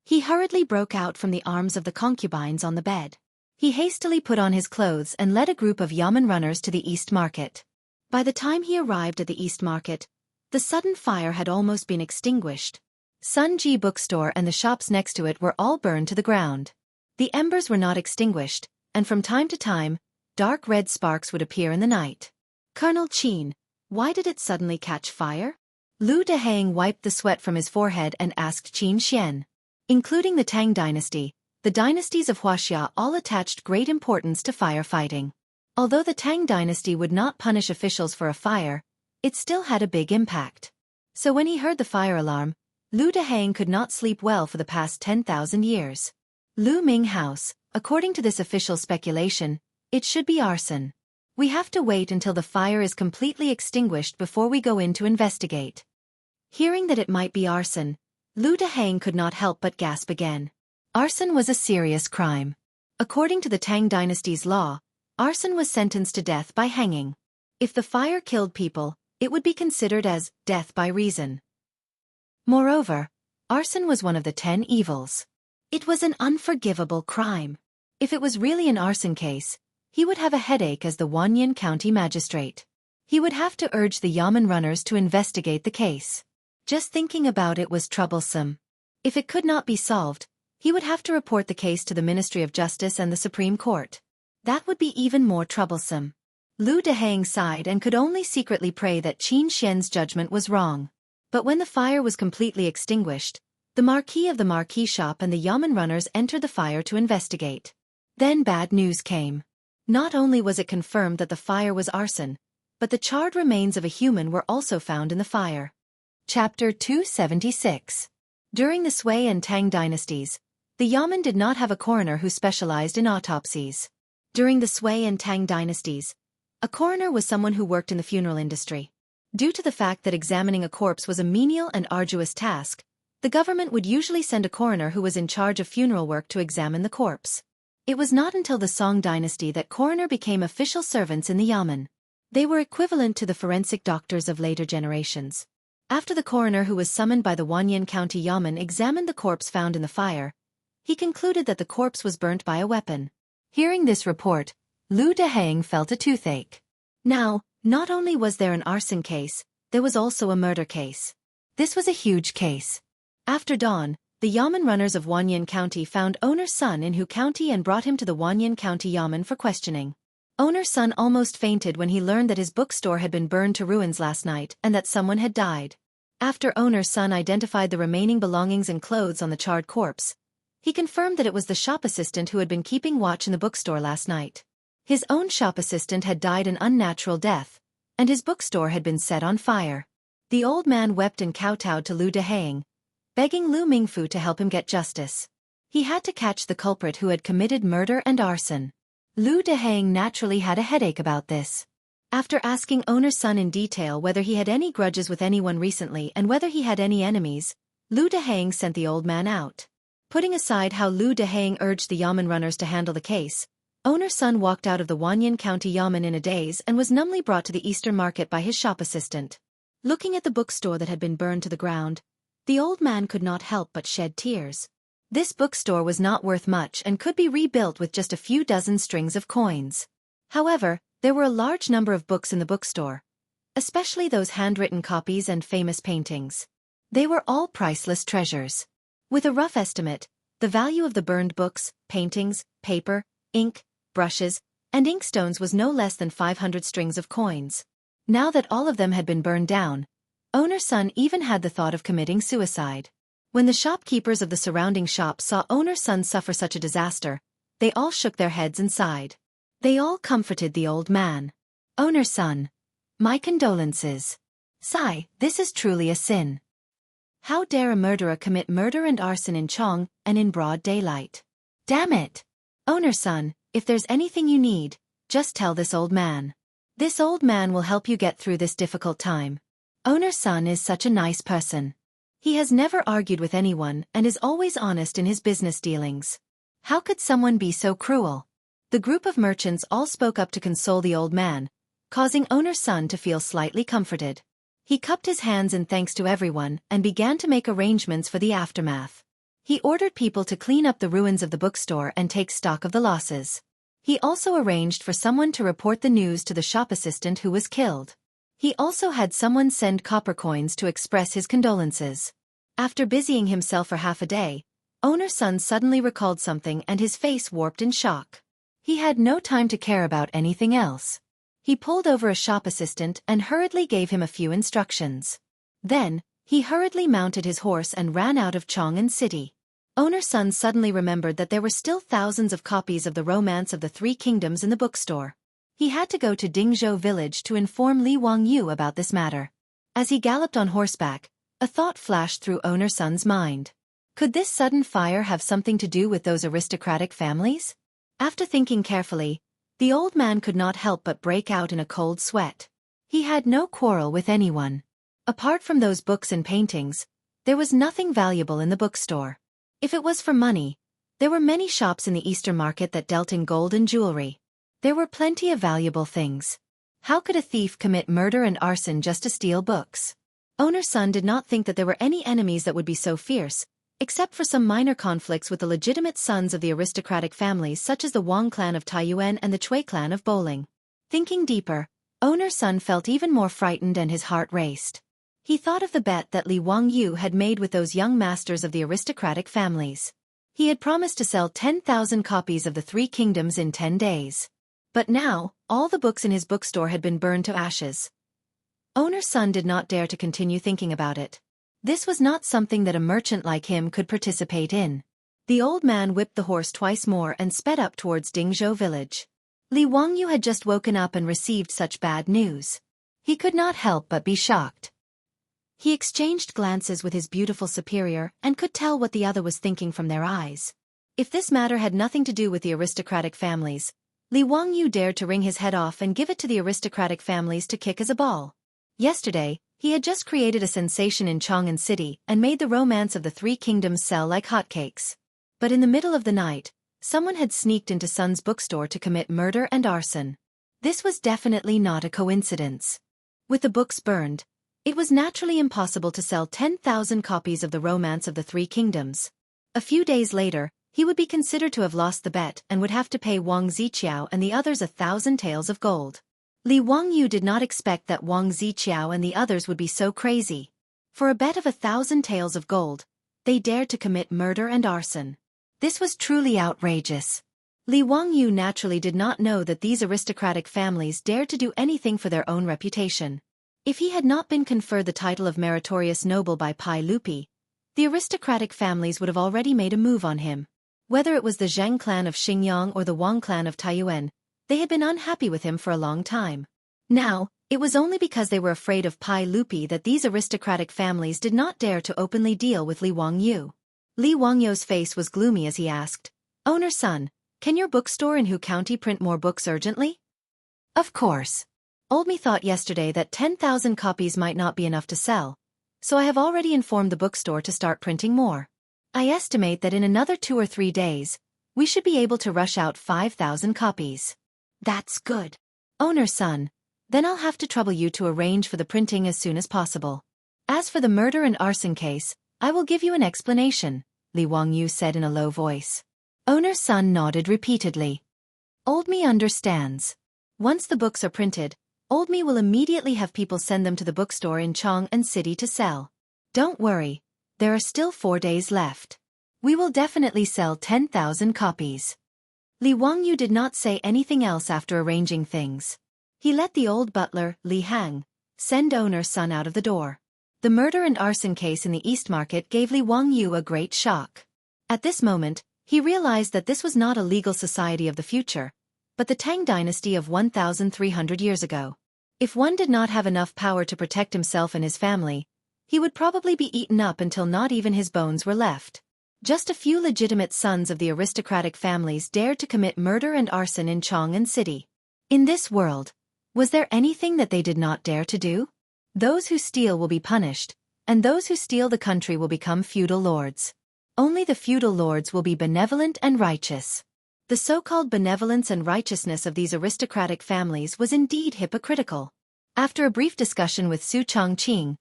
S1: He hurriedly broke out from the arms of the concubines on the bed. He hastily put on his clothes and led a group of yamen runners to the East Market. By the time he arrived at the East Market, the sudden fire had almost been extinguished. Sun Ji bookstore and the shops next to it were all burned to the ground. The embers were not extinguished, and from time to time, dark red sparks would appear in the night. Colonel Qin, why did it suddenly catch fire? Lu Dehang wiped the sweat from his forehead and asked Qin Xian. Including the Tang dynasty, the dynasties of Wuxia all attached great importance to firefighting. Although the Tang dynasty would not punish officials for a fire, it still had a big impact. So when he heard the fire alarm, Lu Dehang could not sleep well for the past 10,000 years. Lu Ming House, according to this official speculation, it should be arson. We have to wait until the fire is completely extinguished before we go in to investigate. Hearing that it might be arson, Lu Dehang could not help but gasp again. Arson was a serious crime. According to the Tang dynasty's law, arson was sentenced to death by hanging. If the fire killed people, it would be considered as death by reason. Moreover, arson was one of the 10 evils. It was an unforgivable crime. If it was really an arson case, he would have a headache as the Wanyan County magistrate. He would have to urge the yamen runners to investigate the case. Just thinking about it was troublesome. If it could not be solved, he would have to report the case to the Ministry of Justice and the Supreme Court. That would be even more troublesome. Lu Dehang sighed and could only secretly pray that Qin Xian's judgment was wrong. But when the fire was completely extinguished, the marquis of the marquis shop and the yamen runners entered the fire to investigate. Then bad news came. Not only was it confirmed that the fire was arson, but the charred remains of a human were also found in the fire. Chapter 276. During the Sui and Tang dynasties, the yamen did not have a coroner who specialized in autopsies. During the Sui and Tang dynasties, a coroner was someone who worked in the funeral industry. Due to the fact that examining a corpse was a menial and arduous task, the government would usually send a coroner who was in charge of funeral work to examine the corpse. It was not until the Song dynasty that coroner became official servants in the yamen. They were equivalent to the forensic doctors of later generations. After the coroner who was summoned by the Wanyan County yamen examined the corpse found in the fire, he concluded that the corpse was burnt by a weapon. Hearing this report, Lu Dehang felt a toothache. Now, not only was there an arson case, there was also a murder case. This was a huge case. After dawn, the yamen runners of Wanyan County found owner Sun in Hu County and brought him to the Wanyan County yamen for questioning. Owner Sun almost fainted when he learned that his bookstore had been burned to ruins last night and that someone had died. After owner Sun identified the remaining belongings and clothes on the charred corpse, he confirmed that it was the shop assistant who had been keeping watch in the bookstore last night. His own shop assistant had died an unnatural death, and his bookstore had been set on fire. The old man wept and kowtowed to Lu Dehang, begging Lu Mingfu to help him get justice. He had to catch the culprit who had committed murder and arson. Lu Dehang naturally had a headache about this. After asking owner Sun in detail whether he had any grudges with anyone recently and whether he had any enemies, Lu Dehang sent the old man out. Putting aside how Lu Dehang urged the yamen runners to handle the case, owner Sun walked out of the Wanyan County yamen in a daze and was numbly brought to the Eastern Market by his shop assistant. Looking at the bookstore that had been burned to the ground, the old man could not help but shed tears. This bookstore was not worth much and could be rebuilt with just a few dozen strings of coins. However, there were a large number of books in the bookstore, especially those handwritten copies and famous paintings. They were all priceless treasures. With a rough estimate, the value of the burned books, paintings, paper, ink, brushes, and inkstones was no less than 500 strings of coins. Now that all of them had been burned down, owner Sun even had the thought of committing suicide. When the shopkeepers of the surrounding shops saw owner Sun suffer such a disaster, they all shook their heads and sighed. They all comforted the old man. Owner Sun, my condolences. Sigh, this is truly a sin. How dare a murderer commit murder and arson in Chong and in broad daylight? Damn it! Owner Sun, if there's anything you need, just tell this old man. This old man will help you get through this difficult time. Owner's son is such a nice person. He has never argued with anyone and is always honest in his business dealings. How could someone be so cruel? The group of merchants all spoke up to console the old man, causing owner's son to feel slightly comforted. He cupped his hands in thanks to everyone and began to make arrangements for the aftermath. He ordered people to clean up the ruins of the bookstore and take stock of the losses. He also arranged for someone to report the news to the shop assistant who was killed. He also had someone send copper coins to express his condolences. After busying himself for half a day, owner's son suddenly recalled something and his face warped in shock. He had no time to care about anything else. He pulled over a shop assistant and hurriedly gave him a few instructions. Then, he hurriedly mounted his horse and ran out of Chang'an City. Owner's son suddenly remembered that there were still thousands of copies of the Romance of the Three Kingdoms in the bookstore. He had to go to Dingzhou village to inform Li Wangyu about this matter. As he galloped on horseback, a thought flashed through owner's son's mind. Could this sudden fire have something to do with those aristocratic families? After thinking carefully, the old man could not help but break out in a cold sweat. He had no quarrel with anyone. Apart from those books and paintings, there was nothing valuable in the bookstore. If it was for money, there were many shops in the Eastern market that dealt in gold and jewelry. There were plenty of valuable things. How could a thief commit murder and arson just to steal books? Owner's son did not think that there were any enemies that would be so fierce, except for some minor conflicts with the legitimate sons of the aristocratic families such as the Wang clan of Taiyuan and the Cui clan of Bowling. Thinking deeper, owner's son felt even more frightened and his heart raced. He thought of the bet that Li Wangyu had made with those young masters of the aristocratic families. He had promised to sell 10,000 copies of the Three Kingdoms in 10 days. But now, all the books in his bookstore had been burned to ashes. Owner's son did not dare to continue thinking about it. This was not something that a merchant like him could participate in. The old man whipped the horse twice more and sped up towards Dingzhou village. Li Wangyu had just woken up and received such bad news. He could not help but be shocked. He exchanged glances with his beautiful superior and could tell what the other was thinking from their eyes. If this matter had nothing to do with the aristocratic families, Li Wangyu dared to wring his head off and give it to the aristocratic families to kick as a ball. Yesterday, he had just created a sensation in Chang'an City and made the Romance of the Three Kingdoms sell like hotcakes. But in the middle of the night, someone had sneaked into Sun's bookstore to commit murder and arson. This was definitely not a coincidence. With the books burned, it was naturally impossible to sell 10,000 copies of the Romance of the Three Kingdoms. A few days later, he would be considered to have lost the bet and would have to pay Wang Ziqiao and the others 1,000 taels of gold. Li Wangyu did not expect that Wang Ziqiao and the others would be so crazy. For a bet of 1,000 taels of gold, they dared to commit murder and arson. This was truly outrageous. Li Wangyu naturally did not know that these aristocratic families dared to do anything for their own reputation. If he had not been conferred the title of meritorious noble by Pai Lupi, the aristocratic families would have already made a move on him. Whether it was the Zheng clan of Xingyang or the Wang clan of Taiyuan, they had been unhappy with him for a long time. Now, it was only because they were afraid of Pai Lupi that these aristocratic families did not dare to openly deal with Li Wangyu. Li Wangyu's face was gloomy as he asked, "Owner's son, can your bookstore in Hu County print more books urgently?" "Of course. Old me thought yesterday that 10,000 copies might not be enough to sell, so I have already informed the bookstore to start printing more. I estimate that in another 2 or 3 days, we should be able to rush out 5,000 copies. That's good. Owner's son, then I'll have to trouble you to arrange for the printing as soon as possible. As for the murder and arson case, I will give you an explanation," Li Wangyu said in a low voice. Owner's son nodded repeatedly. "Old me understands. Once the books are printed, Old me will immediately have people send them to the bookstore in Chang'an City to sell. Don't worry, there are still 4 days left. We will definitely sell 10,000 copies." Li Wangyu did not say anything else after arranging things. He let the old butler, Li Hang, send owner's son out of the door. The murder and arson case in the East Market gave Li Wangyu a great shock. At this moment, he realized that this was not a legal society of the future, but the Tang dynasty of 1,300 years ago. If one did not have enough power to protect himself and his family, he would probably be eaten up until not even his bones were left. Just a few legitimate sons of the aristocratic families dared to commit murder and arson in Chang'an City. In this world, was there anything that they did not dare to do? Those who steal will be punished, and those who steal the country will become feudal lords. Only the feudal lords will be benevolent and righteous. The so-called benevolence and righteousness of these aristocratic families was indeed hypocritical. After a brief discussion with Su Chongqing,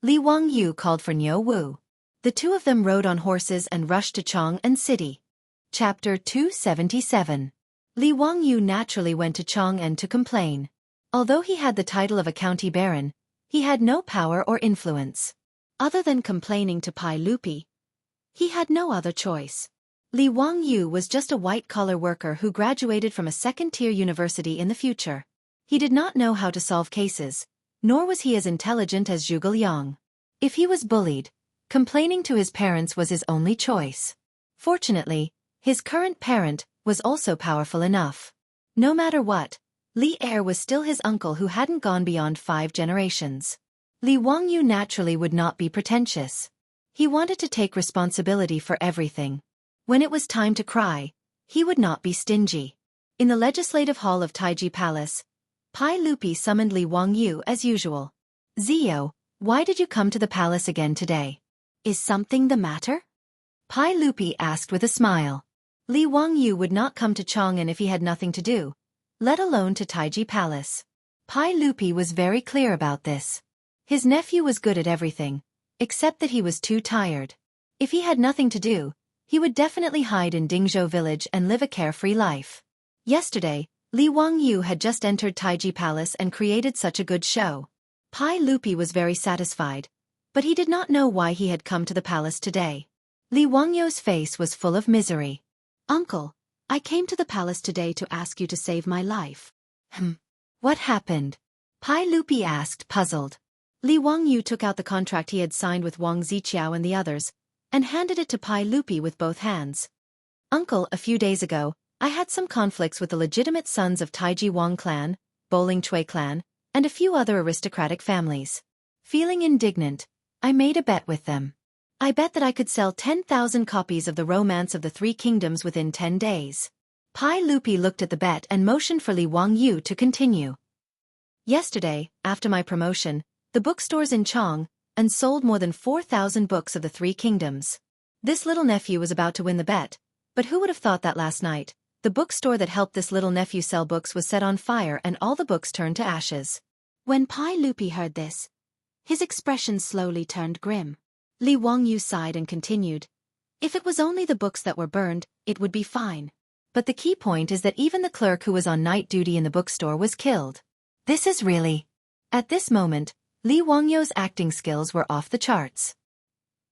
S1: Li Wangyu called for Niu Wu. The two of them rode on horses and rushed to Chang'an City. Chapter 277. Li Wangyu naturally went to Chang'an to complain. Although he had the title of a county baron, he had no power or influence. Other than complaining to Pai Lupi, he had no other choice. Li Wangyu was just a white-collar worker who graduated from a second-tier university in the future. He did not know how to solve cases, nor was he as intelligent as Zhuge Liang. If he was bullied, complaining to his parents was his only choice. Fortunately, his current parent was also powerful enough. No matter what, Li Er was still his uncle who hadn't gone beyond 5 generations. Li Wangyu naturally would not be pretentious. He wanted to take responsibility for everything. When it was time to cry, he would not be stingy. In the legislative hall of Taiji Palace, Pai Lupi summoned Li Wangyu as usual. "Zio, why did you come to the palace again today? Is something the matter?" Pai Lupi asked with a smile. Li Wangyu would not come to Chang'an if he had nothing to do, let alone to Taiji Palace. Pai Lupi was very clear about this. His nephew was good at everything, except that he was too tired. If he had nothing to do, he would definitely hide in Dingzhou village and live a carefree life. Yesterday, Li Wangyu had just entered Taiji Palace and created such a good show. Pai Lupi was very satisfied, but he did not know why he had come to the palace today. Li Wangyu's face was full of misery. "Uncle, I came to the palace today to ask you to save my life." What happened?" Pai Lupi asked, puzzled. Li Wangyu took out the contract he had signed with Wang Ziqiao and the others, and handed it to Pai Lupi with both hands. "Uncle, a few days ago, I had some conflicts with the legitimate sons of Taiji Wang clan, Boling Chui clan, and a few other aristocratic families. Feeling indignant, I made a bet with them. I bet that I could sell 10,000 copies of The Romance of the Three Kingdoms within 10 days. Pai Lupi looked at the bet and motioned for Li Wangyu to continue. "Yesterday, after my promotion, the bookstores in Chang'an sold more than 4,000 books of the Three Kingdoms. This little nephew was about to win the bet, but who would have thought that last night, the bookstore that helped this little nephew sell books was set on fire and all the books turned to ashes." When Pai Lupi heard this, his expression slowly turned grim. Li Wangyu sighed and continued, "If it was only the books that were burned, it would be fine. But the key point is that even the clerk who was on night duty in the bookstore was killed. This is really..." At this moment, Li Wangyu's acting skills were off the charts.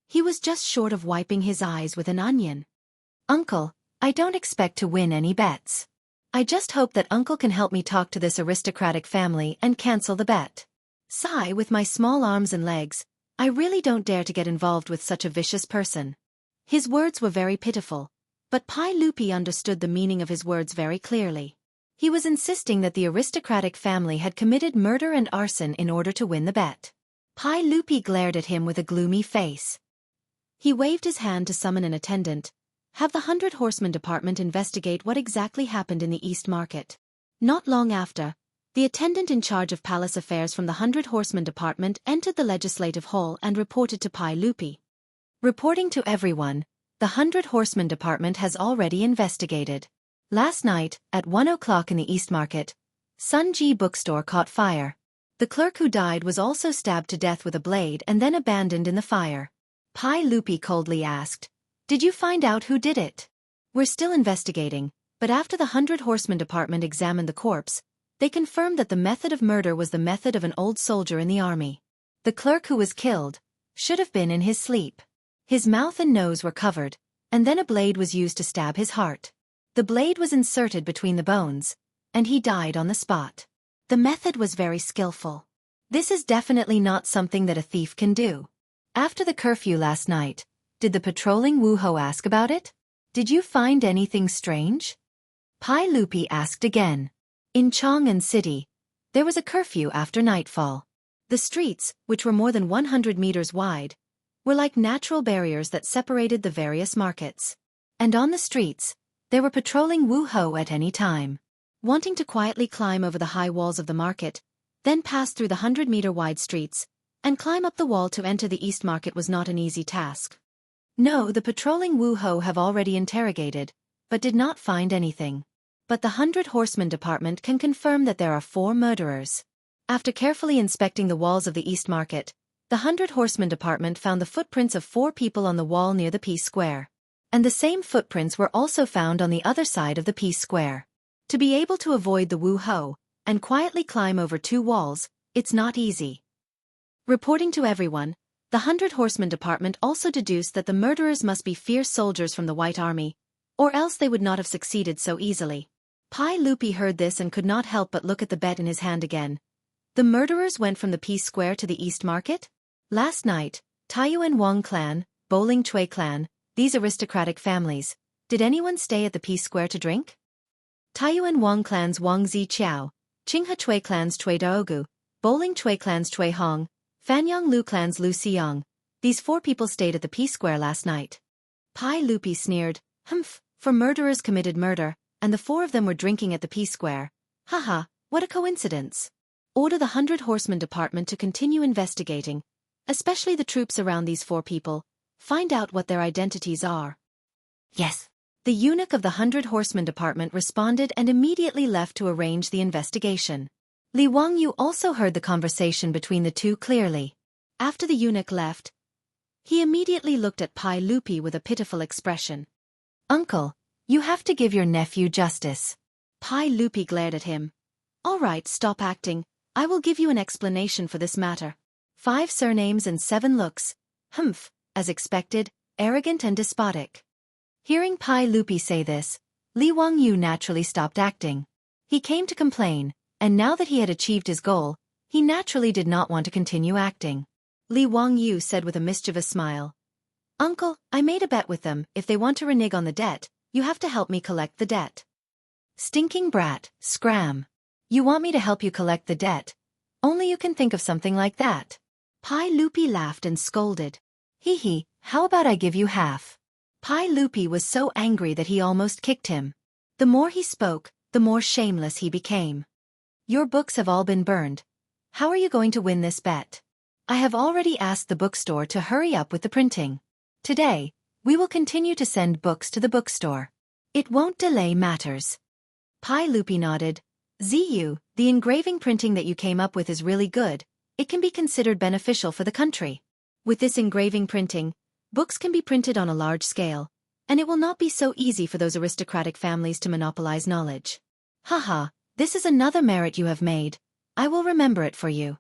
S1: He was just short of wiping his eyes with an onion. "Uncle, I don't expect to win any bets. I just hope that Uncle can help me talk to this aristocratic family and cancel the bet. Sigh, with my small arms and legs, I really don't dare to get involved with such a vicious person." His words were very pitiful, but Pai Lupi understood the meaning of his words very clearly. He was insisting that the aristocratic family had committed murder and arson in order to win the bet. Pai Lupi glared at him with a gloomy face. He waved his hand to summon an attendant. "Have the 100 Horsemen Department investigate what exactly happened in the East Market." Not long after, the attendant in charge of palace affairs from the 100 Horsemen Department entered the legislative hall and reported to Pai Lupi. "Reporting to everyone, the 100 Horsemen Department has already investigated. Last night, at 1 o'clock in the East Market, Sun Ji bookstore caught fire. The clerk who died was also stabbed to death with a blade and then abandoned in the fire." Pai Lupi coldly asked, "Did you find out who did it?" "We're still investigating, but after the 100 Horsemen Department examined the corpse, they confirmed that the method of murder was the method of an old soldier in the army. The clerk who was killed should have been in his sleep. His mouth and nose were covered, and then a blade was used to stab his heart. The blade was inserted between the bones, and he died on the spot. The method was very skillful. This is definitely not something that a thief can do." After the curfew last night, did the patrolling Wu Ho ask about it? "Did you find anything strange?" Pai Lupi asked again. In Chang'an City, there was a curfew after nightfall. The streets, which were more than 100 meters wide, were like natural barriers that separated the various markets. And on the streets, there were patrolling Wu Ho at any time. wanting to quietly climb over the high walls of the market, then pass through the 100-meter-wide streets, and climb up the wall to enter the East Market was not an easy task. No, the patrolling Wu Ho have already interrogated, but did not find anything. But the 100 Horsemen Department can confirm that there are 4 murderers. After carefully inspecting the walls of the East Market, the 100 Horsemen Department found the footprints of 4 people on the wall near the Peace Square. And the same footprints were also found on the other side of the Peace Square. To be able to avoid the Wu Ho and quietly climb over 2 walls, it's not easy. Reporting to everyone, the 100 Horsemen Department also deduced that the murderers must be fierce soldiers from the White Army, or else they would not have succeeded so easily. Pai Lupi heard this and could not help but look at the bet in his hand again. The murderers went from the Peace Square to the East Market? Last night, Taiyuan Wang clan, Bowling Chui clan, these aristocratic families, did anyone stay at the Peace Square to drink? Taiyuan Wang clan's Wang Ziqiao, Qinghe Chui clan's Chui Daogu, Bowling Chui clan's Chui Hong, Fanyang Lu clan's Lu Xiang, these 4 people stayed at the Peace Square last night. Pai Lupi sneered, "Humph, for murderers committed murder, and the 4 of them were drinking at the Peace Square. Haha, what a coincidence. Order the 100 Horsemen Department to continue investigating, especially the troops around these 4 people, find out what their identities are." Yes. The eunuch of the 100 Horsemen Department responded and immediately left to arrange the investigation. Li Wangyu also heard the conversation between the 2 clearly. After the eunuch left, he immediately looked at Pai Lupi with a pitiful expression. "Uncle, you have to give your nephew justice." Pai Lupi glared at him. "All right, stop acting, I will give you an explanation for this matter. 5 surnames and 7 looks. Humph, as expected, arrogant and despotic." Hearing Pai Lupi say this, Li Wangyu naturally stopped acting. He came to complain, and now that he had achieved his goal, he naturally did not want to continue acting. Li Wangyu said with a mischievous smile, "Uncle, I made a bet with them, if they want to renege on the debt, you have to help me collect the debt." "Stinking brat, scram. You want me to help you collect the debt? Only you can think of something like that." Pai Lupi laughed and scolded. "Hee, how about I give you half?" Pai Lupi was so angry that he almost kicked him. The more he spoke, the more shameless he became. "Your books have all been burned. How are you going to win this bet? I have already asked the bookstore to hurry up with the printing. Today, we will continue to send books to the bookstore. It won't delay matters." Pai Lupi nodded. "Ziyu, the engraving printing that you came up with is really good. It can be considered beneficial for the country. With this engraving printing, books can be printed on a large scale, and it will not be so easy for those aristocratic families to monopolize knowledge. Haha, this is another merit you have made. I will remember it for you."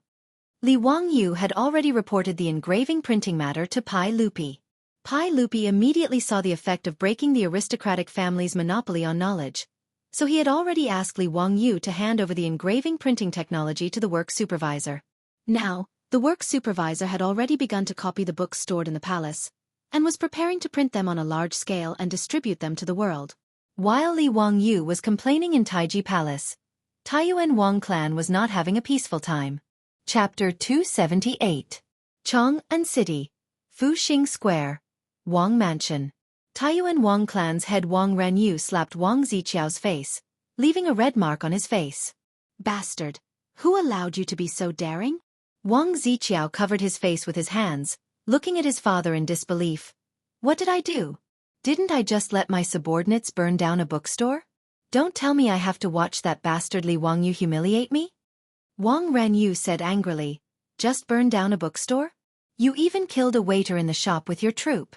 S1: Li Wangyu had already reported the engraving printing matter to Pai Lupi. Pai Lupi immediately saw the effect of breaking the aristocratic family's monopoly on knowledge, so he had already asked Li Wangyu to hand over the engraving printing technology to the work supervisor. Now, the work supervisor had already begun to copy the books stored in the palace, and was preparing to print them on a large scale and distribute them to the world. While Li Wangyu was complaining in Taiji Palace, Taiyuan Wang clan was not having a peaceful time. Chapter 278. Chang'an City, Fuxing Square, Wang Mansion. Taiyuan Wang clan's head Wang Ranyu slapped Wang Ziqiao's face, leaving a red mark on his face. "Bastard! Who allowed you to be so daring?" Wang Ziqiao covered his face with his hands, looking at his father in disbelief. "What did I do? Didn't I just let my subordinates burn down a bookstore? Don't tell me I have to watch that bastard Li Wangyu humiliate me?" Wang Ranyu said angrily, "Just burn down a bookstore? You even killed a waiter in the shop with your troop."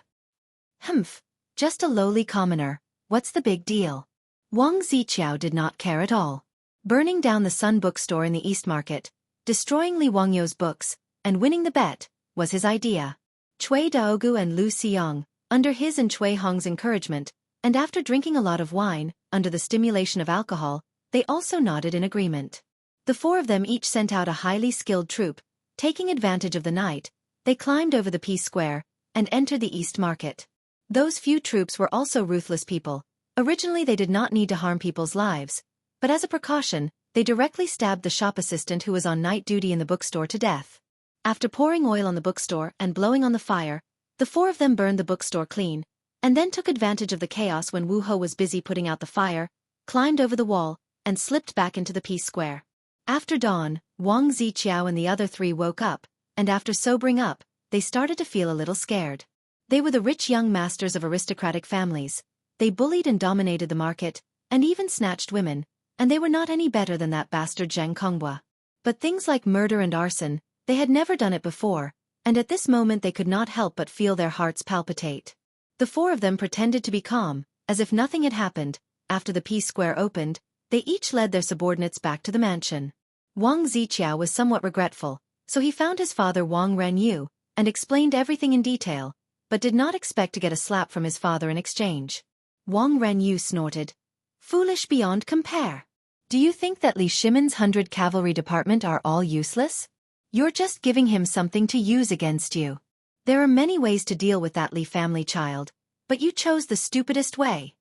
S1: "Humph, just a lowly commoner, what's the big deal?" Wang Ziqiao did not care at all. Burning down the Sun bookstore in the East Market, destroying Li Wangyu's books, and winning the bet, was his idea. Chui Daogu and Lu Xiang, under his and Chui Hong's encouragement, and after drinking a lot of wine, under the stimulation of alcohol, they also nodded in agreement. The 4 of them each sent out a highly skilled troop. Taking advantage of the night, they climbed over the Peace Square, and entered the East Market. Those few troops were also ruthless people. Originally they did not need to harm people's lives, but as a precaution, they directly stabbed the shop assistant who was on night duty in the bookstore to death. After pouring oil on the bookstore and blowing on the fire, the 4 of them burned the bookstore clean, and then took advantage of the chaos when Wu Ho was busy putting out the fire, climbed over the wall, and slipped back into the peace square. After dawn, Wang Ziqiao and the other three woke up, and after sobering up, they started to feel a little scared. They were the rich young masters of aristocratic families. They bullied and dominated the market, and even snatched women, and they were not any better than that bastard Zhang Konghua. But things like murder and arson, they had never done it before, and at this moment they could not help but feel their hearts palpitate. The four of them pretended to be calm, as if nothing had happened. After the peace square opened, they each led their subordinates back to the mansion. Wang Ziqiao was somewhat regretful, so he found his father Wang Renyu, and explained everything in detail, but did not expect to get a slap from his father in exchange. Wang Renyu snorted. Foolish beyond compare. Do you think that Li Shimin's 100 cavalry department are all useless? You're just giving him something to use against you. There are many ways to deal with that Li family child, but you chose the stupidest way.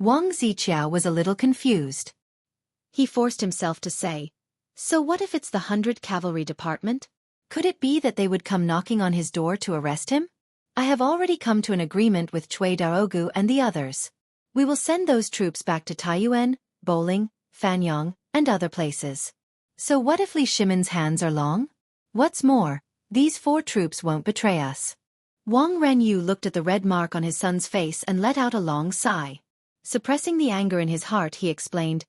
S1: Wang Ziqiao was a little confused. He forced himself to say, so what if it's the 100 cavalry department? Could it be that they would come knocking on his door to arrest him? I have already come to an agreement with Cui Daogu and the others. We will send those troops back to Taiyuan, Bowling, Fanyang, and other places. So what if Li Shimin's hands are long? What's more, these 4 troops won't betray us. Wang Renyu looked at the red mark on his son's face and let out a long sigh. Suppressing the anger in his heart, he explained,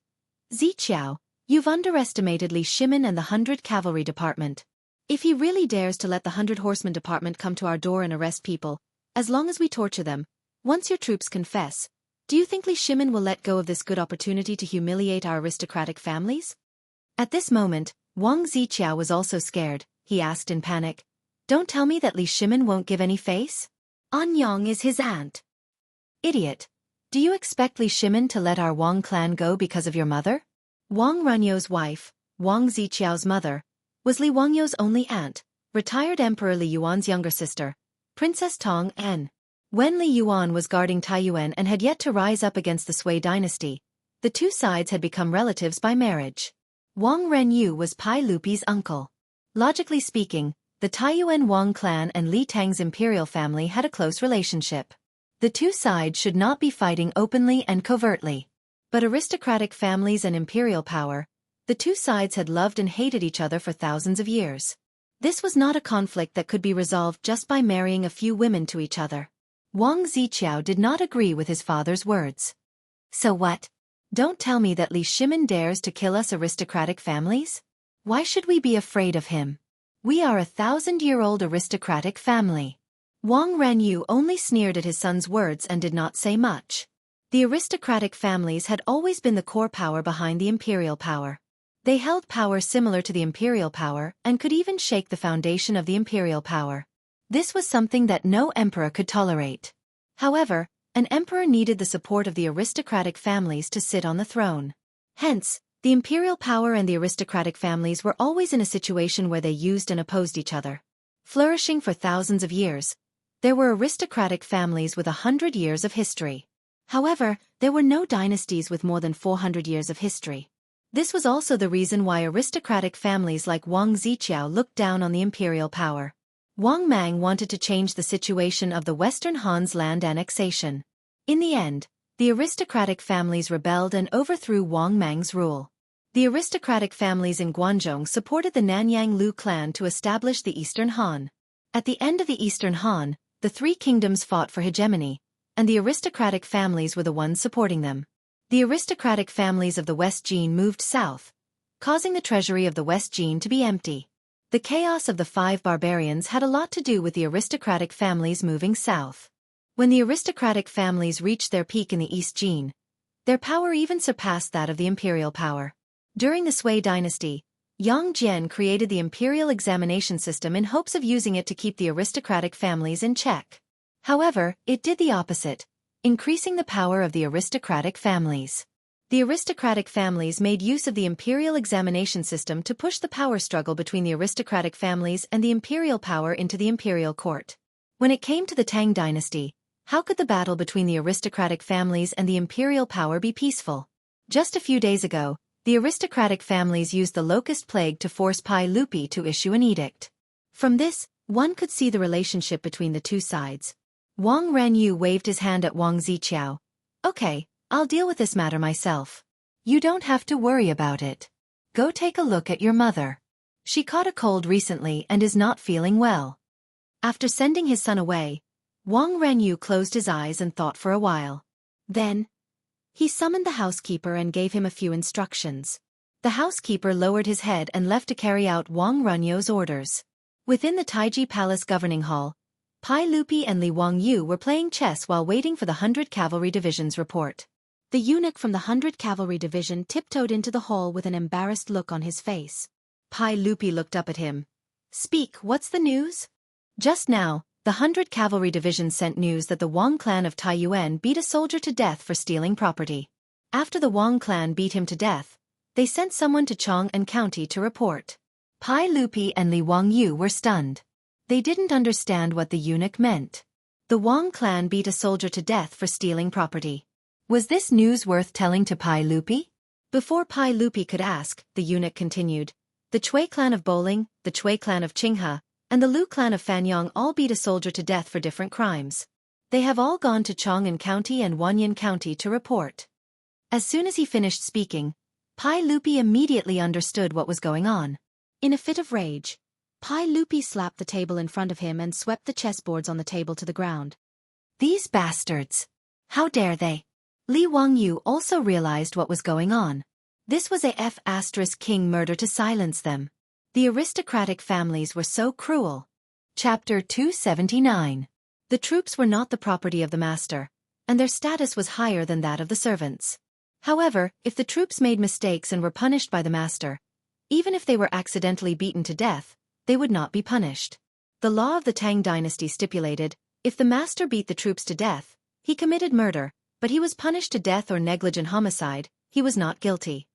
S1: Ziqiao, you've underestimated Li Shimin and the 100 cavalry department. If he really dares to let the 100 horsemen department come to our door and arrest people, as long as we torture them, once your troops confess, do you think Li Shimin will let go of this good opportunity to humiliate our aristocratic families? At this moment, Wang Ziqiao was also scared. He asked in panic, don't tell me that Li Shimin won't give any face? Anyang is his aunt. Idiot. Do you expect Li Shimin to let our Wang clan go because of your mother? Wang Renyu's wife, Wang Ziqiao's mother, was Li Wangyou's only aunt, retired Emperor Li Yuan's younger sister, Princess Tong En. When Li Yuan was guarding Taiyuan and had yet to rise up against the Sui dynasty, the two sides had become relatives by marriage. Wang Renyu was Pai Lupi's uncle. Logically speaking, the Taiyuan Wang clan and Li Tang's imperial family had a close relationship. The two sides should not be fighting openly and covertly. But aristocratic families and imperial power, the two sides had loved and hated each other for thousands of years. This was not a conflict that could be resolved just by marrying a few women to each other. Wang Ziqiao did not agree with his father's words. So what? Don't tell me that Li Shimin dares to kill us aristocratic families? Why should we be afraid of him? We are a 1,000-year-old aristocratic family. Wang Renyu only sneered at his son's words and did not say much. The aristocratic families had always been the core power behind the imperial power. They held power similar to the imperial power and could even shake the foundation of the imperial power. This was something that no emperor could tolerate. However, an emperor needed the support of the aristocratic families to sit on the throne. Hence, the imperial power and the aristocratic families were always in a situation where they used and opposed each other. Flourishing for thousands of years, there were aristocratic families with 100 years of history. However, there were no dynasties with more than 400 years of history. This was also the reason why aristocratic families like Wang Ziqiao looked down on the imperial power. Wang Mang wanted to change the situation of the Western Han's land annexation. In the end, the aristocratic families rebelled and overthrew Wang Mang's rule. The aristocratic families in Guangzhou supported the Nanyang Lu clan to establish the Eastern Han. At the end of the Eastern Han, the three kingdoms fought for hegemony, and the aristocratic families were the ones supporting them. The aristocratic families of the West Jin moved south, causing the treasury of the West Jin to be empty. The chaos of the 5 barbarians had a lot to do with the aristocratic families moving south. When the aristocratic families reached their peak in the East Jin, their power even surpassed that of the imperial power. During the Sui dynasty, Yang Jian created the imperial examination system in hopes of using it to keep the aristocratic families in check. However, it did the opposite, increasing the power of the aristocratic families. The aristocratic families made use of the imperial examination system to push the power struggle between the aristocratic families and the imperial power into the imperial court. When it came to the Tang dynasty, how could the battle between the aristocratic families and the imperial power be peaceful? Just a few days ago, the aristocratic families used the locust plague to force Pai Lupi to issue an edict. From this, one could see the relationship between the two sides. Wang Renyu waved his hand at Wang Ziqiao. Okay, I'll deal with this matter myself. You don't have to worry about it. Go take a look at your mother. She caught a cold recently and is not feeling well. After sending his son away, Wang Renyu closed his eyes and thought for a while. Then, he summoned the housekeeper and gave him a few instructions. The housekeeper lowered his head and left to carry out Wang Renyu's orders. Within the Taiji Palace governing hall, Pai Lupi and Li Wangyu were playing chess while waiting for the 100 Cavalry Division's report. The eunuch from the 100 Cavalry Division tiptoed into the hall with an embarrassed look on his face. Pai Lupi looked up at him. Speak, what's the news? Just now, the 100 Cavalry Division sent news that the Wang clan of Taiyuan beat a soldier to death for stealing property. After the Wang clan beat him to death, they sent someone to Chang'an County to report. Pai Lupi and Li Wangyu were stunned. They didn't understand what the eunuch meant. The Wang clan beat a soldier to death for stealing property. Was this news worth telling to Pai Lupi? Before Pai Lupi could ask, the eunuch continued. The Chui clan of Bowling, the Chui clan of Qinghe, and the Lu clan of Fanyang all beat a soldier to death for different crimes. They have all gone to Chang'an County and Wanyan County to report. As soon as he finished speaking, Pai Lupi immediately understood what was going on. In a fit of rage, Pai Lupi slapped the table in front of him and swept the chessboards on the table to the ground. These bastards! How dare they! Li Wangyu also realized what was going on. This was a F***king murder to silence them. The aristocratic families were so cruel. Chapter 279. The troops were not the property of the master, and their status was higher than that of the servants. However, if the troops made mistakes and were punished by the master, even if they were accidentally beaten to death, they would not be punished. The law of the Tang dynasty stipulated, if the master beat the troops to death, he committed murder, but he was punished to death or negligent homicide, he was not guilty.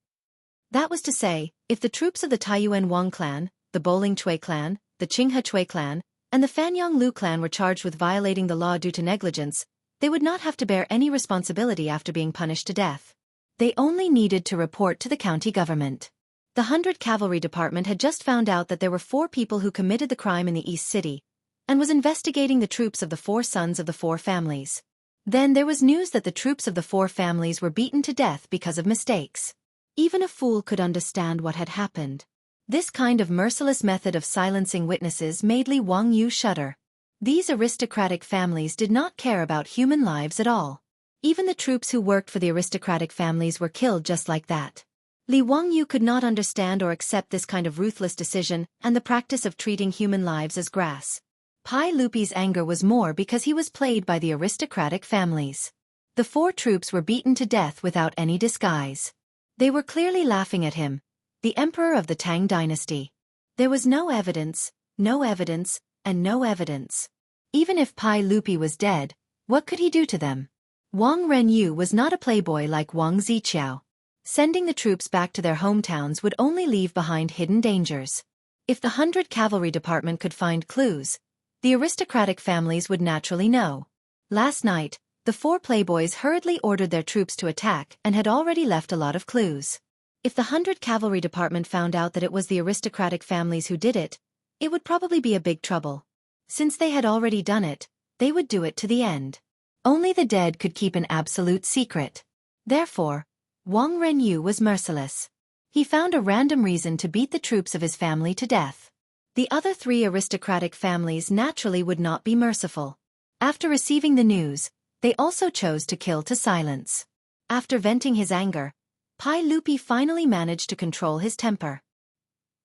S1: That was to say, if the troops of the Taiyuan Wang clan, the Bowling Chui clan, the Qinghe Chui clan, and the Fanyang Lu clan were charged with violating the law due to negligence, they would not have to bear any responsibility after being punished to death. They only needed to report to the county government. The 100 Cavalry Department had just found out that there were 4 people who committed the crime in the East City, and was investigating the troops of the 4 sons of the 4 families. Then there was news that the troops of the 4 families were beaten to death because of mistakes. Even a fool could understand what had happened. This kind of merciless method of silencing witnesses made Li Wangyu shudder. These aristocratic families did not care about human lives at all. Even the troops who worked for the aristocratic families were killed just like that. Li Wangyu could not understand or accept this kind of ruthless decision and the practice of treating human lives as grass. Pai Lupi's anger was more because he was played by the aristocratic families. The 4 troops were beaten to death without any disguise. They were clearly laughing at him, the emperor of the Tang dynasty. There was no evidence, and no evidence. Even if Pai Lupi was dead, what could he do to them? Wang Renyu was not a playboy like Wang Ziqiao. Sending the troops back to their hometowns would only leave behind hidden dangers. If the 100 Cavalry Department could find clues, the aristocratic families would naturally know. Last night, the 4 playboys hurriedly ordered their troops to attack and had already left a lot of clues. If the 100 Cavalry Department found out that it was the aristocratic families who did it, it would probably be a big trouble. Since they had already done it, they would do it to the end. Only the dead could keep an absolute secret. Therefore, Wang Renyu was merciless. He found a random reason to beat the troops of his family to death. The other 3 aristocratic families naturally would not be merciful. After receiving the news, they also chose to kill to silence. After venting his anger, Pai Lupi finally managed to control his temper.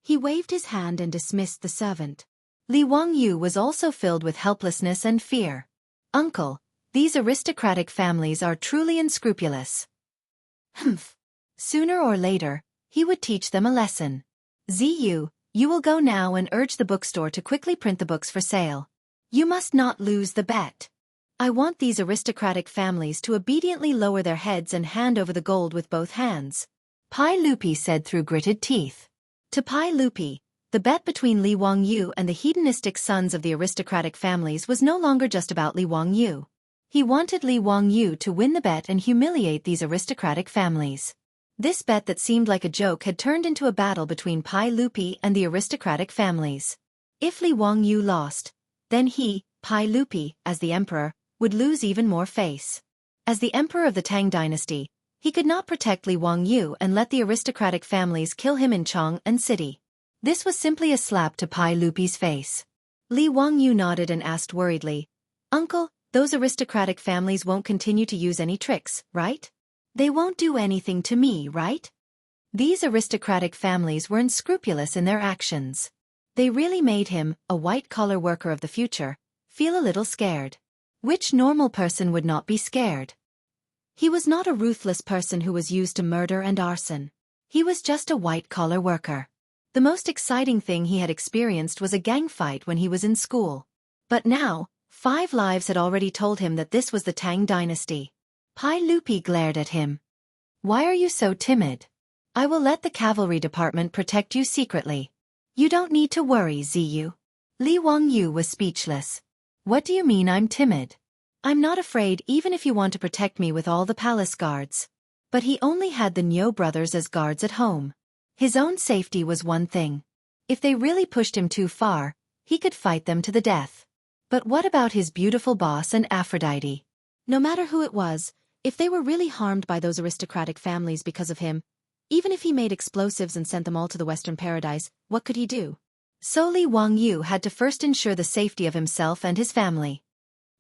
S1: He waved his hand and dismissed the servant. Li Wangyu was also filled with helplessness and fear. Uncle, these aristocratic families are truly unscrupulous. Humph. Sooner or later, he would teach them a lesson. Ziyu, you will go now and urge the bookstore to quickly print the books for sale. You must not lose the bet. I want these aristocratic families to obediently lower their heads and hand over the gold with both hands. Pai Lupi said through gritted teeth. To Pai Lupi, the bet between Li Wangyu and the hedonistic sons of the aristocratic families was no longer just about Li Wangyu. He wanted Li Wangyu to win the bet and humiliate these aristocratic families. This bet that seemed like a joke had turned into a battle between Pai Lupi and the aristocratic families. If Li Wangyu lost, then he, Pai Lupi, as the emperor, would lose even more face. As the emperor of the Tang dynasty, He could not protect Li Wangyu and let the aristocratic families kill him in Chang'an City. This was simply a slap to Pai Lupi's face. Li Wangyu nodded and asked worriedly, "Uncle, those aristocratic families won't continue to use any tricks, right? They won't do anything to me, right?" These aristocratic families were unscrupulous in their actions. They really made him, a white-collar worker of the future, feel a little scared. Which normal person would not be scared? He was not a ruthless person who was used to murder and arson. He was just a white-collar worker. The most exciting thing he had experienced was a gang fight when he was in school. But now, 5 lives had already told him that this was the Tang dynasty. Pai Lupi glared at him. "Why are you so timid? I will let the cavalry department protect you secretly. You don't need to worry, Ziyu." Li Wangyu was speechless. "What do you mean I'm timid? I'm not afraid even if you want to protect me with all the palace guards." But he only had the Niu brothers as guards at home. His own safety was one thing. If they really pushed him too far, he could fight them to the death. But what about his beautiful boss and Aphrodite? No matter who it was, if they were really harmed by those aristocratic families because of him, even if he made explosives and sent them all to the Western Paradise, what could he do? So Li Wangyu had to first ensure the safety of himself and his family.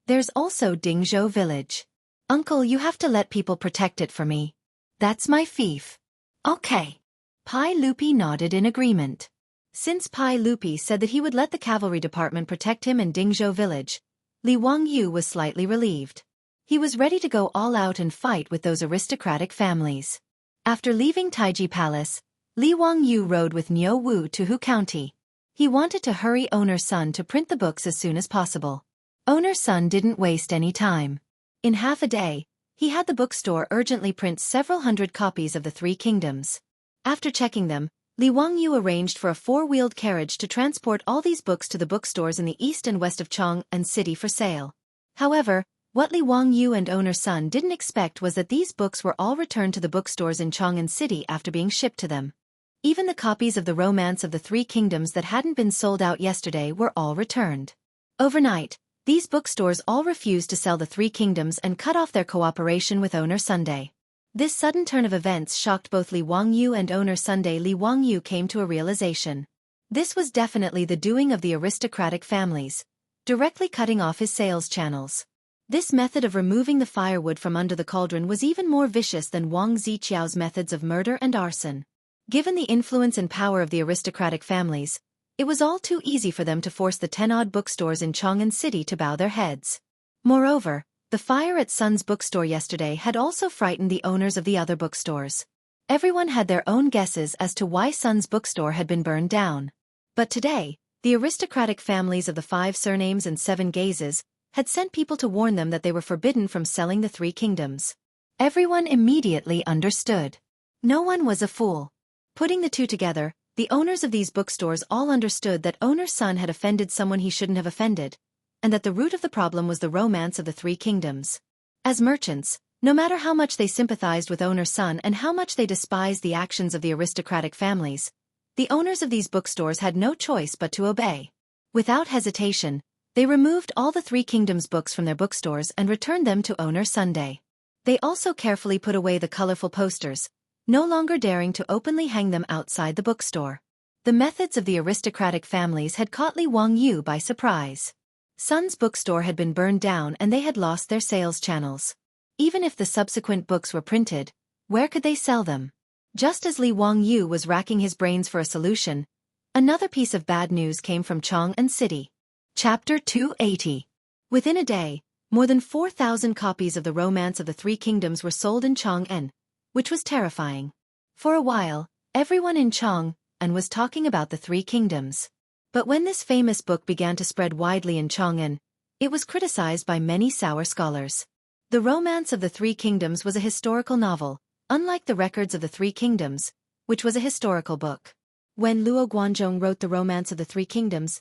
S1: "There's also Dingzhou village. Uncle, you have to let people protect it for me. That's my fief." "Okay." Pai Lupi nodded in agreement. Since Pai Lupi said that he would let the cavalry department protect him in Dingzhou village, Li Wangyu was slightly relieved. He was ready to go all out and fight with those aristocratic families. After leaving Taiji Palace, Li Wangyu rode with Niu Wu to Hu County. He wanted to hurry Owner's son to print the books as soon as possible. Owner's son didn't waste any time. In half a day, he had the bookstore urgently print several hundred copies of the Three Kingdoms. After checking them, Li Wangyu arranged for a 4-wheeled carriage to transport all these books to the bookstores in the east and west of Chang'an City for sale. However, what Li Wangyu and Owner's son didn't expect was that these books were all returned to the bookstores in Chang'an City after being shipped to them. Even the copies of the Romance of the Three Kingdoms that hadn't been sold out yesterday were all returned. Overnight, these bookstores all refused to sell the Three Kingdoms and cut off their cooperation with Owner Sunday. This sudden turn of events shocked both Li Wangyu and Owner Sunday. Li Wangyu came to a realization. This was definitely the doing of the aristocratic families, directly cutting off his sales channels. This method of removing the firewood from under the cauldron was even more vicious than Wang Ziqiao's methods of murder and arson. Given the influence and power of the aristocratic families, it was all too easy for them to force the 10-odd bookstores in Chang'an City to bow their heads. Moreover, the fire at Sun's bookstore yesterday had also frightened the owners of the other bookstores. Everyone had their own guesses as to why Sun's bookstore had been burned down. But today, the aristocratic families of the 5 surnames and 7 gazes had sent people to warn them that they were forbidden from selling the Three Kingdoms. Everyone immediately understood. No one was a fool. Putting the two together, the owners of these bookstores all understood that Owner's son had offended someone he shouldn't have offended, and that the root of the problem was the Romance of the Three Kingdoms. As merchants, no matter how much they sympathized with Owner's son and how much they despised the actions of the aristocratic families, the owners of these bookstores had no choice but to obey. Without hesitation, they removed all the Three Kingdoms books from their bookstores and returned them to Owner Sunday. They also carefully put away the colorful posters, no longer daring to openly hang them outside the bookstore. The methods of the aristocratic families had caught Li Wangyu by surprise. Sun's bookstore had been burned down and they had lost their sales channels. Even if the subsequent books were printed, where could they sell them? Just as Li Wangyu was racking his brains for a solution, another piece of bad news came from Chang'an City. Chapter 280. Within a day, more than 4,000 copies of the Romance of the Three Kingdoms were sold in Chang'an, which was terrifying. For a while, everyone in Chang'an was talking about the Three Kingdoms. But when this famous book began to spread widely in Chang'an, it was criticized by many sour scholars. The Romance of the Three Kingdoms was a historical novel, unlike the Records of the Three Kingdoms, which was a historical book. When Luo Guanzhong wrote the Romance of the Three Kingdoms,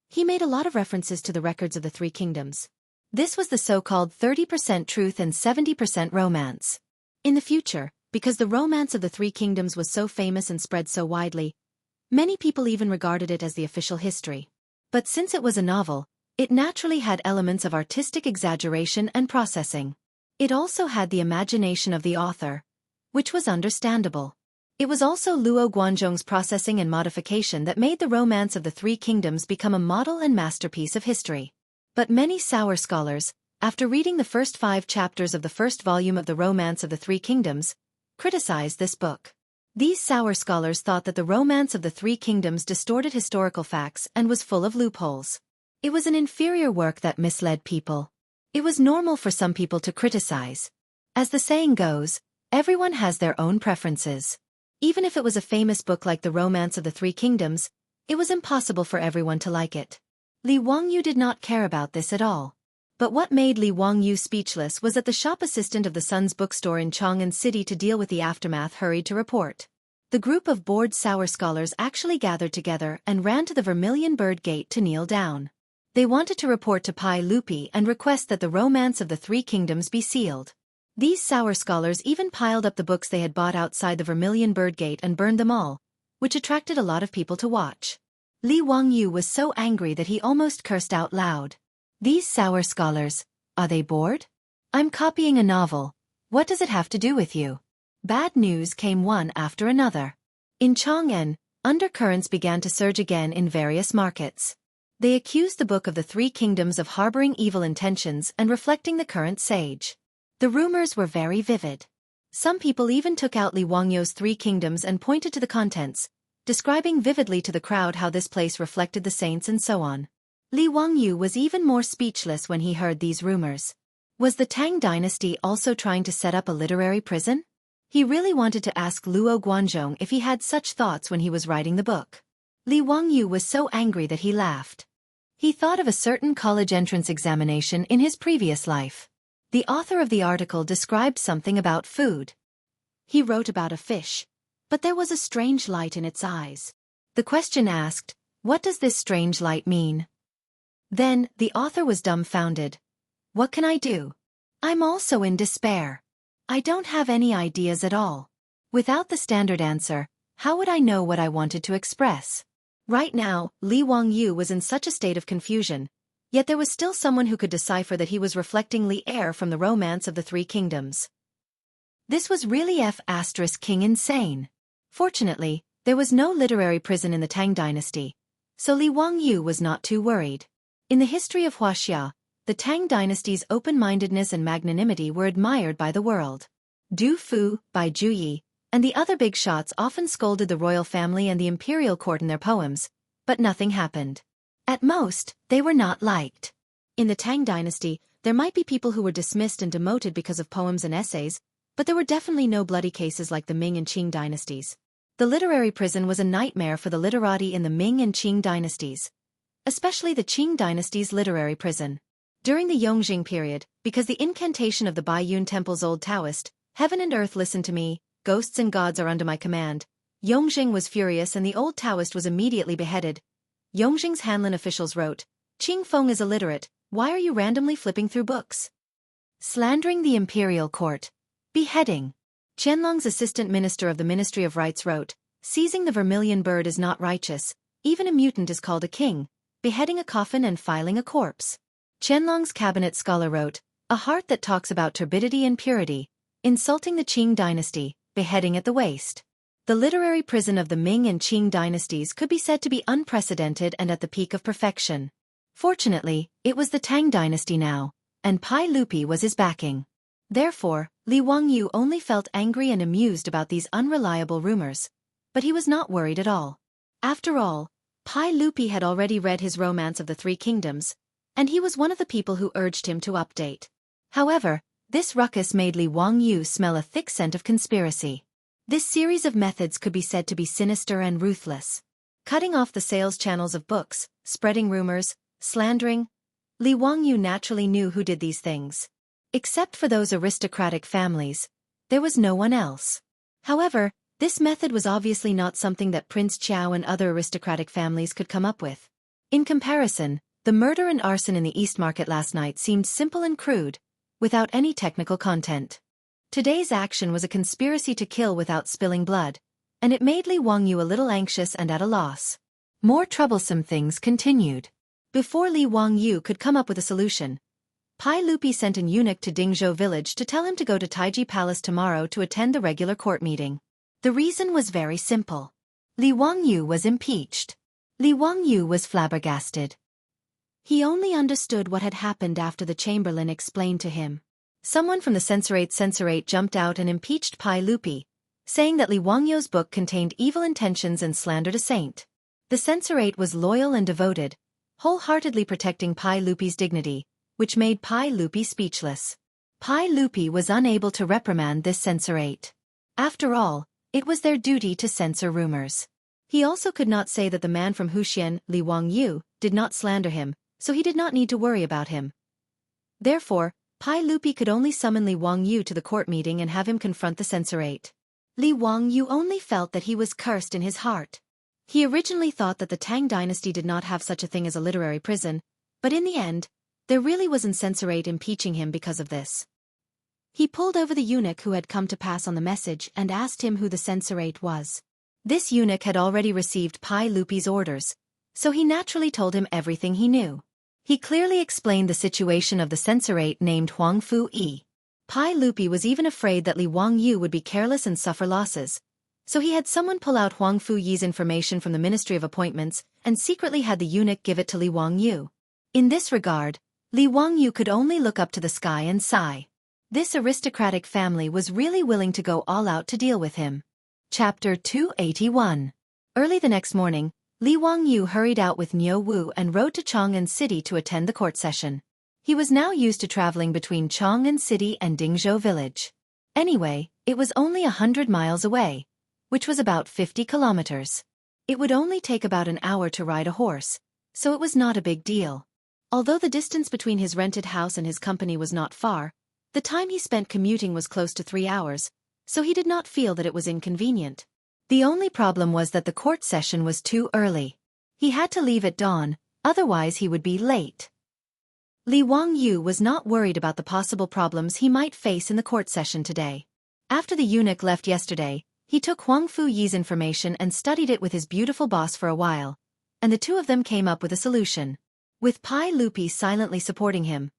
S1: he made a lot of references to the Records of the Three Kingdoms. This was the so-called 30% truth and 70% romance. In the future, because the Romance of the Three Kingdoms was so famous and spread so widely, many people even regarded it as the official history. But since it was a novel, it naturally had elements of artistic exaggeration and processing. It also had the imagination of the author, which was understandable. It was also Luo Guanzhong's processing and modification that made the Romance of the Three Kingdoms become a model and masterpiece of history. But many sour scholars, after reading the first 5 chapters of the first volume of the Romance of the Three Kingdoms, criticized this book. These sour scholars thought that the Romance of the Three Kingdoms distorted historical facts and was full of loopholes. It was an inferior work that misled people. It was normal for some people to criticize. As the saying goes, everyone has their own preferences. Even if it was a famous book like The Romance of the Three Kingdoms, it was impossible for everyone to like it. Li Wangyu did not care about this at all. But what made Li Wangyu speechless was that the shop assistant of the Sun's bookstore in Chang'an City to deal with the aftermath hurried to report. The group of bored sour scholars actually gathered together and ran to the Vermilion Bird Gate to kneel down. They wanted to report to Pai Lupi and request that the Romance of the Three Kingdoms be sealed. These sour scholars even piled up the books they had bought outside the Vermilion Bird Gate and burned them all, which attracted a lot of people to watch. Li Wangyu was so angry that he almost cursed out loud. These sour scholars, are they bored? I'm copying a novel. What does it have to do with you? Bad news came one after another. In Chang'an, undercurrents began to surge again in various markets. They accused the Book of the Three Kingdoms of harboring evil intentions and reflecting the current sage. The rumors were very vivid. Some people even took out Li Wangyu's Three Kingdoms and pointed to the contents, describing vividly to the crowd how this place reflected the saints and so on. Li Wangyu was even more speechless when he heard these rumors. Was the Tang dynasty also trying to set up a literary prison? He really wanted to ask Luo Guanzhong if he had such thoughts when he was writing the book. Li Wangyu was so angry that he laughed. He thought of a certain college entrance examination in his previous life. The author of the article described something about food. He wrote about a fish, but there was a strange light in its eyes. The question asked, what does this strange light mean? Then, the author was dumbfounded. What can I do? I'm also in despair. I don't have any ideas at all. Without the standard answer, how would I know what I wanted to express? Right now, Li Wangyu was in such a state of confusion, yet there was still someone who could decipher that he was reflecting Li Er from the Romance of the Three Kingdoms. This was really King insane. Fortunately, there was no literary prison in the Tang dynasty, so Li Wangyu was not too worried. In the history of Wuxia, the Tang dynasty's open-mindedness and magnanimity were admired by the world. Du Fu, Bai Juyi, and the other big shots often scolded the royal family and the imperial court in their poems, but nothing happened. At most, they were not liked. In the Tang dynasty, there might be people who were dismissed and demoted because of poems and essays, but there were definitely no bloody cases like the Ming and Qing dynasties. The literary prison was a nightmare for the literati in the Ming and Qing dynasties, especially the Qing dynasty's literary prison. During the Yongjing period, because the incantation of the Baiyun Temple's old Taoist, "Heaven and earth listen to me, ghosts and gods are under my command," Yongjing was furious and the old Taoist was immediately beheaded. Yongjing's Hanlin officials wrote, "Qing Feng is illiterate, why are you randomly flipping through books?" Slandering the imperial court. Beheading. Qianlong's assistant minister of the Ministry of Rights wrote, "Seizing the vermilion bird is not righteous, even a mutant is called a king, beheading a coffin and filing a corpse." Qianlong's cabinet scholar wrote, "A heart that talks about turbidity and purity, insulting the Qing dynasty, beheading at the waist." The literary prison of the Ming and Qing dynasties could be said to be unprecedented and at the peak of perfection. Fortunately, it was the Tang dynasty now, and Pai Lupi was his backing. Therefore, Li Wangyu only felt angry and amused about these unreliable rumors, but he was not worried at all. After all, Pai Lupi had already read his Romance of the Three Kingdoms, and he was one of the people who urged him to update. However, this ruckus made Li Wangyu smell a thick scent of conspiracy. This series of methods could be said to be sinister and ruthless. Cutting off the sales channels of books, spreading rumors, slandering. Li Wangyu naturally knew who did these things. Except for those aristocratic families, there was no one else. However, this method was obviously not something that Prince Qiao and other aristocratic families could come up with. In comparison, the murder and arson in the East Market last night seemed simple and crude, without any technical content. Today's action was a conspiracy to kill without spilling blood, and it made Li Wangyu a little anxious and at a loss. More troublesome things continued. Before Li Wangyu could come up with a solution, Pai Lupi sent an eunuch to Dingzhou village to tell him to go to Taiji Palace tomorrow to attend the regular court meeting. The reason was very simple. Li Wangyu was impeached. Li Wangyu was flabbergasted. He only understood what had happened after the chamberlain explained to him. Someone from the censorate jumped out and impeached Pai Lupi, saying that Li Wangyu's book contained evil intentions and slandered a saint. The censorate was loyal and devoted, wholeheartedly protecting Pai Lupi's dignity, which made Pai Lupi speechless. Pai Lupi was unable to reprimand this censorate. After all, it was their duty to censor rumors. He also could not say that the man from Wuxia, Li Wangyu, did not slander him, so he did not need to worry about him. Therefore, Pai Lupi could only summon Li Wangyu to the court meeting and have him confront the censorate. Li Wangyu only felt that he was cursed in his heart. He originally thought that the Tang dynasty did not have such a thing as a literary prison, but in the end, there really was an censorate impeaching him because of this. He pulled over the eunuch who had come to pass on the message and asked him who the censorate was. This eunuch had already received Pai Lupi's orders, so he naturally told him everything he knew. He clearly explained the situation of the censorate named Huang Fu Yi. Pai Lupi was even afraid that Li Wangyu would be careless and suffer losses, so he had someone pull out Huang Fu Yi's information from the Ministry of Appointments and secretly had the eunuch give it to Li Wangyu. In this regard, Li Wangyu could only look up to the sky and sigh. This aristocratic family was really willing to go all out to deal with him. Chapter 281. Early the next morning, Li Wangyu hurried out with Niu Wu and rode to Chang'an City to attend the court session. He was now used to traveling between Chang'an City and Dingzhou village. Anyway, it was only 100 miles away, which was about 50 kilometers. It would only take about an hour to ride a horse, so it was not a big deal. Although the distance between his rented house and his company was not far, the time he spent commuting was close to 3 hours, so he did not feel that it was inconvenient. The only problem was that the court session was too early. He had to leave at dawn, otherwise he would be late. Li Wangyu was not worried about the possible problems he might face in the court session today. After the eunuch left yesterday, he took Huang Fu Yi's information and studied it with his beautiful boss for a while, and the two of them came up with a solution. With Pai Lupi silently supporting him,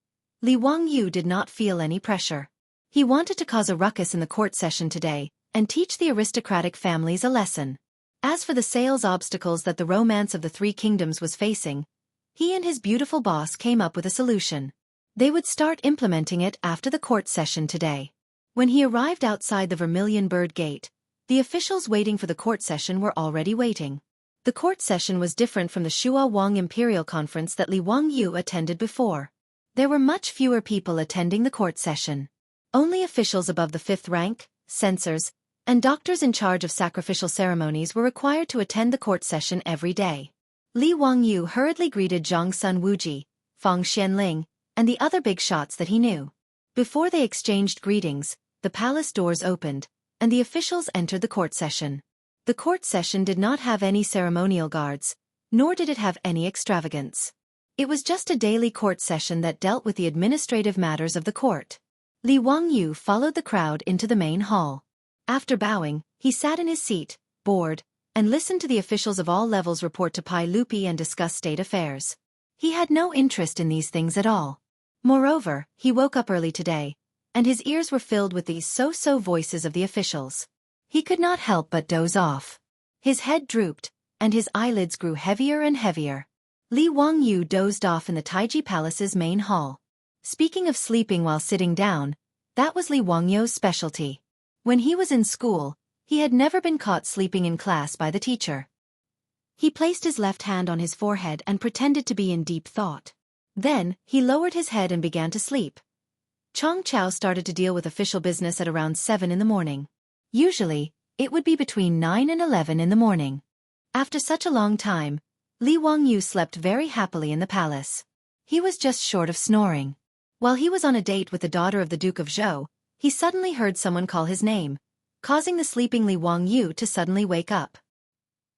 S1: Li Wangyu did not feel any pressure. He wanted to cause a ruckus in the court session today and teach the aristocratic families a lesson. As for the sales obstacles that the romance of the Three Kingdoms was facing, he and his beautiful boss came up with a solution. They would start implementing it after the court session today. When he arrived outside the Vermilion Bird Gate, the officials waiting for the court session were already waiting. The court session was different from the Shua Wang Imperial Conference that Li Wangyu attended before. There were much fewer people attending the court session. Only officials above the 5th rank, censors, and doctors in charge of sacrificial ceremonies were required to attend the court session every day. Li Wangyu hurriedly greeted Zhang Sun Wuji, Fang Xianling, and the other big shots that he knew. Before they exchanged greetings, the palace doors opened, and the officials entered the court session. The court session did not have any ceremonial guards, nor did it have any extravagance. It was just a daily court session that dealt with the administrative matters of the court. Li Wangyu followed the crowd into the main hall. After bowing, he sat in his seat, bored, and listened to the officials of all levels report to Pai Lupi and discuss state affairs. He had no interest in these things at all. Moreover, he woke up early today, and his ears were filled with these so-so voices of the officials. He could not help but doze off. His head drooped, and his eyelids grew heavier and heavier. Li Wangyu dozed off in the Taiji Palace's main hall. Speaking of sleeping while sitting down, that was Li Wangyu's specialty. When he was in school, he had never been caught sleeping in class by the teacher. He placed his left hand on his forehead and pretended to be in deep thought. Then, he lowered his head and began to sleep. Chong Chao started to deal with official business at around 7 in the morning. Usually, it would be between 9 and 11 in the morning. After such a long time, Li Wangyu slept very happily in the palace. He was just short of snoring. While he was on a date with the daughter of the Duke of Zhou, he suddenly heard someone call his name, causing the sleeping Li Wangyu to suddenly wake up.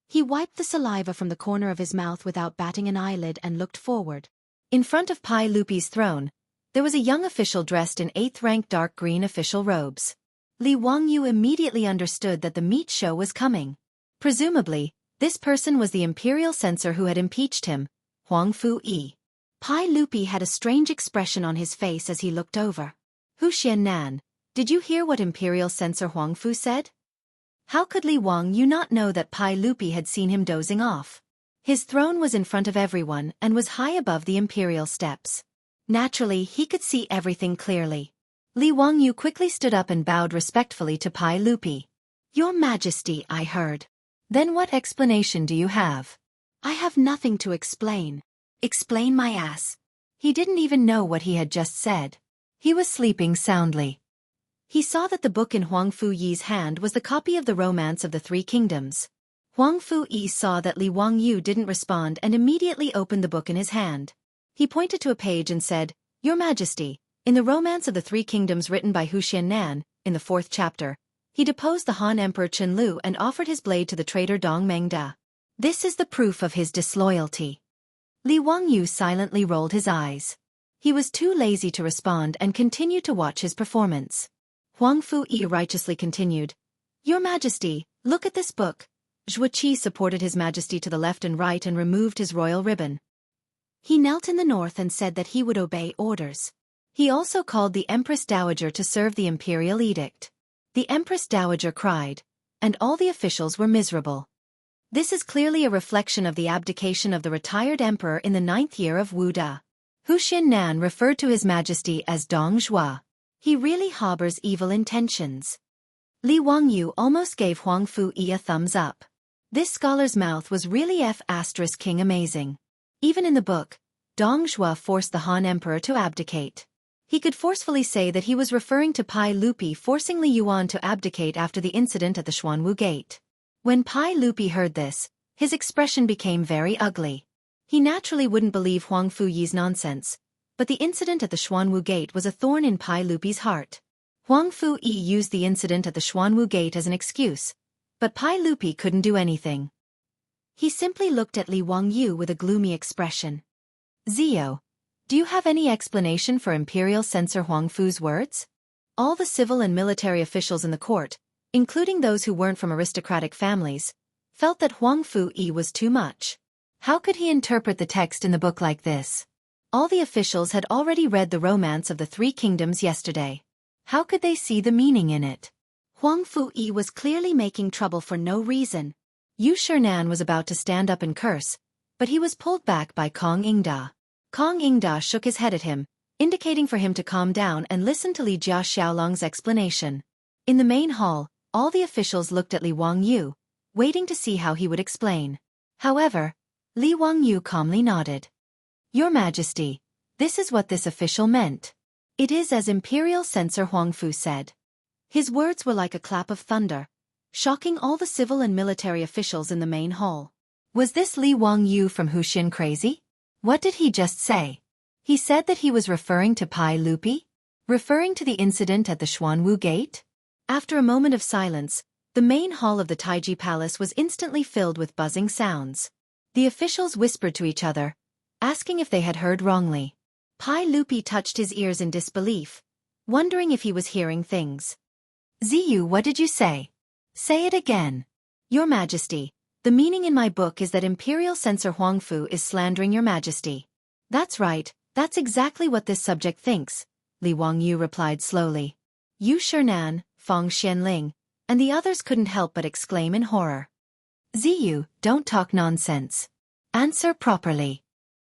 S1: He wiped the saliva from the corner of his mouth without batting an eyelid and looked forward. In front of Pai Lupi's throne, there was a young official dressed in 8th-rank dark green official robes. Li Wangyu immediately understood that the meat show was coming. Presumably, this person was the imperial censor who had impeached him, Huang Fu Yi. Pai Lupi had a strange expression on his face as he looked over. Hu Xiannan, did you hear what Imperial Censor Huangfu said? How could Li Wangyu not know that Pai Lupi had seen him dozing off? His throne was in front of everyone and was high above the imperial steps. Naturally, he could see everything clearly. Li Wangyu quickly stood up and bowed respectfully to Pai Lupi. Your Majesty, I heard. Then what explanation do you have? I have nothing to explain. Explain my ass. He didn't even know what he had just said. He was sleeping soundly. He saw that the book in Huang Fu Yi's hand was the copy of the Romance of the Three Kingdoms. Huang Fu Yi saw that Li Wangyu didn't respond and immediately opened the book in his hand. He pointed to a page and said, Your Majesty, in the Romance of the Three Kingdoms written by Hu Xiannan, in the 4th chapter, he deposed the Han Emperor Chen Lu and offered his blade to the traitor Dong Mengda. This is the proof of his disloyalty. Li Wangyu silently rolled his eyes. He was too lazy to respond and continued to watch his performance. Huang Fu Yi righteously continued, Your Majesty, look at this book. Zhuo Qi supported His Majesty to the left and right and removed his royal ribbon. He knelt in the north and said that he would obey orders. He also called the Empress Dowager to serve the imperial edict. The Empress Dowager cried, and all the officials were miserable. This is clearly a reflection of the abdication of the retired emperor in the 9th year of Wu Da. Hu Xiannan referred to His Majesty as Dong Zhuo. He really harbors evil intentions. Li Wangyu almost gave Huang Fu Yi a thumbs up. This scholar's mouth was really King amazing. Even in the book, Dong Zhuo forced the Han Emperor to abdicate. He could forcefully say that he was referring to Pai Lupi forcing Li Yuan to abdicate after the incident at the Xuanwu Gate. When Pai Lupi heard this, his expression became very ugly. He naturally wouldn't believe Huang Fu Yi's nonsense, but the incident at the Xuanwu Gate was a thorn in Pai Lupi's heart. Huang Fu Yi used the incident at the Xuanwu Gate as an excuse, but Pai Lupi couldn't do anything. He simply looked at Li Wangyu with a gloomy expression. Zio, do you have any explanation for Imperial Censor Huang Fu's words? All the civil and military officials in the court, including those who weren't from aristocratic families, felt that Huang Fu Yi was too much. How could he interpret the text in the book like this? All the officials had already read the Romance of the Three Kingdoms yesterday. How could they see the meaning in it? Huang Fu Yi was clearly making trouble for no reason. Yu Shernan was about to stand up and curse, but he was pulled back by Kong Ingda. Kong Ingda shook his head at him, indicating for him to calm down and listen to Li Jia Xiaolong's explanation. In the main hall, all the officials looked at Li Wangyu, waiting to see how he would explain. However, Li Wangyu calmly nodded. Your Majesty, this is what this official meant. It is as Imperial Censor Huang Fu said. His words were like a clap of thunder, shocking all the civil and military officials in the main hall. Was this Li Wangyu from Huxian crazy? What did he just say? He said that he was referring to Pai Lupi? Referring to the incident at the Xuanwu Gate? After a moment of silence, the main hall of the Taiji Palace was instantly filled with buzzing sounds. The officials whispered to each other, asking if they had heard wrongly. Pai Lupi touched his ears in disbelief, wondering if he was hearing things. Ziyu, what did you say? Say it again. Your Majesty, the meaning in my book is that Imperial Censor Huang Fu is slandering Your Majesty. That's right, that's exactly what this subject thinks, Li Wangyu replied slowly. Yu Shernan, Fong Xianling, and the others couldn't help but exclaim in horror. Ziyu, don't talk nonsense. Answer properly.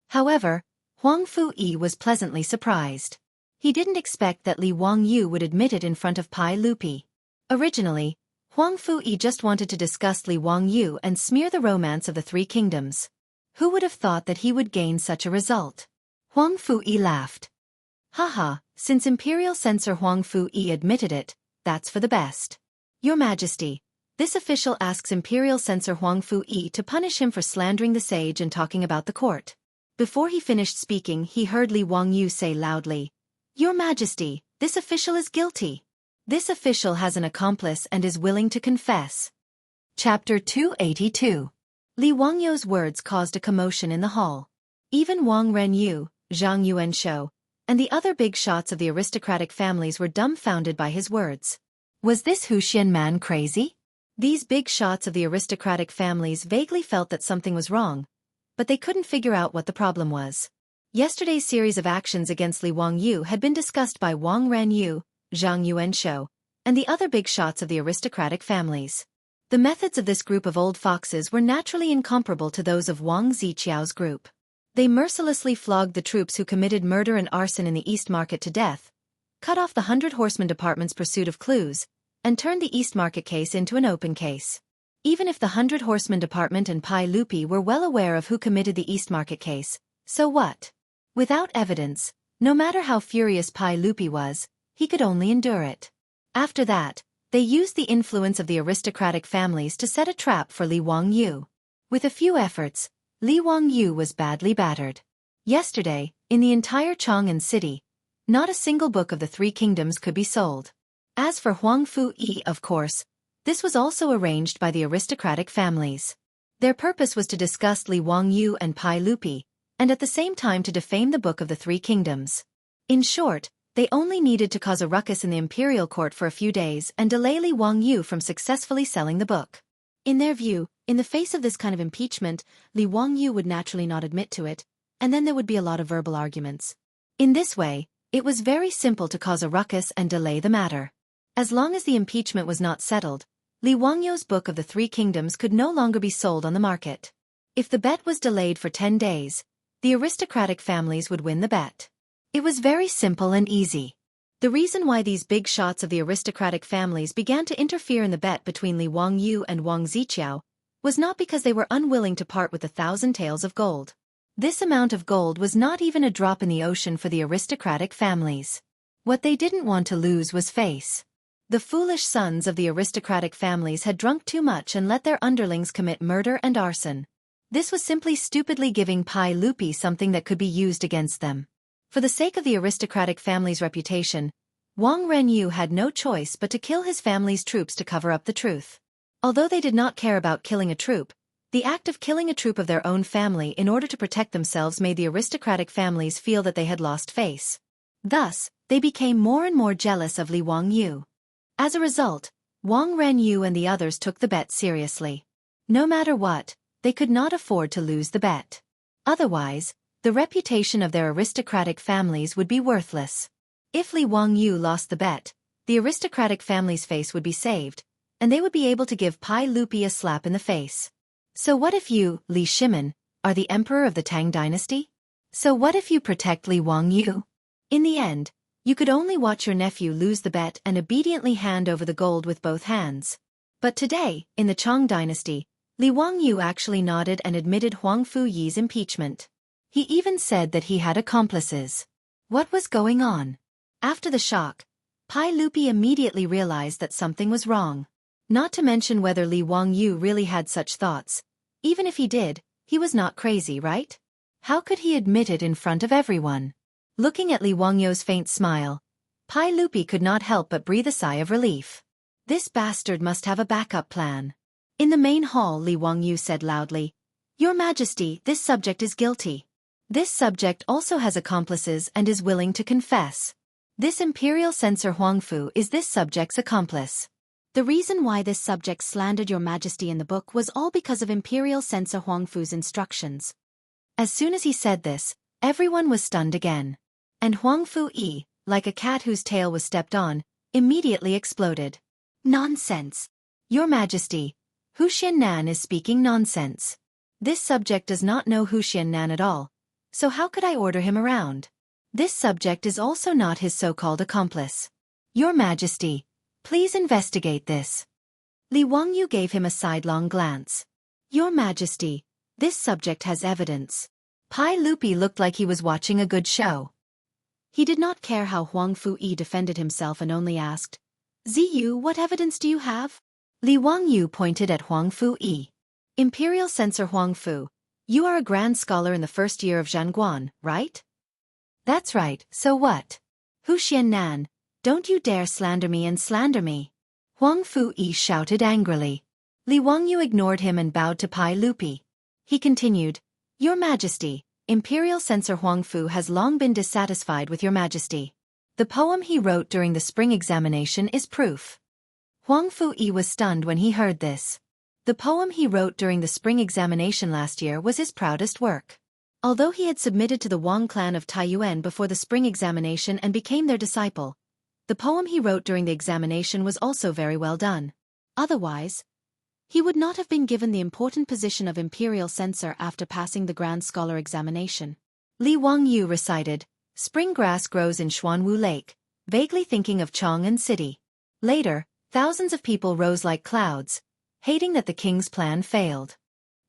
S1: However, Huang Fu Yi was pleasantly surprised. He didn't expect that Li Wangyu would admit it in front of Pai Lupi. Originally, Huang Fu Yi just wanted to disgust Li Wangyu and smear the Romance of the Three Kingdoms. Who would have thought that he would gain such a result? Huang Fu Yi laughed. Haha, since Imperial Censor Huang Fu Yi admitted it, that's for the best. Your Majesty, this official asks Imperial Censor Huang Fu Yi to punish him for slandering the sage and talking about the court. Before he finished speaking, he heard Li Wangyu say loudly, Your Majesty, this official is guilty. This official has an accomplice and is willing to confess. Chapter 282. Li Wangyu's words caused a commotion in the hall. Even Wang Renyu, Zhang Yuanshou, and the other big shots of the aristocratic families were dumbfounded by his words. Was this Huxian man crazy? These big shots of the aristocratic families vaguely felt that something was wrong, but they couldn't figure out what the problem was. Yesterday's series of actions against Li Wangyu had been discussed by Wang Renyu, Zhang Yuanshou, and the other big shots of the aristocratic families. The methods of this group of old foxes were naturally incomparable to those of Wang Ziqiao's group. They mercilessly flogged the troops who committed murder and arson in the East Market to death, cut off the 100 Horsemen Department's pursuit of clues, and turned the East Market case into an open case. Even if the 100 Horsemen Department and Pai Lupi were well aware of who committed the East Market case, so what? Without evidence, no matter how furious Pai Lupi was, he could only endure it. After that, they used the influence of the aristocratic families to set a trap for Li Wangyu. With a few efforts, Li Wangyu was badly battered. Yesterday, in the entire Chang'an city, not a single book of the Three Kingdoms could be sold. As for Huang Fu-yi, of course, this was also arranged by the aristocratic families. Their purpose was to disgust Li Wangyu and Pai Lupi, and at the same time to defame the Book of the Three Kingdoms. In short, they only needed to cause a ruckus in the imperial court for a few days and delay Li Wangyu from successfully selling the book. In their view, in the face of this kind of impeachment, Li Wangyu would naturally not admit to it, and then there would be a lot of verbal arguments. In this way, it was very simple to cause a ruckus and delay the matter. As long as the impeachment was not settled, Li Wangyu's Book of the Three Kingdoms could no longer be sold on the market. If the bet was delayed for 10 days, the aristocratic families would win the bet. It was very simple and easy. The reason why these big shots of the aristocratic families began to interfere in the bet between Li Wangyu and Wang Ziqiao was not because they were unwilling to part with 1,000 taels of gold. This amount of gold was not even a drop in the ocean for the aristocratic families. What they didn't want to lose was face. The foolish sons of the aristocratic families had drunk too much and let their underlings commit murder and arson. This was simply stupidly giving Pai Lupi something that could be used against them. For the sake of the aristocratic family's reputation, Wang Renyu had no choice but to kill his family's troops to cover up the truth. Although they did not care about killing a troop, the act of killing a troop of their own family in order to protect themselves made the aristocratic families feel that they had lost face. Thus, they became more and more jealous of Li Wangyu. As a result, Wang Renyu and the others took the bet seriously. No matter what, they could not afford to lose the bet. Otherwise, the reputation of their aristocratic families would be worthless. If Li Wangyu lost the bet, the aristocratic family's face would be saved, and they would be able to give Pai Lupi a slap in the face. So what if you, Li Shimin, are the emperor of the Tang dynasty? So what if you protect Li Wangyu? In the end, you could only watch your nephew lose the bet and obediently hand over the gold with both hands. But today, in the Chang dynasty, Li Wangyu actually nodded and admitted Huang Fu-yi's impeachment. He even said that he had accomplices. What was going on? After the shock, Pai Lupi immediately realized that something was wrong. Not to mention whether Li Wangyu really had such thoughts. Even if he did, he was not crazy, right? How could he admit it in front of everyone? Looking at Li Wangyu's faint smile, Pai Lupi could not help but breathe a sigh of relief. This bastard must have a backup plan. In the main hall, Li Wangyu said loudly, "Your Majesty, this subject is guilty. This subject also has accomplices and is willing to confess. This imperial censor Huangfu is this subject's accomplice. The reason why this subject slandered your Majesty in the book was all because of imperial censor Huangfu's instructions." As soon as he said this, everyone was stunned again. And Huang Fu-yi, like a cat whose tail was stepped on, immediately exploded. "Nonsense! Your Majesty, Hu Xiannan is speaking nonsense. This subject does not know Hu Xiannan at all, so how could I order him around? This subject is also not his so-called accomplice. Your Majesty, please investigate this." Li Wangyu gave him a sidelong glance. "Your Majesty, this subject has evidence." Pai Lupi looked like he was watching a good show. He did not care how Huang Fu-yi defended himself and only asked, "Ziyu, what evidence do you have?" Li Wangyu pointed at Huang Fu-yi. "Imperial censor Huang Fu, you are a grand scholar in the first year of Zhanguan, right?" "That's right, so what?" "Hu Xiannan, don't you dare slander me and slander me." Huang Fu-yi shouted angrily. Li Wangyu ignored him and bowed to Pai Lupi. He continued, "Your Majesty, Imperial censor Huang Fu has long been dissatisfied with your Majesty. The poem he wrote during the spring examination is proof." Huang Fu-yi was stunned when he heard this. The poem he wrote during the spring examination last year was his proudest work. Although he had submitted to the Wang clan of Taiyuan before the spring examination and became their disciple, the poem he wrote during the examination was also very well done. Otherwise, he would not have been given the important position of imperial censor after passing the Grand Scholar examination. Li Wangyu recited, "Spring grass grows in Xuanwu Lake," vaguely thinking of Chang'an City. Later, thousands of people rose like clouds, hating that the king's plan failed.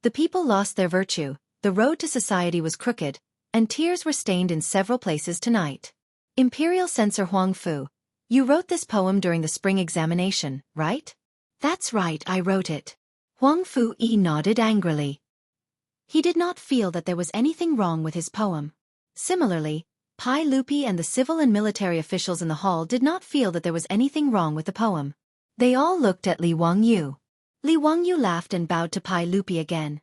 S1: The people lost their virtue, the road to society was crooked, and tears were stained in several places tonight. Imperial censor Huang Fu, you wrote this poem during the spring examination, right? That's right, I wrote it. Huang Fu nodded angrily. He did not feel that there was anything wrong with his poem. Similarly, Pai Lupi and the civil and military officials in the hall did not feel that there was anything wrong with the poem. They all looked at Li Wangyu. Li Wangyu laughed and bowed to Pai Lupi again.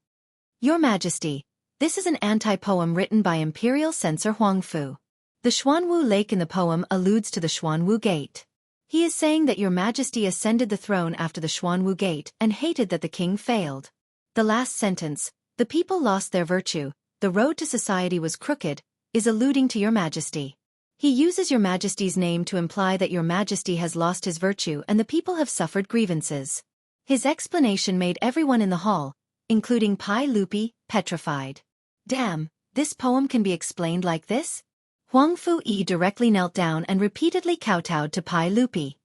S1: Your Majesty, this is an anti-poem written by Imperial Censor Huang Fu. The Xuanwu Lake in the poem alludes to the Xuanwu Gate. He is saying that Your Majesty ascended the throne after the Xuanwu Gate and hated that the king failed. The last sentence, the people lost their virtue, the road to society was crooked, is alluding to Your Majesty. He uses Your Majesty's name to imply that Your Majesty has lost his virtue and the people have suffered grievances. His explanation made everyone in the hall, including Pai Lupi, petrified. Damn, this poem can be explained like this? Huang Fu directly knelt down and repeatedly kowtowed to Pai Lupi.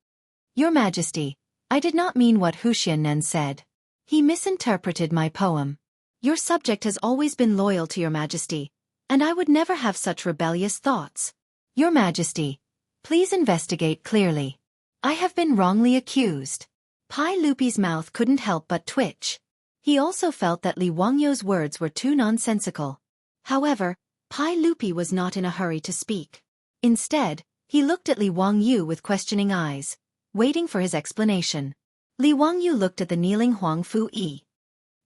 S1: Your Majesty, I did not mean what Wuxia said. He misinterpreted my poem. Your subject has always been loyal to Your Majesty, and I would never have such rebellious thoughts. Your Majesty, please investigate clearly. I have been wrongly accused. Pai Lupi's mouth couldn't help but twitch. He also felt that Li Wangyu's words were too nonsensical. However, Pai Lupi was not in a hurry to speak. Instead, he looked at Li Wangyu with questioning eyes, waiting for his explanation. Li Wangyu looked at the kneeling Huang Fu.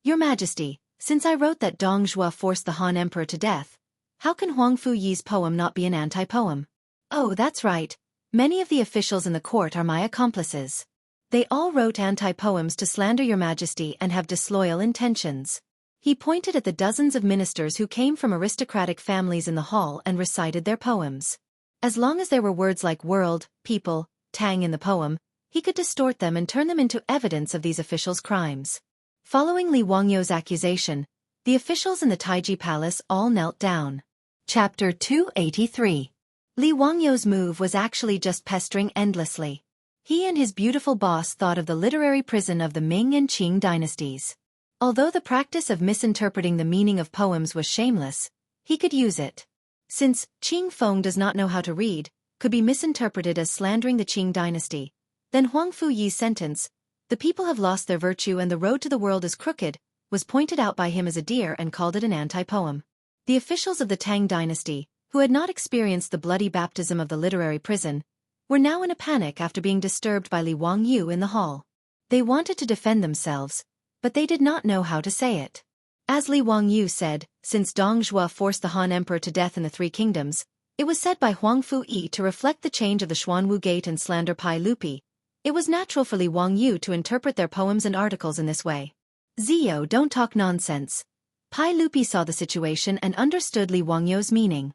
S1: Your Majesty, since I wrote that Dong Zhuo forced the Han Emperor to death, how can Huang Fu Yi's poem not be an anti-poem? Oh, that's right. Many of the officials in the court are my accomplices. They all wrote anti-poems to slander Your Majesty and have disloyal intentions. He pointed at the dozens of ministers who came from aristocratic families in the hall and recited their poems. As long as there were words like world, people, tang in the poem, he could distort them and turn them into evidence of these officials' crimes. Following Li Wangyu's accusation, the officials in the Taiji Palace all knelt down. Chapter 283. Li Wangyu's move was actually just pestering endlessly. He and his beautiful boss thought of the literary prison of the Ming and Qing dynasties. Although the practice of misinterpreting the meaning of poems was shameless, he could use it. Since Qing Feng does not know how to read, could be misinterpreted as slandering the Qing dynasty, then Huang Fu Yi's sentence, "The people have lost their virtue and the road to the world is crooked," was pointed out by him as a deer and called it an anti-poem. The officials of the Tang dynasty, who had not experienced the bloody baptism of the literary prison, were now in a panic after being disturbed by Li Wangyu in the hall. They wanted to defend themselves, but they did not know how to say it. As Li Wangyu said, since Dong Zhuo forced the Han Emperor to death in the Three Kingdoms, it was said by Huang Fu to reflect the change of the Xuanwu Gate and slander Pai Lupi. It was natural for Li Wangyu to interpret their poems and articles in this way. Zio, don't talk nonsense. Pai Lupi saw the situation and understood Li Wangyu's meaning.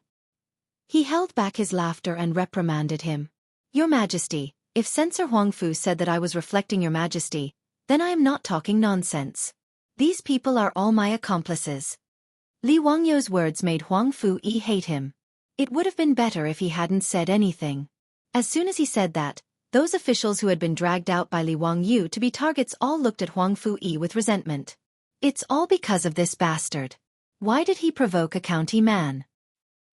S1: He held back his laughter and reprimanded him. Your Majesty, if Censor Huang Fu said that I was reflecting Your Majesty, then I am not talking nonsense. These people are all my accomplices. Li Wangyu's words made Huang Fu hate him. It would have been better if he hadn't said anything. As soon as he said that, those officials who had been dragged out by Li Wangyu to be targets all looked at Huang Fu with resentment. It's all because of this bastard. Why did he provoke a county man?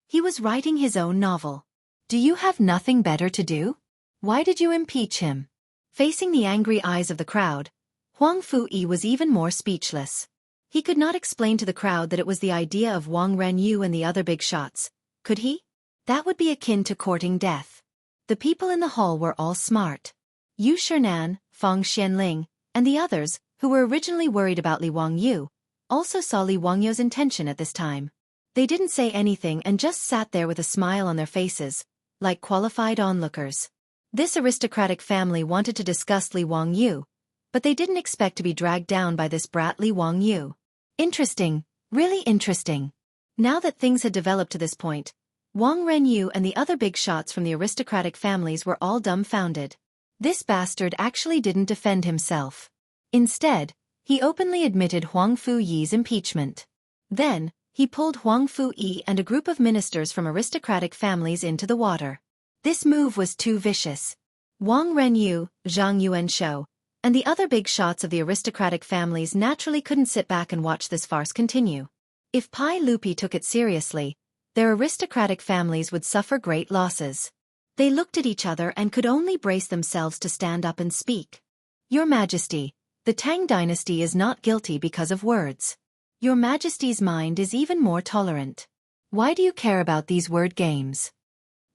S1: He was writing his own novel. Do you have nothing better to do? Why did you impeach him? Facing the angry eyes of the crowd, Huang Fu was even more speechless. He could not explain to the crowd that it was the idea of Wang Renyu and the other big shots, could he? That would be akin to courting death. The people in the hall were all smart. Yu Shernan, Fang Xianling, and the others, who were originally worried about Li Wangyu, also saw Li Wangyu's intention at this time. They didn't say anything and just sat there with a smile on their faces, like qualified onlookers. This aristocratic family wanted to discuss Li Wangyu, but they didn't expect to be dragged down by this brat Li Wangyu. Interesting, really interesting. Now that things had developed to this point, Wang Renyu and the other big shots from the aristocratic families were all dumbfounded. This bastard actually didn't defend himself. Instead, he openly admitted Huang Fuyi's impeachment. Then, he pulled Huang Fuyi and a group of ministers from aristocratic families into the water. This move was too vicious. Wang Renyu, Zhang Yuanshou, and the other big shots of the aristocratic families naturally couldn't sit back and watch this farce continue. If Pai Lupi took it seriously, their aristocratic families would suffer great losses. They looked at each other and could only brace themselves to stand up and speak. Your Majesty, the Tang dynasty is not guilty because of words. Your Majesty's mind is even more tolerant. Why do you care about these word games?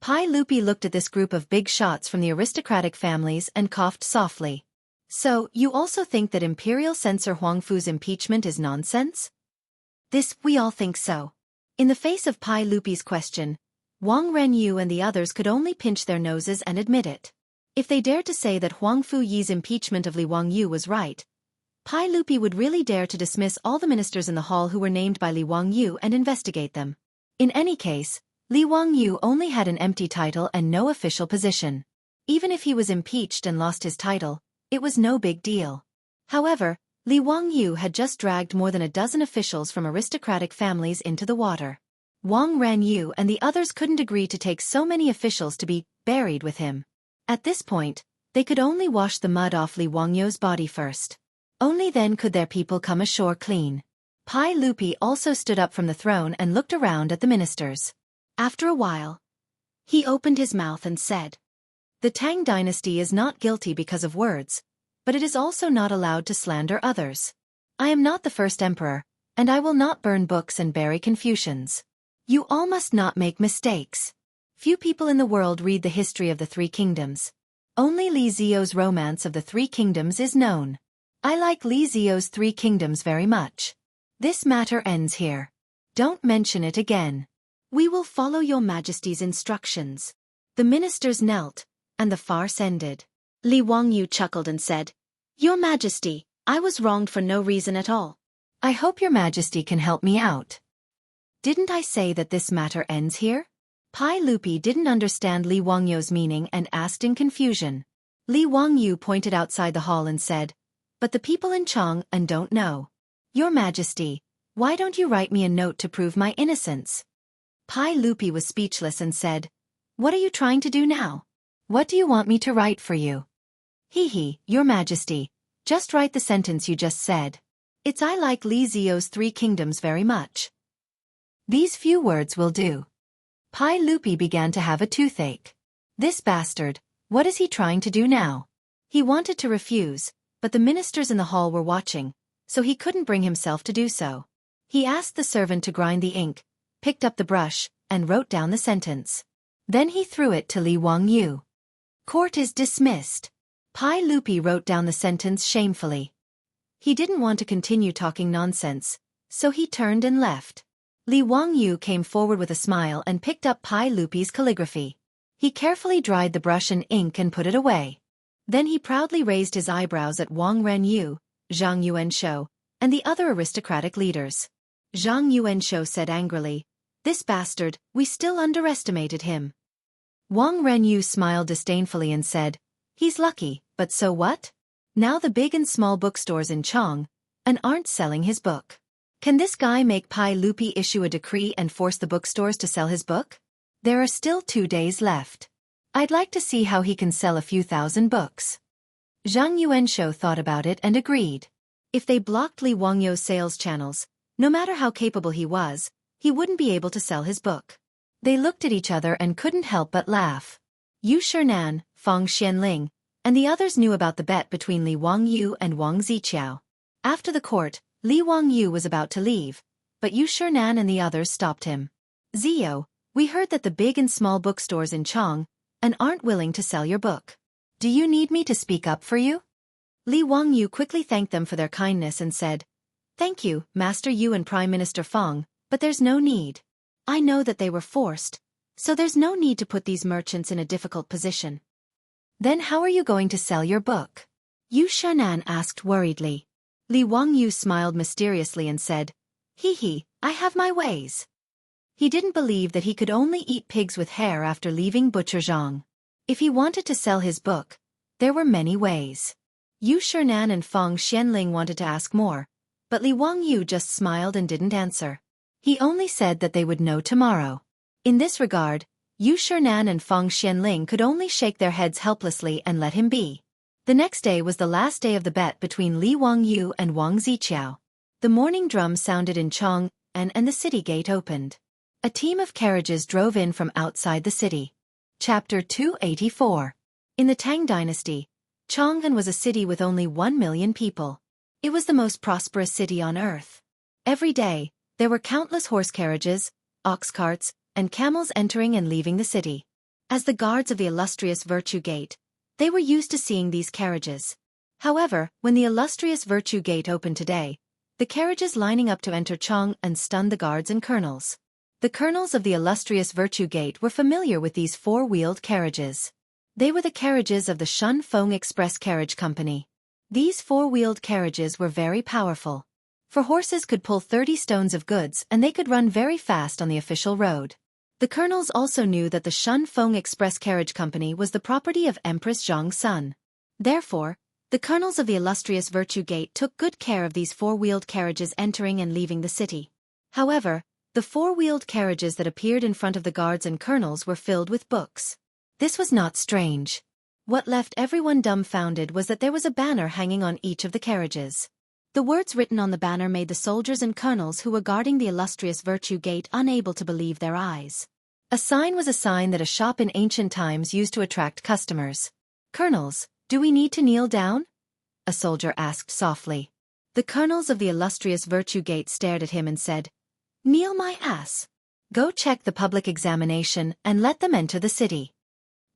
S1: Pai Lupi looked at this group of big shots from the aristocratic families and coughed softly. So, you also think that Imperial Censor Huang Fu's impeachment is nonsense? We all think so. In the face of Pai Lupi's question, Wang Renyu and the others could only pinch their noses and admit it. If they dared to say that Huang Fuyi's impeachment of Li Wangyu was right, Pai Lupi would really dare to dismiss all the ministers in the hall who were named by Li Wangyu and investigate them. In any case, Li Wangyu only had an empty title and no official position. Even if he was impeached and lost his title, it was no big deal. However, Li Wangyu had just dragged more than a dozen officials from aristocratic families into the water. Wang Renyu and the others couldn't agree to take so many officials to be buried with him. At this point, they could only wash the mud off Li Wangyu's body first. Only then could their people come ashore clean. Pai Lupi also stood up from the throne and looked around at the ministers. After a while, he opened his mouth and said, "The Tang dynasty is not guilty because of words, but it is also not allowed to slander others. I am not the first emperor, and I will not burn books and bury Confucians. You all must not make mistakes. Few people in the world read the history of the Three Kingdoms. Only Li Zio's Romance of the Three Kingdoms is known. I like Li Zio's Three Kingdoms very much. This matter ends here. Don't mention it again. We will follow your Majesty's instructions." The ministers knelt, and the farce ended. Li Wangyu chuckled and said, "Your Majesty, I was wronged for no reason at all. I hope your Majesty can help me out." "Didn't I say that this matter ends here?" Pai Lupi didn't understand Li Wangyu's meaning and asked in confusion. Li Wangyu pointed outside the hall and said, "But the people in Chang'an don't know. Your Majesty, why don't you write me a note to prove my innocence?" Pai Lupi was speechless and said, "What are you trying to do now? What do you want me to write for you?" Your Majesty, just write the sentence you just said. It's I like Li Zio's Three Kingdoms very much. These few words will do." Pai Lupi began to have a toothache. This bastard, what is he trying to do now? He wanted to refuse, but the ministers in the hall were watching, so he couldn't bring himself to do so. He asked the servant to grind the ink, picked up the brush, and wrote down the sentence. Then he threw it to Li Wangyu. "Court is dismissed." Pai Lupi wrote down the sentence shamefully. He didn't want to continue talking nonsense, so he turned and left. Li Wangyu came forward with a smile and picked up Pai Lupi's calligraphy. He carefully dried the brush and ink and put it away. Then he proudly raised his eyebrows at Wang Renyu, Zhang Yuanshou, and the other aristocratic leaders. Zhang Yuanshou said angrily, "This bastard, we still underestimated him." Wang Renyu smiled disdainfully and said, "He's lucky, but so what? Now the big and small bookstores in Chang'an aren't selling his book. Can this guy make Pai Lupi issue a decree and force the bookstores to sell his book? There are still 2 days left. I'd like to see how he can sell a few thousand books." Zhang Yuanshou thought about it and agreed. If they blocked Li Wangyu's sales channels, no matter how capable he was, he wouldn't be able to sell his book. They looked at each other and couldn't help but laugh. Yu Shinan, Fang Xianling, and the others knew about the bet between Li Wangyu and Wang Ziqiao. After the court, Li Wangyu was about to leave, but Yu Shinan and the others stopped him. "Zio, we heard that the big and small bookstores in Chang'an aren't willing to sell your book. Do you need me to speak up for you?" Li Wangyu quickly thanked them for their kindness and said, "Thank you, Master Yu and Prime Minister Fang, but there's no need. I know that they were forced, so there's no need to put these merchants in a difficult position." "Then how are you going to sell your book?" Yu Shinan asked worriedly. Li Wangyu smiled mysteriously and said, I have my ways. He didn't believe that he could only eat pigs with hair after leaving Butcher Zhang. If he wanted to sell his book, there were many ways. Yu Shernan and Feng Xianling wanted to ask more, but Li Wangyu just smiled and didn't answer. He only said that they would know tomorrow. In this regard, Yu Shernan and Feng Xianling could only shake their heads helplessly and let him be. The next day was the last day of the bet between Li Wangyu and Wang Ziqiao. The morning drum sounded in Chong, and the city gate opened. A team of carriages drove in from outside the city. Chapter 284. In the Tang dynasty, Chang'an was a city with only 1 million people. It was the most prosperous city on earth. Every day, there were countless horse carriages, ox carts, and camels entering and leaving the city. As the guards of the illustrious Virtue Gate, they were used to seeing these carriages. However, when the illustrious Virtue Gate opened today, the carriages lining up to enter Chang'an stunned the guards and colonels. The colonels of the illustrious Virtue Gate were familiar with these four-wheeled carriages. They were the carriages of the Shun Feng Express Carriage Company. These four-wheeled carriages were very powerful. For horses could pull 30 stones of goods and they could run very fast on the official road. The colonels also knew that the Shun Feng Express Carriage Company was the property of Empress Zhang's son. Therefore, the colonels of the illustrious Virtue Gate took good care of these four-wheeled carriages entering and leaving the city. However, the four-wheeled carriages that appeared in front of the guards and colonels were filled with books. This was not strange. What left everyone dumbfounded was that there was a banner hanging on each of the carriages. The words written on the banner made the soldiers and colonels who were guarding the illustrious Virtue Gate unable to believe their eyes. A sign was a sign that a shop in ancient times used to attract customers. "Colonels, do we need to kneel down?" a soldier asked softly. The colonels of the illustrious Virtue Gate stared at him and said, "Kneel my ass. Go check the public examination and let them enter the city."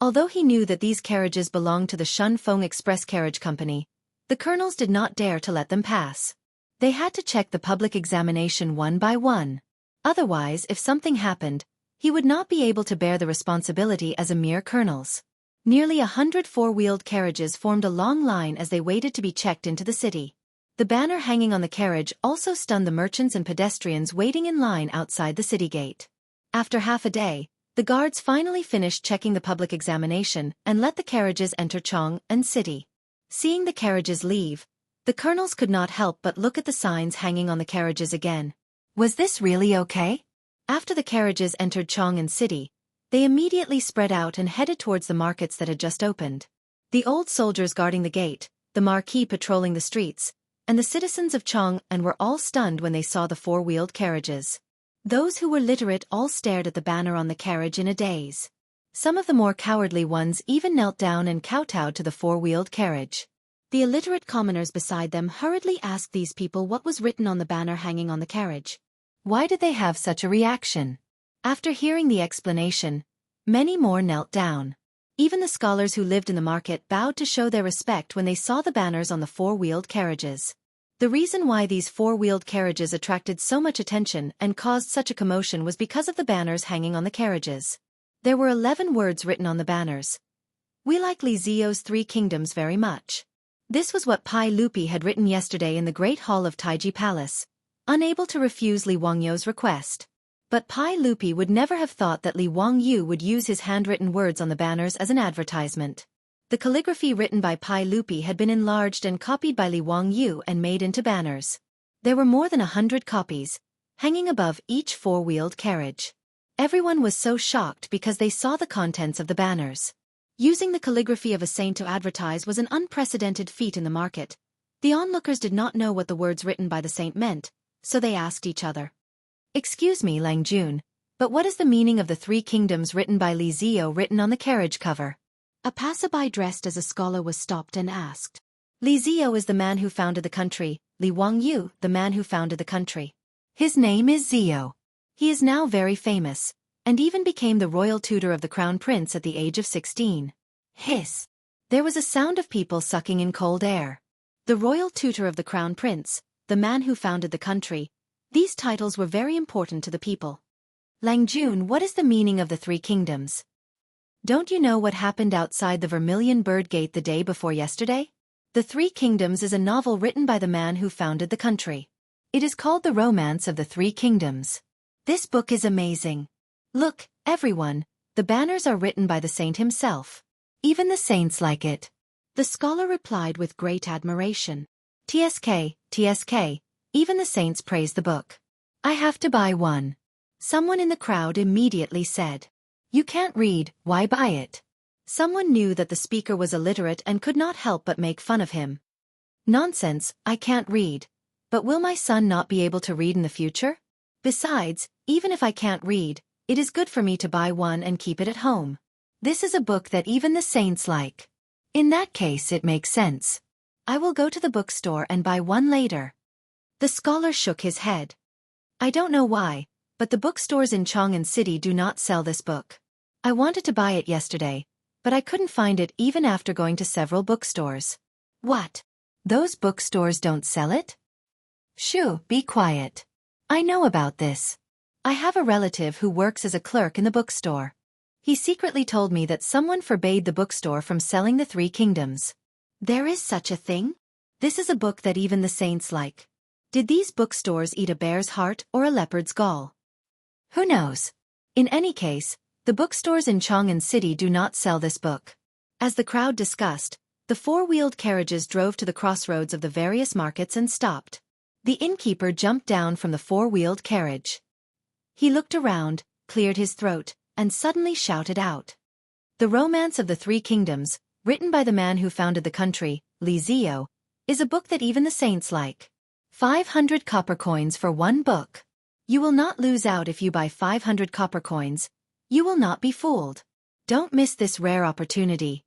S1: Although he knew that these carriages belonged to the Shun Feng Express Carriage Company, the colonels did not dare to let them pass. They had to check the public examination one by one. Otherwise, if something happened, he would not be able to bear the responsibility as a mere colonels. Nearly 100 four-wheeled carriages formed a long line as they waited to be checked into the city. The banner hanging on the carriage also stunned the merchants and pedestrians waiting in line outside the city gate. After half a day, the guards finally finished checking the public examination and let the carriages enter Chang'an city. Seeing the carriages leave, the colonels could not help but look at the signs hanging on the carriages again. Was this really okay? After the carriages entered Chang'an city, they immediately spread out and headed towards the markets that had just opened. The old soldiers guarding the gate, the marquis patrolling the streets, and the citizens of Chang'an were all stunned when they saw the four-wheeled carriages. Those who were literate all stared at the banner on the carriage in a daze. Some of the more cowardly ones even knelt down and kowtowed to the four-wheeled carriage. The illiterate commoners beside them hurriedly asked these people what was written on the banner hanging on the carriage. Why did they have such a reaction? After hearing the explanation, many more knelt down. Even the scholars who lived in the market bowed to show their respect when they saw the banners on the four-wheeled carriages. The reason why these four-wheeled carriages attracted so much attention and caused such a commotion was because of the banners hanging on the carriages. There were 11 words written on the banners. "We like Li Zio's 3 kingdoms very much." This was what Pai Lupi had written yesterday in the Great Hall of Taiji Palace, unable to refuse Li Wangyu's request. But Pai Lupi would never have thought that Li Wangyu would use his handwritten words on the banners as an advertisement. The calligraphy written by Pai Lupi had been enlarged and copied by Li Wangyu and made into banners. There were more than 100 copies, hanging above each four-wheeled carriage. Everyone was so shocked because they saw the contents of the banners. Using the calligraphy of a saint to advertise was an unprecedented feat in the market. The onlookers did not know what the words written by the saint meant, so they asked each other, "Excuse me, Lang Jun, but what is the meaning of the 3 kingdoms written by Li Zio written on the carriage cover?" A passerby dressed as a scholar was stopped and asked. "Li Zio is the man who founded the country, Li Wangyu, the man who founded the country. His name is Zio. He is now very famous, and even became the royal tutor of the crown prince at the age of 16. Hiss. There was a sound of people sucking in cold air. The royal tutor of the crown prince, the man who founded the country. These titles were very important to the people. Lang Jun, what is the meaning of the 3 kingdoms? Don't you know what happened outside the Vermilion Bird Gate the day before yesterday? The 3 Kingdoms is a novel written by the man who founded the country. It is called The Romance of the 3 Kingdoms. This book is amazing. Look, everyone, the banners are written by the saint himself. Even the saints like it. The scholar replied with great admiration. TSK, even the saints praise the book. I have to buy one. Someone in the crowd immediately said. You can't read, why buy it? Someone knew that the speaker was illiterate and could not help but make fun of him. Nonsense, I can't read. But will my son not be able to read in the future? Besides, even if I can't read, it is good for me to buy one and keep it at home. This is a book that even the saints like. In that case it makes sense. I will go to the bookstore and buy one later. The scholar shook his head. I don't know why, but the bookstores in Chang'an City do not sell this book. I wanted to buy it yesterday, but I couldn't find it even after going to several bookstores. What? Those bookstores don't sell it? Shoo, be quiet. I know about this. I have a relative who works as a clerk in the bookstore. He secretly told me that someone forbade the bookstore from selling the Three Kingdoms. There is such a thing? This is a book that even the saints like. Did these bookstores eat a bear's heart or a leopard's gall? Who knows? In any case, the bookstores in Chang'an City do not sell this book. As the crowd discussed, the four-wheeled carriages drove to the crossroads of the various markets and stopped. The innkeeper jumped down from the four-wheeled carriage. He looked around, cleared his throat, and suddenly shouted out. The Romance of the Three Kingdoms, written by the man who founded the country, Li Ziyo, is a book that even the saints like. 500 copper coins for one book. You will not lose out if you buy 500 copper coins. You will not be fooled. Don't miss this rare opportunity.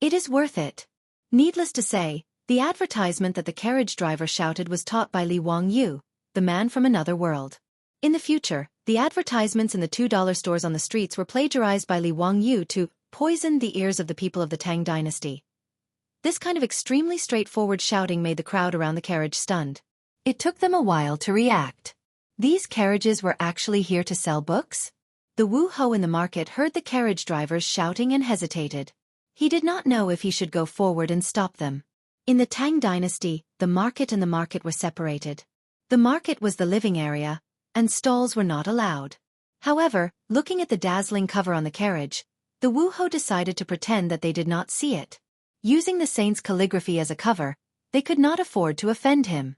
S1: It is worth it. Needless to say, the advertisement that the carriage driver shouted was taught by Li Wangyu, the man from another world. In the future, the advertisements in the $2 stores on the streets were plagiarized by Li Wangyu to poison the ears of the people of the Tang dynasty. This kind of extremely straightforward shouting made the crowd around the carriage stunned. It took them a while to react. These carriages were actually here to sell books? The Wu Ho in the market heard the carriage drivers shouting and hesitated. He did not know if he should go forward and stop them. In the Tang dynasty, the market and the market were separated. The market was the living area, and stalls were not allowed. However, looking at the dazzling cover on the carriage, the Wu Ho decided to pretend that they did not see it. Using the saint's calligraphy as a cover, they could not afford to offend him.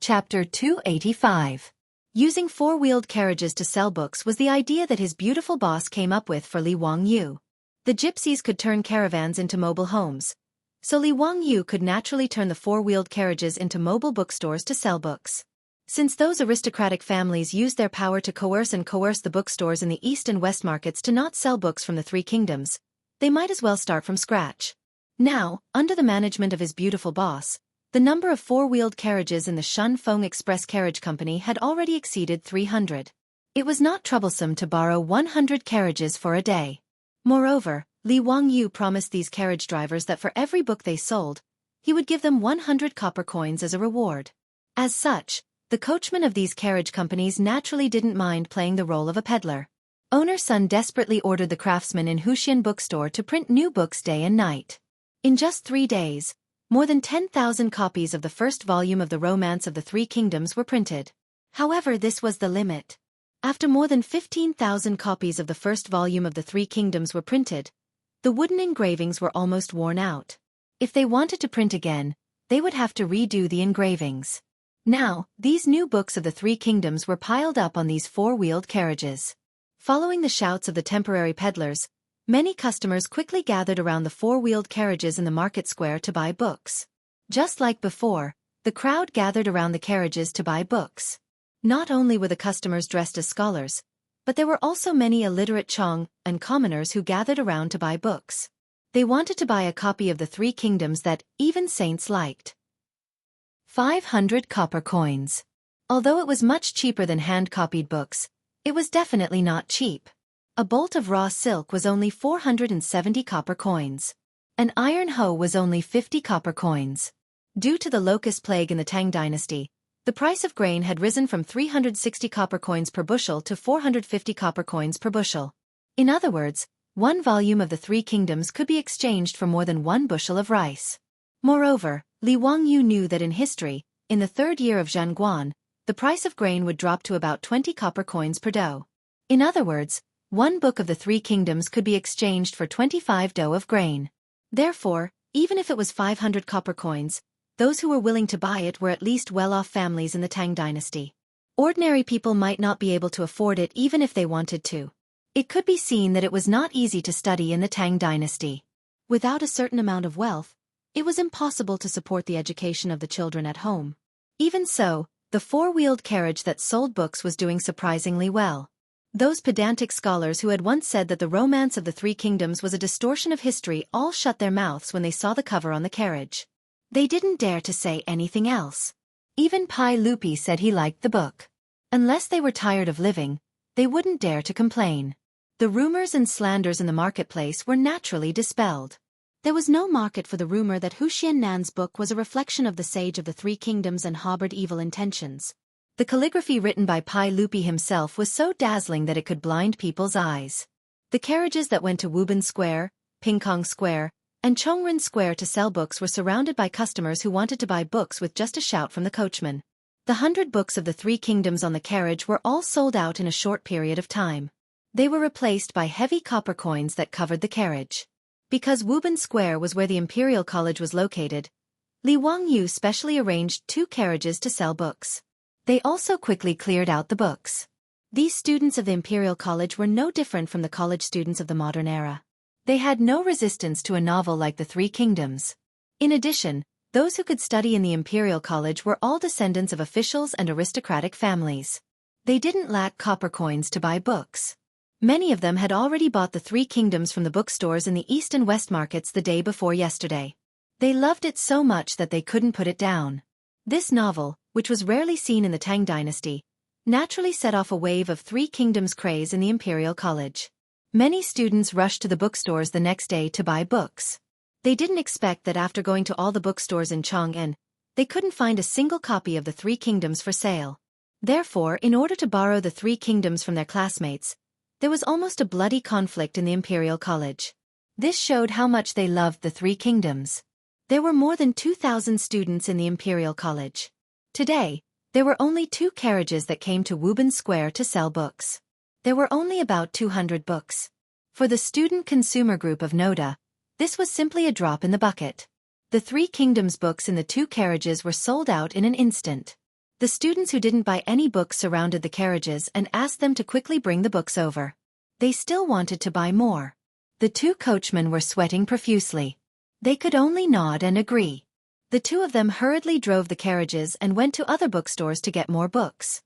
S1: Chapter 285. Using four-wheeled carriages to sell books was the idea that his beautiful boss came up with for Li Wangyu. The gypsies could turn caravans into mobile homes, so Li Wangyu could naturally turn the four-wheeled carriages into mobile bookstores to sell books. Since those aristocratic families used their power to coerce the bookstores in the East and West markets to not sell books from the Three Kingdoms, they might as well start from scratch. Now, under the management of his beautiful boss, the number of four-wheeled carriages in the Shunfeng Express Carriage Company had already exceeded 300. It was not troublesome to borrow 100 carriages for a day. Moreover, Li Wangyu promised these carriage drivers that for every book they sold, he would give them 100 copper coins as a reward. As such, the coachmen of these carriage companies naturally didn't mind playing the role of a peddler. Owner Sun desperately ordered the craftsman in Huxian bookstore to print new books day and night. In just 3 days, more than 10,000 copies of the first volume of the Romance of the Three Kingdoms were printed. However, this was the limit. After more than 15,000 copies of the first volume of the Three Kingdoms were printed, the wooden engravings were almost worn out. If they wanted to print again, they would have to redo the engravings. Now, these new books of the Three Kingdoms were piled up on these four-wheeled carriages. Following the shouts of the temporary peddlers, many customers quickly gathered around the four-wheeled carriages in the market square to buy books. Just like before, the crowd gathered around the carriages to buy books. Not only were the customers dressed as scholars, but there were also many illiterate Chong and commoners who gathered around to buy books. They wanted to buy a copy of the Three Kingdoms that even saints liked. 500 copper coins. Although it was much cheaper than hand-copied books, it was definitely not cheap. A bolt of raw silk was only 470 copper coins. An iron hoe was only 50 copper coins. Due to the locust plague in the Tang dynasty, the price of grain had risen from 360 copper coins per bushel to 450 copper coins per bushel. In other words, one volume of the Three Kingdoms could be exchanged for more than 1 bushel of rice. Moreover, Li Wangyu knew that in history, in the 3rd year of Zhengguan, the price of grain would drop to about 20 copper coins per dough. In other words, one book of the Three Kingdoms could be exchanged for 25 dough of grain. Therefore, even if it was 500 copper coins, those who were willing to buy it were at least well-off families in the Tang dynasty. Ordinary people might not be able to afford it even if they wanted to. It could be seen that it was not easy to study in the Tang dynasty. Without a certain amount of wealth, it was impossible to support the education of the children at home. Even so, the four-wheeled carriage that sold books was doing surprisingly well. Those pedantic scholars who had once said that the romance of the Three Kingdoms was a distortion of history all shut their mouths when they saw the cover on the carriage. They didn't dare to say anything else. Even Pai Lupi said he liked the book. Unless they were tired of living, they wouldn't dare to complain. The rumors and slanders in the marketplace were naturally dispelled. There was no market for the rumor that Hu Xiannan's book was a reflection of the sage of the Three Kingdoms and harbored evil intentions. The calligraphy written by Pai Lupi himself was so dazzling that it could blind people's eyes. The carriages that went to Wuban Square, Pingkong Square, and Chongren Square to sell books were surrounded by customers who wanted to buy books with just a shout from the coachman. The 100 books of the Three Kingdoms on the carriage were all sold out in a short period of time. They were replaced by heavy copper coins that covered the carriage. Because Wuban Square was where the Imperial College was located, Li Wangyu specially arranged 2 carriages to sell books. They also quickly cleared out the books. These students of the Imperial College were no different from the college students of the modern era. They had no resistance to a novel like The Three Kingdoms. In addition, those who could study in the Imperial College were all descendants of officials and aristocratic families. They didn't lack copper coins to buy books. Many of them had already bought The Three Kingdoms from the bookstores in the East and West markets the day before yesterday. They loved it so much that they couldn't put it down. This novel, which was rarely seen in the Tang dynasty, naturally set off a wave of Three Kingdoms craze in the Imperial College. Many students rushed to the bookstores the next day to buy books. They didn't expect that after going to all the bookstores in Chang'an, they couldn't find a single copy of The Three Kingdoms for sale. Therefore, in order to borrow The Three Kingdoms from their classmates, there was almost a bloody conflict in the Imperial College. This showed how much they loved The Three Kingdoms. There were more than 2,000 students in the Imperial College. Today, there were only 2 carriages that came to Wuban Square to sell books. There were only about 200 books. For the student consumer group of Noda, this was simply a drop in the bucket. The Three Kingdoms books in the 2 carriages were sold out in an instant. The students who didn't buy any books surrounded the carriages and asked them to quickly bring the books over. They still wanted to buy more. The 2 coachmen were sweating profusely. They could only nod and agree. The 2 of them hurriedly drove the carriages and went to other bookstores to get more books.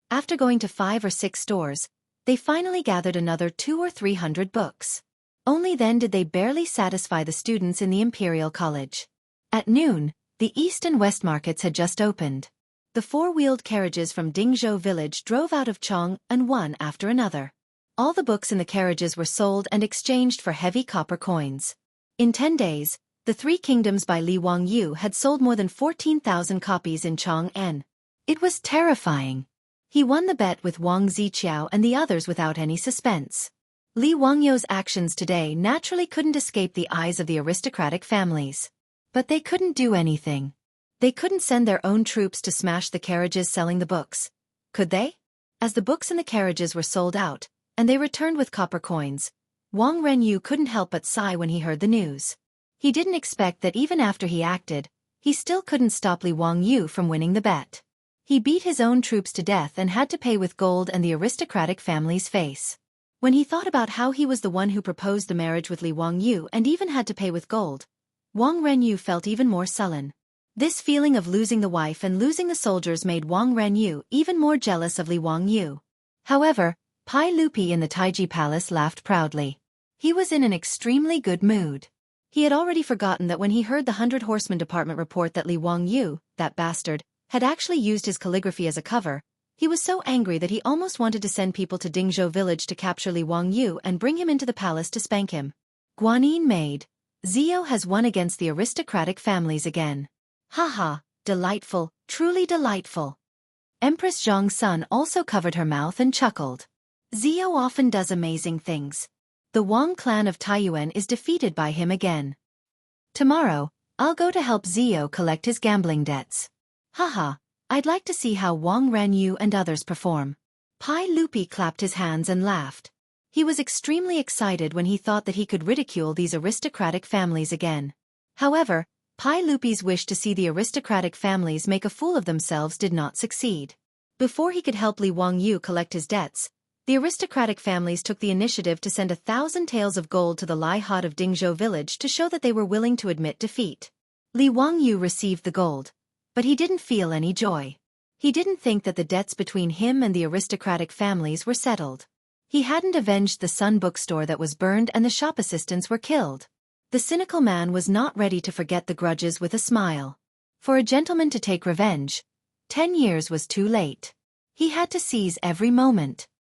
S1: After going to 5 or 6 stores, they finally gathered another 200 or 300 books. Only then did they barely satisfy the students in the Imperial College. At noon, the East and West markets had just opened. The 4-wheeled carriages from Dingzhou village drove out of Chang'an one after another. All the books in the carriages were sold and exchanged for heavy copper coins. In 10 days, The Three Kingdoms by Li Wangyu had sold more than 14,000 copies in Chang'an. It was terrifying. He won the bet with Wang Ziqiao and the others without any suspense. Li Wangyu's actions today naturally couldn't escape the eyes of the aristocratic families. But they couldn't do anything. They couldn't send their own troops to smash the carriages selling the books. Could they? As the books in the carriages were sold out, and they returned with copper coins, Wang Renyu couldn't help but sigh when he heard the news. He didn't expect that even after he acted, he still couldn't stop Li Wangyu from winning the bet. He beat his own troops to death and had to pay with gold and the aristocratic family's face. When he thought about how he was the one who proposed the marriage with Li Wangyu and even had to pay with gold, Wang Renyu felt even more sullen. This feeling of losing the wife and losing the soldiers made Wang Renyu even more jealous of Li Wangyu. However, Pai Lupi in the Taiji Palace laughed proudly. He was in an extremely good mood. He had already forgotten that when he heard the 100 Horsemen Department report that Li Wangyu, that bastard, had actually used his calligraphy as a cover, he was so angry that he almost wanted to send people to Dingzhou village to capture Li Wangyu and bring him into the palace to spank him. Guanyin maid, Zio has won against the aristocratic families again. Haha, delightful, truly delightful. Empress Zhong's son also covered her mouth and chuckled. Zio often does amazing things. The Wang clan of Taiyuan is defeated by him again. Tomorrow, I'll go to help Zio collect his gambling debts. Haha, I'd like to see how Wang Ranyu and others perform. Pai Lupi clapped his hands and laughed. He was extremely excited when he thought that he could ridicule these aristocratic families again. However, Pai Lupi's wish to see the aristocratic families make a fool of themselves did not succeed. Before he could help Li Wangyu collect his debts, the aristocratic families took the initiative to send 1,000 taels of gold to the Lai Hot of Dingzhou village to show that they were willing to admit defeat. Li Wangyu received the gold, but he didn't feel any joy. He didn't think that the debts between him and the aristocratic families were settled. He hadn't avenged the Sun bookstore that was burned and the shop assistants were killed. The cynical man was not ready to forget the grudges with a smile. For a gentleman to take revenge, 10 years was too late. He had to seize every moment.